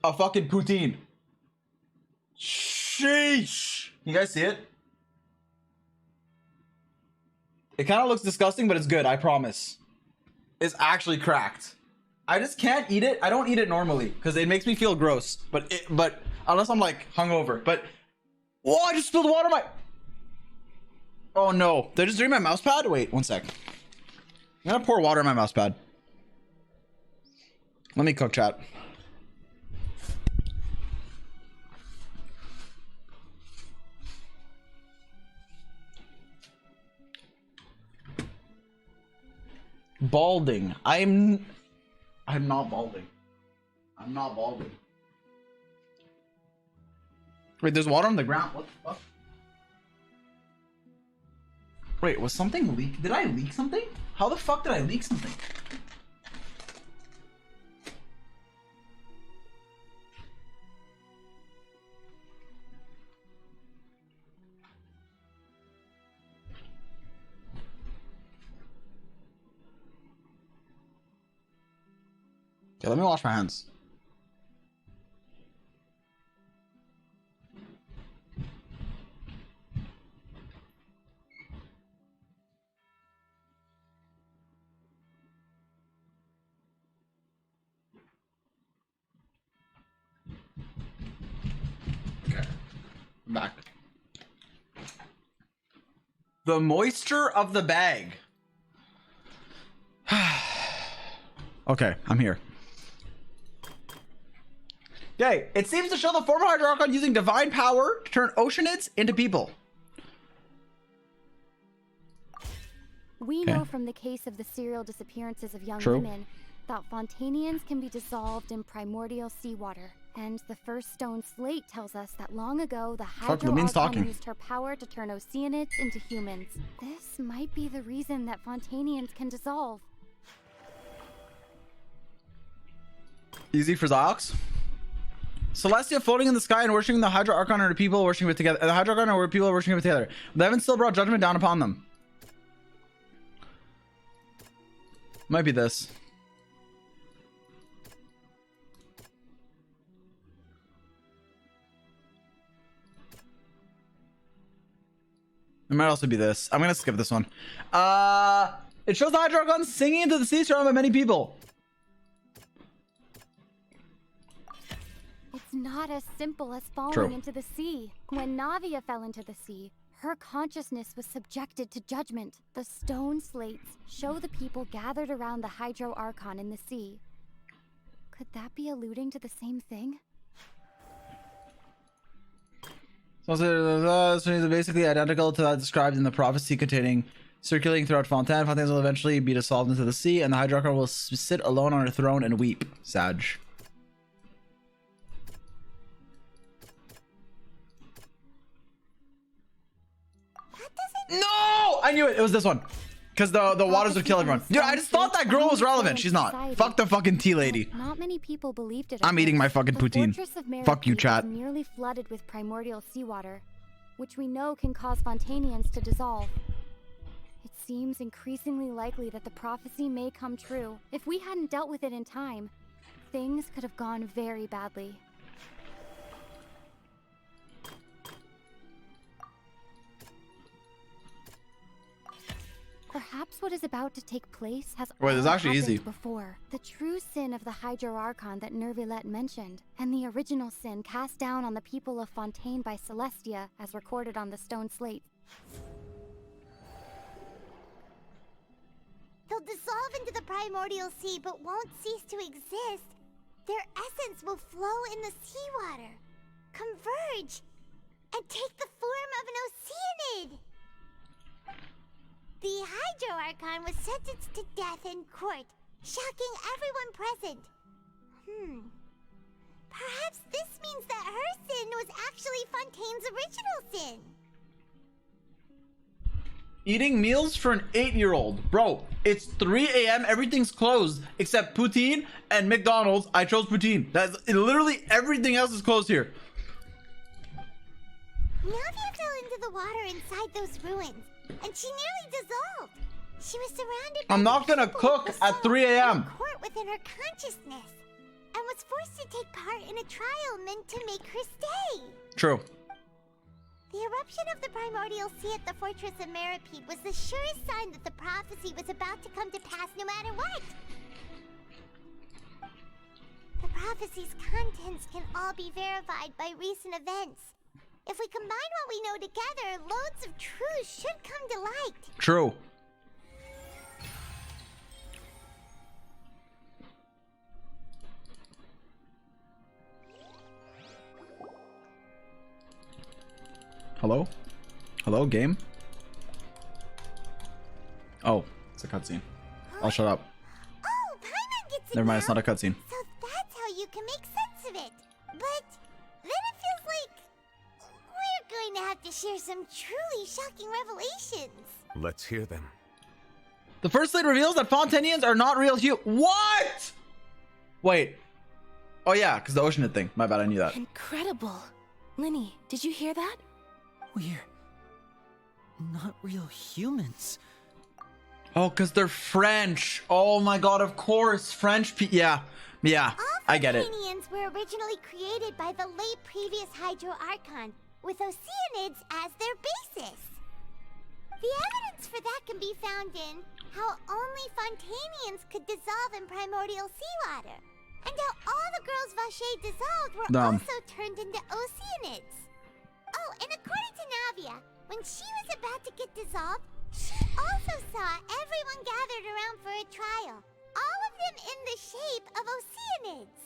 a fucking poutine. Sheesh. You guys see it? It kind of looks disgusting, but it's good. I promise. It's actually cracked. I just can't eat it. I don't eat it normally because it makes me feel gross. But unless I'm like hungover. But whoa! I just spilled water on my. Oh no! Did I just drink my mouse pad? Wait, one sec. I'm gonna pour water on my mouse pad. Let me cook, chat. Balding. I'm not balding. I'm not balding. Wait, there's water on the ground. What the fuck? Wait, was something leak? Did I leak something? How the fuck did I leak something? Okay, let me wash my hands. Okay, I'm back. The moisture of the bag. Okay, I'm here. Okay, it seems to show the former Hydro Archon using divine power to turn oceanids into people. We know from the case of the serial disappearances of young women that Fontanians can be dissolved in primordial seawater. And the first stone slate tells us that long ago the Hydro Archon used her power to turn oceanids into humans. This might be the reason that Fontanians can dissolve. Easy for Zy0x. Celestia floating in the sky and worshiping the Hydro Archon are people worshiping it together. The Hydro Archon are people worshiping it together. The heavens still brought judgment down upon them. Might be this. It might also be this. I'm gonna skip this one. It shows the Hydro Archon singing into the sea surrounded by many people. It's not as simple as falling into the sea. When Navia fell into the sea, her consciousness was subjected to judgment. The stone slates show the people gathered around the Hydro Archon in the sea. Could that be alluding to the same thing? So basically identical to that described in the prophecy circulating throughout Fontaine. Fontaines will eventually be dissolved into the sea, and the Hydro Archon will sit alone on her throne and weep. Sag. No! I knew it. It was this one. Because the waters would kill everyone. Dude, I just thought that girl was relevant. She's not. Fuck the fucking tea lady. Not many people believed it. I'm eating my fucking poutine. Fuck you, chat. Nearly flooded with primordial seawater, which we know can cause Fontanians to dissolve. It seems increasingly likely that the prophecy may come true. If we hadn't dealt with it in time, things could have gone very badly. Perhaps what is about to take place has Wait, this is all actually happened easy. before. The true sin of the Hydro Archon that Nervilette mentioned, and the original sin cast down on the people of Fontaine by Celestia, as recorded on the stone slate. They'll dissolve into the primordial sea but won't cease to exist. Their essence will flow in the seawater, converge, and take the form of an Oceanid. The Hydro Archon was sentenced to death in court, shocking everyone present. Perhaps this means that her sin was actually Fontaine's original sin. Eating meals for an 8-year-old. Bro, it's 3 a.m. Everything's closed except poutine and McDonald's. I chose poutine. That's literally everything else is closed here. Navia fell into the water inside those ruins, and she nearly dissolved. She was surrounded by I'm not gonna cook at 3 a.m. court within her consciousness, and was forced to take part in a trial meant to make her stay. True. The eruption of the primordial sea at the fortress of Meripede was the surest sign that the prophecy was about to come to pass no matter what. The prophecy's contents can all be verified by recent events. If we combine what we know together, loads of truths should come to light. True. Hello? Hello, game? Oh, it's a cutscene. I'll shut up. Oh, Paimon gets it Never mind, now. it's not a cutscene. So that's how you can make sense of it. But then it feels like we're going to have to share some truly shocking revelations. Let's hear them. The first slate reveals that Fontainians are not real What? Wait. Oh yeah, because the Oceanid thing. My bad, I knew that. Incredible. Lyney, did you hear that? We're not real humans. Oh, because they're French. Oh my god, of course. French yeah, I get it. Fontanians were originally created by the late previous Hydro Archon, with Oceanids as their basis. The evidence for that can be found in how only Fontanians could dissolve in primordial seawater, and how all the girls Vacher dissolved were also turned into Oceanids. Oh, and according to Navia, when she was about to get dissolved, she also saw everyone gathered around for a trial, all of them in the shape of Oceanids.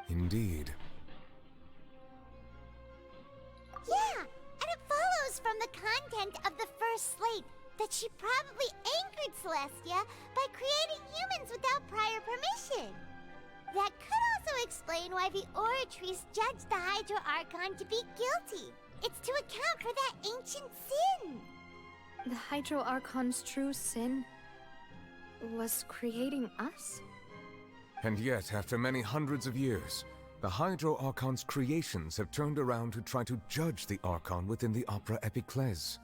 Indeed. Yeah, and it follows from the content of the first slate that she probably angered Celestia by creating humans without prior permission. That could also explain why the Oratrice judged the Hydro Archon to be guilty. It's to account for that ancient sin. The Hydro Archon's true sin was creating us? And yet, after many hundreds of years, the Hydro Archon's creations have turned around to try to judge the Archon within the Opera Epiclese.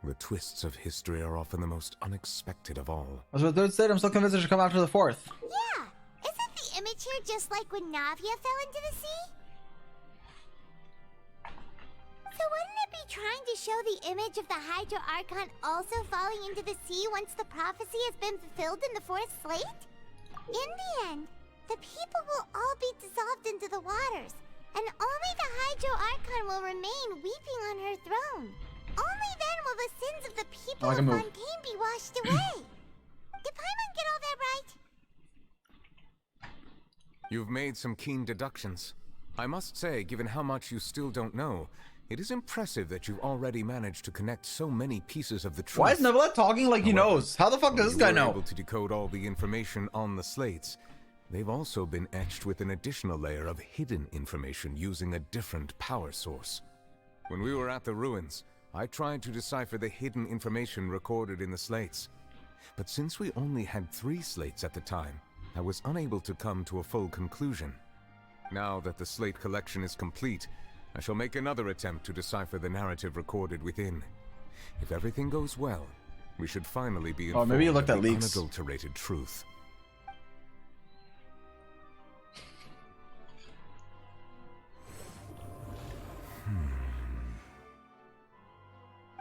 The twists of history are often the most unexpected of all. As for the third state, I'm still convinced it should come after the fourth. Yeah, isn't the image here just like when Navia fell into the sea? So wouldn't it be trying to show the image of the Hydro Archon also falling into the sea once the prophecy has been fulfilled in the fourth slate? In the end, the people will all be dissolved into the waters, and only the Hydro Archon will remain weeping on her throne. Only then will the sins of the people of Fontaine be washed away. Did Paimon get all that right? You've made some keen deductions. I must say, given how much you still don't know, it is impressive that you've already managed to connect so many pieces of the truth. Why is Neverlet talking like he knows? How the fuck does this guy know? Able to decode all the information on the slates. They've also been etched with an additional layer of hidden information using a different power source. When we were at the ruins, I tried to decipher the hidden information recorded in the slates. But since we only had 3 slates at the time, I was unable to come to a full conclusion. Now that the slate collection is complete, I shall make another attempt to decipher the narrative recorded within. If everything goes well, we should finally be informed maybe you looked of at the leaks. unadulterated truth.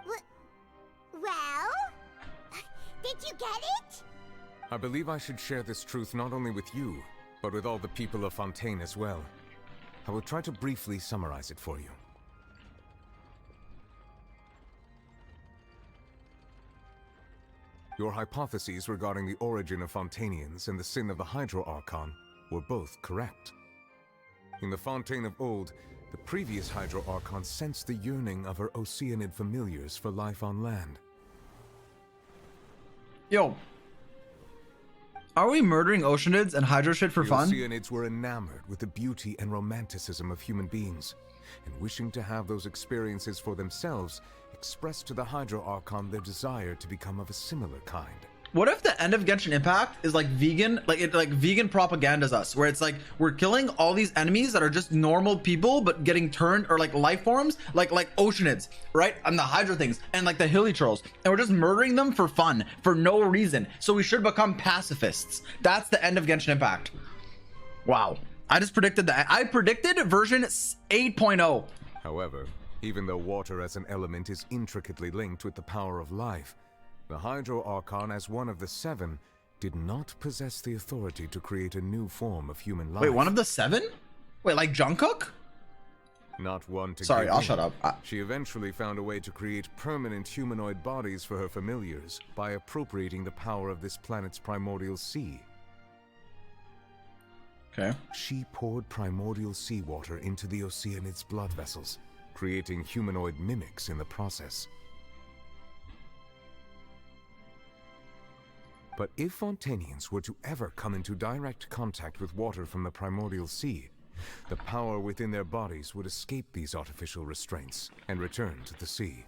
Well, Did you get it? I believe I should share this truth not only with you, but with all the people of Fontaine as well. I will try to briefly summarize it for you. Your hypotheses regarding the origin of Fontainians and the sin of the Hydro Archon were both correct. In the Fontaine of old, the previous Hydro Archon sensed the yearning of her Oceanid familiars for life on land. Yo. Are we murdering Oceanids and Hydro shit for fun? The Oceanids were enamored with the beauty and romanticism of human beings, and wishing to have those experiences for themselves, expressed to the Hydro Archon their desire to become of a similar kind. What if the end of Genshin Impact is like vegan, like vegan propagandas us, where it's like we're killing all these enemies that are just normal people but getting turned, or like life forms, like Oceanids, right? And the Hydra things, and like the Hilly Trolls, and we're just murdering them for fun, for no reason. So we should become pacifists. That's the end of Genshin Impact. Wow. I just predicted that. I predicted version 8.0. However, even though water as an element is intricately linked with the power of life, the Hydro Archon, as one of the 7, did not possess the authority to create a new form of human life. Wait, one of the 7? Wait, like Jungkook? Not one to Sorry, give I'll in. shut up. She eventually found a way to create permanent humanoid bodies for her familiars by appropriating the power of this planet's primordial sea. Okay. She poured primordial seawater into the Oceanids' blood vessels, creating humanoid mimics in the process. But if Fontainians were to ever come into direct contact with water from the primordial sea, the power within their bodies would escape these artificial restraints and return to the sea.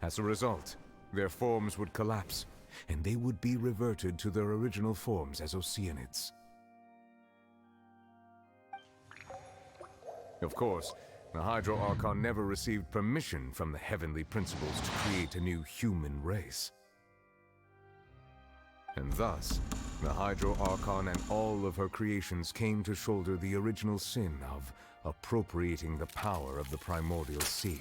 As a result, their forms would collapse, and they would be reverted to their original forms as Oceanids. Of course, the Hydro Archon never received permission from the heavenly principles to create a new human race. And thus, the Hydro Archon and all of her creations came to shoulder the original sin of appropriating the power of the primordial sea.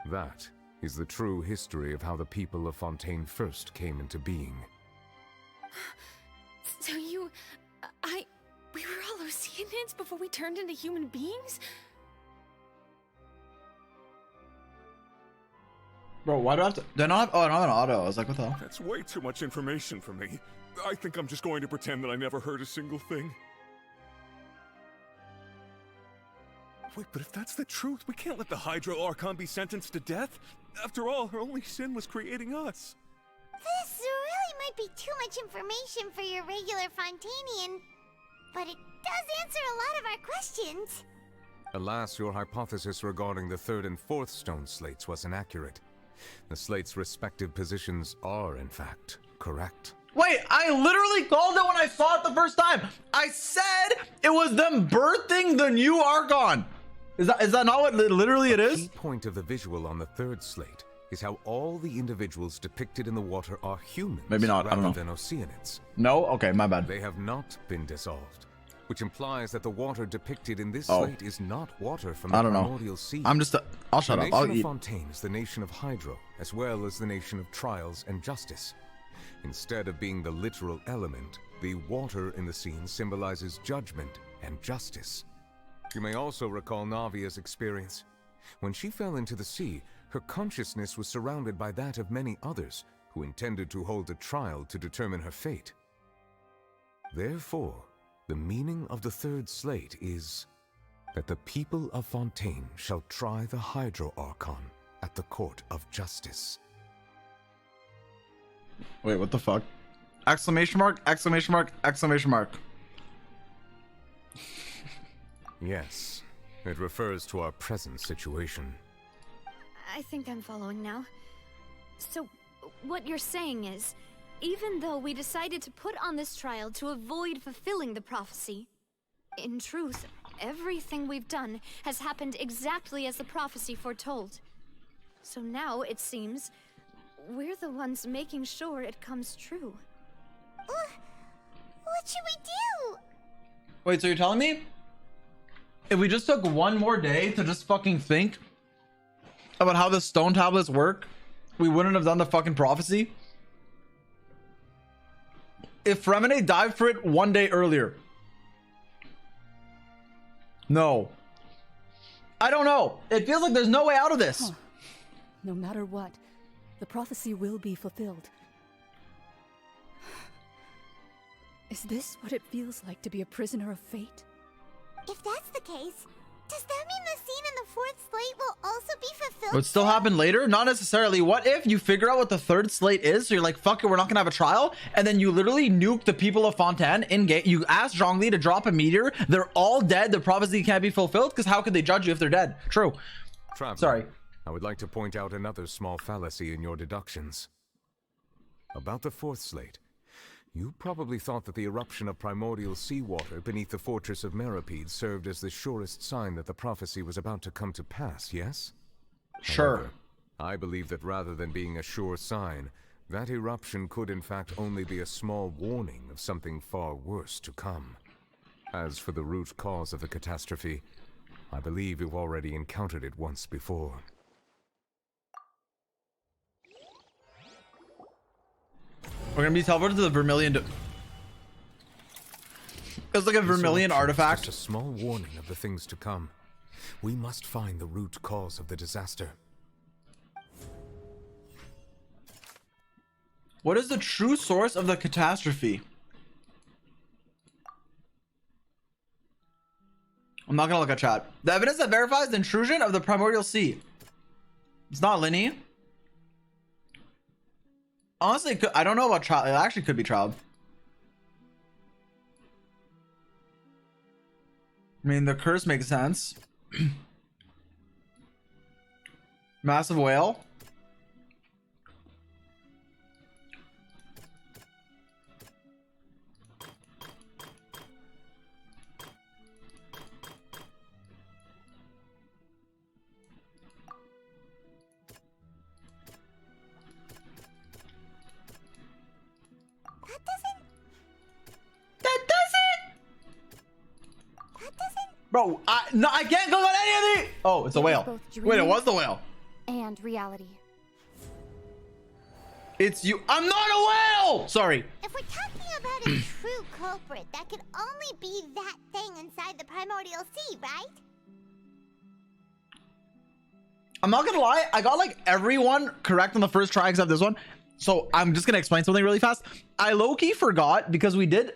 That is the true history of how the people of Fontaine first came into being. So we were all Oceanids before we turned into human beings? Bro, why do I have to? Do I not have? Oh, I don't have an auto. I was like, what the hell? That's way too much information for me. I think I'm just going to pretend that I never heard a single thing. Wait, but if that's the truth, we can't let the Hydro Archon be sentenced to death. After all, her only sin was creating us. This really might be too much information for your regular Fontainian, but it does answer a lot of our questions. Alas, your hypothesis regarding the 3rd and 4th stone slates was inaccurate. The slates' respective positions are, in fact, correct. Wait, I literally called it when I saw it the first time. I said it was them birthing the new Archon. Is that not what literally it is? The key point of the visual on the 3rd slate is how all the individuals depicted in the water are humans. Maybe not, I don't know. Rather than Oceanids. No? Okay, my bad. They have not been dissolved, which implies that the water depicted in this slate is not water from the primordial sea. I'm just I'll shut up. The I'll nation eat. of Fontaine is the nation of Hydro, as well as the nation of trials and justice. Instead of being the literal element, the water in the scene symbolizes judgment and justice. You may also recall Navia's experience. When she fell into the sea, her consciousness was surrounded by that of many others who intended to hold a trial to determine her fate. Therefore, the meaning of the 3rd slate is that the people of Fontaine shall try the Hydro Archon at the court of justice. Wait, what the fuck? Exclamation mark, exclamation mark, exclamation mark. Yes, it refers to our present situation. I think I'm following now. So, what you're saying is, even though we decided to put on this trial to avoid fulfilling the prophecy, in truth, everything we've done has happened exactly as the prophecy foretold. So now, it seems, we're the ones making sure it comes true. What should we do? Wait, so you're telling me if we just took one more day to just fucking think about how the stone tablets work, we wouldn't have done the fucking prophecy? if Fremine dived for it one day earlier? No. I don't know. It feels like there's no way out of this. Huh. No matter what, the prophecy will be fulfilled. Is this what it feels like to be a prisoner of fate? If that's the case, does that mean the scene in the fourth slate will also be fulfilled? Would still happen later? Not necessarily. What if you figure out what the third slate is? So you're like, fuck it, we're not gonna have a trial. And then you literally nuke the people of Fontaine in game. You ask Zhongli to drop a meteor. They're all dead. The prophecy can't be fulfilled because how could they judge you if they're dead? True. Traveler, sorry. I would like to point out another small fallacy in your deductions. About the fourth slate. You probably thought that the eruption of primordial seawater beneath the fortress of Meripede served as the surest sign that the prophecy was about to come to pass, yes? Sure. However, I believe that rather than being a sure sign, that eruption could in fact only be a small warning of something far worse to come. As for the root cause of the catastrophe, I believe you've already encountered it once before. We're gonna be teleported to the Vermillion. It's like a Vermillion artifact. Just a small warning of the things to come. We must find the root cause of the disaster. What is the true source of the catastrophe? I'm not gonna look at chat. The evidence that verifies the intrusion of the primordial sea. It's not Lyney. Honestly, I don't know about child. It actually could be child. I mean, the curse makes sense. Massive whale. Bro, I can't go on any of these. Oh, it's a whale. Wait, it was the whale. And reality. It's you. I'm not a whale. Sorry. If we're talking about a true culprit, that could only be that thing inside the primordial sea, right? I'm not gonna lie. I got like everyone correct on the first try except this one. So I'm just gonna explain something really fast. I low-key forgot because we did.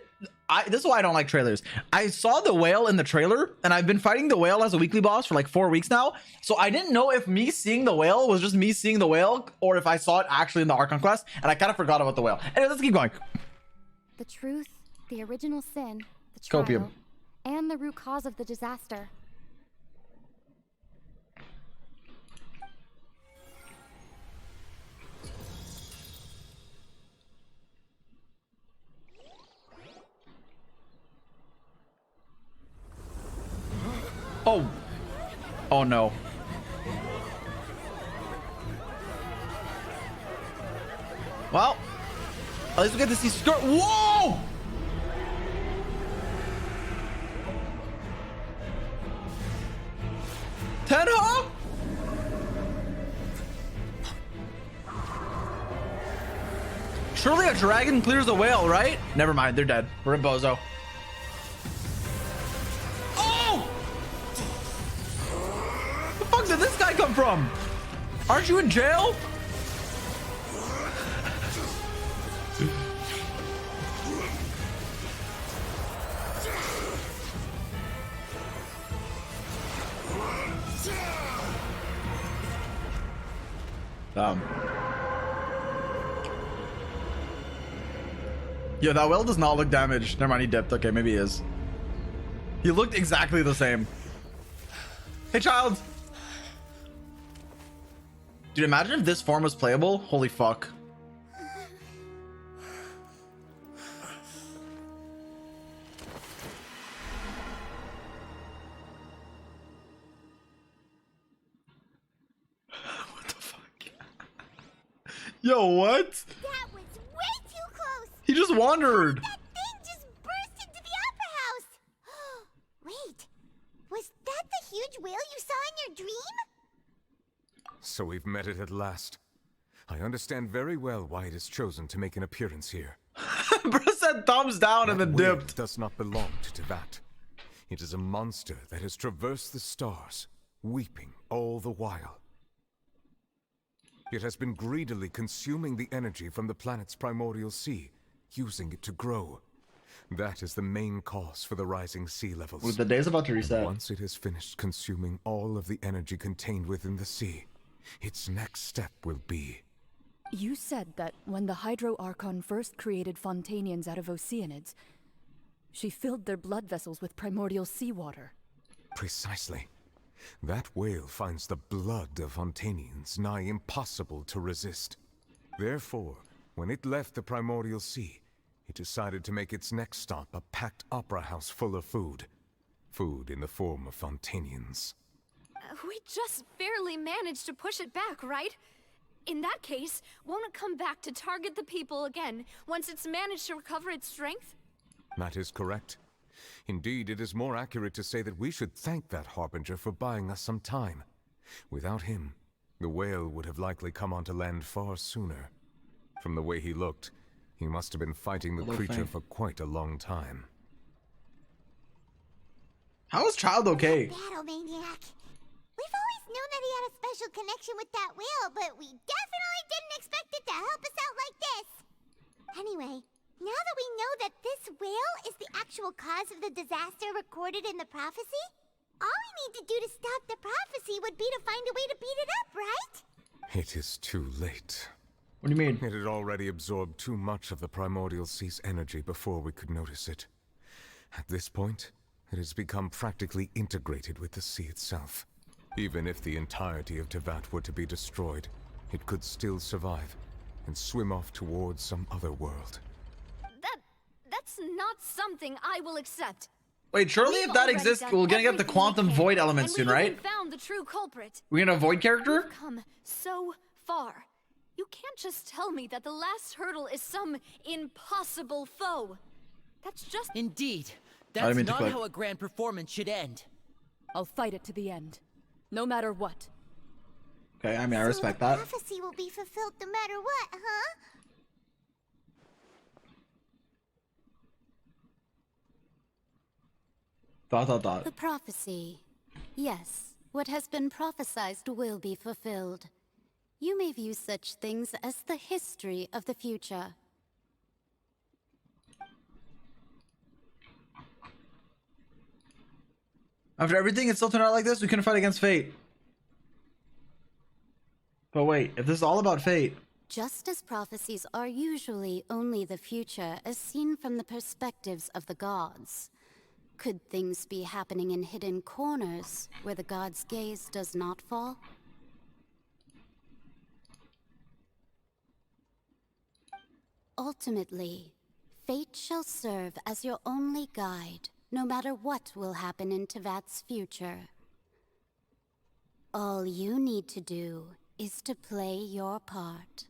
This is why I don't like trailers. I saw the whale in the trailer and I've been fighting the whale as a weekly boss for like 4 weeks now. So I didn't know if me seeing the whale was just me seeing the whale or if I saw it actually in the Archon quest, and I kind of forgot about the whale. Anyway, let's keep going. The truth, the original sin, the trial, Copium. and the root cause of the disaster. Oh. Oh no. Well, at least we get to see skirt. Whoa! Tenha? Surely a dragon clears a whale, right? Never mind, they're dead. We're in Bozo. Where the fuck did this guy come from? Aren't you in jail? Yeah, that whale does not look damaged. Never mind, he dipped. Okay, maybe he is. He looked exactly the same. Hey, child. Dude, imagine if this form was playable. Holy fuck. What the fuck? Yo, what? That was way too close. He just wandered. That thing just burst into the opera house. Wait, was that the huge whale you saw in your dream? So we've met it at last. I understand very well why it has chosen to make an appearance here. Bro said said thumbs down and then whale dipped. does not belong to Teyvat. It is a monster that has traversed the stars, weeping all the while. It has been greedily consuming the energy from the planet's primordial sea, using it to grow. That is the main cause for the rising sea levels. Well, the day's about to reset. And once it has finished consuming all of the energy contained within the sea, its next step will be... You said that when the Hydro Archon first created Fontainians out of Oceanids, she filled their blood vessels with primordial seawater. Precisely. That whale finds the blood of Fontainians nigh impossible to resist. Therefore, when it left the primordial sea, it decided to make its next stop a packed opera house full of food. Food in the form of Fontainians. We just barely managed to push it back, right? In that case, won't it come back to target the people again once it's managed to recover its strength? That is correct. Indeed, it is more accurate to say that we should thank that Harbinger for buying us some time. Without him, the whale would have likely come onto land far sooner. From the way he looked, he must have been fighting the creature for quite a long time. How is Child okay? Battle Maniac. We've always known that he had a special connection with that whale, but we definitely didn't expect it to help us out like this. Anyway, now that we know that this whale is the actual cause of the disaster recorded in the prophecy, all we need to do to stop the prophecy would be to find a way to beat it up, right? It is too late. What do you mean? It had already absorbed too much of the primordial sea's energy before we could notice it. At this point, it has become practically integrated with the sea itself. Even if the entirety of Teyvat were to be destroyed, it could still survive and swim off towards some other world. That's not something I will accept. Wait, surely if that exists, we're gonna get the quantum void element soon, right? Found the true culprit. We're gonna void character? We've come so far. You can't just tell me that the last hurdle is some impossible foe. That's just... Indeed. That's not how a grand performance should end. I'll fight it to the end. No matter what. Okay, I mean, I respect that. The prophecy will be fulfilled no matter what, huh? The prophecy. Yes, what has been prophesied will be fulfilled. You may view such things as the history of the future. After everything, it still turned out like this? We couldn't fight against fate. But wait, if this is all about fate... Just as prophecies are usually only the future as seen from the perspectives of the gods, could things be happening in hidden corners where the gods' gaze does not fall? Ultimately, fate shall serve as your only guide, no matter what will happen in Teyvat's future. All you need to do is to play your part.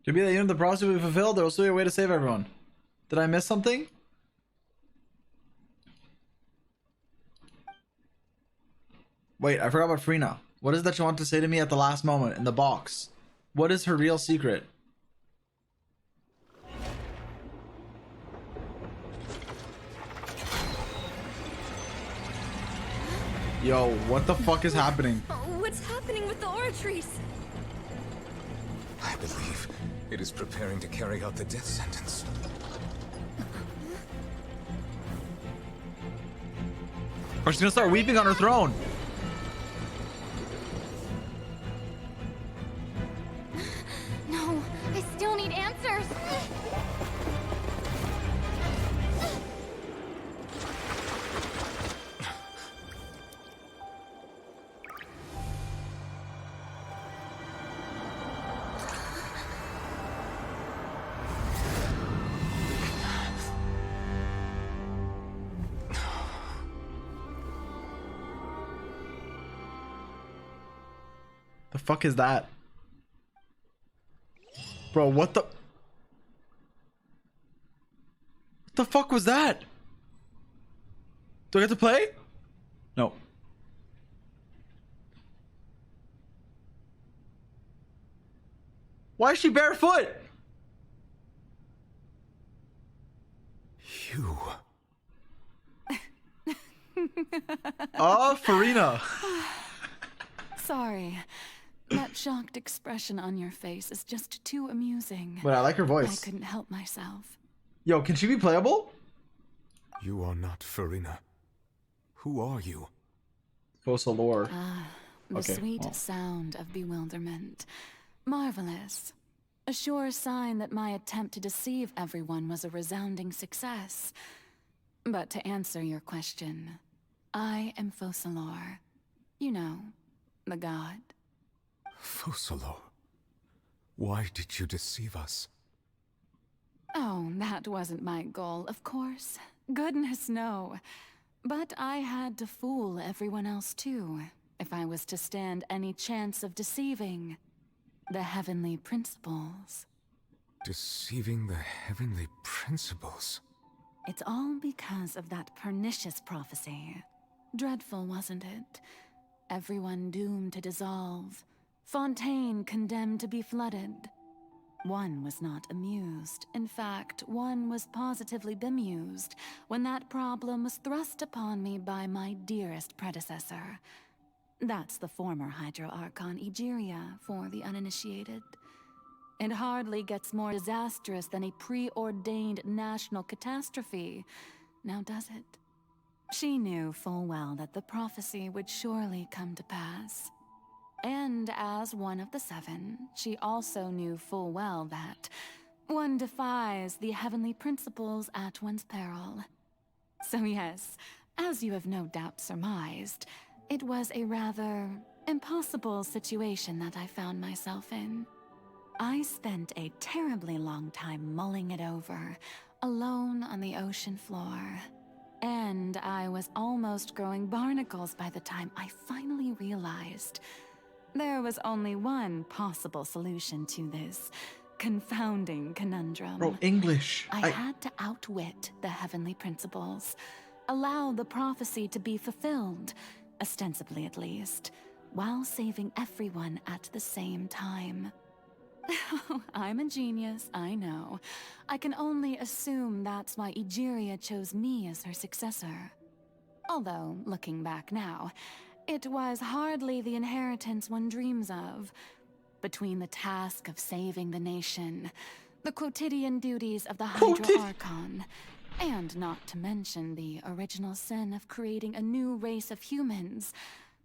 Could be that even if the prophecy will be fulfilled, there will still be a way to save everyone. Did I miss something? Wait, I forgot about Freena. What is it that you want to say to me at the last moment in the box? What is her real secret? Yo, what the fuck is happening? What's happening with the aura trees? I believe it is preparing to carry out the death sentence. Or she's gonna start weeping on her throne. No, I still need answers. The fuck is that? Bro, what the... What the fuck was that? Do I get to play? No. Why is she barefoot? You. Oh, Furina. Sorry. That shocked expression on your face is just too amusing. But I like her voice. I couldn't help myself. Yo, can she be playable? You are not Furina. Who are you? Overlord. The sweet sound of bewilderment. Marvelous. A sure sign that my attempt to deceive everyone was a resounding success. But to answer your question, I am Overlord. You know, the god. Overlord. Why did you deceive us? Oh, that wasn't my goal, of course. Goodness, no. But I had to fool everyone else too, if I was to stand any chance of deceiving the heavenly principles. Deceiving the heavenly principles? It's all because of that pernicious prophecy. Dreadful, wasn't it? Everyone doomed to dissolve. Fontaine condemned to be flooded. One was not amused. In fact, one was positively bemused when that problem was thrust upon me by my dearest predecessor. That's the former Hydro Archon Egeria for the uninitiated. It hardly gets more disastrous than a preordained national catastrophe, now does it? She knew full well that the prophecy would surely come to pass. And as one of the seven, she also knew full well that one defies the heavenly principles at one's peril. So yes, as you have no doubt surmised, it was a rather impossible situation that I found myself in. I spent a terribly long time mulling it over, alone on the ocean floor. And I was almost growing barnacles by the time I finally realized there was only one possible solution to this confounding conundrum. Bro, English. I had to outwit the heavenly principles, allow the prophecy to be fulfilled, ostensibly at least, while saving everyone at the same time. I'm a genius, I know. I can only assume that's why Egeria chose me as her successor. Although, looking back now, it was hardly the inheritance one dreams of. Between the task of saving the nation, the quotidian duties of the Hydro Archon, and not to mention the original sin of creating a new race of humans,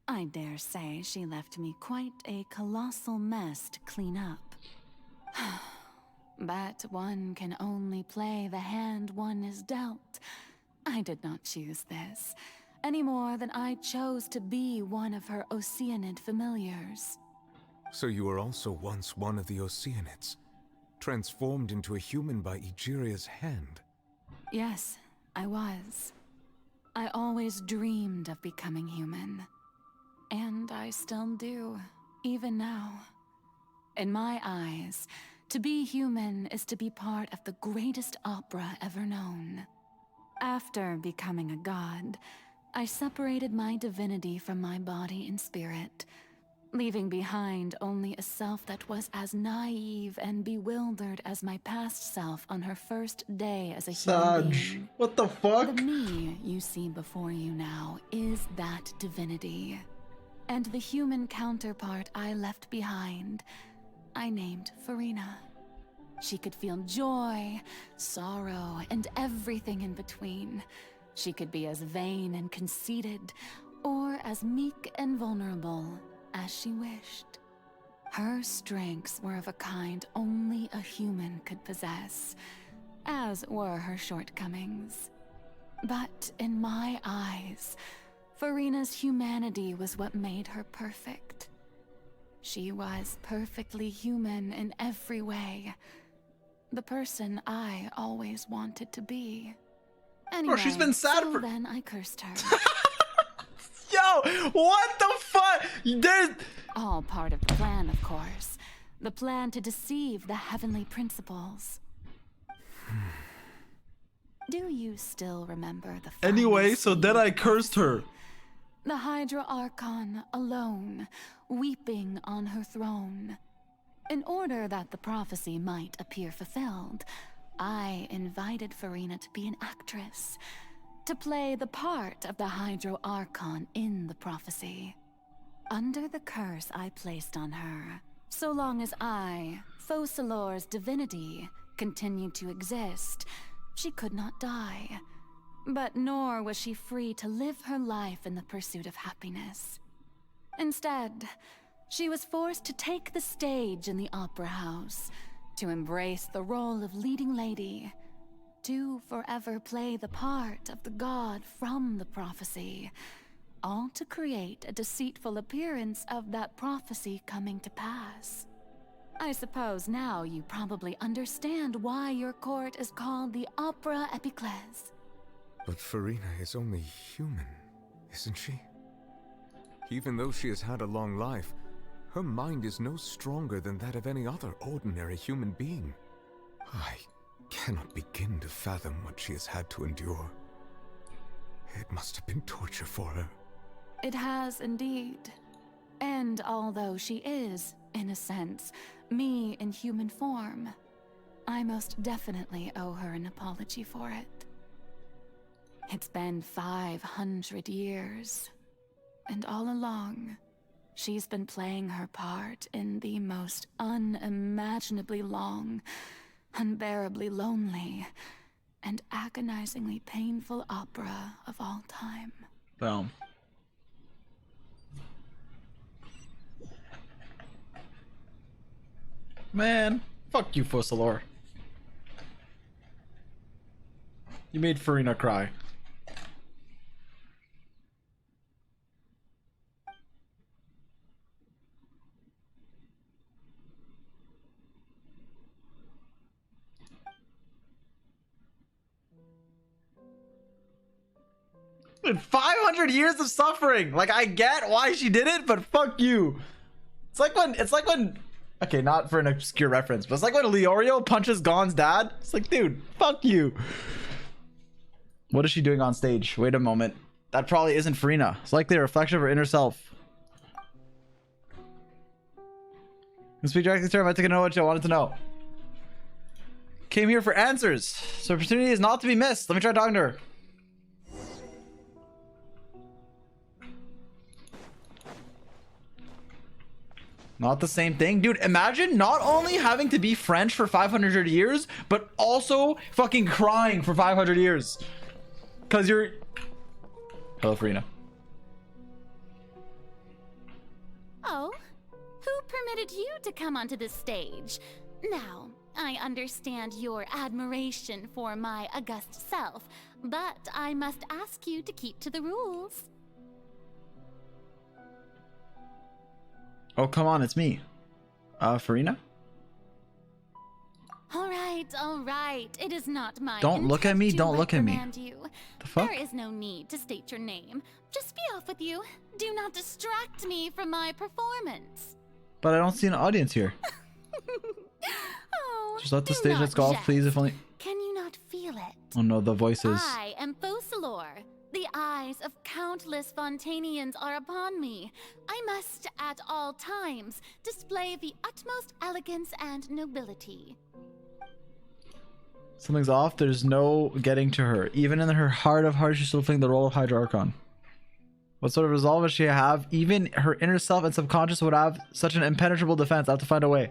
I dare say she left me quite a colossal mess to clean up. But one can only play the hand one is dealt. I did not choose this, any more than I chose to be one of her Oceanid familiars. So you were also once one of the Oceanids, transformed into a human by Egeria's hand? Yes, I was. I always dreamed of becoming human. And I still do, even now. In my eyes, to be human is to be part of the greatest opera ever known. After becoming a god, I separated my divinity from my body and spirit, leaving behind only a self that was as naive and bewildered as my past self on her first day as a human being. What the fuck? The me you see before you now is that divinity. And the human counterpart I left behind, I named Furina. She could feel joy, sorrow, and everything in between. She could be as vain and conceited, or as meek and vulnerable as she wished. Her strengths were of a kind only a human could possess, as were her shortcomings. But in my eyes, Furina's humanity was what made her perfect. She was perfectly human in every way. The person I always wanted to be. Anyway, Bro, she's been sad so for- then I cursed her. Yo, what the fuck? There's... All part of the plan, of course. The plan to deceive the heavenly principles. Do you still remember the final Anyway, so scene then of I the cursed her. The Hydro Archon alone, weeping on her throne. In order that the prophecy might appear fulfilled, I invited Furina to be an actress, to play the part of the Hydro Archon in the prophecy. Under the curse I placed on her, so long as I, Fosalor's divinity, continued to exist, she could not die. But nor was she free to live her life in the pursuit of happiness. Instead, she was forced to take the stage in the opera house, to embrace the role of leading lady, to forever play the part of the god from the prophecy, all to create a deceitful appearance of that prophecy coming to pass. I suppose now you probably understand why your court is called the Opera Epiclese. But Furina is only human, isn't she? Even though she has had a long life, her mind is no stronger than that of any other ordinary human being. I cannot begin to fathom what she has had to endure. It must have been torture for her. It has indeed. And although she is, in a sense, me in human form, I most definitely owe her an apology for it. It's been 500 years, and all along, she's been playing her part in the most unimaginably long, unbearably lonely, and agonizingly painful opera of all time. Boom. Man, fuck you, Fosalor. You made Furina cry. Dude, 500 years of suffering. Like, I get why she did it, but fuck you. It's like when okay, not for an obscure reference, but it's like when Leorio punches Gon's dad. It's like, dude, fuck you. What is she doing on stage? Wait a moment. That probably isn't Furina. It's likely a reflection of her inner self. Speak directly to her. I took to know what you wanted to know. Came here for answers. So opportunity is not to be missed. Let me try talking to her. Not the same thing. Dude, imagine not only having to be French for 500 years, but also fucking crying for 500 years. Because you're... Hello, Furina. Oh, who permitted you to come onto this stage? Now, I understand your admiration for my august self, but I must ask you to keep to the rules. Oh, come on, it's me. Furina? All right. It is not my Don't look at me, don't look at me. You. The fuck? There is no need to state your name. Just be off with you. Do not distract me from my performance. But I don't see an audience here. Oh, just let the stage let's go off, please, if only... Can you not feel it? Oh no, the voices. I am Fosalor. The eyes of countless Fontanians are upon me. I must, at all times, display the utmost elegance and nobility. Something's off. There's no getting to her. Even in her heart of hearts, she's still playing the role of Hydro Archon. What sort of resolve does she have? Even her inner self and subconscious would have such an impenetrable defense. I have to find a way.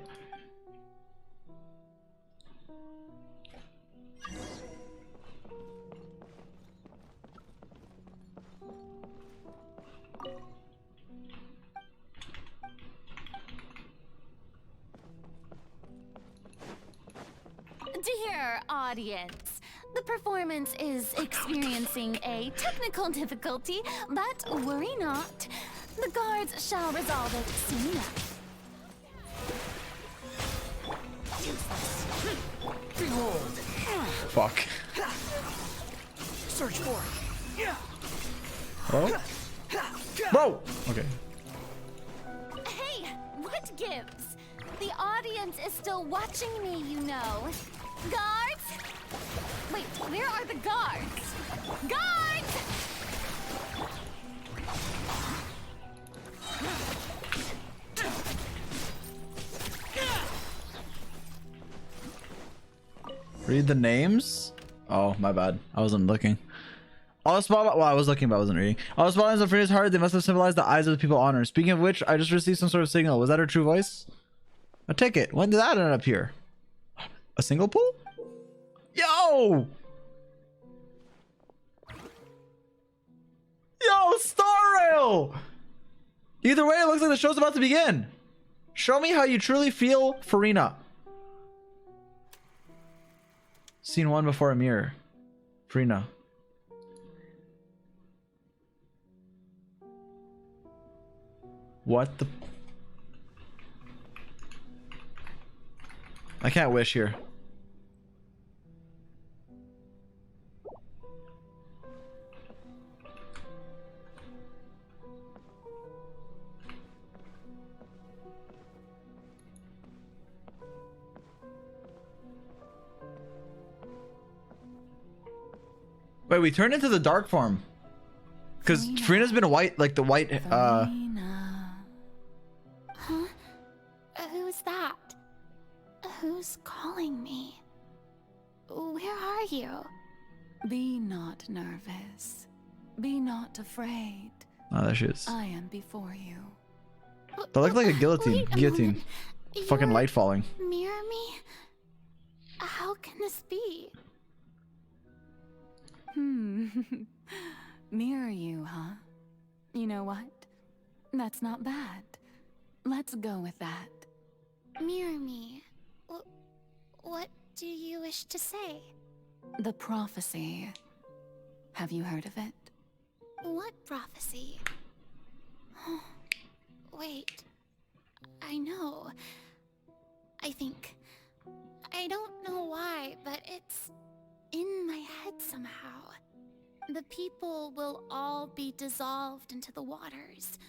Dear audience, the performance is experiencing a technical difficulty, but worry not. The guards shall resolve it soon enough. Behold! Fuck. Search for it. Oh? Bro! Okay. Hey, what gives? The audience is still watching me, you know. Guards? Wait, where are the guards? Guards! Read the names? Oh, my bad. I wasn't looking. All the spotlight. Well, I was looking, but I wasn't reading. All the spotlights of Freena's heart, they must have symbolized the eyes of the people on her. Speaking of which, I just received some sort of signal. Was that her true voice? A ticket. When did that end up here? A single pool? Yo! Yo, Star Rail! Either way, it looks like the show's about to begin. Show me how you truly feel, Furina. Scene 1 before a mirror. Furina. What the... I can't wish here. Wait, we turned into the dark form. Because Furina's been white, like the white, Huh? Who's that? Who's calling me? Where are you? Be not nervous. Be not afraid. Oh, there she is. I am before you. That looked like a guillotine. Wait a Guillotine. Fucking light falling. Mirror me? How can this be? Mirror you, huh? You know what? That's not bad. Let's go with that. Mirror me. What do you wish to say? The prophecy. Have you heard of it? What prophecy? Wait. I know. I think. I don't know why, but it's in my head somehow. The people will all be dissolved into the waters,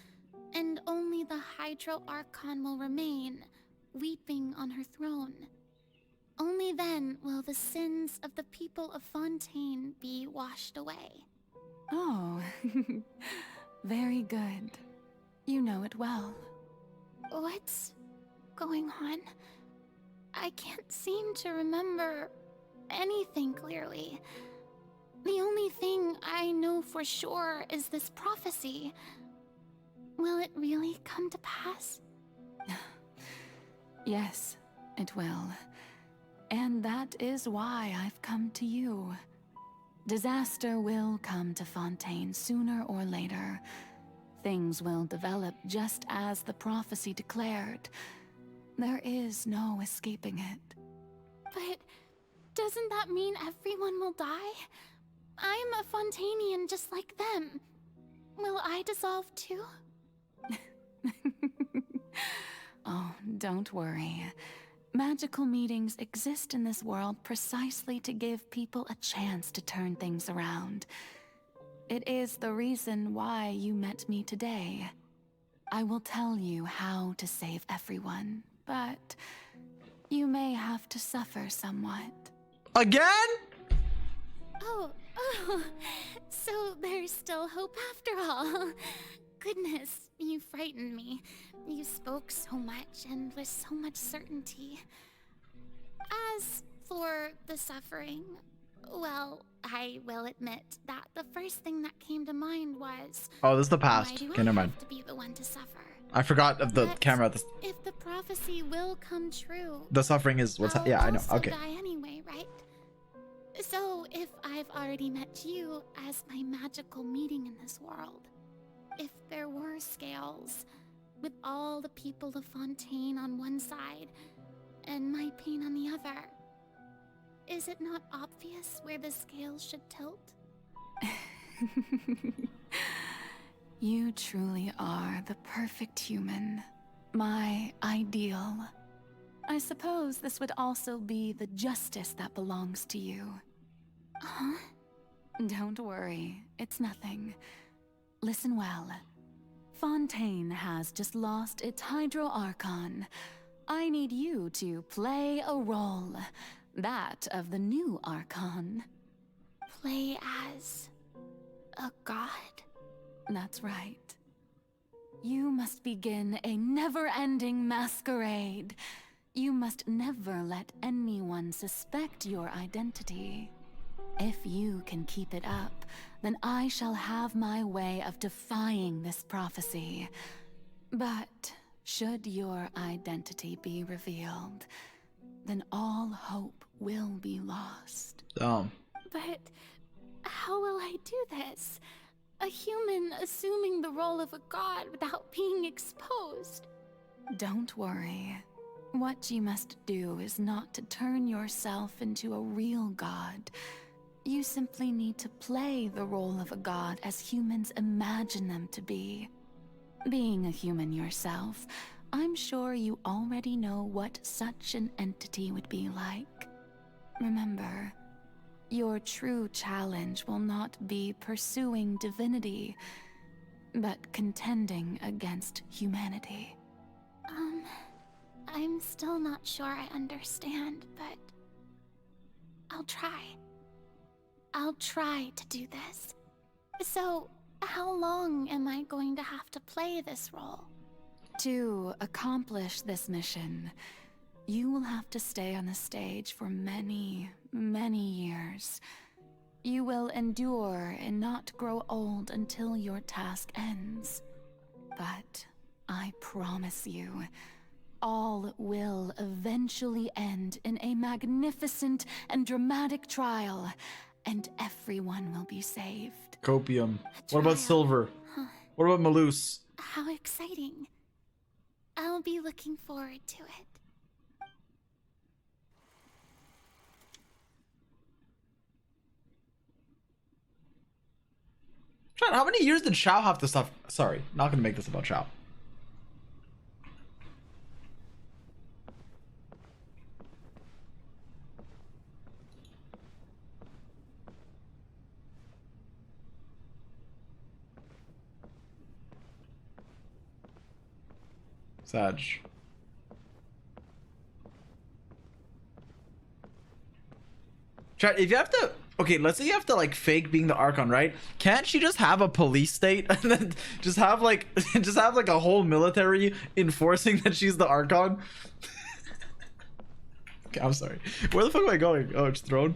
and only the Hydro Archon will remain, weeping on her throne. Only then will the sins of the people of Fontaine be washed away. Oh, very good. You know it well. What's going on? I can't seem to remember anything clearly. The only thing I know for sure is this prophecy. Will it really come to pass? Yes, it will. And that is why I've come to you. Disaster will come to Fontaine sooner or later. Things will develop just as the prophecy declared. There is no escaping it. But doesn't that mean everyone will die? I'm a Fontainian just like them. Will I dissolve too? Oh, don't worry. Magical meetings exist in this world precisely to give people a chance to turn things around. It is the reason why you met me today. I will tell you how to save everyone, but you may have to suffer somewhat. Again? Oh, so there's still hope after all. Goodness, you frightened me. You spoke so much and with so much certainty. As for the suffering, well, I will admit that the first thing that came to mind was... Oh, this is the past. Why do Okay, I never mind. have to be the one to suffer? I forgot of the But camera. if the prophecy will come true... The suffering is what's... I'll Yeah, I know. also Okay. die anyway, right? So, if I've already met you as my magical meeting in this world, if there were scales, with all the people of Fontaine on one side, and my pain on the other, is it not obvious where the scales should tilt? You truly are the perfect human. My ideal. I suppose this would also be the justice that belongs to you. Huh? Don't worry, it's nothing. Listen well. Fontaine has just lost its Hydro Archon. I need you to play a role. That of the new Archon. Play as... a god? That's right. You must begin a never-ending masquerade. You must never let anyone suspect your identity. If you can keep it up, then I shall have my way of defying this prophecy. But should your identity be revealed, then all hope will be lost. But how will I do this? A human assuming the role of a god without being exposed. Don't worry. What you must do is not to turn yourself into a real god. You simply need to play the role of a god as humans imagine them to be. Being a human yourself, I'm sure you already know what such an entity would be like. Remember, your true challenge will not be pursuing divinity, but contending against humanity. I'm still not sure I understand, but I'll try. I'll try to do this. So, how long am I going to have to play this role? To accomplish this mission, you will have to stay on the stage for many, many years. You will endure and not grow old until your task ends. But I promise you, all will eventually end in a magnificent and dramatic trial, and everyone will be saved. Copium. What about Silver? What about Malus? How exciting. I'll be looking forward to it. John, how many years did Shao have to suffer? Sorry, not gonna make this about Shao. Sag. Chat, if you have to, okay, let's say you have to like fake being the Archon, right? Can't she just have a police state and then just have like a whole military enforcing that she's the Archon? Okay, I'm sorry. Where the fuck am I going? Oh, it's Throne.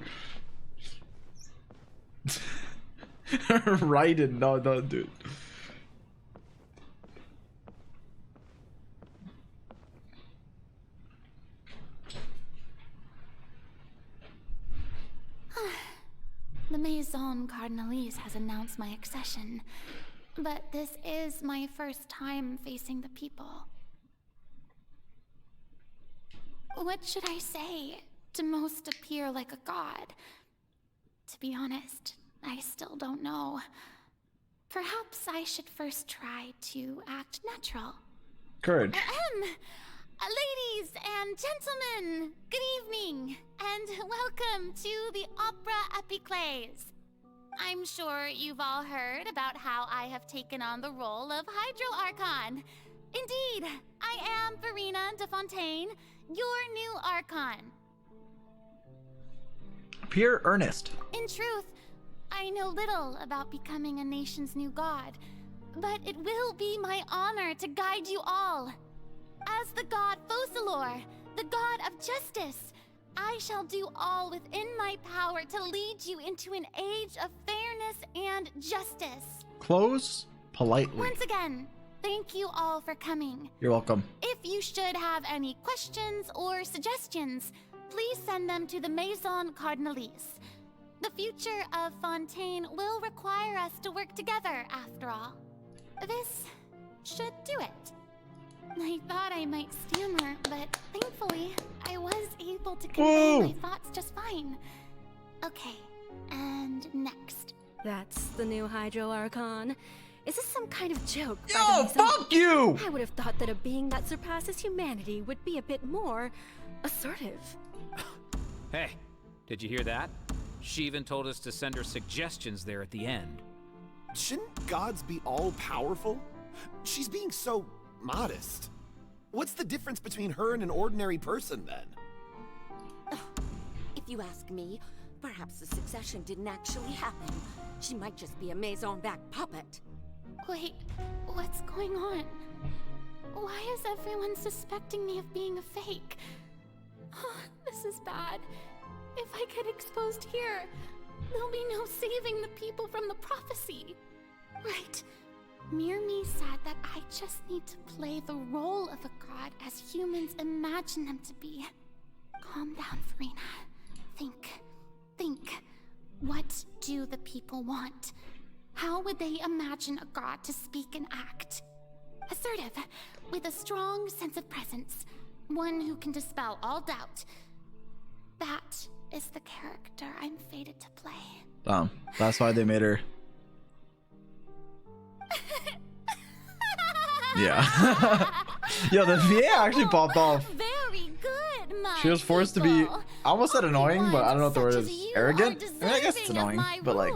Raiden, no, dude. The Maison Cardinalise has announced my accession, but this is my first time facing the people. What should I say to most appear like a god? To be honest, I still don't know. Perhaps I should first try to act natural. Courage. Ladies and gentlemen, good evening, and welcome to the Opera Epiclese. I'm sure you've all heard about how I have taken on the role of Hydro Archon. Indeed, I am Verena de Fontaine, your new Archon. Pure earnest. In truth, I know little about becoming a nation's new god, but it will be my honor to guide you all. As the god Focalor, the god of justice, I shall do all within my power to lead you into an age of fairness and justice. Close politely. Once again, thank you all for coming. You're welcome. If you should have any questions or suggestions, please send them to the Maison Cardinalise. The future of Fontaine will require us to work together, after all. This should do it. I thought I might stammer, but thankfully, I was able to convey my thoughts just fine. Okay, and next. That's the new Hydro Archon. Is this some kind of joke? Yo, fuck you! I would have thought that a being that surpasses humanity would be a bit more assertive. Hey, did you hear that? She even told us to send her suggestions there at the end. Shouldn't gods be all-powerful? She's being so modest. What's the difference between her and an ordinary person, then? If you ask me, perhaps the succession didn't actually happen. She might just be a Maison back puppet. Wait, what's going on? Why is everyone suspecting me of being a fake? Oh, this is bad. If I get exposed here, there'll be no saving the people from the prophecy. Right. Mirmi said that I just need to play the role of a god as humans imagine them to be. Calm down, Furina. Think. What do the people want? How would they imagine a god to speak and act? Assertive, with a strong sense of presence. One who can dispel all doubt. That is the character I'm fated to play. That's why they made her. Yeah. Yo, the VA actually popped off. Very good, my She was forced to be, I almost said annoying, but I don't know what the word is. Arrogant? I mean, I guess it's annoying, but like.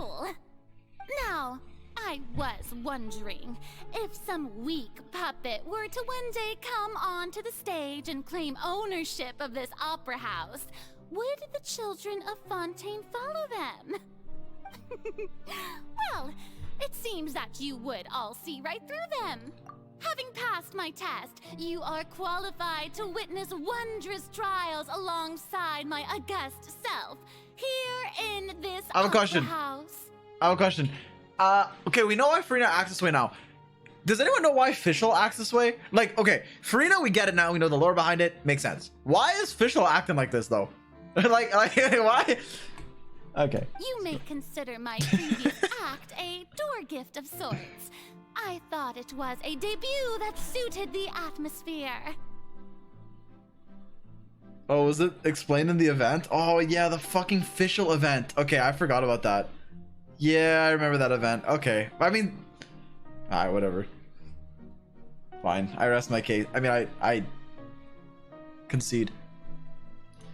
Now, I was wondering if some weak puppet were to one day come onto the stage and claim ownership of this opera house, would the children of Fontaine follow them? Well, it seems that you would all see right through them. Having passed my test, you are qualified to witness wondrous trials alongside my august self here in this I have a question. house. I have a question. Okay, we know why Furina acts this way now. Does anyone know why Fischl acts this way? Like, okay, Furina, we get it now. We know the lore behind it. Makes sense. Why is Fischl acting like this, though? like, why? Okay. You may consider my previous act a door gift of sorts. I thought it was a debut that suited the atmosphere. Oh, was it explained in the event? Oh, yeah, the fucking Fischl event. Okay, I forgot about that. Yeah, I remember that event. Okay. I mean, alright, whatever. Fine. I rest my case. I mean, I concede.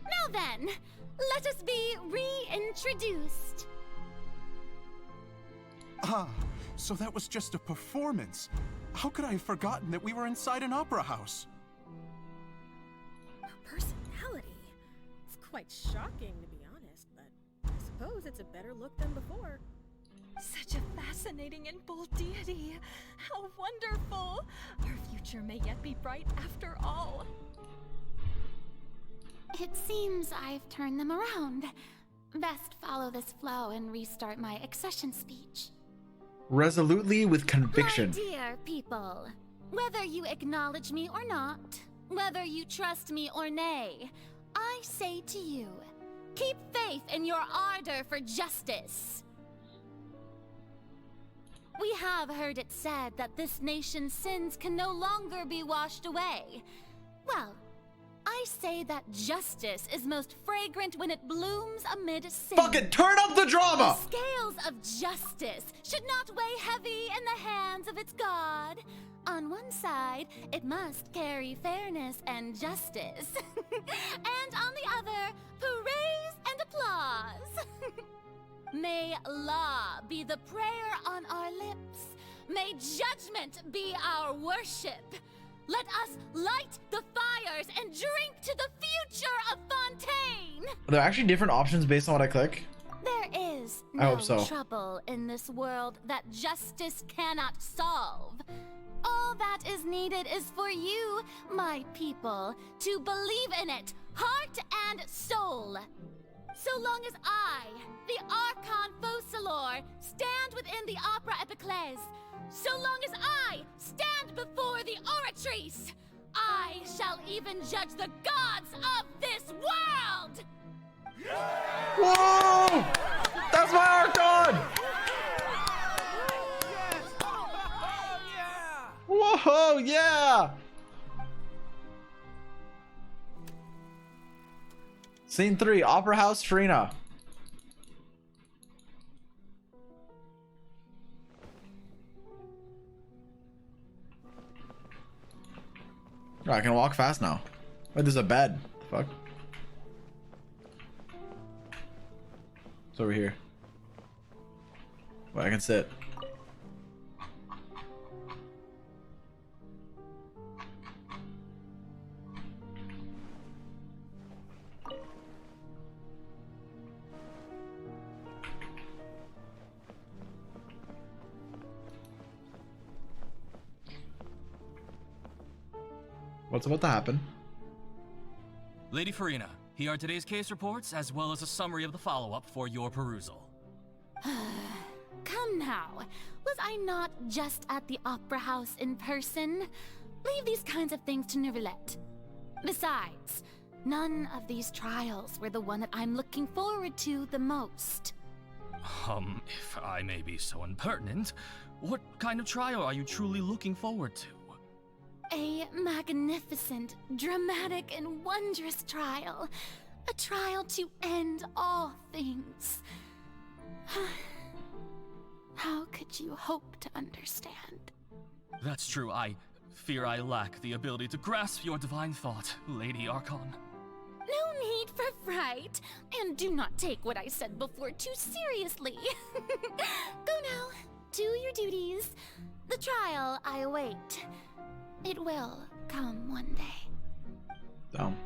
Now then, let us be reintroduced. Ah, so that was just a performance. How could I have forgotten that we were inside an opera house? A personality? It's quite shocking, to be honest, but I suppose it's a better look than before. Such a fascinating and bold deity. How wonderful! Our future may yet be bright after all. It seems I've turned them around. Best follow this flow and restart my accession speech. Resolutely with conviction. My dear people, whether you acknowledge me or not, whether you trust me or nay, I say to you, keep faith in your ardor for justice. We have heard it said that this nation's sins can no longer be washed away. Well, I say that justice is most fragrant when it blooms amid sin. Fucking turn up the drama! The scales of justice should not weigh heavy in the hands of its god. On one side, it must carry fairness and justice. And on the other, praise and applause. May law be the prayer on our lips. May judgment be our worship. Let us light the fires and drink to the future of Fontaine. Are there actually different options based on what I click? There is I no hope so. trouble in this world that justice cannot solve. All that is needed is for you, my people, to believe in it, heart and soul. So long as I, the Archon Focalor, stand within the Opera Epiclese, so long as I stand before the Oratrice, I shall even judge the gods of this world! Whoa! That's my Archon! Whoa, yeah! Scene 3, Opera House, Furina. Oh, I can walk fast now. Wait, there's a bed. Fuck. It's over here. Wait, I can sit. What's about to happen? Lady Farina, here are today's case reports, as well as a summary of the follow-up for your perusal. Come now. Was I not just at the Opera House in person? Leave these kinds of things to Neuvillette. Besides, none of these trials were the one that I'm looking forward to the most. If I may be so impertinent, what kind of trial are you truly looking forward to? A magnificent, dramatic, and wondrous trial. A trial to end all things. How could you hope to understand? That's true. I fear I lack the ability to grasp your divine thought, Lady Archon. No need for fright, and do not take what I said before too seriously. Go now, do your duties. The trial I await. It will come one day. Dumb.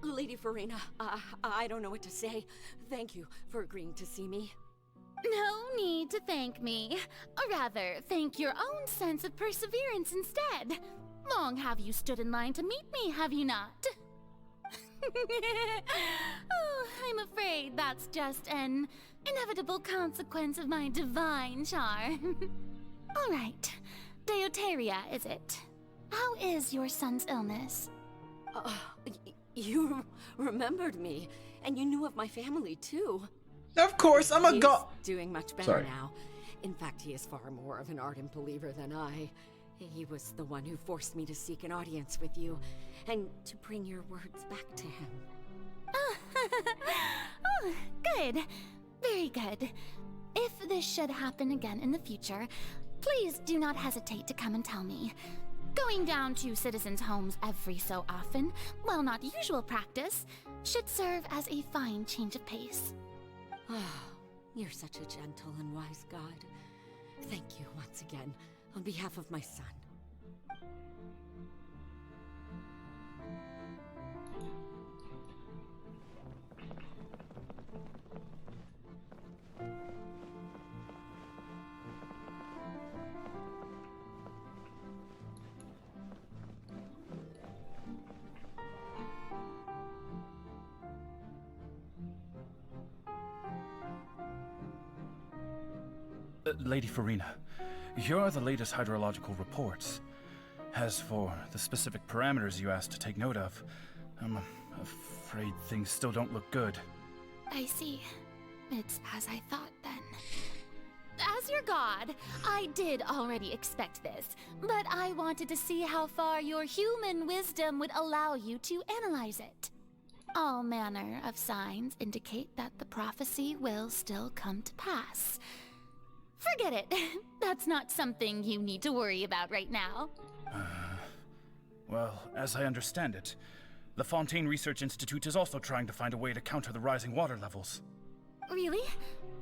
Lady Farina, I don't know what to say. Thank you for agreeing to see me. No need to thank me. Or rather, thank your own sense of perseverance instead. Long have you stood in line to meet me, have you not? Oh, I'm afraid that's just an inevitable consequence of my divine charm. All right. Deoteria, is it? How is your son's illness? You remembered me, and you knew of my family, too. Of course, I'm a god. He's doing much better now. In fact, he is far more of an ardent believer than I. He was the one who forced me to seek an audience with you, and to bring your words back to him. Oh, good. Very good. If this should happen again in the future, please do not hesitate to come and tell me. Going down to citizens' homes every so often, while not usual practice, should serve as a fine change of pace. You're such a gentle and wise god. Thank you once again, on behalf of my son. Lady Farina, here are the latest hydrological reports. As for the specific parameters you asked to take note of, I'm afraid things still don't look good. I see. It's as I thought, then. As your god, I did already expect this, but I wanted to see how far your human wisdom would allow you to analyze it. All manner of signs indicate that the prophecy will still come to pass. Forget it. That's not something you need to worry about right now. Well, as I understand it, the Fontaine Research Institute is also trying to find a way to counter the rising water levels. Really?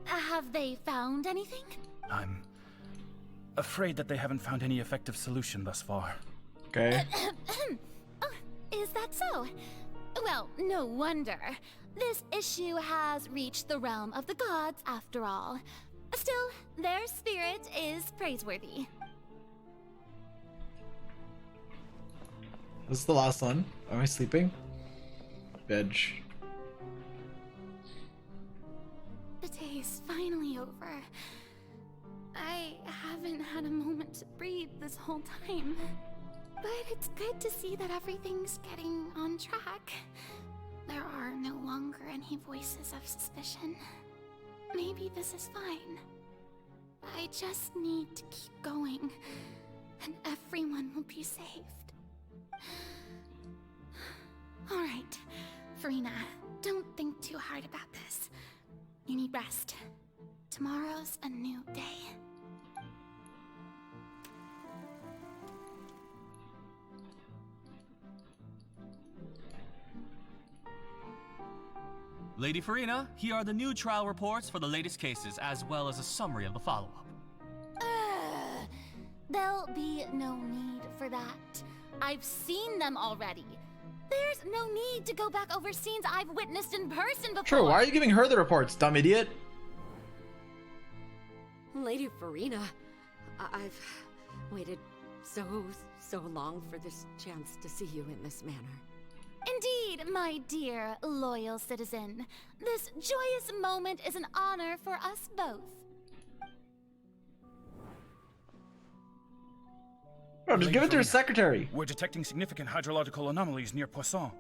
Have they found anything? I'm afraid that they haven't found any effective solution thus far. Okay. Oh, is that so? Well, no wonder. This issue has reached the realm of the gods, after all. Still, their spirit is praiseworthy. This is the last one. Am I sleeping? Veg. The day is finally over. I haven't had a moment to breathe this whole time. But it's good to see that everything's getting on track. There are no longer any voices of suspicion. Maybe this is fine. I just need to keep going, and everyone will be saved. Alright, Farina, don't think too hard about this. You need rest. Tomorrow's a new day. Lady Farina, here are the new trial reports for the latest cases, as well as a summary of the follow-up. There'll be no need for that. I've seen them already. There's no need to go back over scenes I've witnessed in person before. True, why are you giving her the reports, dumb idiot? Lady Farina, I've waited so long for this chance to see you in this manner. Indeed, my dear, loyal citizen. This joyous moment is an honor for us both. Bro, just give it to her secretary. We're detecting significant hydrological anomalies near Poisson.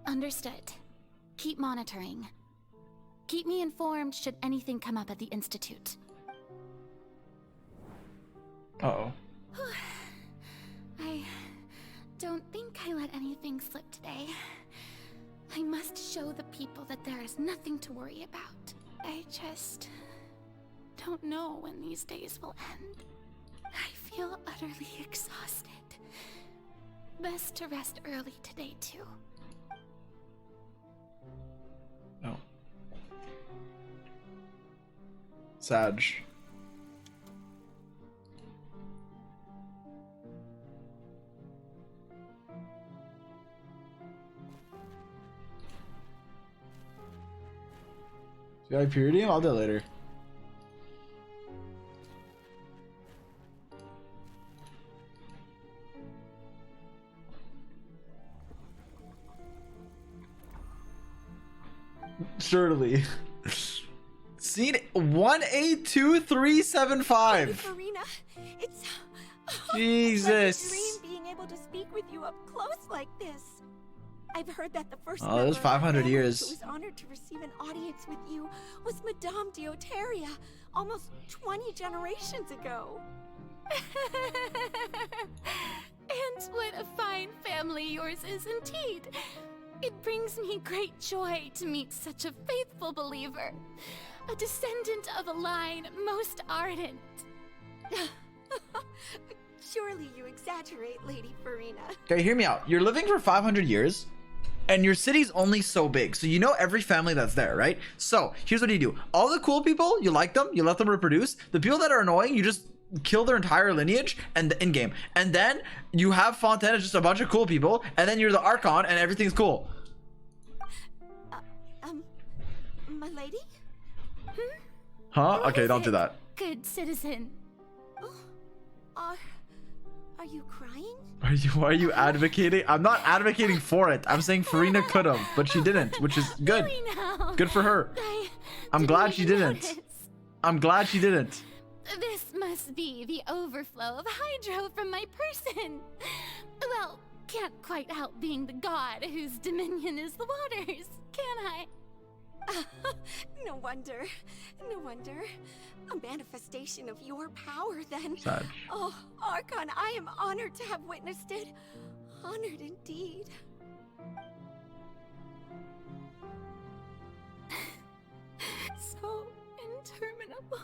Understood. Keep monitoring. Keep me informed should anything come up at the Institute. Uh-oh. I don't think I let anything slip today. I must show the people that there is nothing to worry about. I just don't know when these days will end. I feel utterly exhausted. Best to rest early today, too. Oh. Sag. Do I purity? I'll do it later. Certainly. Scene 182-375. Farina, it's Jesus. a dream being able to speak with you up close like this. I've heard that the first Oh, there's 500 years. who was honored to receive an audience with you was Madame Deoteria, almost 20 generations ago. And what a fine family yours is indeed. It brings me great joy to meet such a faithful believer, a descendant of a line most ardent. Surely you exaggerate, Lady Farina. Okay, hear me out. You're living for 500 years, and your city's only so big, so you know every family that's there, right? So here's what you do. All the cool people, you like them, you let them reproduce. The people that are annoying, you just kill their entire lineage and in game. And then you have Fontaine as just a bunch of cool people, and then you're the Archon and everything's cool. My lady? Huh? Okay, don't do that. Good citizen. Are you crying? Why are you advocating? I'm not advocating for it. I'm saying Farina could have, but she didn't, which is good. Good for her. I'm glad she didn't. I'm glad she didn't. This must be the overflow of hydro from my person. Well, can't quite help being the god whose dominion is the waters, can I? No wonder. No wonder. A manifestation of your power, then. Sag. Oh, Archon, I am honored to have witnessed it. Honored indeed. So interminable.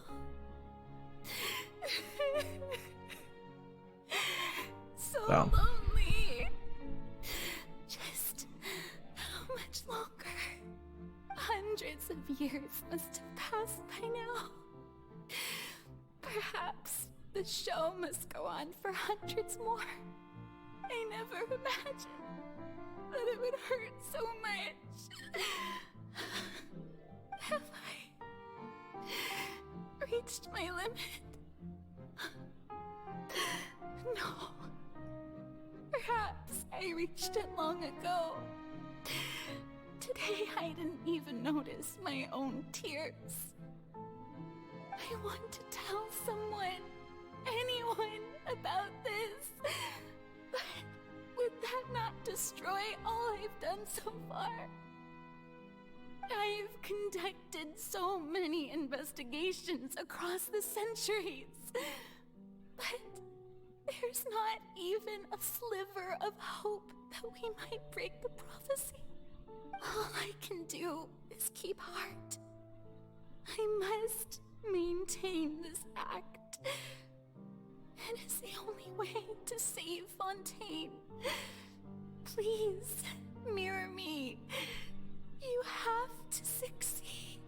So lonely. Just how much longer? Hundreds of years must have passed by now. Perhaps the show must go on for hundreds more. I never imagined that it would hurt so much. Have I reached my limit? No. Perhaps I reached it long ago. Today I didn't even notice my own tears. I want to tell someone, anyone, about this. But would that not destroy all I've done so far? I've conducted so many investigations across the centuries. But there's not even a sliver of hope that we might break the prophecy. All I can do is keep heart. I must maintain this act. It is the only way to save Fontaine. Please, mirror me. You have to succeed.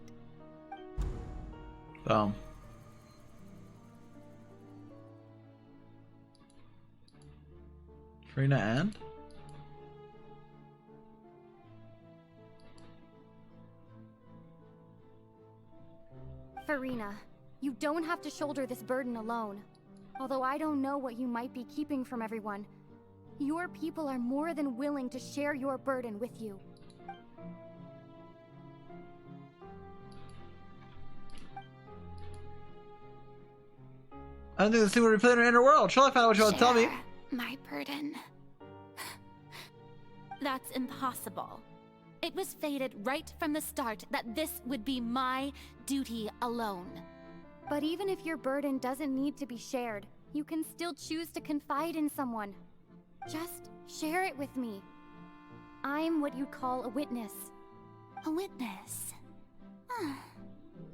Farina and? Farina, you don't have to shoulder this burden alone. Although I don't know what you might be keeping from everyone, your people are more than willing to share your burden with you. I don't think the Single Vermillion Run in her world. Shall I find out what you want to tell me? My burden. That's impossible. It was fated right from the start that this would be my duty alone. But even if your burden doesn't need to be shared, you can still choose to confide in someone. Just share it with me. I'm what you'd call a witness. A witness?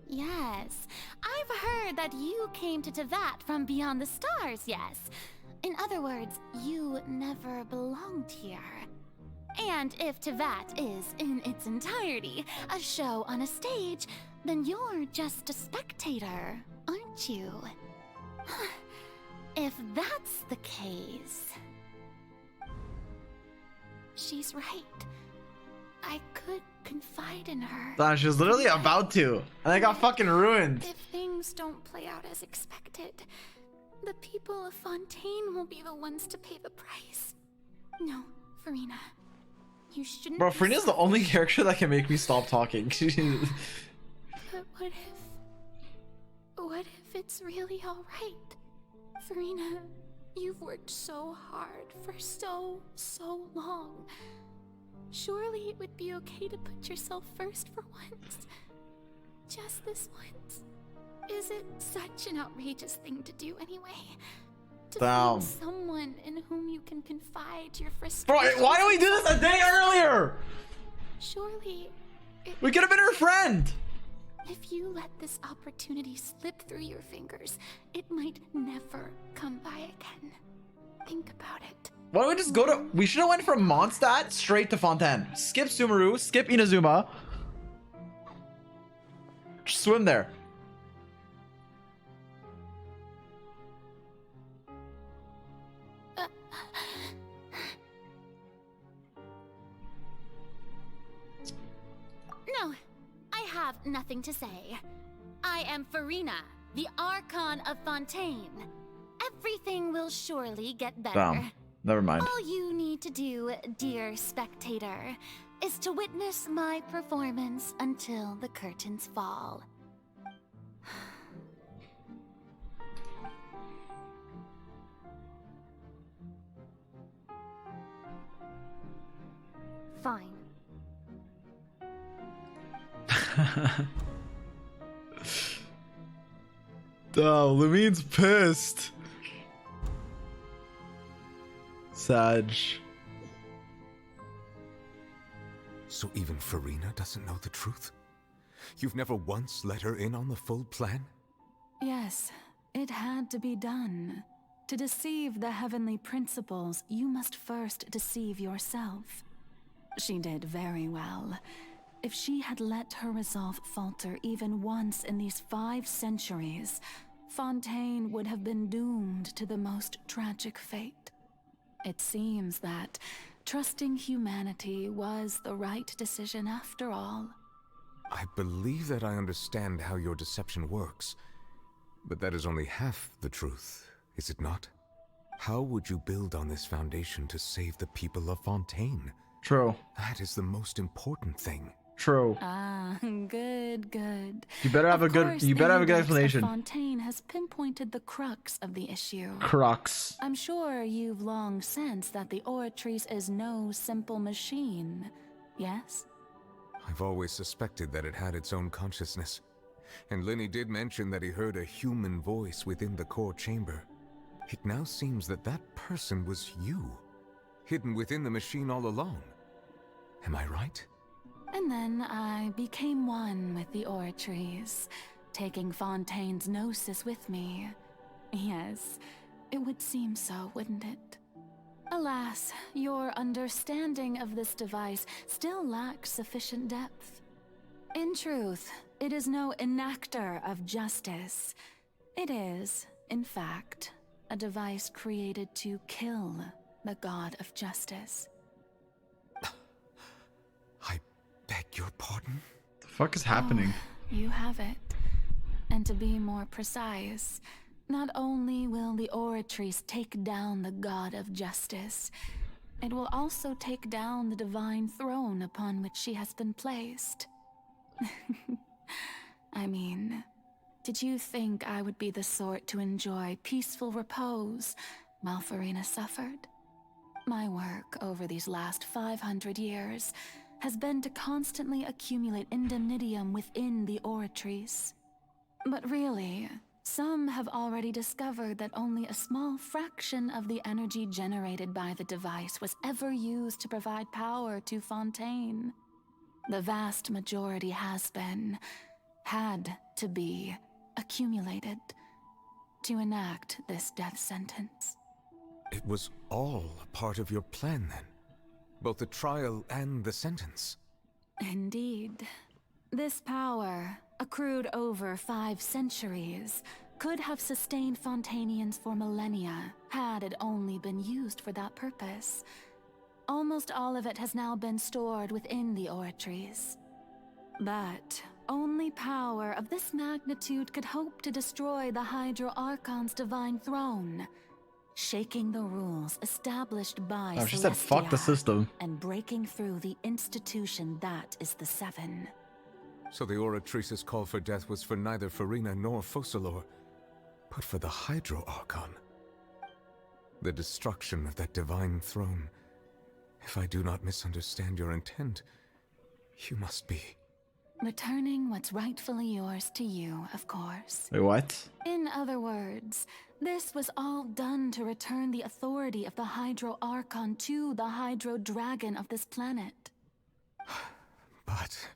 Yes, I've heard that you came to Tevat from beyond the stars, yes. In other words, you never belonged here. And if Tevat is, in its entirety, a show on a stage, then you're just a spectator, aren't you? If that's the case... She's right. I could confide in her. Nah, she was literally about to, and I got fucking ruined. If things don't play out as expected, the people of Fontaine will be the ones to pay the price. No, Farina. You shouldn't. Bro, Farina's the only character that can make me stop talking. But what if it's really alright? Farina, you've worked so hard for so long. Surely it would be okay to put yourself first for once. Just this once. Is it such an outrageous thing to do anyway? To find someone in whom you can confide your frustrations. Bro, why don't we do this a day earlier? Surely we could have been her friend. If you let this opportunity slip through your fingers, it might never come by again. Think about it. Why don't we just go to... We should have went from Mondstadt straight to Fontaine. Skip Sumeru, skip Inazuma. Just swim there. No, I have nothing to say. I am Farina, the Archon of Fontaine. Everything will surely get better. Damn. Never mind. All you need to do, dear spectator, is to witness my performance until the curtains fall. Fine. Damn, Lamine's pissed. Sag. So even Farina doesn't know the truth? You've never once let her in on the full plan? Yes, it had to be done. To deceive the heavenly principles, you must first deceive yourself. She did very well. If she had let her resolve falter even once in these 5 centuries, Fontaine would have been doomed to the most tragic fate. It seems that trusting humanity was the right decision after all. I believe that I understand how your deception works, but that is only half the truth, is it not? How would you build on this foundation to save the people of Fontaine? True. That is the most important thing. True. Ah, good. You better have a good explanation. Fontaine has pinpointed the crux of the issue. Crux. I'm sure you've long sensed that the Oratrice is no simple machine, yes? I've always suspected that it had its own consciousness. And Lyney did mention that he heard a human voice within the core chamber. It now seems that that person was you, hidden within the machine all along. Am I right? And then I became one with the Oratrice, taking Fontaine's gnosis with me. Yes, it would seem so, wouldn't it? Alas, your understanding of this device still lacks sufficient depth. In truth, it is no enactor of justice. It is, in fact, a device created to kill the god of justice. I beg your pardon? The fuck is happening? Oh, you have it. And to be more precise, not only will the Oratrice take down the god of justice, it will also take down the divine throne upon which she has been placed. I mean, did you think I would be the sort to enjoy peaceful repose while Furina suffered? My work over these last 500 years has been to constantly accumulate indemnitium within the Oratrice. But really, some have already discovered that only a small fraction of the energy generated by the device was ever used to provide power to Fontaine. The vast majority had to be, accumulated to enact this death sentence. It was all a part of your plan then? Both the trial and the sentence? Indeed. This power, accrued over 5 centuries, could have sustained Fontainians for millennia had it only been used for that purpose. Almost all of it has now been stored within the Oratrice. But only power of this magnitude could hope to destroy the Hydro Archon's divine throne, shaking the rules established by Oh, she said fuck the system. and breaking through the institution that is the Seven. So the Oratrice's call for death was for neither Furina nor Focalor, but for the Hydro Archon. The destruction of that divine throne. If I do not misunderstand your intent, you must be... Returning what's rightfully yours to you, of course. Wait, what? In other words, this was all done to return the authority of the Hydro Archon to the Hydro Dragon of this planet. But...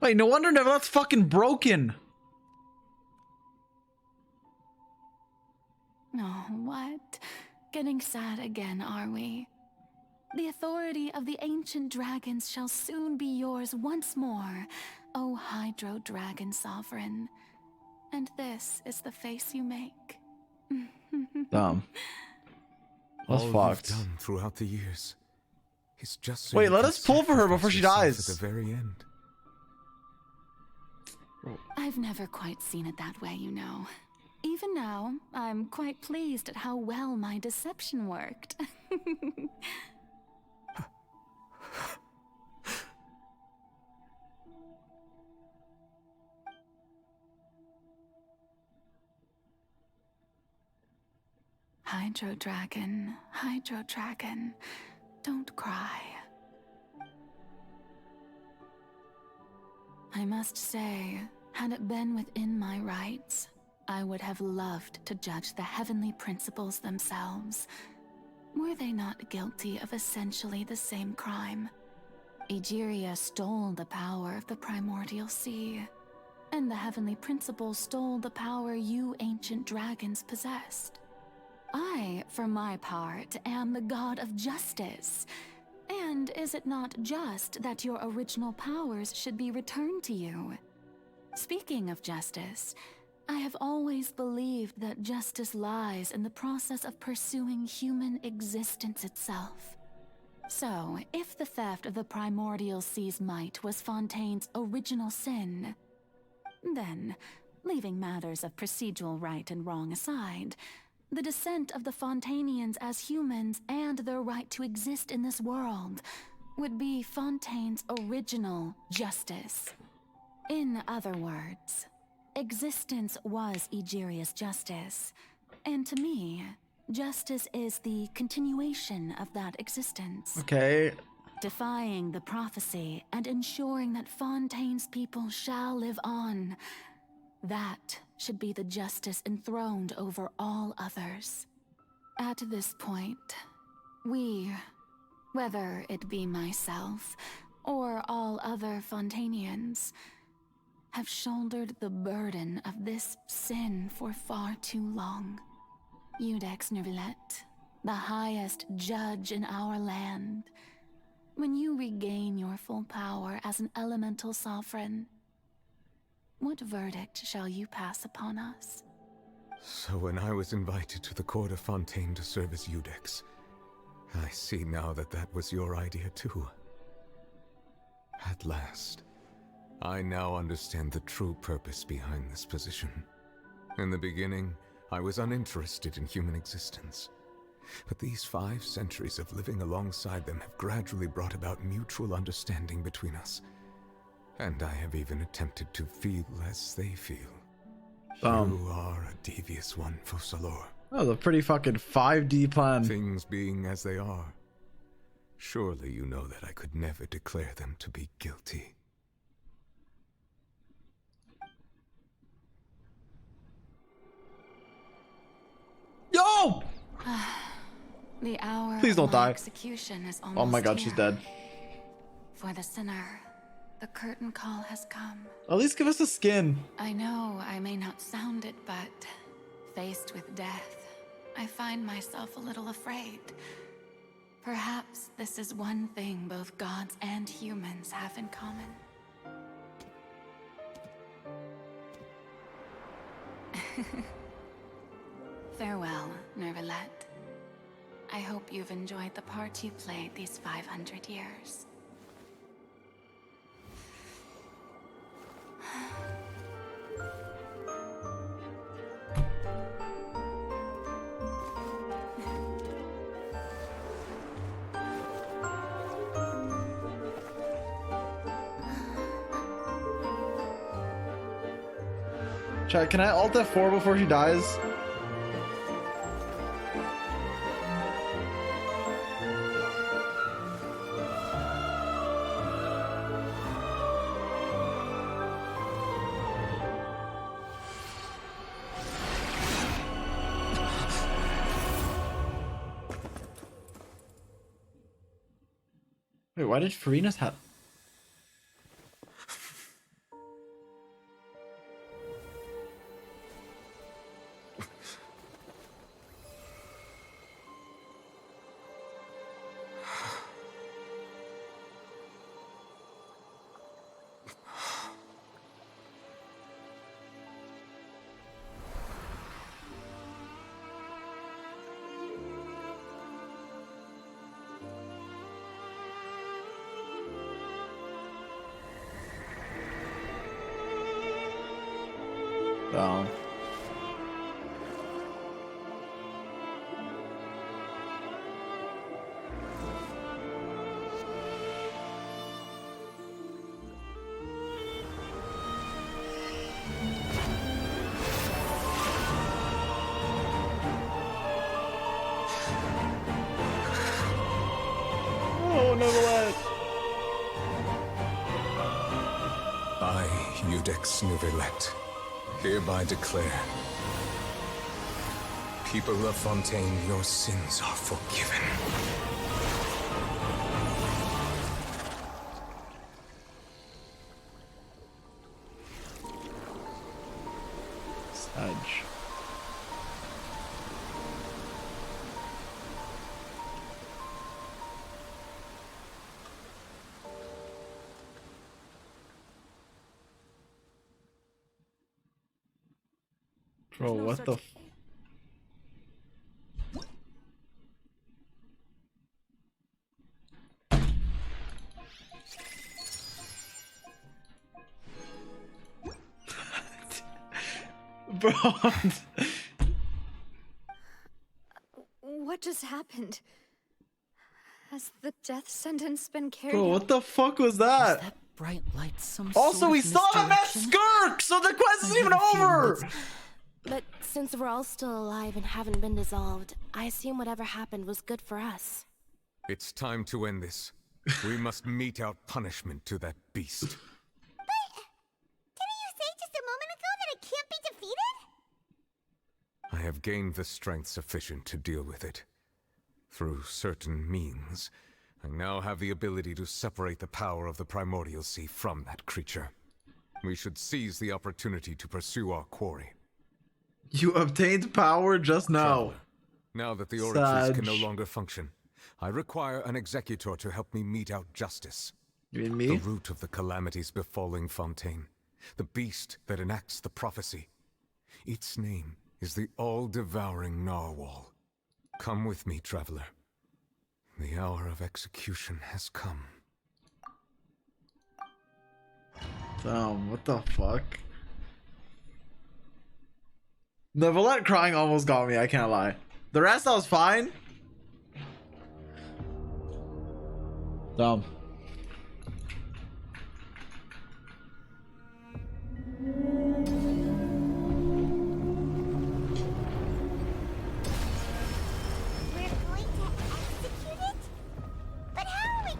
Wait, no wonder that's fucking broken. Oh, what? Getting sad again, are we? The authority of the ancient dragons shall soon be yours once more, O Hydro Dragon Sovereign. And this is the face you make. Dumb. That's all fucked. you've done throughout the years is just so Wait, you let can us pull for her sacrifice before she yourself dies. at the very end. I've never quite seen it that way, you know. Even now, I'm quite pleased at how well my deception worked. Hydro Dragon, don't cry. I must say, had it been within my rights, I would have loved to judge the heavenly principles themselves. Were they not guilty of essentially the same crime? Egeria stole the power of the primordial sea, and the heavenly principles stole the power you ancient dragons possessed. I, for my part, am the god of justice. And is it not just that your original powers should be returned to you? Speaking of justice, I have always believed that justice lies in the process of pursuing human existence itself. So, if the theft of the primordial sea's might was Fontaine's original sin, then, leaving matters of procedural right and wrong aside, the descent of the Fontainians as humans and their right to exist in this world would be Fontaine's original justice. In other words, existence was Egeria's justice, and to me, justice is the continuation of that existence. Okay. Defying the prophecy and ensuring that Fontaine's people shall live on. That should be the justice enthroned over all others. At this point, we, whether it be myself or all other Fontainians, have shouldered the burden of this sin for far too long. Zy0x Nervilette, the highest judge in our land, when you regain your full power as an elemental sovereign, what verdict shall you pass upon us? So when I was invited to the court of Fontaine to serve as Zy0x, I see now that that was your idea too. At last, I now understand the true purpose behind this position. In the beginning, I was uninterested in human existence. But these 5 centuries of living alongside them have gradually brought about mutual understanding between us. And I have even attempted to feel as they feel. You are a devious one, Focalors. That was a pretty fucking 5D plan. Things being as they are, surely you know that I could never declare them to be guilty. Yo! The hour Please don't of my die. execution is almost Oh my god, here. she's dead. For the sinner, the curtain call has come. At least give us a skin. I know I may not sound it, but faced with death, I find myself a little afraid. Perhaps this is one thing both gods and humans have in common. Farewell, Nervalette. I hope you've enjoyed the part you played these 500 years. Chat, can I alt F4 before she dies? Wait, why did Furina's have... down. Oh, Nervalette. I, Zy0x Nervalette, hereby declare, people of Fontaine, your sins are forgiven. Sage. Bro, what the f... Bro. What just happened? Has the death sentence been carried Bro, out? what the fuck was that? That bright light some Also, sort we of still haven't met misdirection? Skirk, so the quest isn't I even have a feeling over! that's- But since we're all still alive and haven't been dissolved, I assume whatever happened was good for us. It's time to end this. We must mete out punishment to that beast. Didn't you say just a moment ago that it can't be defeated? I have gained the strength sufficient to deal with it. Through certain means, I now have the ability to separate the power of the Primordial Sea from that creature. We should seize the opportunity to pursue our quarry. You obtained power just now. Traveler, now that the oratories can no Sage. longer function, I require an executor to help me mete out justice. You mean me? The root of the calamities befalling Fontaine. The beast that enacts the prophecy. Its name is the all-devouring narwhal. Come with me, traveler. The hour of execution has come. Damn, what the fuck? The Valette crying almost got me, I can't lie. The rest I was fine. Damn.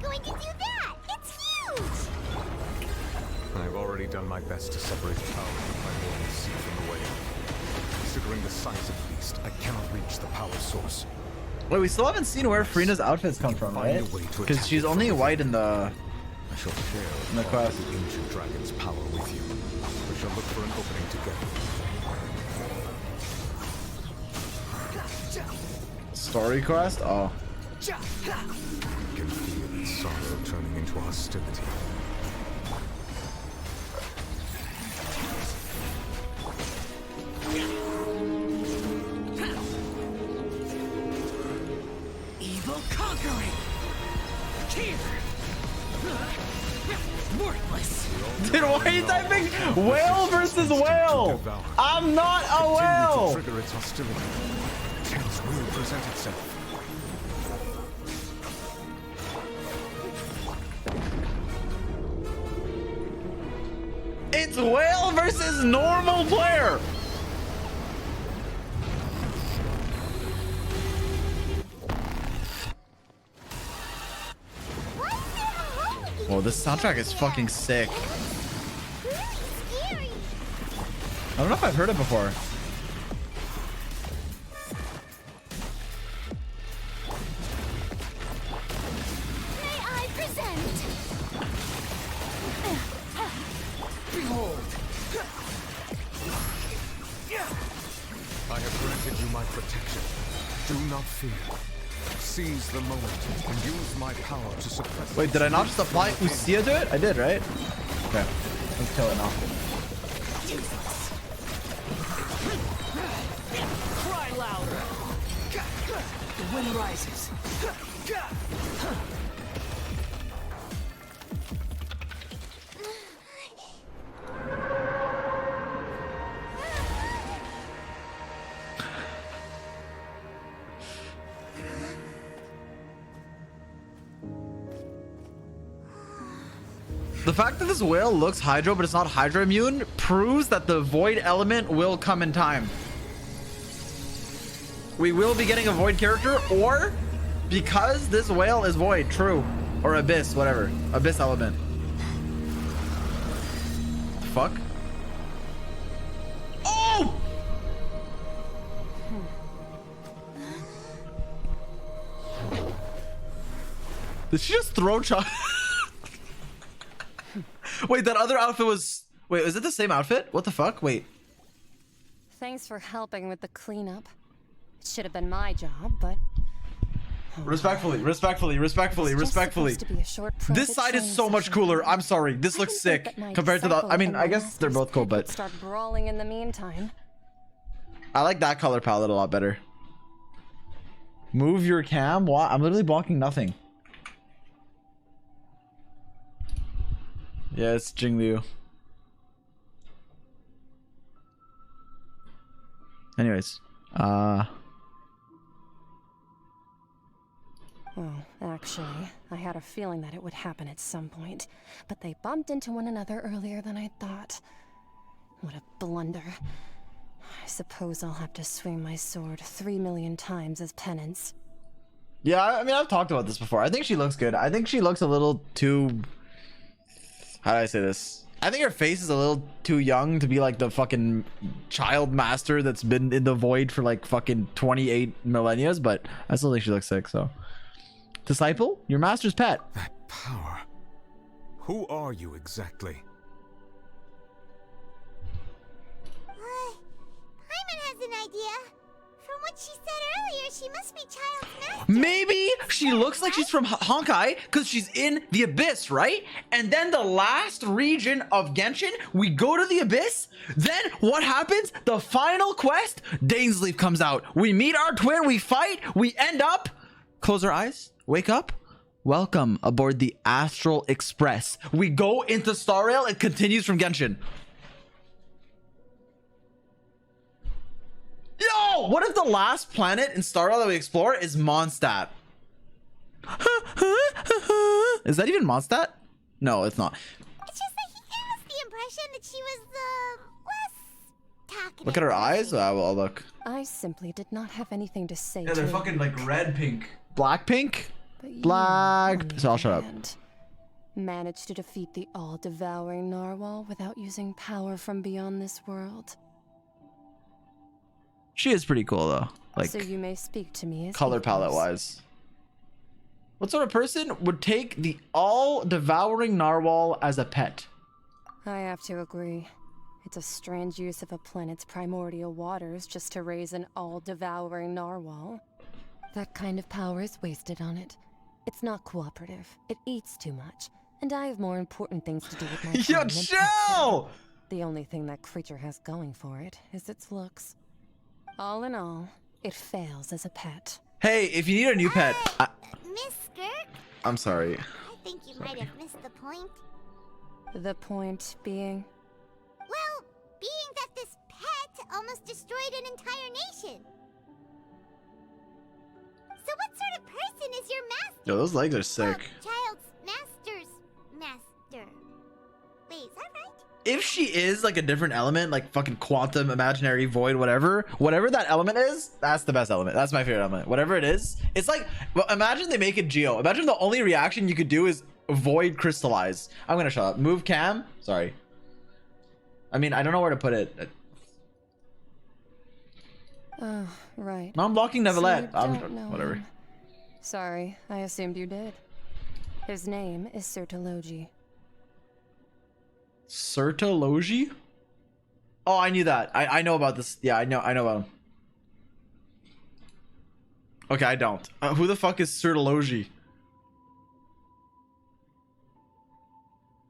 Going to do that? It's huge! I've already done my best to separate power from my mortal sea from the wave. Considering the size of the beast, I cannot reach the power source. Wait, we still haven't seen where Furina's outfits come from, right? Because she's only white in the... I shall share in the quest. The ancient dragon's power with you. We shall look for an opening together. Story quest? Oh. I can feel its sorrow turning into hostility. Evil conquering! Here! Worthless! Dude, why are you typing whale versus whale? I'm not a whale! Trigger its hostility. A chance will present itself. It's whale versus normal player. Whoa, this soundtrack is fucking sick. I don't know if I've heard it before. May I present? Behold! I have granted you my protection. Do not fear. Seize the moment and use my power to suppress. Wait, did I not just apply Usia to it? I did, right? Okay, let's kill it now. Cry louder! The wind rises. The fact that this whale looks hydro but it's not hydro immune proves that the void element will come in time. We will be getting a void character, or because this whale is void, true, or abyss, whatever, abyss element. Fuck. Oh! Did she just throw Wait, that other outfit was... Wait, is it the same outfit? What the fuck? Wait. Thanks for helping with the cleanup. It should have been my job, but... Respectfully. This side is so much cooler. I'm sorry. This looks sick compared to the... I mean, I guess they're both cool, but... Start brawling in the meantime. I like that color palette a lot better. Move your cam? What? I'm literally blocking nothing. Yeah, it's Jingliu. Anyways, Well, actually, I had a feeling that it would happen at some point, but they bumped into one another earlier than I thought. What a blunder. I suppose I'll have to swing my sword 3 million times as penance. yeah, I mean, I've talked about this before. I think she looks good. I think she looks a little too... How do I say this? I think her face is a little too young to be like the fucking child master that's been in the void for like fucking 28 millennia, but I still think she looks sick, so. Disciple? Your master's pet. That power. Who are you exactly? Paimon has an idea. From what she said earlier, she must be Child's master. Maybe she looks like she's from Honkai because she's in the Abyss, right? And then the last region of Genshin, we go to the Abyss. Then what happens? The final quest, Dainsleif comes out. We meet our twin, we fight, we end up, close our eyes, wake up. Welcome aboard the Astral Express. We go into Star Rail, it continues from Genshin. Yo, what if the last planet in Star Rail that we explore is Mondstadt? Is that even Mondstadt? No, it's not. It's just that he gave us the impression that she was less talkative. Look at her eyes. Well, look. I simply did not have anything to say Yeah, to they're you. fucking like red, pink, black, pink, But you, black. on the So I'll shut other up. hand, managed to defeat the all-devouring narwhal without using power from beyond this world. She is pretty cool though. Like So you may speak to me as color palette equals. wise. What sort of person would take the all-devouring narwhal as a pet? I have to agree. It's a strange use of a planet's primordial waters just to raise an all-devouring narwhal. That kind of power is wasted on it. It's not cooperative. It eats too much. And I have more important things to do with my time Yo, than pet chill! sitting. The only thing that creature has going for it is its looks. All in all, it fails as a pet. Hey, if you need a new pet, Miss Skirk, I'm sorry. I think you might have missed the point. The point being? Well, being that this pet almost destroyed an entire nation. So what sort of person is your master? Yo, those legs are sick. Child's master's master. Wait, is that right? If she is like a different element, like fucking quantum, imaginary, void, whatever that element is, that's the best element. That's my favorite element. Whatever it is, it's like, well, imagine they make it Geo. Imagine the only reaction you could do is void crystallize. I'm gonna shut up. Move cam. Sorry. I mean, I don't know where to put it. Oh, right. No, I'm blocking Neverlet. So you don't know Whatever. him. Sorry, I assumed you did. His name is Sertologi. Sertologi? Oh, I knew that. I know about this. Yeah, I know about him. Okay, I don't. Who the fuck is Sertologi?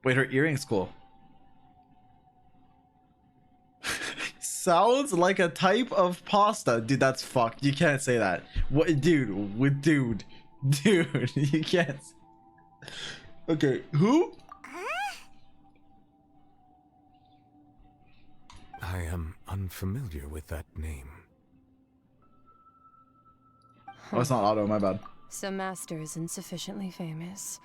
Wait, her earring's cool. Sounds like a type of pasta. Dude, that's fucked. You can't say that. What, dude, dude, you can't. Okay, who? I am unfamiliar with that name. Oh, it's not Otto, my bad. So Master is insufficiently famous.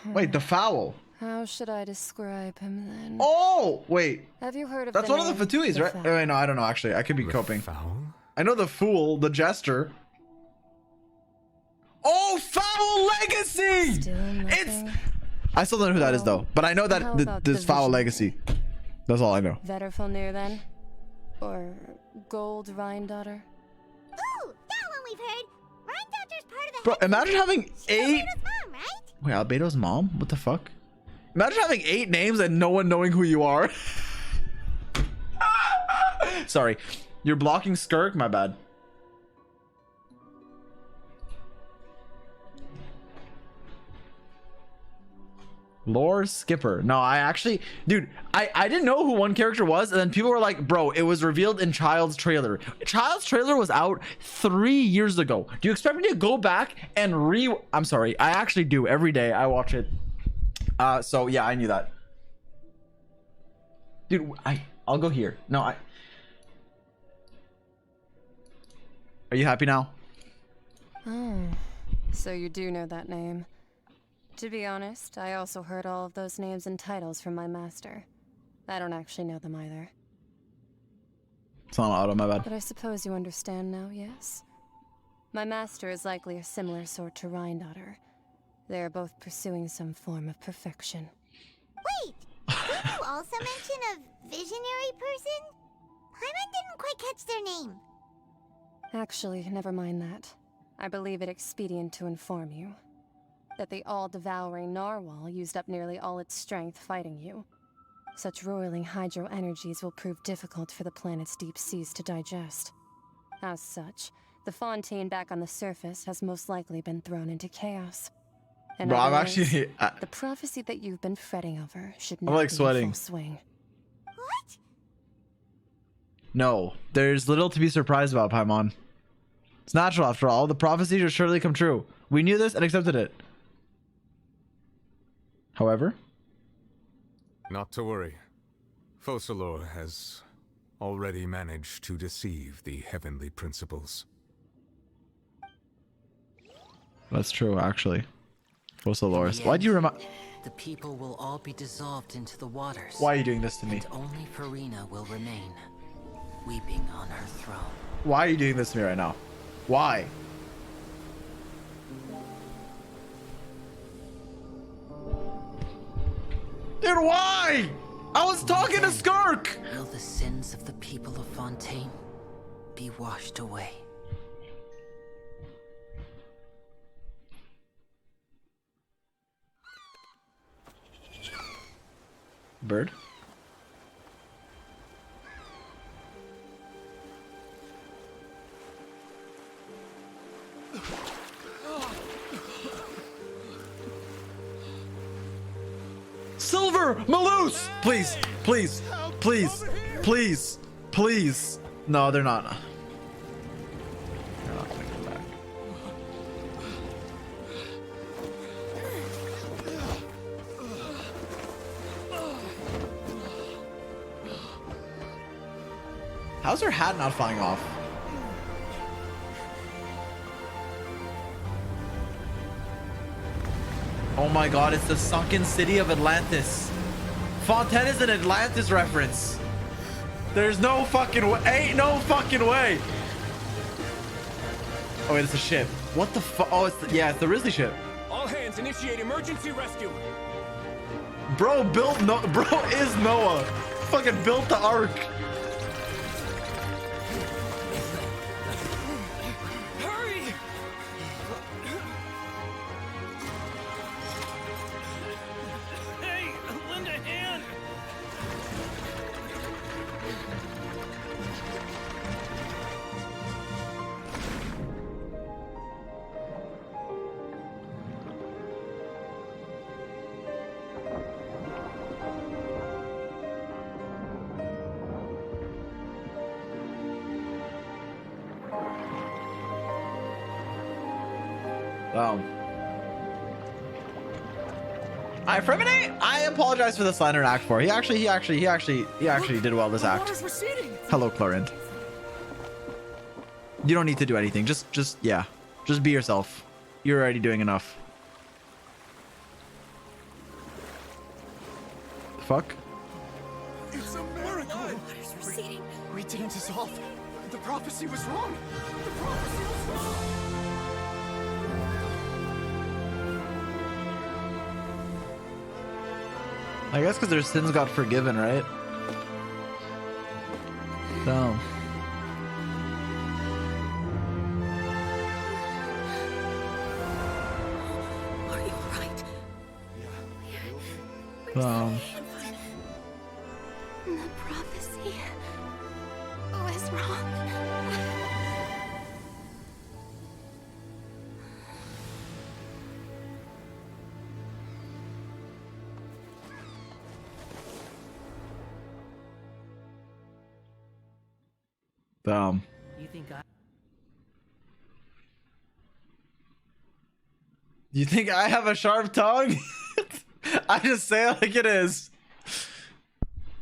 Wait, the fowl. How should I describe him then? Oh, wait. Have you heard of That's the one of the name? Fatuis, The right? Fowl? Oh, wait, no, I don't know, actually. I could be coping. I know the fool, the jester. Oh, Foul Legacy! It's... I still don't know who that is, though. But I know How that about this the Foul Visionary? Legacy. That's all I know. Vetterfilnir then? Or Gold Rhine-daughter? Ooh, that one we've heard. Rhine-daughter's part of the Bro, imagine having 8... mom, right? Wait, Albedo's mom? What the fuck? Imagine having 8 names and no one knowing who you are. Sorry. You're blocking Skirk? My bad. Lore Skipper. No, I actually... Dude, I didn't know who one character was, and then people were like, bro, it was revealed in Child's trailer. Child's trailer was out 3 years ago. Do you expect me to go back and I'm sorry. I actually do. Every day I watch it. So yeah, I knew that. Dude, I'll go here. No, Are you happy now? Oh, so you do know that name. To be honest, I also heard all of those names and titles from my master. I don't actually know them either. It's not Auto, my bad. But I suppose you understand now, yes? My master is likely a similar sort to Rhine-daughter. They are both pursuing some form of perfection. Wait, did you also mention a visionary person? Paimon didn't quite catch their name. Actually, never mind that. I believe it expedient to inform you that the all-devouring narwhal used up nearly all its strength fighting you. Such roiling hydro energies will prove difficult for the planet's deep seas to digest. As such, the Fontaine back on the surface has most likely been thrown into chaos. In Bro, I'm other words, actually... the prophecy that you've been fretting over should I'm now like be sweating. in full swing. No, there's little to be surprised about, Paimon. It's natural after all. The prophecies will surely come true. We knew this and accepted it. However... Not to worry. Focalor has already managed to deceive the heavenly principles. That's true, actually. Focalor. In the Why'd you end, remind... The people will all be dissolved into the waters. Why are you doing this to me? And only Furina will remain, weeping on her throne. Why are you doing this to me right now? Why? Dude, why? I was talking to Skirk! Will the sins of the people of Fontaine be washed away? Bird? Silver! Maloose! Please, please, please, please, please. No, they're not. They're not gonna come back. How's her hat not flying off? Oh my god, it's the sunken city of Atlantis. Fontaine is an Atlantis reference. There's no fucking way. Ain't no fucking way. Oh wait, it's a ship. What the fuck? Oh, it's the, yeah, it's the Risley ship. All hands initiate emergency rescue. Bro built no. Bro is Noah. Fucking built the ark. Hurry! Hey, lend a hand. Alright, Fremine, I apologize for the slander in Act 4. He actually did well this act. Hello, Clorinde. You don't need to do anything. Just be yourself. You're already doing enough. Fuck. It's a miracle. Water's receding. We didn't dissolve. The prophecy was wrong. The prophecy was wrong. I guess because their sins got forgiven, right? No. Are you alright? The prophecy was wrong. You think I... You think I have a sharp tongue? I just say it like it is.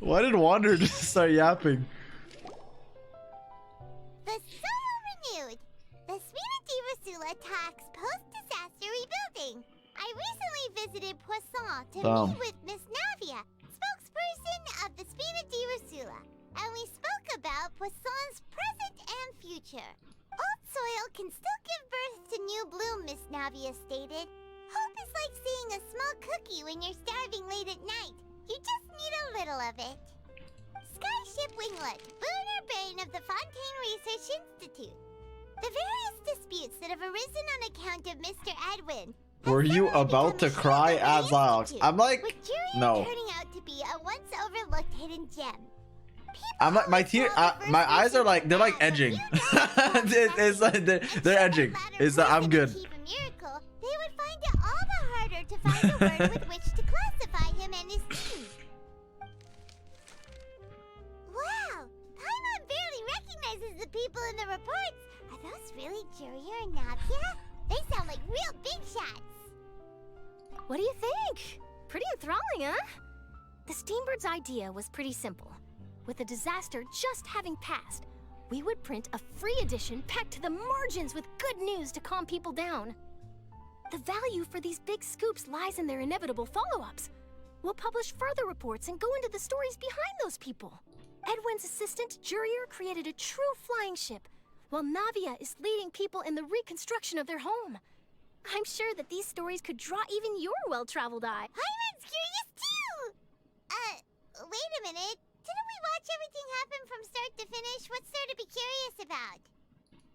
Why did Wander just start yapping? The Soul renewed. The Zy0x Talks post-disaster rebuilding. I recently visited Poisson to meet with Miss Navia, spokesperson of the Zy0x, and we spoke about Poisson's present and future. Old soil can still give birth to new bloom, Miss Navia stated. Hope is like seeing a small cookie when you're starving late at night. You just need a little of it. Skyship Winglet, boon or bane of the Fontaine Research Institute. The various disputes that have arisen on account of Mr. Edwin. Were you about to cry at Zy0x? I'm like, no. Turning out to be a once overlooked hidden gem. I'm like my eyes are like they're like edging. It's like they're edging. It's like I'm good. Achieve a miracle, they would find it all the harder to find a word with which to classify him and his team. Wow, Paimon barely recognizes the people in the reports. Are those really Jurier and Navia? They sound like real big shots. What do you think? Pretty enthralling, huh? The Steambird's idea was pretty simple. With the disaster just having passed, we would print a free edition packed to the margins with good news to calm people down. The value for these big scoops lies in their inevitable follow-ups. We'll publish further reports and go into the stories behind those people. Edwin's assistant, Jurier, created a true flying ship, while Navia is leading people in the reconstruction of their home. I'm sure that these stories could draw even your well-traveled eye. Paimon's curious too! Wait a minute. Didn't we watch everything happen from start to finish? What's there to be curious about?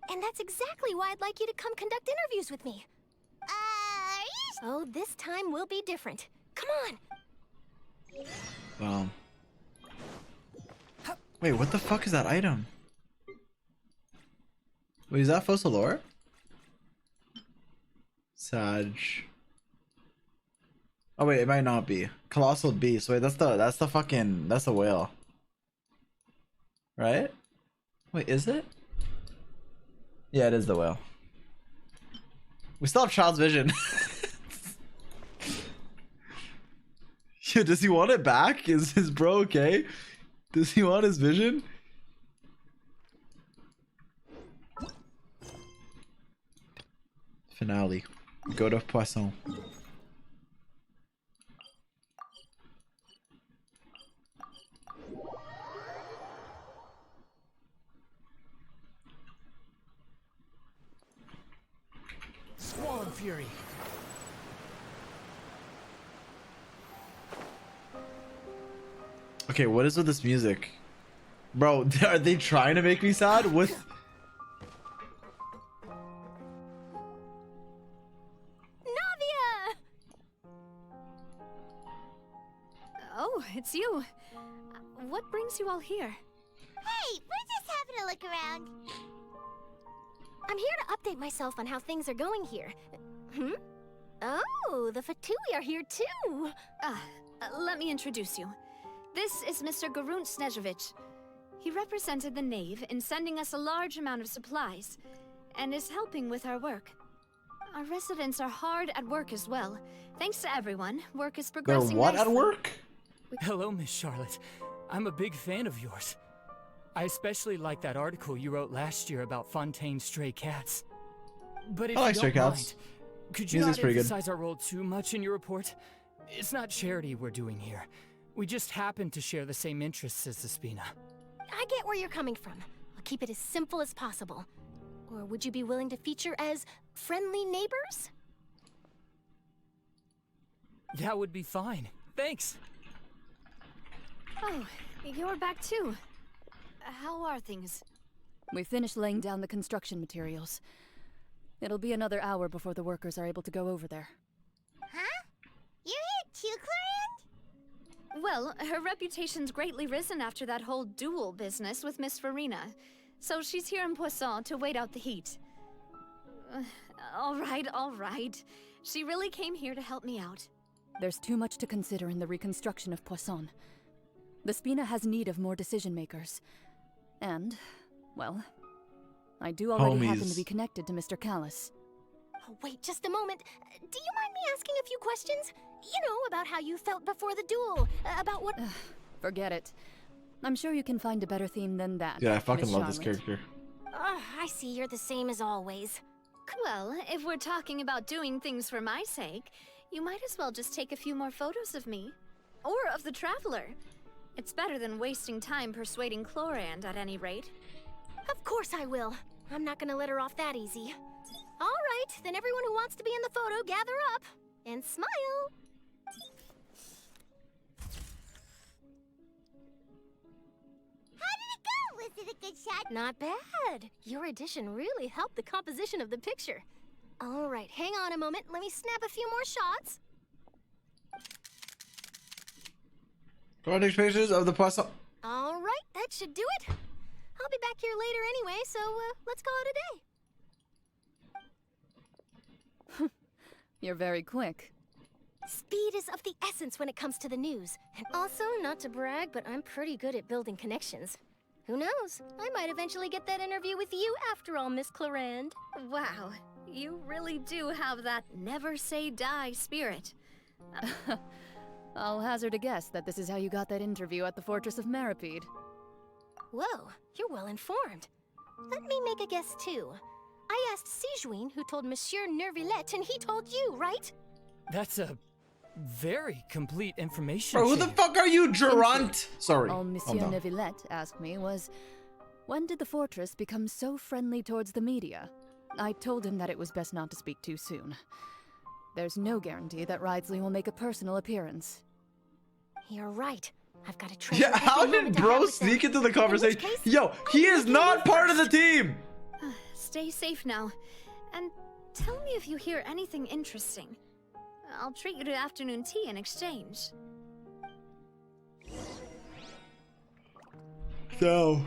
And that's exactly why I'd like you to come conduct interviews with me. Are you Oh, this time will be different. Come on! Wait, what the fuck is that item? Wait, is that Fossilore? Sag. Oh wait, it might not be. Colossal Beast. Wait, that's the fucking that's the whale. Right? Wait, is it? Yeah, it is the whale. We still have Child's Vision. Yeah, does he want it back? Is his bro okay? Does he want his vision? Finale. Go to Poisson. Swan Fury. Okay, what is with this music? Bro, are they trying to make me sad? With Navia! Oh, it's you. What brings you all here? Hey, we're just having a look around. I'm here to update myself on how things are going here. Oh, the Fatui are here too! Let me introduce you. This is Mr. Garun Snežević. He represented the Knave in sending us a large amount of supplies, and is helping with our work. Our residents are hard at work as well. Thanks to everyone, work is progressing they're what nicely. at work? Hello, Miss Charlotte. I'm a big fan of yours. I especially like that article you wrote last year about Fontaine's stray cats. But if I like you stray don't cats. mind, could you Music's not pretty good. emphasize our role too much in your report? It's not charity we're doing here. We just happen to share the same interests as the Spina. I get where you're coming from. I'll keep it as simple as possible. Or would you be willing to feature as friendly neighbors? That would be fine. Thanks. Oh, you're back too. How are things? We finished laying down the construction materials. It'll be another hour before the workers are able to go over there. Huh? You're here too, Clorinde? Well, her reputation's greatly risen after that whole duel business with Miss Farina. So she's here in Poisson to wait out the heat. All right. She really came here to help me out. There's too much to consider in the reconstruction of Poisson. The Spina has need of more decision-makers. And, well, I do already happen to be connected to Mr. Callis. Oh, wait just a moment. Do you mind me asking a few questions? You know, about how you felt before the duel, about what... Forget it. I'm sure you can find a better theme than that. Yeah, I fucking Miss love this Charlotte. character. I see you're the same as always. Well, if we're talking about doing things for my sake, you might as well just take a few more photos of me. Or of the Traveler. It's better than wasting time persuading Clorinde, at any rate. Of course I will. I'm not gonna let her off that easy. All right, then everyone who wants to be in the photo, gather up. And smile. How did it go? Was it a good shot? Not bad. Your addition really helped the composition of the picture. All right, hang on a moment. Let me snap a few more shots. Go on, take pictures of the Poisson. All right, that should do it. I'll be back here later anyway, so let's call it a day. You're very quick. Speed is of the essence when it comes to the news. And also, not to brag, but I'm pretty good at building connections. Who knows? I might eventually get that interview with you after all, Miss Clarande. Wow, you really do have that never say die spirit. I'll hazard a guess that this is how you got that interview at the Fortress of Meripede. Whoa, you're well informed. Let me make a guess too. I asked Zy0x, who told Monsieur Neuvillette, and he told you, right? That's a very complete information. Bro, who the fuck are you, Durant? Sorry. All Monsieur Neuvillette asked me was, when did the fortress become so friendly towards the media? I told him that it was best not to speak too soon. There's no guarantee that Ridsley will make a personal appearance. You're right. I've got to try. Yeah, how did bro sneak into the conversation? Yo, he is not part of the team. Stay safe now. And tell me if you hear anything interesting. I'll treat you to afternoon tea in exchange. So.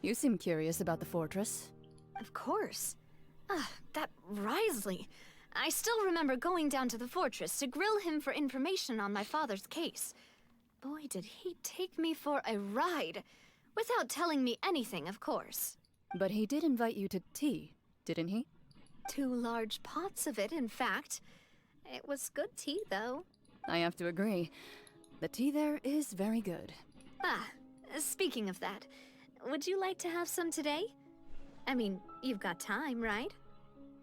You seem curious about the fortress. Of course. That Ridsley. I still remember going down to the fortress to grill him for information on my father's case. Boy, did he take me for a ride. Without telling me anything, of course. But he did invite you to tea, didn't he? 2 large pots of it, in fact. It was good tea, though. I have to agree. The tea there is very good. Speaking of that, would you like to have some today? I mean, you've got time, right?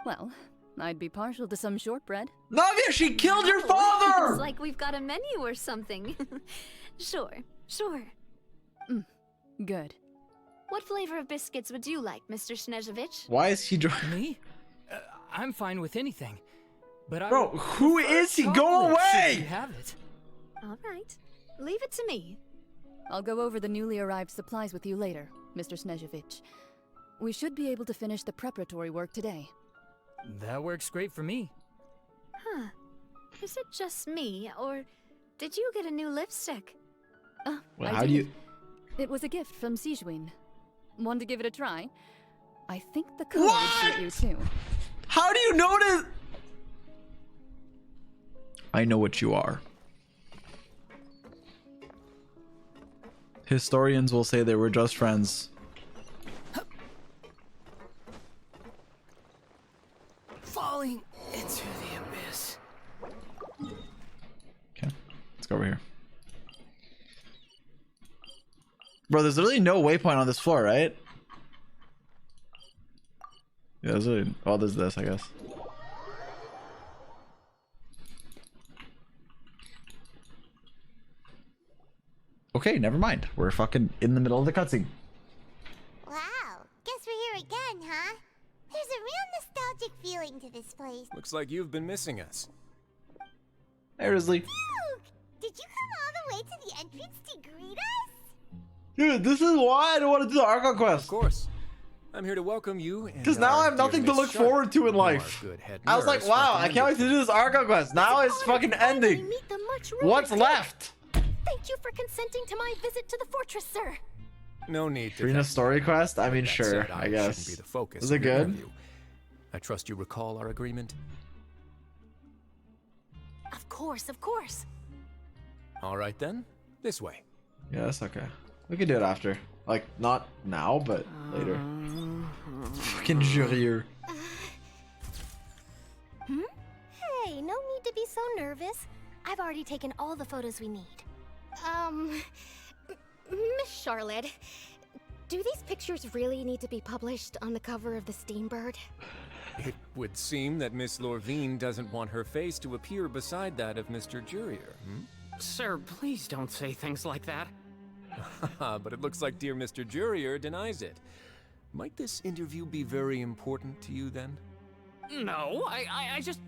Well, I'd be partial to some shortbread. Navia, she killed your father! It's like we've got a menu or something. Sure. Good. What flavor of biscuits would you like, Mr. Snezhevich? Why is he drunk? Me? I'm fine with anything. But Bro, who is he? Go away! You have it. All right. Leave it to me. I'll go over the newly arrived supplies with you later, Mr. Snezhevich. We should be able to finish the preparatory work today. That works great for me. Huh. Is it just me, or did you get a new lipstick? Well, how do you... It was a gift from Zy0x. Want to give it a try? I think the color would suit you too. How do you notice? I know what you are. Historians will say they were just friends. Falling into the abyss. Okay, let's go over here. Bro, there's literally no waypoint on this floor, right? Yeah, there's really... Oh, there's this, I guess. Okay, never mind. We're fucking in the middle of the cutscene. Wow, guess we're here again, huh? There's a real nostalgic feeling to this place. Looks like you've been missing us. Hey, Risley. Duke, did you come all the way to the entrance to greet us? Dude, this is why I don't want to do the Archon quest. Of course. I'm here to welcome you. Because now I have nothing to look forward to in life. I was like, wow, I can't wait to do this Archon quest. Now it's fucking ending. What's left? Thank you for consenting to my visit to the fortress, sir. No need to. Trina story quest? I mean, sure, I guess. Be the focus Is it of your good? interview. I trust you recall our agreement? Of course, of course. All right then, this way. Yeah, that's okay. We can do it after. Like, not now, but later. Fucking jurier. Hey, no need to be so nervous. I've already taken all the photos we need. Miss Charlotte, do these pictures really need to be published on the cover of the Steambird? It would seem that Miss Lorvine doesn't want her face to appear beside that of Mr. Jurier, Sir, please don't say things like that. But it looks like dear Mr. Jurier denies it. Might this interview be very important to you then? No, I just...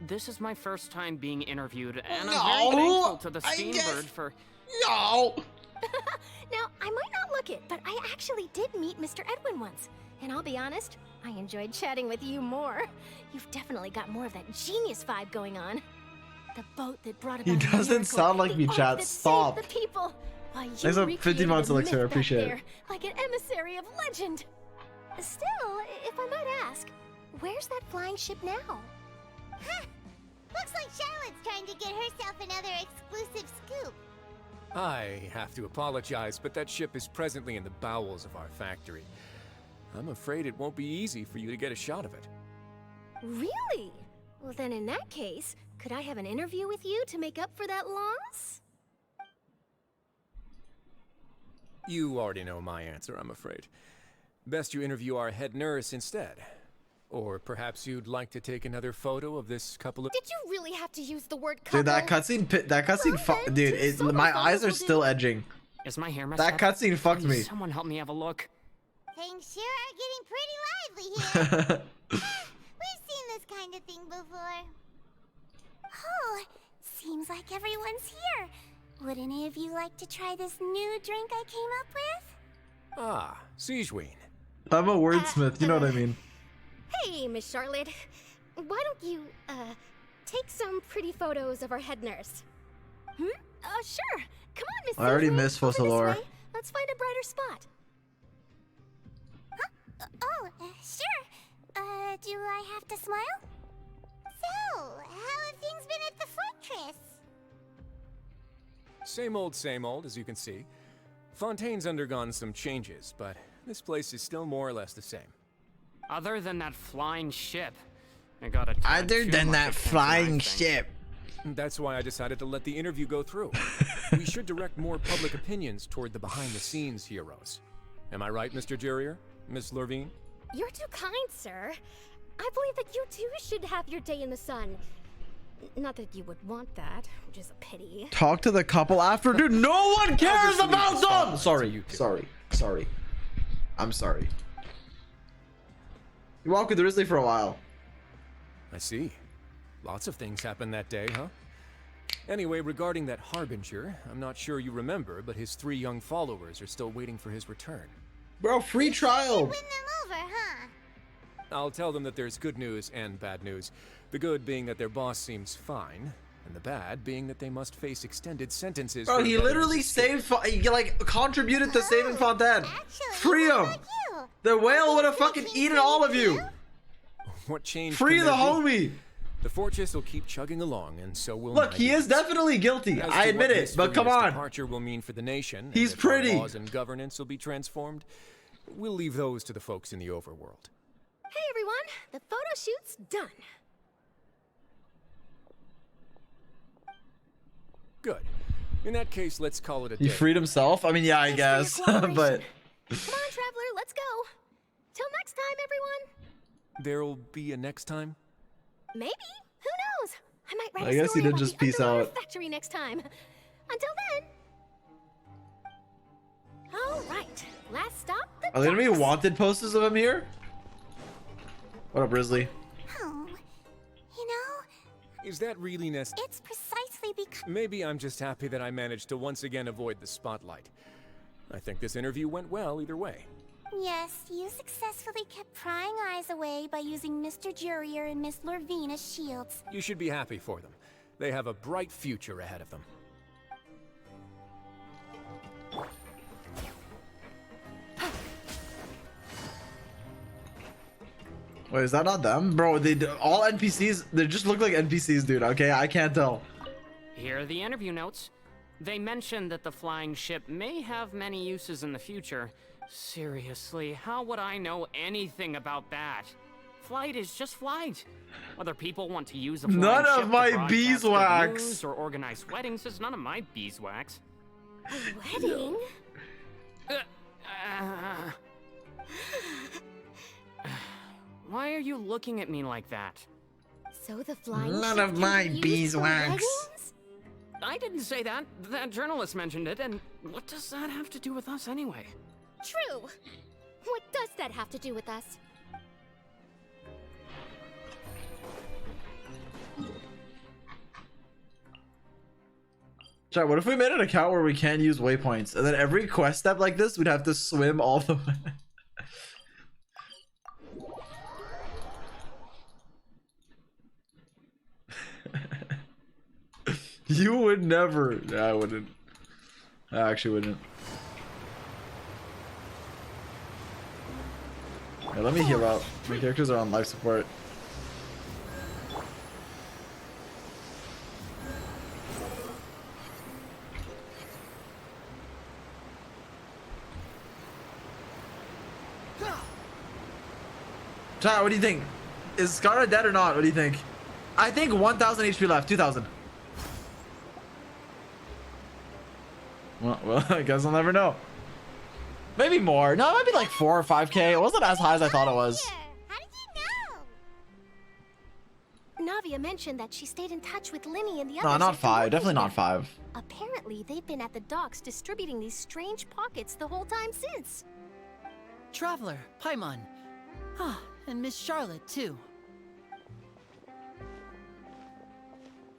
This is my first time being interviewed, and No, I'm very thankful to the Steambird for... No! Now, I might not look it, but I actually did meet Mr. Edwin once. And I'll be honest, I enjoyed chatting with you more. You've definitely got more of that genius vibe going on. The boat that brought He about a doesn't miracle, sound like the me, ark chat. that Stop. saved the people. Why, you Thanks for 15 months, recreated a Elixir. I myth back appreciate it. there, like an emissary of legend. Still, if I might ask, where's that flying ship now? Huh. Looks like Charlotte's trying to get herself another exclusive scoop. I have to apologize, but that ship is presently in the bowels of our factory. I'm afraid it won't be easy for you to get a shot of it. Really? Well, then in that case, could I have an interview with you to make up for that loss? You already know my answer, I'm afraid. Best you interview our head nurse instead. Or perhaps you'd like to take another photo of this couple of— Did you really have to use the word couple? Dude, that cutscene, dude, my eyes are still edging. Is my hair messed That up? cutscene fucked Please, me. Someone help me have a look. Things sure are getting pretty lively here. We've seen this kind of thing before. Oh, seems like everyone's here. Would any of you like to try this new drink I came up with? Ah, Zy0x. I'm a wordsmith, you know what I mean. Hey, Miss Charlotte. Why don't you, take some pretty photos of our head nurse? Sure. Come on, Miss I already Zy0x. missed Over this Fossilor. way. Let's find a brighter spot. Sure. Do I have to smile? So, how have things been at the fortress? Same old, as you can see. Fontaine's undergone some changes, but this place is still more or less the same. Other than that flying ship, I got a Other than that flying ship. That's why I decided to let the interview go through. We should direct more public opinions toward the behind-the-scenes heroes. Am I right, Mr. Jurier? Miss Lurvine? You're too kind, sir. I believe that you too should have your day in the sun. Not that you would want that, which is a pity. Talk to the couple after, dude. No one cares about them. Sorry. I'm sorry. You walked with Grizzly for a while. I see. Lots of things happened that day, huh? Anyway, regarding that Harbinger, I'm not sure you remember, but his 3 young followers are still waiting for his return. Bro, free trial. Win them over, huh? I'll tell them that there's good news and bad news. The good being that their boss seems fine, and the bad being that they must face extended sentences. Bro, he literally saved, he like contributed to saving Fontaine. Free him. The whale would have fucking eaten all of you. What change? Free can the there be? homie. The fortress will keep chugging along, and so will. Look, he is definitely guilty. As I to admit what it, Miss but come Farina's on. Departure will mean for the nation. and He's if our pretty. Laws and governance will be transformed. We'll leave those to the folks in the overworld. Hey everyone, the photo shoot's done. Good. In that case, let's call it a day. He freed himself? I mean, yeah, I guess. but Come on, traveler, let's go. Till next time, everyone. There'll be a next time? Maybe. Who knows? I might write I a guess he story did about just the peace underwater out. factory next time. Until then. All right. Last stop. Are there gonna be wanted posters of him here? What up, Grizzly? Oh, you know, Is that really necessary? it's precisely because Maybe I'm just happy that I managed to once again avoid the spotlight. I think this interview went well either way. yes, you successfully kept prying eyes away by using Mr. Jurier and Miss Lurvine as shields. You should be happy for them. They have a bright future ahead of them. Wait, is that not them? Bro, all NPCs, they just look like NPCs, dude, okay? I can't tell. Here are the interview notes. They mentioned that the flying ship may have many uses in the future. Seriously, how would I know anything about that? Flight is just flight. Whether people want to use a flying None ship of my to broadcast good beeswax. news or organize weddings is none of my beeswax. A wedding? Why are you looking at me like that? So the flying None ship of can my be used for beeswax. weddings? I didn't say that. That journalist mentioned it, and what does that have to do with us anyway? True. What does that have to do with us? Chat, what if we made an account where we can use waypoints, and then every quest step like this, we'd have to swim all the way? You would never. I wouldn't. I actually wouldn't. Yeah, let me heal out. My characters are on life support. Chat, what do you think? Is Scarlet dead or not? What do you think? I think 1,000 HP left. 2,000. Well, I guess I'll never know. Maybe more. No, it might be like 4 or 5k. It wasn't as high as I thought it was. How did you know? Navia mentioned that she stayed in touch with Lyney and the others. No, not after 5. working Definitely here. not 5. Apparently, they've been at the docks distributing these strange pockets the whole time since. Traveler, Paimon. Ah, and Miss Charlotte, too.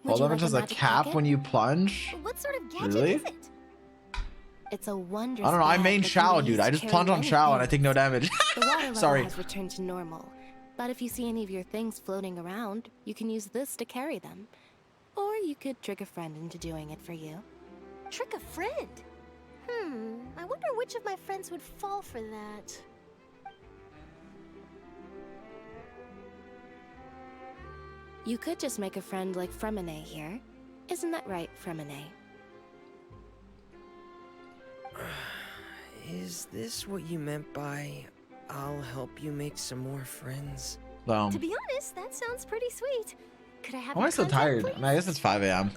All damage has a cap when you plunge? What sort of gadget Really? is it? It's a wondrous I don't know. I bag main that can Shao, be dude. used I to just carry plunge on many Shao and I things. take no damage. The water level Sorry. has returned to normal. But if you see any of your things floating around, you can use this to carry them. Or you could trick a friend into doing it for you. Trick a friend? I wonder which of my friends would fall for that. You could just make a friend like Fremine here. Isn't that right, Fremine? Is this what you meant by I'll help you make some more friends? To be honest, that sounds pretty sweet. Could I have Why am I your so contact, tired? please? I mean, I guess it's 5 a.m.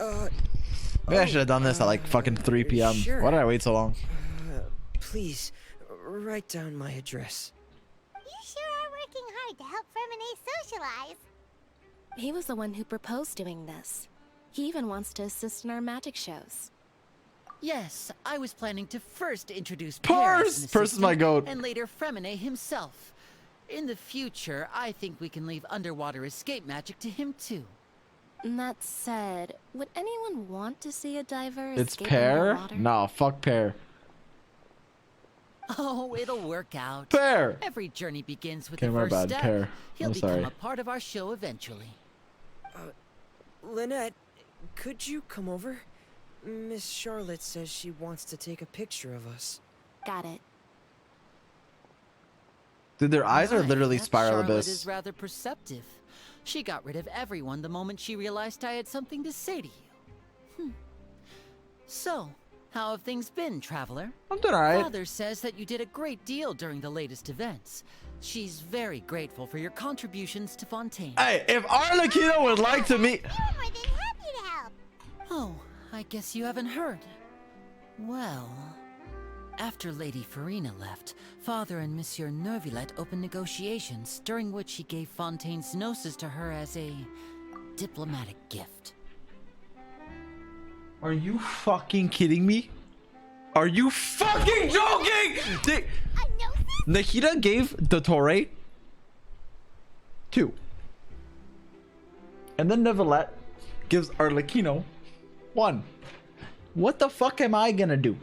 Maybe I should have done this at like fucking 3 p.m. Sure. Why did I wait so long? Please, write down my address. You sure are working hard to help Fremine socialize. He was the one who proposed doing this. He even wants to assist in our magic shows. Yes, I was planning to first introduce Pars! Pars is my goat. and later Fremine himself. In the future, I think we can leave underwater escape magic to him too. That said, would anyone want to see a diver It's escape Pear? underwater? No, fuck Pear. Oh, it'll work out. Pear! Every journey begins with Okay, the my first bad, step. Pear. He'll I'm become sorry. a part of our show eventually. Lynette, could you come over? Miss Charlotte says she wants to take a picture of us. Got it. Dude, their eyes are Right, literally that spiral Charlotte abyss. is rather perceptive. She got rid of everyone the moment she realized I had something to say to you. So, how have things been, Traveler? I'm doing alright. Father says that you did a great deal during the latest events. She's very grateful for your contributions to Fontaine. Hey, if Arlecchino would like to meet... More than happy to help. Oh, I guess you haven't heard. Well, after Lady Farina left, Father and Monsieur Neuvillette opened negotiations, during which he gave Fontaine's Gnosis to her as a diplomatic gift. Are you fucking kidding me? Are you fucking joking? Nahida gave Dottore 2. And then Neuvillette gives Arlecchino 1. What the fuck am I gonna do?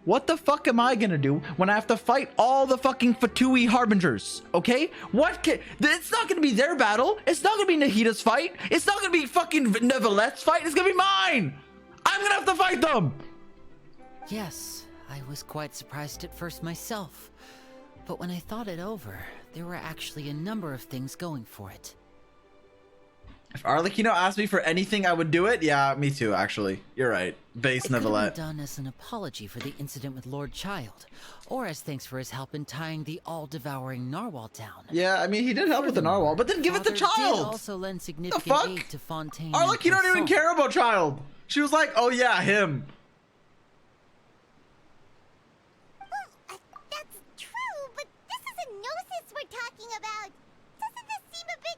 What the fuck am I gonna do when I have to fight all the fucking Fatui Harbingers? Okay? It's not gonna be their battle. It's not gonna be Nahida's fight. It's not gonna be fucking Neuvillette's fight. It's gonna be mine. I'm gonna have to fight them. Yes, I was quite surprised at first myself. But when I thought it over, there were actually a number of things going for it. If Arlecchino asked me for anything, I would do it. Yeah, me too, actually. You're right. Base It could have Neuvillette. been done as an apology for the incident with Lord Child, or as thanks for his help in tying the all-devouring narwhal down. Yeah, I mean, he did help with the narwhal, but then give it to Father did Child. also lend The significant fuck? aid to Fontaine. Arlecchino don't even care about Child. She was like, oh yeah, him. That's true, but this is a gnosis we're talking about. Doesn't this seem a bit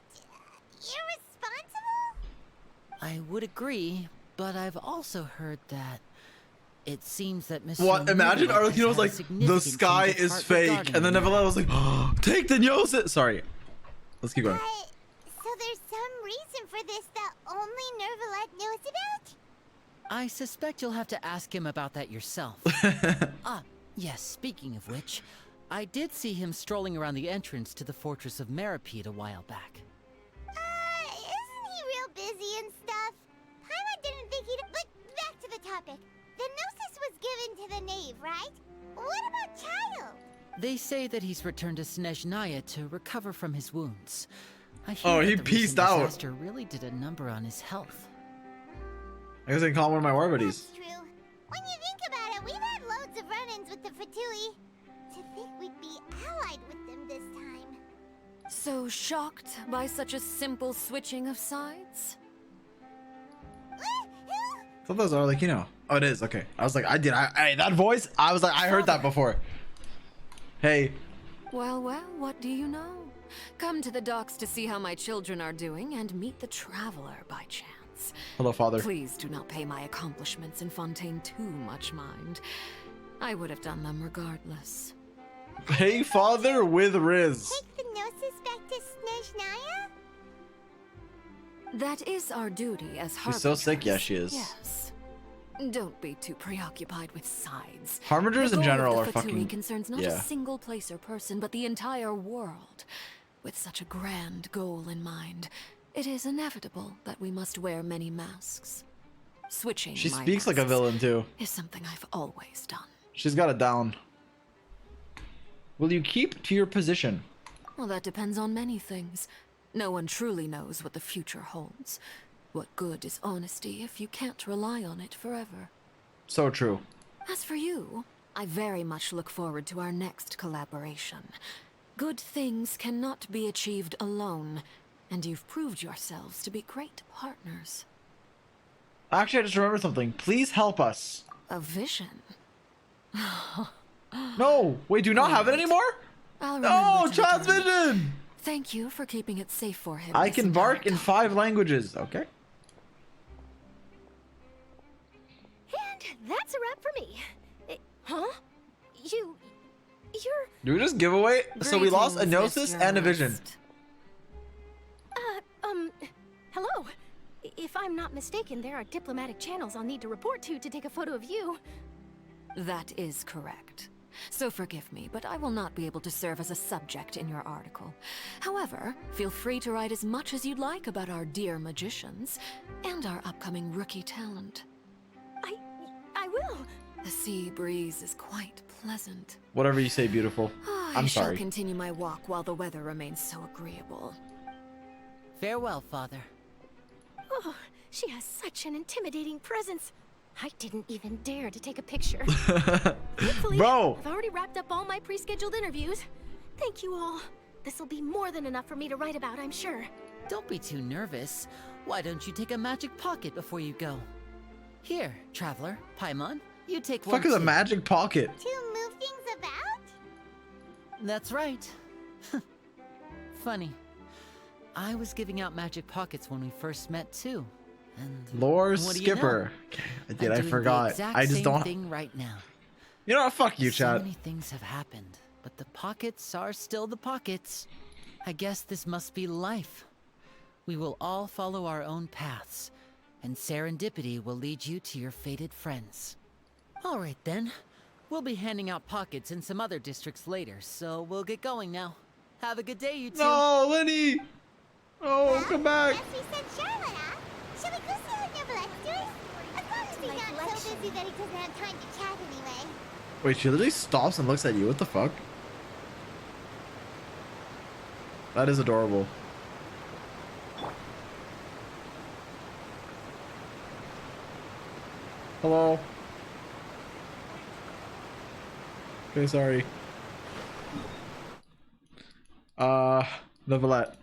irresponsible? I would agree, but I've also heard that it seems that Miss. What? Imagine Arlecchino was like, the sky is fake. And then Neuvillette was like, oh, take the Gnosis. Sorry. Let's keep going. So there's some reason for this that only Neuvillette knows about? I suspect you'll have to ask him about that yourself. Yes, speaking of which, I did see him strolling around the entrance to the Fortress of Meripede a while back. Isn't he real busy and stuff? Paimon didn't think he'd... But topic. The Gnosis was given to the knave, right? What about Child? They say that he's returned to Snezhnaya to recover from his wounds. I hear Oh, that he the peaced recent out. disaster really did a number on his health. I guess I can call one of my war buddies. That's true. When you think about it, we've had loads of run-ins with the Fatui. To think we'd be allied with them this time. So shocked by such a simple switching of sides? I thought that was Arlecchino. Oh, it is. Okay. I was like, that voice, I was like, I heard that before. Hey. Well, what do you know? Come to the docks to see how my children are doing and meet the traveler by chance. Hello, Father. Please do not pay my accomplishments in Fontaine too much mind. I would have done them regardless. Hey, Father with Riz. Take the Gnosis back to Snezhnaya? That is our duty as She's so sick. Yeah, she is. Yes. Don't be too preoccupied with sides. Harbingers in general are Fatui fucking. concerns not Yeah. a single place or person, but the entire world. With such a grand goal in mind, it is inevitable that we must wear many masks. Switching She my speaks like a masks villain too. is something I've always done. She's got it down. Will you keep to your position? Well, that depends on many things. No one truly knows what the future holds. What good is honesty if you can't rely on it forever? So true. As for you, I very much look forward to our next collaboration. Good things cannot be achieved alone, and you've proved yourselves to be great partners. Actually, I just remembered something. Please help us. A vision? No, wait, do you not have it anymore? I'll No, remember to return. transmission. Thank you for keeping it safe for him. I this can entire bark in 5 languages. Okay. And that's a wrap for me. Huh? You're... Do we just give away? So we lost a Gnosis and a Vision. Hello. If I'm not mistaken, there are diplomatic channels I'll need to report to take a photo of you. That is correct. So forgive me, but I will not be able to serve as a subject in your article. However, feel free to write as much as you'd like about our dear magicians and our upcoming rookie talent. I will. The sea breeze is quite pleasant. Whatever you say, beautiful. I'm I shall sorry. continue my walk while the weather remains so agreeable. Farewell, Father. Oh, she has such an intimidating presence. I didn't even dare to take a picture. Thankfully, Bro. I've already wrapped up all my pre-scheduled interviews. Thank you all. This will be more than enough for me to write about, I'm sure. Don't be too nervous. Why don't you take a magic pocket before you go? Here, Traveler, Paimon, you take one. Fuck is a too. magic pocket? To move things about? That's right. Funny. I was giving out magic pockets when we first met too. And Lore what do you Skipper. know? Okay, I I'm doing forgot. The exact I just same don't. thing right now. You know what? Fuck you, So chat. many things have happened, but the pockets are still the pockets. I guess this must be life. We will all follow our own paths, and serendipity will lead you to your fated friends. All right then. We'll be handing out pockets in some other districts later, so we'll get going now. Have a good day, you two. No, Lyney! Oh, come back. Yes, we said Charlotte, huh? Shall we go see how Neverlett's doing? As long as he's not so busy that he doesn't have time to chat anyway. Wait, she literally stops and looks at you. What the fuck? That is adorable. Hello. Okay, sorry. Neverlet.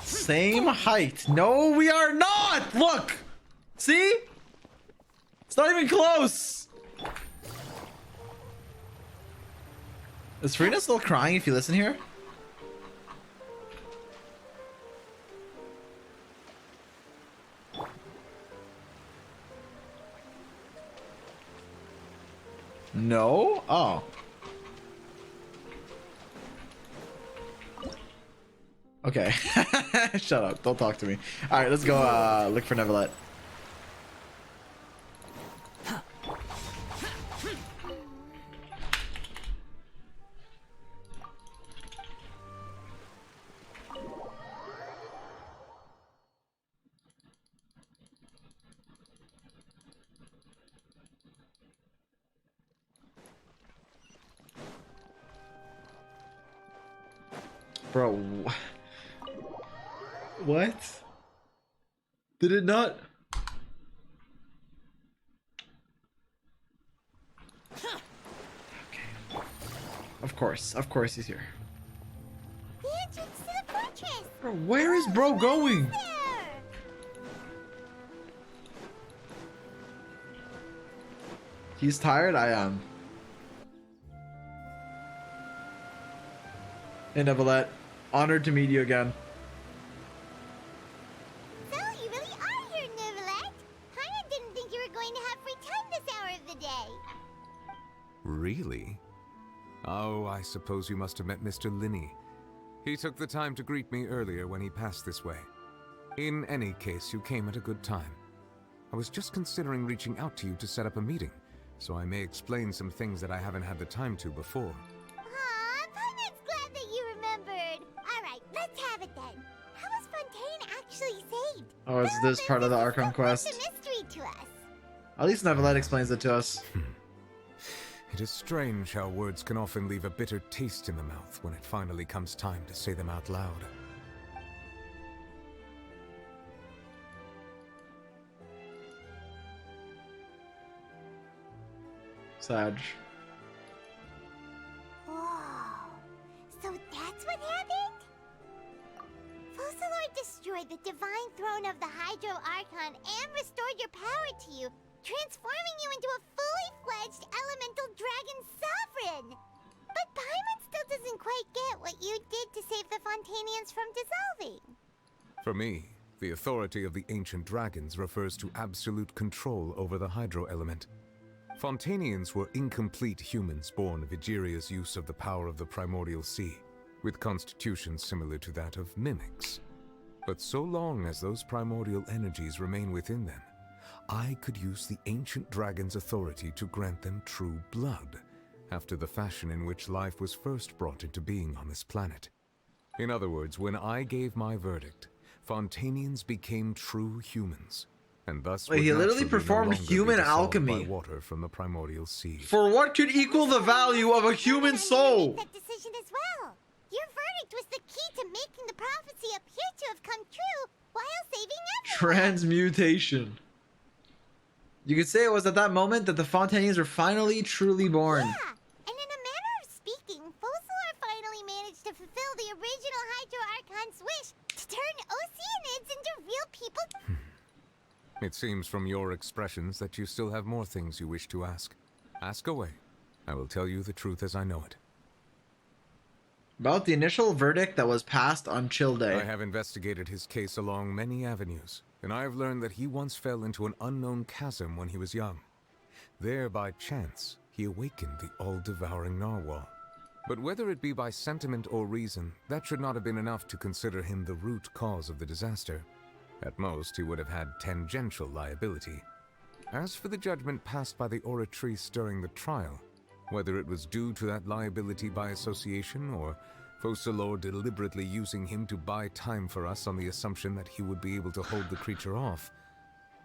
Same height. No, we are not. Look. See? It's not even close. Is Farina still crying if you listen here? No? Oh. Okay. Shut up. Don't talk to me. Alright, let's go look for Neverlet. Bro, what? Did it not? Okay. Of course he's here. The entrance to the fortress. Bro, where is bro going? He's tired? I am. Hey, Neverlet. Honored to meet you again. So, you really are here, Neverlet. Paimon didn't think you were going to have free time this hour of the day. Really? Oh, I suppose you must have met Mr. Lyney. He took the time to greet me earlier when he passed this way. In any case, you came at a good time. I was just considering reaching out to you to set up a meeting, so I may explain some things that I haven't had the time to before. Aw, Paimon's glad that you remembered. Alright, let's have it then. How was Fontaine actually saved? Oh, is this part of the Archon quest? It's a mystery to us. At least Neverlet explains it to us. It is strange how words can often leave a bitter taste in the mouth when it finally comes time to say them out loud. Sag. Whoa. So that's what happened? Overlord destroyed the divine throne of the Hydro Archon and restored your power to you, transforming you into a fully fledged elemental dragon sovereign. But Paimon still doesn't quite get what you did to save the Fontainians from dissolving. For me, the authority of the ancient dragons refers to absolute control over the hydro element. Fontainians were incomplete humans born of Egeria's use of the power of the primordial sea, with constitutions similar to that of mimics. But so long as those primordial energies remain within them, I could use the ancient dragon's authority to grant them true blood, after the fashion in which life was first brought into being on this planet. In other words, when I gave my verdict, Fontainians became true humans, and thus Wait, he literally performed human alchemy. By water from the primordial sea. For what could equal the value of a human soul? That decision as well. Your verdict was the key to making the prophecy appear to have come true while saving everyone. Transmutation. You could say it was at that moment that the Fontainians were finally truly born. Yeah, and in a manner of speaking, Overlord finally managed to fulfill the original Hydro Archon's wish to turn Oceanids into real people. It seems from your expressions that you still have more things you wish to ask. Ask away. I will tell you the truth as I know it. About the initial verdict that was passed on Chill Day. I have investigated his case along many avenues, and I have learned that he once fell into an unknown chasm when he was young. There, by chance, he awakened the all-devouring narwhal. But whether it be by sentiment or reason, that should not have been enough to consider him the root cause of the disaster. At most, he would have had tangential liability. As for the judgment passed by the Oratrice during the trial, whether it was due to that liability by association, or Overlord deliberately using him to buy time for us on the assumption that he would be able to hold the creature off,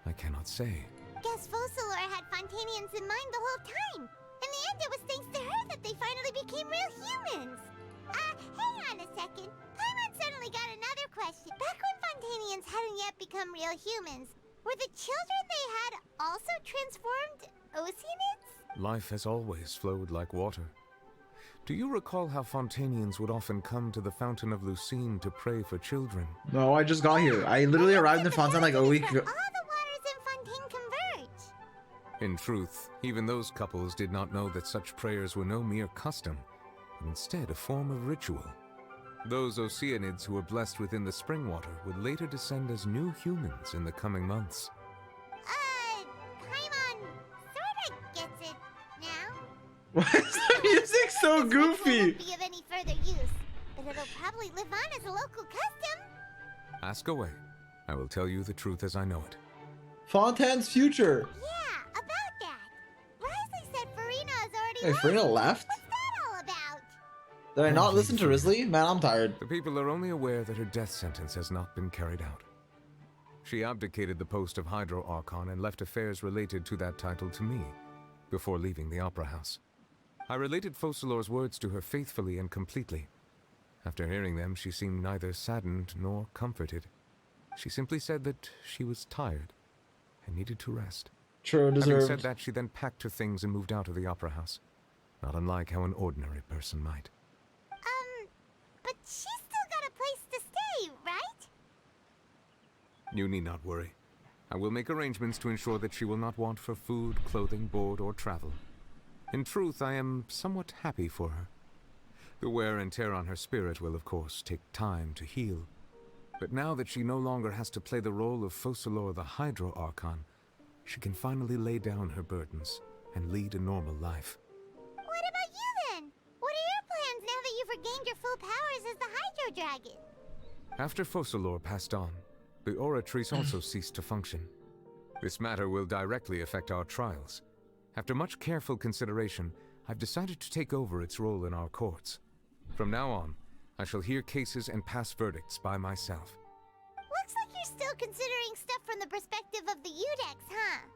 I cannot say. Guess Overlord had Fontainians in mind the whole time. In the end, it was thanks to her that they finally became real humans. Hang on a second. Paimon suddenly got another question. Back when Fontainians hadn't yet become real humans, were the children they had also transformed Oceanids? Life has always flowed like water. Do you recall how Fontainians would often come to the Fountain of Lucine to pray for children? No, I just got here. I literally arrived in Fontaine like a week ago. All the waters in Fontaine converge. In truth, even those couples did not know that such prayers were no mere custom, but instead a form of ritual. Those Oceanids who were blessed within the spring water would later descend as new humans in the coming months. Paimon sorta gets it now. Why is the music so goofy? It won't be of any further use, but it'll probably live on as a local custom. Ask away. I will tell you the truth as I know it. Fontaine's future. Yeah, about that. Risley said Farina has already Wait, Farina left? What's that all about? Did I not listen to Risley? Man, I'm tired. The people are only aware that her death sentence has not been carried out. She abdicated the post of Hydro Archon and left affairs related to that title to me, before leaving the Opera House. I related Focalor's words to her faithfully and completely. After hearing them, she seemed neither saddened nor comforted. She simply said that she was tired and needed to rest. True, deserved. Having said that, she then packed her things and moved out of the opera house, not unlike how an ordinary person might. But she's still got a place to stay, right? You need not worry. I will make arrangements to ensure that she will not want for food, clothing, board, or travel. In truth, I am somewhat happy for her. The wear and tear on her spirit will, of course, take time to heal. But now that she no longer has to play the role of Focalor the Hydro Archon, she can finally lay down her burdens and lead a normal life. What about you then? What are your plans now that you've regained your full powers as the Hydro Dragon? After Focalor passed on, the Oratrice also ceased to function. This matter will directly affect our trials. After much careful consideration, I've decided to take over its role in our courts. From now on, I shall hear cases and pass verdicts by myself. Looks like you're still considering stuff from the perspective of the Zy0x, huh?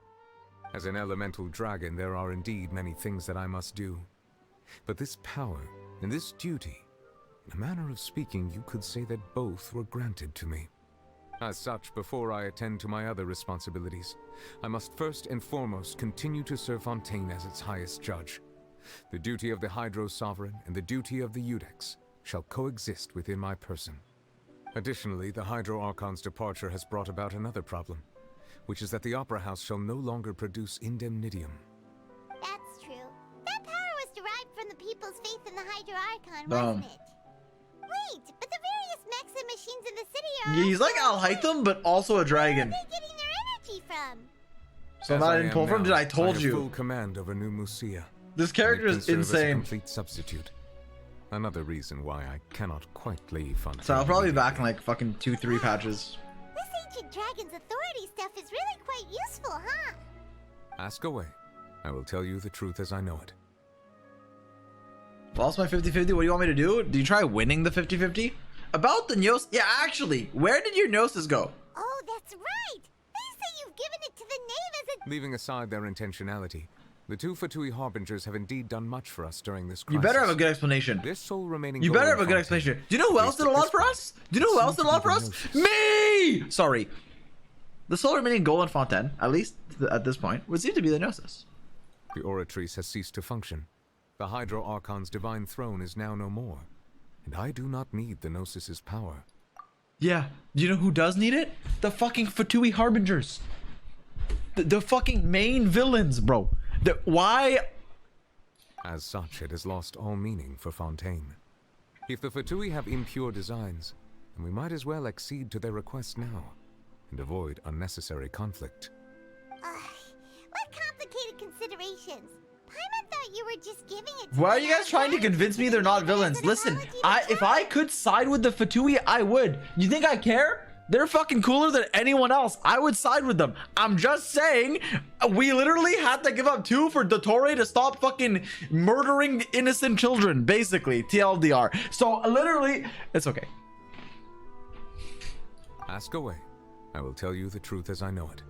As an elemental dragon, there are indeed many things that I must do. But this power and this duty, in a manner of speaking, you could say that both were granted to me. As such, before I attend to my other responsibilities, I must first and foremost continue to serve Fontaine as its highest judge. The duty of the Hydro Sovereign and the duty of the Zy0x shall coexist within my person. Additionally, the Hydro Archon's departure has brought about another problem, which is that the Opera House shall no longer produce indemnitium. That's true. That power was derived from the people's faith in the Hydro Archon, wasn't it? Wait, but the various mechs and machines in the city are... He's like Al-Hytham, but also a dragon. Where are they getting their energy from? So not in pull from? Did I told you? Full command over New Musia. This character is insane. A complete substitute. Another reason why I cannot quite leave Fontaine. So I'll probably be back in like fucking 2-3 patches. This ancient dragon's authority stuff is really quite useful, huh? Ask away. I will tell you the truth as I know it. Lost my 50-50. What do you want me to do? Do you try winning the 50-50? About the Gnosis? Yeah, actually, where did your Gnosis go? Oh, that's right. They say you've given it to the knave as a... Leaving aside their intentionality, the two Fatui Harbingers have indeed done much for us during this crisis. You better have a good explanation. This sole remaining you better have a good explanation. Do you know who else did a lot for us? Do you know who else did a lot for us? Me! Sorry. The sole remaining goal in Fontaine, at least at this point, would seem to be the Gnosis. The Oratrice has ceased to function. The Hydro Archon's divine throne is now no more. And I do not need the Gnosis's power. Yeah. Do you know who does need it? The fucking Fatui Harbingers. The fucking main villains, bro. Why? As such, it has lost all meaning for Fontaine. If the Fatui have impure designs, then we might as well accede to their request now and avoid unnecessary conflict. What complicated considerations? Paimon thought you were just giving it to... Why are you guys trying to convince me they're not villains? Listen, if I could side with the Fatui, I would. You think I care? They're fucking cooler than anyone else. I would side with them. I'm just saying, we literally had to give up 2 for Dottore to stop fucking murdering innocent children, basically, TLDR. So literally, it's okay. Ask away. I will tell you the truth as I know it.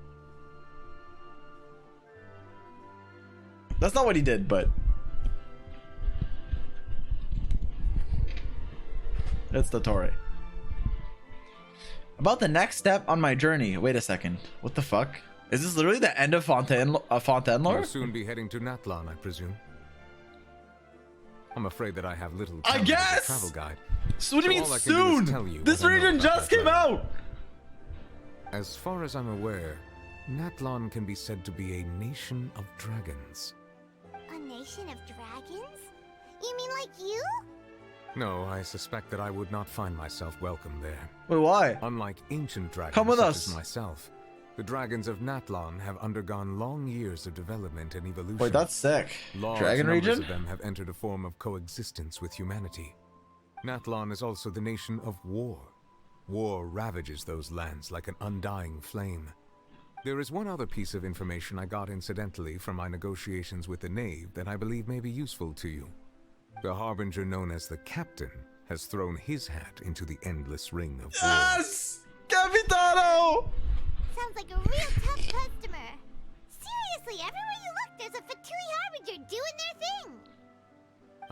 That's not what he did, but... it's Dottore. About the next step on my journey. Wait a second. What the fuck? Is this literally the end of Fontaine lore? You'll soon be heading to Natlan, I presume. I'm afraid that I have little I guess! travel guide. So what do you mean soon? This region just came out! As far as I'm aware, Natlan can be said to be a nation of dragons. A nation of dragons? You mean like you? No, I suspect that I would not find myself welcome there. Wait, why? Unlike ancient dragons Come with such us. as myself, the dragons of Natlan have undergone long years of development and evolution. Wait, that's sick. Large Dragon numbers region? of them have entered a form of coexistence with humanity. Natlan is also the nation of war. War ravages those lands like an undying flame. There is one other piece of information I got incidentally from my negotiations with the knave that I believe may be useful to you. The harbinger known as the Captain has thrown his hat into the endless ring of war. Yes! Capitano! Sounds like a real tough customer. Seriously, everywhere you look, there's a Fatui Harbinger doing their thing.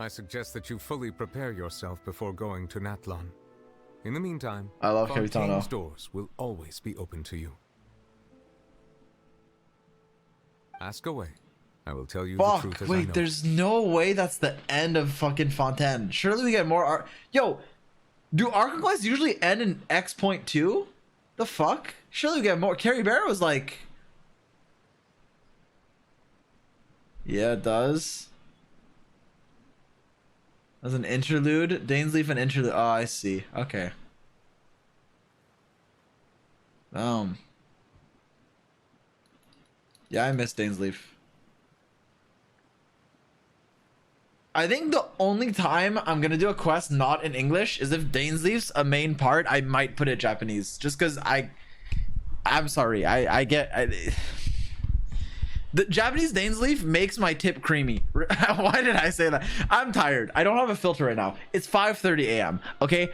I suggest that you fully prepare yourself before going to Natlan. In the meantime, I love Fontaine's Karitano. doors will always be open to you. Ask away. I will tell you the truth as I know. Wait, there's no way that's the end of fucking Fontaine. Surely we get more art. Yo, do Archon quests usually end in X.2? The fuck? Surely we get more. Carrie Bear was like... Yeah, it does. As an interlude? Dainsleif an interlude. Oh, I see. Okay. Yeah, I miss Dainsleif. I think the only time I'm gonna do a quest not in English is if Dainsleif's a main part. I might put it Japanese, just because I'm sorry. The Japanese Dainsleif makes my tip creamy. Why did I say that? I'm tired. I don't have a filter right now. It's 5:30 a.m. Okay,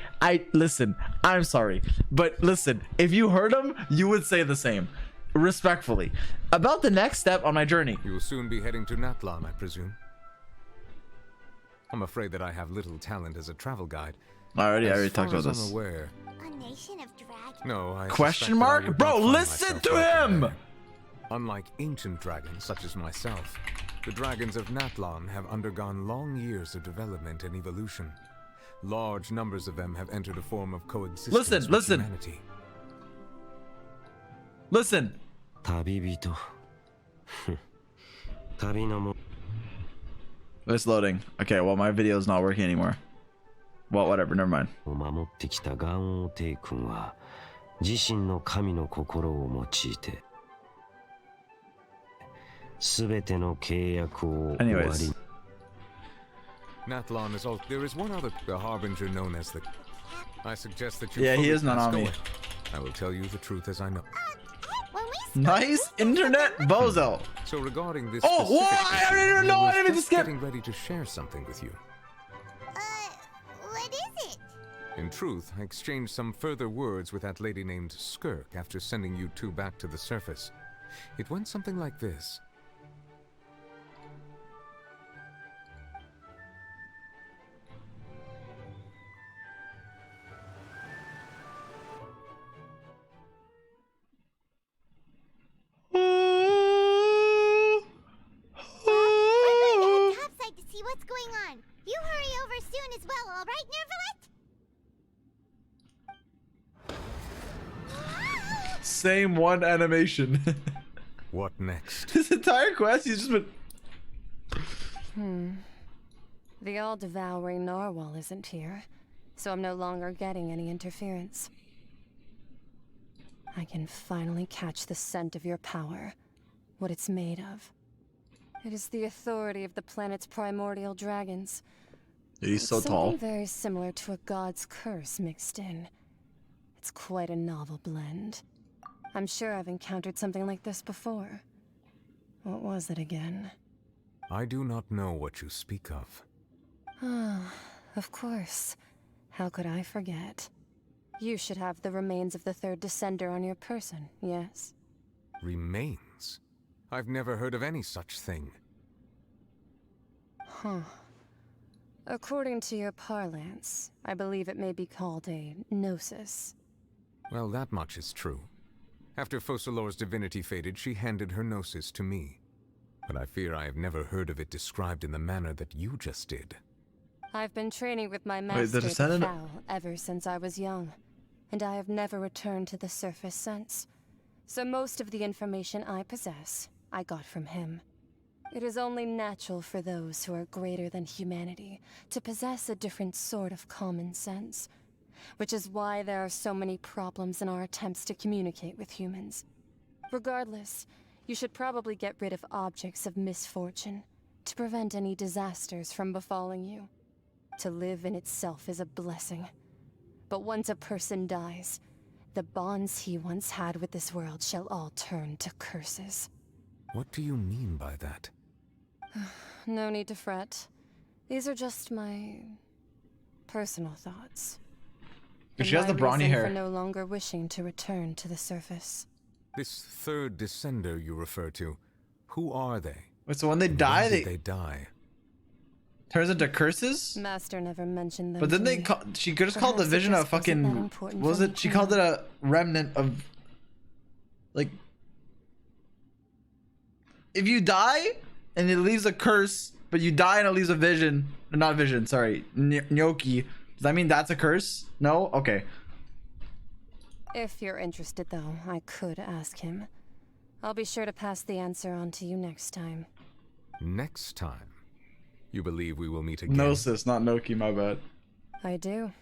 listen. I'm sorry, but listen. If you heard him, you would say the same. Respectfully. About the next step on my journey. You will soon be heading to Natlan, I presume. I'm afraid that I have little talent as a travel guide. I already talked about this. I'm aware. A nation of dragons. No, I Question mark? Bro, listen to him! Unlike ancient dragons such as myself, the dragons of Natlan have undergone long years of development and evolution. Large numbers of them have entered a form of coexistence with humanity. Listen. It's loading. Okay, well, my video is not working anymore. Well, whatever, never mind. Anyways. Natlan is all. There is one other harbinger known as the. I suggest that you. Yeah, he is Nanami. I will tell you the truth as I know. Nice internet, bozo. So regarding this. Oh, whoa! I didn't know. I didn't skip. Getting ready to share something with you. What is it? In truth, I exchanged some further words with that lady named Skirk after sending you two back to the surface. It went something like this. What's going on? You hurry over soon as well, all right, Nervalet? Same one animation. What next? This entire quest, he's just been... The all-devouring narwhal isn't here, so I'm no longer getting any interference. I can finally catch the scent of your power, what it's made of. It is the authority of the planet's primordial dragons. He's so tall. Something very similar to a god's curse mixed in. It's quite a novel blend. I'm sure I've encountered something like this before. What was it again? I do not know what you speak of. Ah, of course. How could I forget? You should have the remains of the third descender on your person, yes? Remains? I've never heard of any such thing. Huh. According to your parlance, I believe it may be called a gnosis. Well, that much is true. After Focalor's divinity faded, she handed her gnosis to me. But I fear I have never heard of it described in the manner that you just did. I've been training with my master, the Fowl, ever since I was young, and I have never returned to the surface since. So most of the information I possess, I got from him. It is only natural for those who are greater than humanity to possess a different sort of common sense, which is why there are so many problems in our attempts to communicate with humans. Regardless, you should probably get rid of objects of misfortune to prevent any disasters from befalling you. To live in itself is a blessing, but once a person dies, the bonds he once had with this world shall all turn to curses. What do you mean by that? No need to fret. These are just my personal thoughts. She has the brawny hair. For no longer wishing to return to the surface. This third descender you refer to, who are they? Wait, so when they die, they die. Turns into curses? Master never mentioned them. But then to they me. call, she could just call the Perhaps it vision a just wasn't fucking, that important what was for me it? She to called know. it a remnant of, like, if you die and it leaves a curse, but you die and it leaves a vision, not vision, sorry, gnocchi, does that mean that's a curse? No? Okay. If you're interested, though, I could ask him. I'll be sure to pass the answer on to you next time. Next time? You believe we will meet again? Gnosis, not Noki, my bad. I do.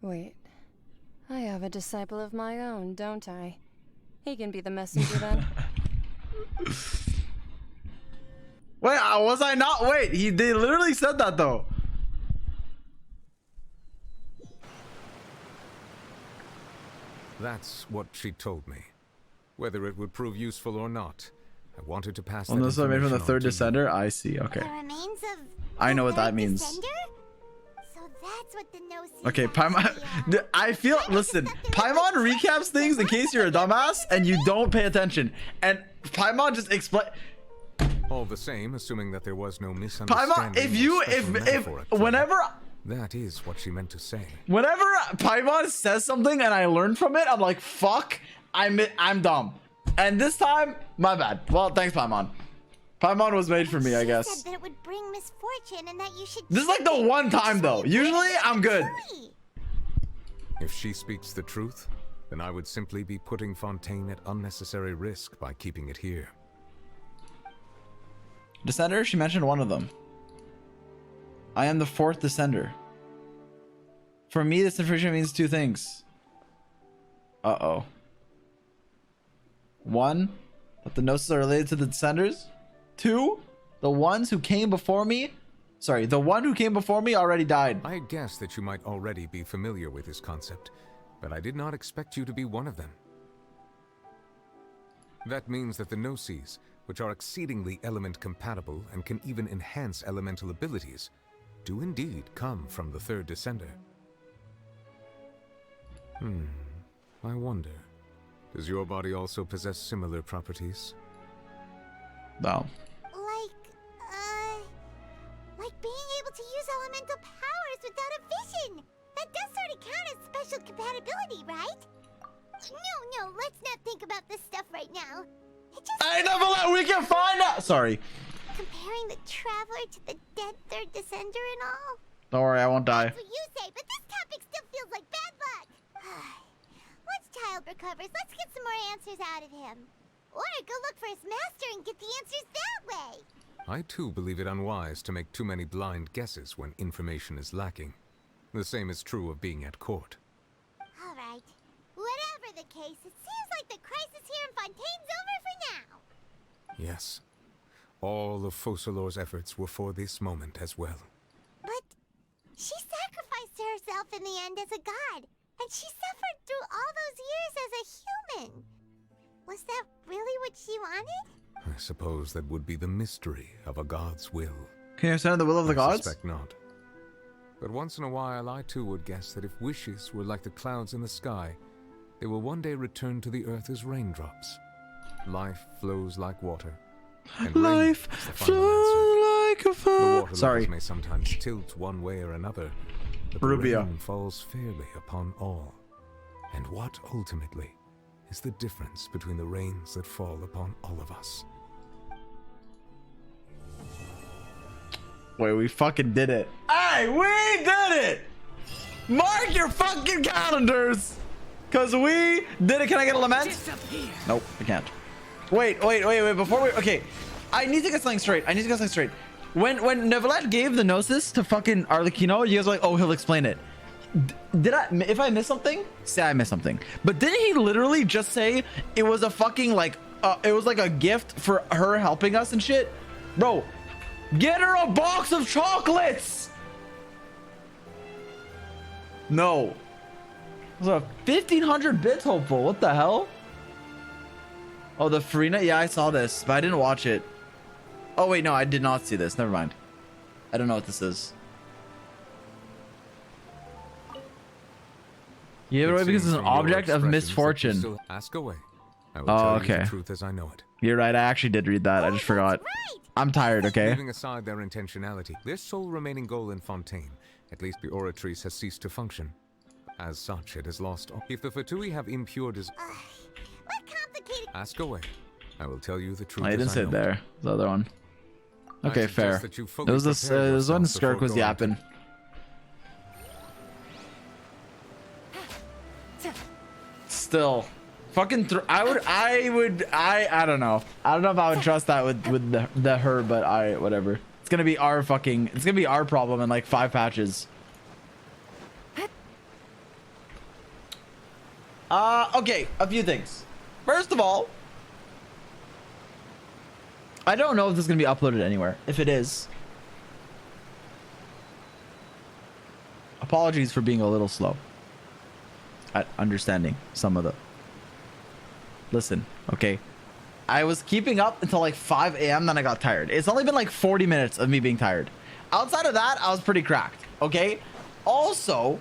Wait. I have a disciple of my own, don't I? He can be the messenger then. Wait, was I not? Wait, they literally said that though. That's what she told me. Whether it would prove useful or not, I wanted to pass that Unless I made from the information third on to you. descender, I see. Okay. The remains of I know the what that third means. descender? So that's what the Gnosis Okay, have Paimon. to I feel. Listen, Paimon recaps things in case you're a dumbass and you don't pay attention. And Paimon just explain. All the same, assuming that there was no Paimon, misunderstanding. That is what she meant to say. Whenever Paimon says something and I learn from it, I'm like, fuck, I'm dumb. And this time, my bad. Well, thanks, Paimon. Paimon was made for me, I guess. said that it would bring misfortune and that you should. This is like the one time though. Usually, I'm good. If she speaks the truth, then I would simply be putting Fontaine at unnecessary risk by keeping it here. Descender, she mentioned one of them. I am the fourth descender. For me, this information means two things. Uh-oh. One, that the Gnosis are related to the descenders. Two, the ones who came before me. Sorry, the one who came before me already died. I guessed that you might already be familiar with this concept, but I did not expect you to be one of them. That means that the Gnosis, which are exceedingly element compatible and can even enhance elemental abilities, do indeed come from the third descender. I wonder, does your body also possess similar properties? No. Like being able to use elemental powers without a vision. That does sort of count as special compatibility, right? No, let's not think about this stuff right now. I never let we can find out. Sorry. Comparing the Traveler to the dead third descender and all. Don't worry, I won't die. That's what you say, but this topic still feels like bad luck. Once Child recovers, let's get some more answers out of him. Or go look for his master and get the answers that way. I too believe it unwise to make too many blind guesses when information is lacking. The same is true of being at court. All right. Whatever the case, it seems like the crisis here in Fontaine's over for now. Yes. All of Focalor's efforts were for this moment as well. But she sacrificed herself in the end as a god, and she suffered through all those years as a human. Was that really what she wanted? I suppose that would be the mystery of a god's will. Can you understand the will of the gods? I suspect not. But once in a while, I too would guess that if wishes were like the clouds in the sky, they will one day return to the earth as raindrops. Life flows like water. And life flows like a fall. Sorry. May sometimes tilt one way or another, but the Rubio. rain falls fairly upon all. And what ultimately is the difference between the rains that fall upon all of us? Wait, we fucking did it. Hey, we did it! Mark your fucking calendars! Cause we did it. Can I get a lament? Nope, I can't. Wait, before we, okay. I need to get something straight. When Neuvillette gave the Gnosis to fucking Arlecchino, you guys were like, oh, he'll explain it. If I missed something, say I missed something. But didn't he literally just say it was a fucking like, it was like a gift for her helping us and shit? Bro, get her a box of chocolates! No. It was a 1500 bits hopeful. What the hell? Oh, the Farina? Yeah, I saw this, but I didn't watch it. Oh, wait, no, I did not see this. Never mind. I don't know what this is. You gave it away because it's an object of misfortune. Ask away. I will tell you okay. the truth as I know it. You're right. I actually did read that. I just forgot. Right! I'm tired, okay? Leaving aside their intentionality, their sole remaining goal in Fontaine, at least the Oratrice has ceased to function. As such, it has lost. If the Fatui have impure ask away. I will tell you the truth. I didn't sit there. The other one. Okay, fair. That you It fully was this. prepare It was when yourself Skirk before was going yapping. Still, fucking. I don't know. I don't know if I would trust that with the her, but whatever. It's gonna be our fucking. It's gonna be our problem in like 5 patches. Okay, a few things. First of all, I don't know if this is gonna be uploaded anywhere. If it is, apologies for being a little slow at understanding some of the. Listen, okay, I was keeping up until like 5 a.m. then I got tired. It's only been like 40 minutes of me being tired. Outside of that, I was pretty cracked. Okay, also.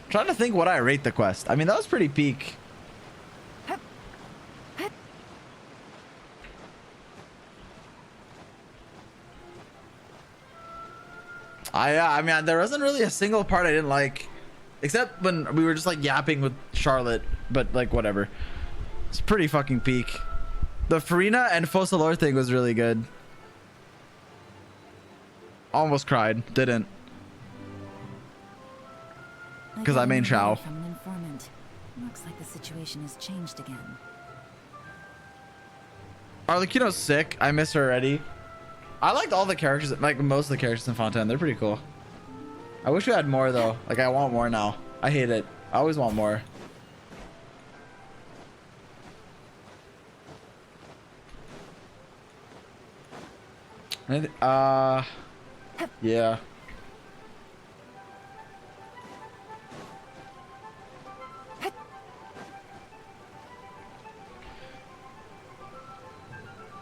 Trying to think what I rate the quest. I mean, that was pretty peak. I mean, there wasn't really a single part I didn't like, except when we were just like yapping with Charlotte, but like whatever. It's pretty fucking peak. The Farina and Fossilor thing was really good. Almost cried, didn't. Because I main Chao. From an informant. Looks like the situation has changed again. Arlecchino's sick. I miss her already. I liked all the characters, like most of the characters in Fontaine. They're pretty cool. I wish we had more though. Like I want more now. I hate it. I always want more. Yeah.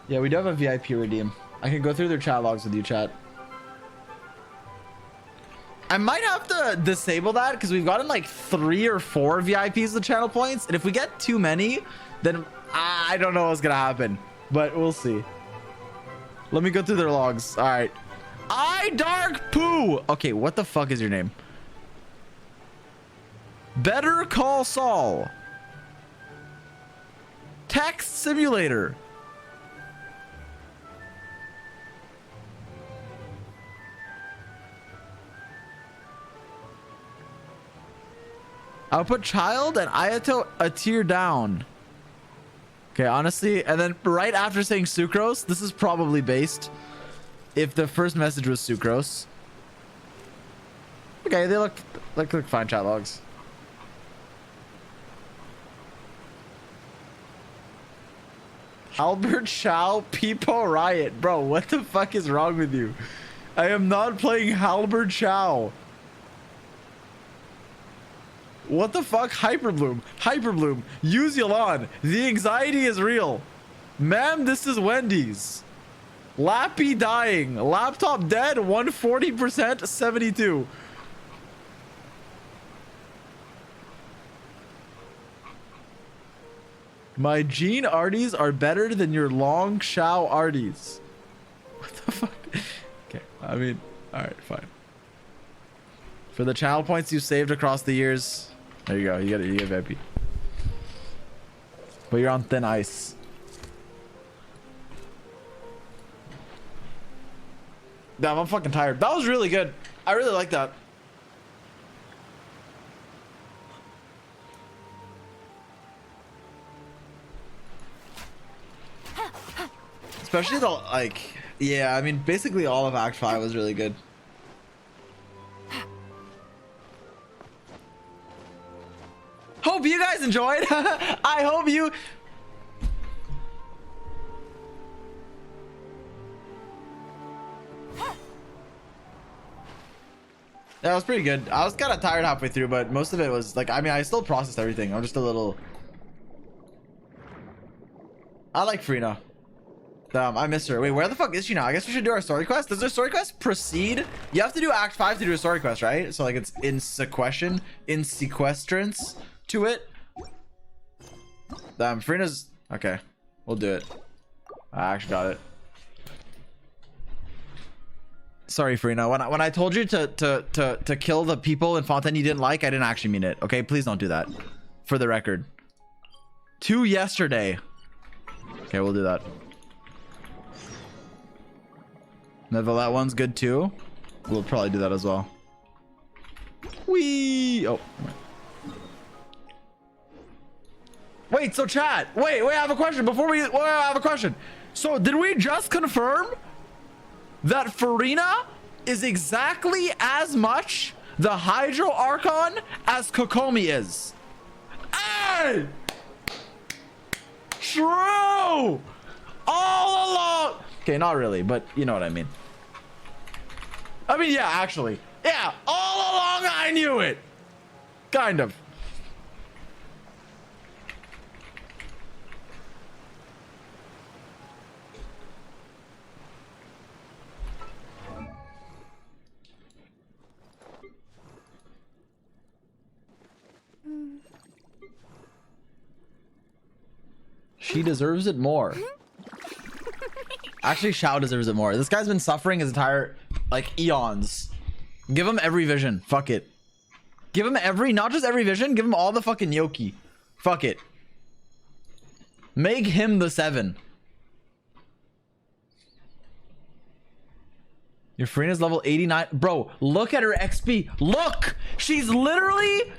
Yeah, we do have a VIP redeem. I can go through their chat logs with you, chat. I might have to disable that because we've gotten like 3 or 4 VIPs with channel points. And if we get too many, then I don't know what's going to happen. But we'll see. Let me go through their logs. All right. Dark Poo. Okay, what the fuck is your name? Better Call Saul. Text Simulator. I'll put Child and Ayato a tier down. Okay, honestly, and then right after saying Sucrose, this is probably based if the first message was Sucrose. Okay, they look fine chat logs. Albert Chow Peepo Riot. Bro, what the fuck is wrong with you? I am not playing Halberd Chow. What the fuck? Hyperbloom. Hyperbloom. Use Yolan. The anxiety is real. Ma'am, this is Wendy's. Lappy dying. Laptop dead. 140%. 72. My Gene Arties are better than your Long Shao Arties. What the fuck? Okay, I mean, alright, fine. For the channel points you saved across the years. There you go. You get it. You get VIP. But you're on thin ice. Damn, I'm fucking tired. That was really good. I really like that. Especially the like, yeah. I mean, basically all of Act 5 was really good. Hope you guys enjoyed. I hope you. That was pretty good. I was kind of tired halfway through, but most of it was like, I mean, I still processed everything. I'm just a little. I like Frina. I miss her. Wait, where the fuck is she now? I guess we should do our story quest. Does our story quest proceed? You have to do Act 5 to do a story quest, right? So like it's in sequestrance. to it. Farina's okay. We'll do it. I actually got it. Sorry, Farina. When I told you to kill the people in Fontaine you didn't like, I didn't actually mean it. Okay, please don't do that. For the record. 2 yesterday. Okay, we'll do that. Neville, that one's good too. We'll probably do that as well. Whee! Oh. Wait, so chat. Wait, I have a question. I have a question. So did we just confirm that Farina is exactly as much the Hydro Archon as Kokomi is? Hey! True! All along! Okay, not really, but you know what I mean. I mean, yeah, actually. Yeah, all along I knew it. Kind of. She deserves it more. Actually, Shao deserves it more. This guy's been suffering his entire, like, eons. Give him every vision. Fuck it. Give him every, not just every vision, give him all the fucking Yoki. Fuck it. Make him the 7. Your Farina's level 89. Bro, look at her XP. Look! She's literally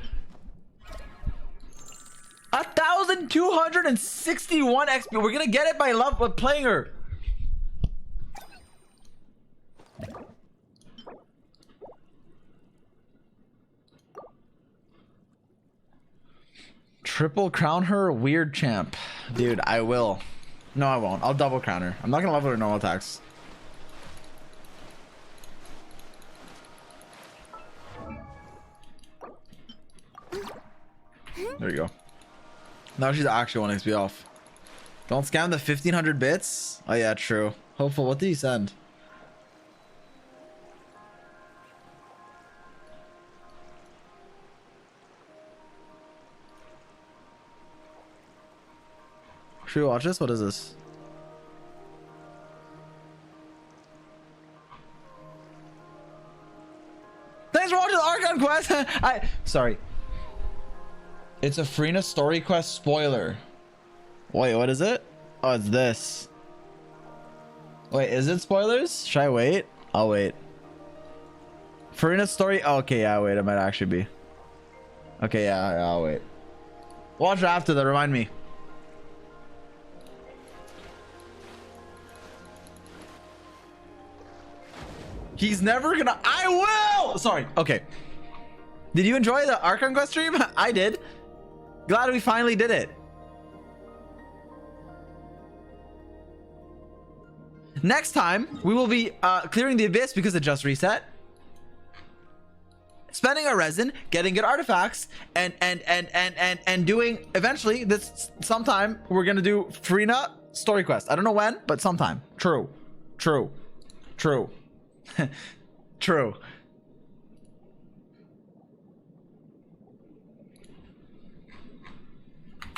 1,261 XP. We're gonna get it by love with playing her. Triple crown her weird champ. Dude, I will. No, I won't. I'll double crown her. I'm not gonna level her normal attacks. There you go. Now she's actually 1 XP off. Don't scam the 1,500 bits. Oh yeah, true. Hopeful, what did he send? Should we watch this? What is this? Thanks for watching the Archon quest. Sorry. It's a Farina story quest spoiler. Wait, what is it? Oh, it's this. Wait, is it spoilers? Should I wait? I'll wait. Farina's story. Oh, okay, yeah, wait. It might actually be. Okay, yeah, I'll wait. Watch it after that. Remind me. He's never gonna. I will. Sorry. Okay. Did you enjoy the Archon quest stream? I did. Glad we finally did it. Next time we will be clearing the abyss because it just reset. Spending our resin, getting good artifacts, and doing eventually this sometime we're gonna do Farina story quest. I don't know when, but sometime. True. True. True. True.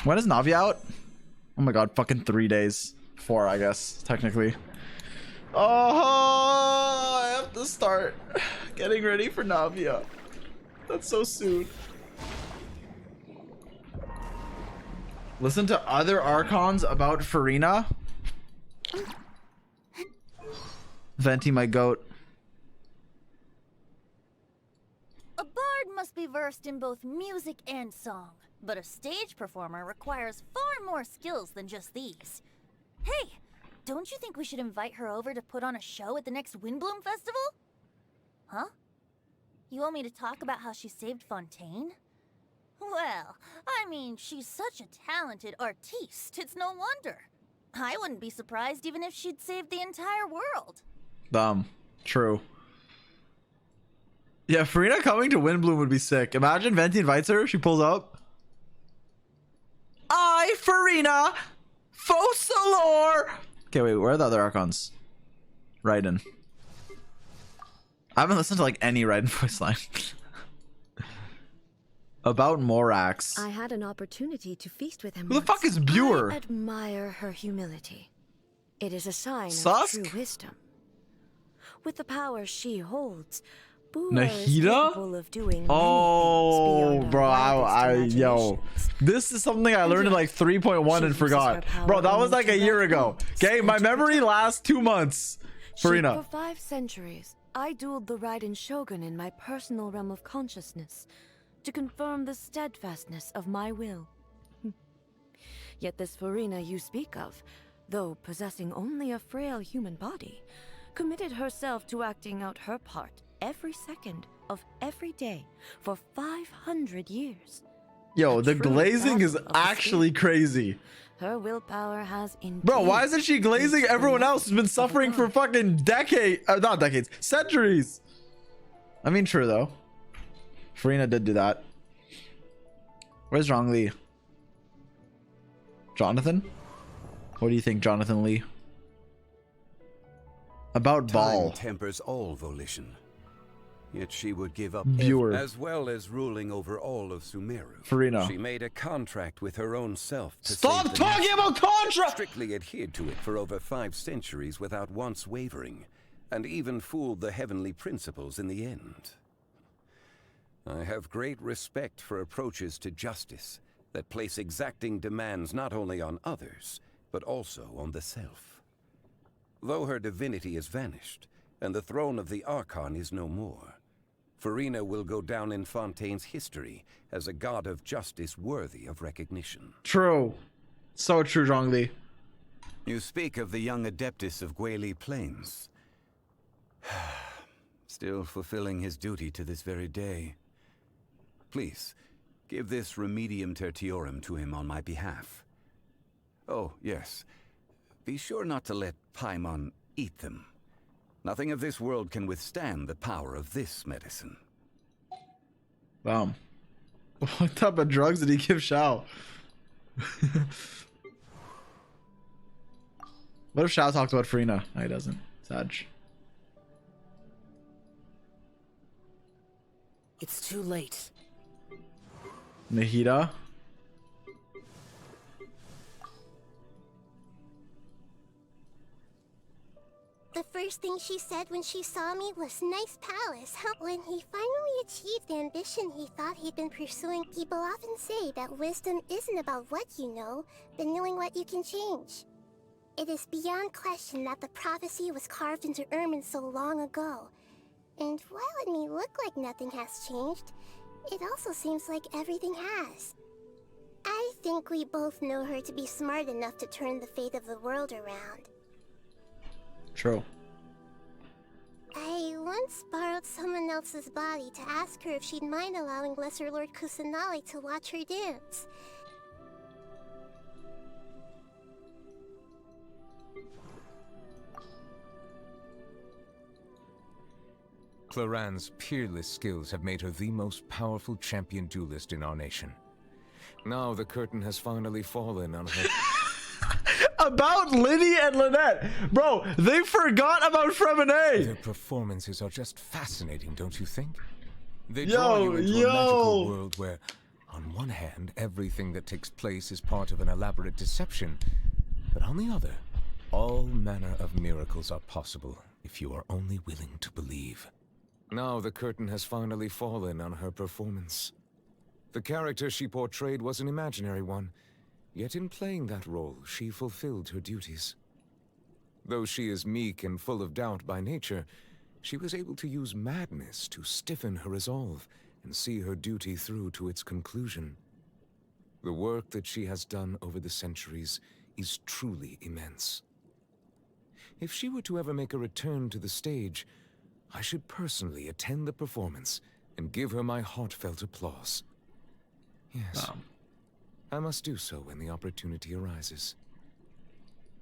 When is Navia out? Oh my god, fucking 3 days. 4, I guess, technically. Oh, I have to start getting ready for Navia. That's so soon. Listen to other Archons about Farina. Venti, my goat. A bard must be versed in both music and song, but a stage performer requires far more skills than just these. Hey, don't you think we should invite her over to put on a show at the next Windbloom Festival? Huh? You want me to talk about how she saved Fontaine? Well, I mean, she's such a talented artiste, it's no wonder. I wouldn't be surprised even if she'd saved the entire world. True. Yeah, Farina coming to Windbloom would be sick. Imagine Venti invites her, she pulls up. I, Farina, Focalor. Okay, wait, where are the other Archons? Raiden. I haven't listened to like any Raiden voice line. About Morax. I had an opportunity to feast with him. Who the fuck is Buer? I admire her humility. It is a sign Susk? of true wisdom. With the power she holds, Buer is Nahida? capable of doing Oh, bro, yo, this is something I learned in like 3.1 and forgot. Bro, that was like a year ago. Okay, my memory lasts 2 months. Farina. For 5 centuries, I dueled the Raiden Shogun in my personal realm of consciousness to confirm the steadfastness of my will. Yet this Farina you speak of, though possessing only a frail human body, committed herself to acting out her part every second of every day for 500 years. Yo, the glazing is actually crazy. Her willpower has indeed. Bro, why isn't she glazing everyone else who's been suffering for fucking not decades, centuries? I mean, true though. Farina did do that. Where's Zhongli? Jonathan? What do you think, Jonathan Lee? About Ball. Time tempers all volition. Yet she would give up Buer. as well as ruling over all of Sumeru. Farina. She made a contract with her own self to Stop save the talking nation. about contract! Strictly adhered to it for over 5 centuries without once wavering, and even fooled the heavenly principles in the end. I have great respect for approaches to justice that place exacting demands not only on others, but also on the self. Though her divinity has vanished, and the throne of the Archon is no more, Farina will go down in Fontaine's history as a god of justice worthy of recognition. True. So true, Zhongli. You speak of the young Adeptus of Guili Plains. Still fulfilling his duty to this very day. Please, give this Remedium Tertiorum to him on my behalf. Oh, yes. Be sure not to let Paimon eat them. Nothing of this world can withstand the power of this medicine. What type of drugs did he give Shao? What if Shao talked about Farina? No, he doesn't. Sag. It's too late. Nahida? The first thing she said when she saw me was, "Nice palace." When he finally achieved the ambition he thought he'd been pursuing, people often say that wisdom isn't about what you know, but knowing what you can change. It is beyond question that the prophecy was carved into ermine so long ago. And while it may look like nothing has changed, it also seems like everything has. I think we both know her to be smart enough to turn the fate of the world around. True. I once borrowed someone else's body to ask her if she'd mind allowing Lesser Lord Kusanali to watch her dance. Claran's peerless skills have made her the most powerful champion duelist in our nation. Now the curtain has finally fallen on her. About Lyney and Lynette. Bro, they forgot about Fremenée. Their performances are just fascinating, don't you think? They draw you into a magical world where, on one hand, everything that takes place is part of an elaborate deception, but on the other, all manner of miracles are possible if you are only willing to believe. Now the curtain has finally fallen on her performance. The character she portrayed was an imaginary one, yet in playing that role, she fulfilled her duties. Though she is meek and full of doubt by nature, she was able to use madness to stiffen her resolve and see her duty through to its conclusion. The work that she has done over the centuries is truly immense. If she were to ever make a return to the stage, I should personally attend the performance and give her my heartfelt applause. Yes. I must do so when the opportunity arises.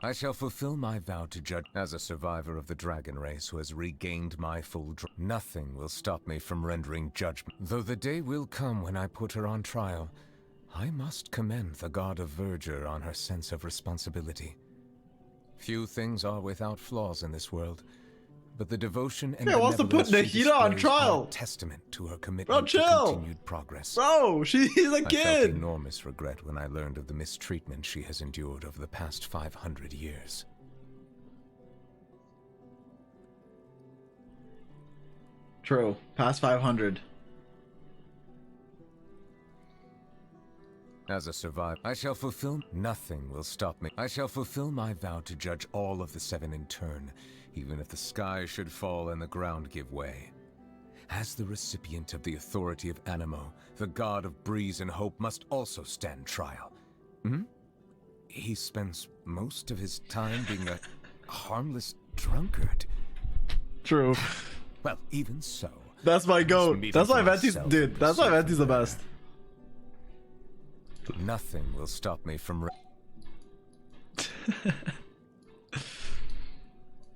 I shall fulfill my vow to judge. As a survivor of the dragon race who has regained my full nothing will stop me from rendering judgment. Though the day will come when I put her on trial, I must commend the God of Verdure on her sense of responsibility. Few things are without flaws in this world, but the devotion and Yeah, wants to put benevolence she Nahida on displays are trial. a testament to her Bro, commitment to chill. continued progress. Bro, she's a I felt kid. enormous regret when I learned of the mistreatment she has endured over the past 500 years. True. Past 500. As a survivor, I shall fulfill. Nothing will stop me. I shall fulfill my vow to judge all of the 7 in turn, even if the sky should fall and the ground give way. As the recipient of the authority of Animo, the god of breeze and hope must also stand trial. Hmm? He spends most of his time being a harmless drunkard. True. Well, even so. That's my goat. Speaking That's why for Venti's, myself dude. and That's why safe Venti's the there. best. Nothing will stop me from.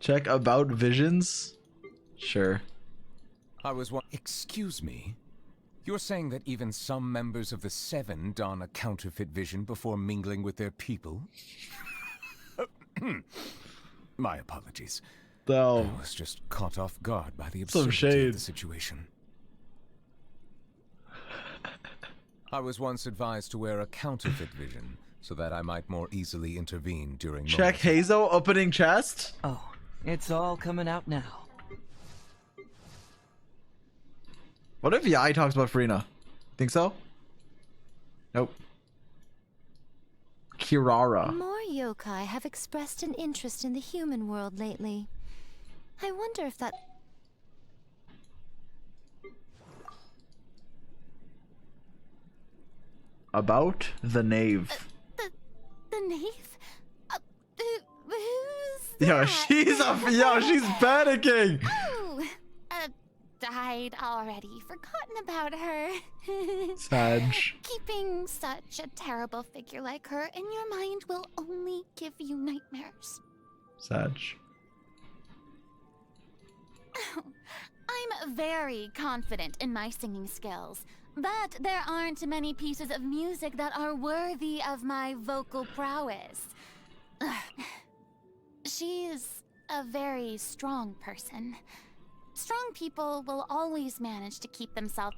Check about visions. Sure. I was one. Excuse me? You're saying that even some members of the 7 don a counterfeit vision before mingling with their people? My apologies. No. I was just caught off guard by the Some absurdity shade. of the situation. I was once advised to wear a counterfeit vision so that I might more easily intervene during Check Hazo opening chest. Oh, it's all coming out now. What if Yai talks about Farina? Think so? Nope. Kirara. More yokai have expressed an interest in the human world lately. I wonder if that... About the knave. The knave? Who's Yo, she's panicking. Oh, died already. Forgotten about her. Sag. Keeping such a terrible figure like her in your mind will only give you nightmares. Sag. I'm very confident in my singing skills, but there aren't many pieces of music that are worthy of my vocal prowess. She's a very strong person. Strong people will always manage to keep themselves.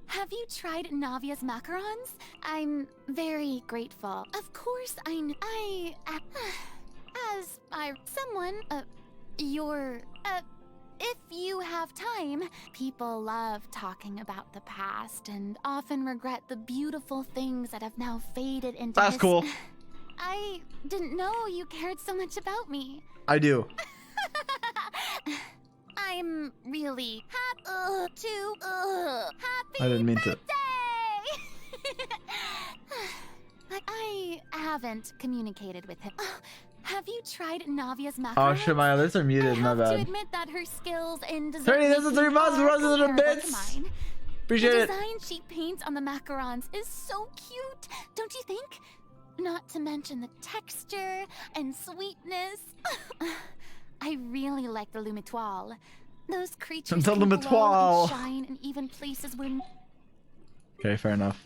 Have you tried Navia's macarons? I'm very grateful. Of course, if you have time, people love talking about the past and often regret the beautiful things that have now faded into That's cool. I didn't know you cared so much about me. I do. I'm really happy happy I didn't mean to. I haven't communicated with him. Have you tried Navia's macarons? Oh shit, my others are muted. My I have to bad. admit that her skills in design 30, this is 3 months. Runs into the bits. Appreciate the it. design she paints on the macarons is so cute, don't you think? Not to mention the texture and sweetness. I really like the Lumitoile. Those creatures The can glow Lumitoile. and shine in even places where... Okay, fair enough.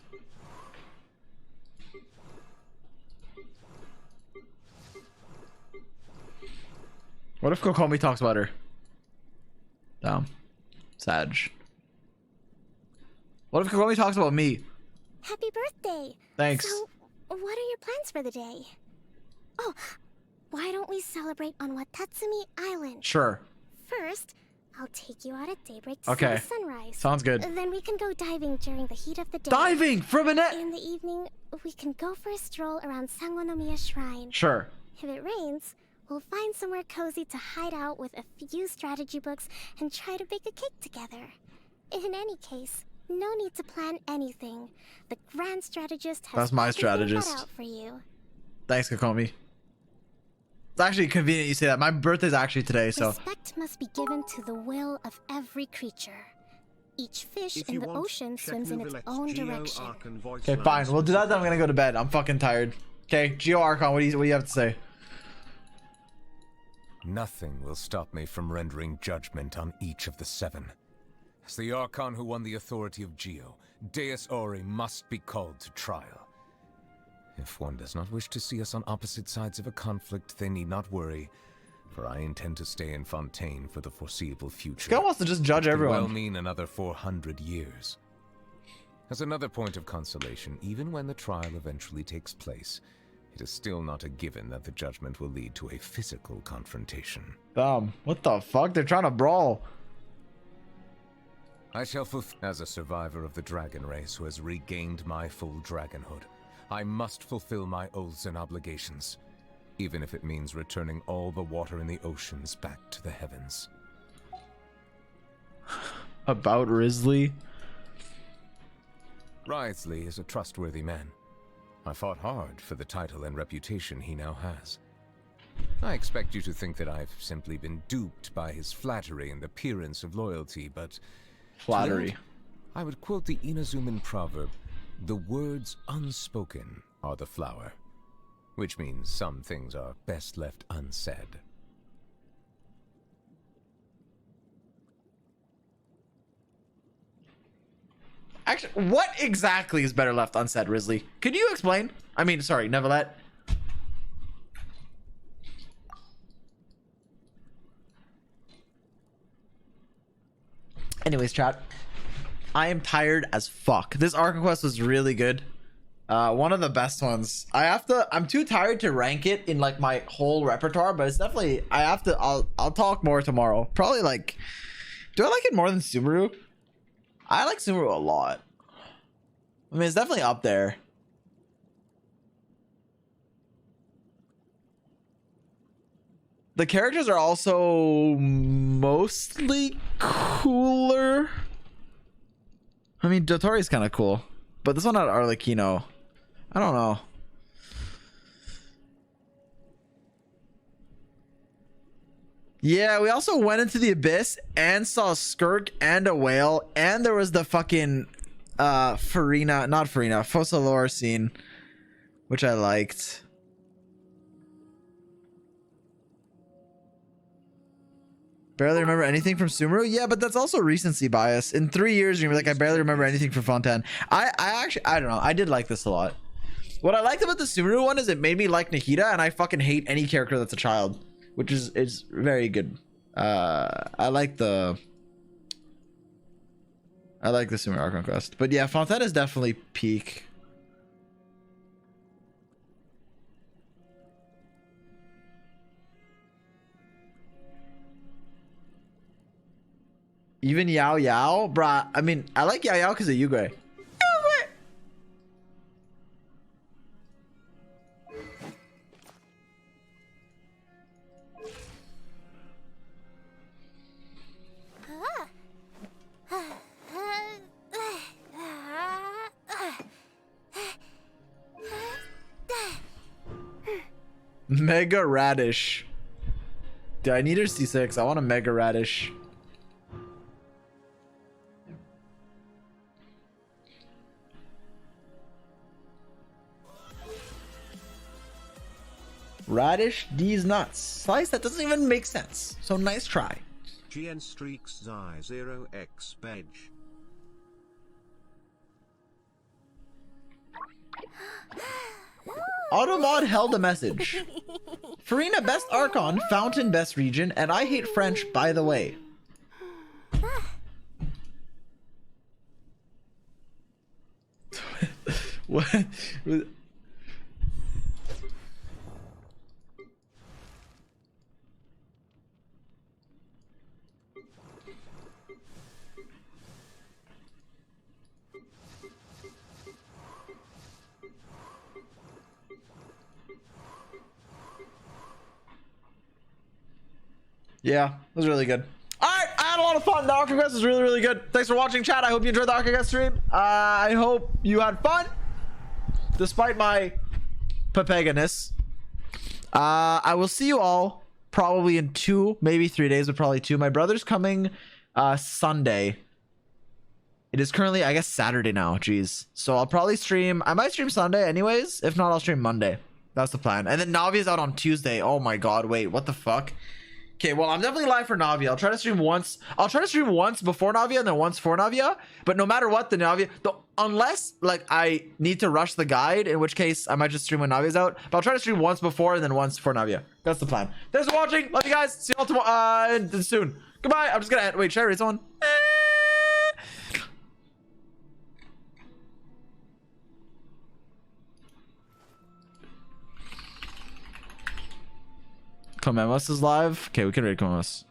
What if Kokomi talks about her? Damn. Sag. What if Kokomi talks about me? Happy birthday! Thanks. So, what are your plans for the day? Oh, why don't we celebrate on Watatsumi Island? Sure. First, I'll take you out at daybreak to Okay. see the sunrise. Sounds good. Then we can go diving during the heat of the day. Diving from a net. In the evening, we can go for a stroll around Sangonomiya Shrine. Sure. If it rains, we'll find somewhere cozy to hide out with a few strategy books and try to bake a cake together. In any case, no need to plan anything. The Grand Strategist has That's my everything strategist. cut out for you. Thanks, Kokomi. It's actually convenient you say that. My birthday's actually today, so. Respect must be given to the will of every creature. Each fish in the ocean swims in its own direction. Okay, fine. We'll do that, then I'm gonna go to bed. I'm fucking tired. Okay, Zy0x Archon, what do you have to say? Nothing will stop me from rendering judgment on each of the 7. As the Archon who won the authority of Geo, Deus Ori must be called to trial. If one does not wish to see us on opposite sides of a conflict, they need not worry. for I intend to stay in Fontaine for the foreseeable future. This guy wants to just judge everyone. Could well mean another 400 years. As another point of consolation, even when the trial eventually takes place, it is still not a given that the judgment will lead to a physical confrontation. What the fuck? They're trying to brawl. I shall as a survivor of the dragon race who has regained my full dragonhood, I must fulfill my oaths and obligations, even if it means returning all the water in the oceans back to the heavens. About Risley? Wriothesley is a trustworthy man. I fought hard for the title and reputation he now has. I expect you to think that I've simply been duped by his flattery and appearance of loyalty, but... Flattery. I would quote the Inazuman proverb, "The words unspoken are the flower," which means some things are best left unsaid. Actually, what exactly is better left unsaid, Risley? Could you explain? I mean, sorry, Neverlet. Anyways, chat. I am tired as fuck. This Arc Quest was really good. One of the best ones. I'm too tired to rank it in like my whole repertoire, but it's definitely, I'll talk more tomorrow. Probably like, do I like it more than Sumeru? I like Sumeru a lot. I mean, it's definitely up there. The characters are also mostly cooler. I mean, Dotori's kind of cool, but this one had Arlecchino. I don't know. Yeah, we also went into the abyss and saw a Skirk and a whale, and there was the fucking Fossilor scene, which I liked. Barely remember anything from Sumeru? Yeah, but that's also recency bias. In 3 years, you're gonna be like, I barely remember anything from Fontaine. I don't know. I did like this a lot. What I liked about the Sumeru one is it made me like Nahida, and I fucking hate any character that's a child, which is very good. I like the Sumeru Archon Quest. But yeah, Fontaine is definitely peak. Even Yao Yao? Bruh, I mean, I like Yao Yao because of Yugure. Mega Radish. Do I need her C6? I want a Mega Radish. Radish these nuts. Slice, that doesn't even make sense. So nice try. Genshindle Zy0x Badge. Automod held a message. Farina best Archon, Fountain best region, and I hate French by the way. What? Yeah, it was really good. All right, I had a lot of fun. The Archon Quest was really, really good. Thanks for watching, chat. I hope you enjoyed the Archon Quest stream. I hope you had fun, despite my papaganess. I will see you all probably in 2, maybe 3 days, but probably 2. My brother's coming Sunday. It is currently, I guess, Saturday now. Jeez. So I'll probably stream. I might stream Sunday anyways. If not, I'll stream Monday. That's the plan. And then Navia's out on Tuesday. Oh my god, wait, what the fuck? Okay, well, I'm definitely live for Navia. I'll try to stream once. I'll try to stream once before Navia and then once for Navia. But no matter what, the Navia, unless like I need to rush the guide, in which case I might just stream when Navia's out. But I'll try to stream once before and then once for Navia. That's the plan. Thanks for watching. Love you guys. See you all tomorrow soon. Goodbye. I'm just gonna end. Wait, should I read someone? Comemos is live. Okay, we can read Comemos.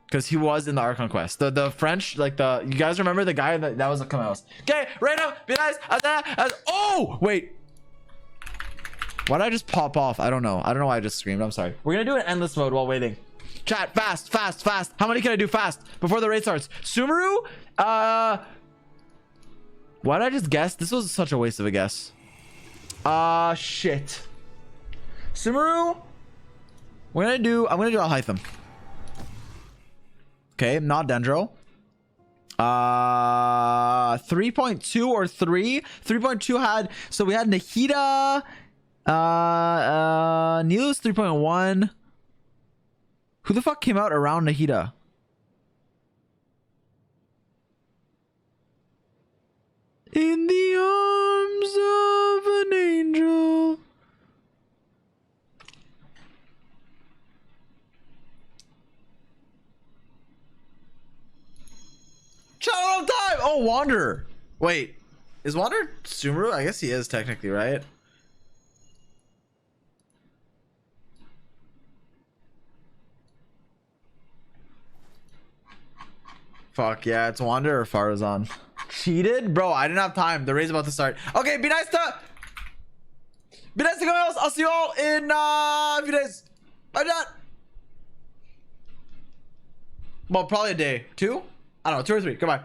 Because he was in the Archon quest. The French, like you guys remember the guy that was a Comemos. Okay, right now, be nice. Oh, wait. Why did I just pop off? I don't know. I don't know why I just screamed. I'm sorry. We're gonna do an endless mode while waiting. Chat, fast. How many can I do fast before the raid starts? Sumeru? Why did I just guess? This was such a waste of a guess. Shit. Sumeru? I'm gonna do Alhaitham. Okay, not Dendro. 3.2 or 3. 3.2 had, so we had Nahida. Nilu's 3.1. Who the fuck came out around Nahida? In the arms of an angel. Child of time. Oh, Wanderer. Wait, is Wanderer Sumeru? I guess he is technically, right? Fuck yeah, it's Wanderer or Farazan. Cheated? Bro, I didn't have time. The raid's about to start. Okay, be nice to go else. I'll see you all in a few days. Bye, chat. Well, probably a day. 2? I don't know, 2 or 3. Goodbye.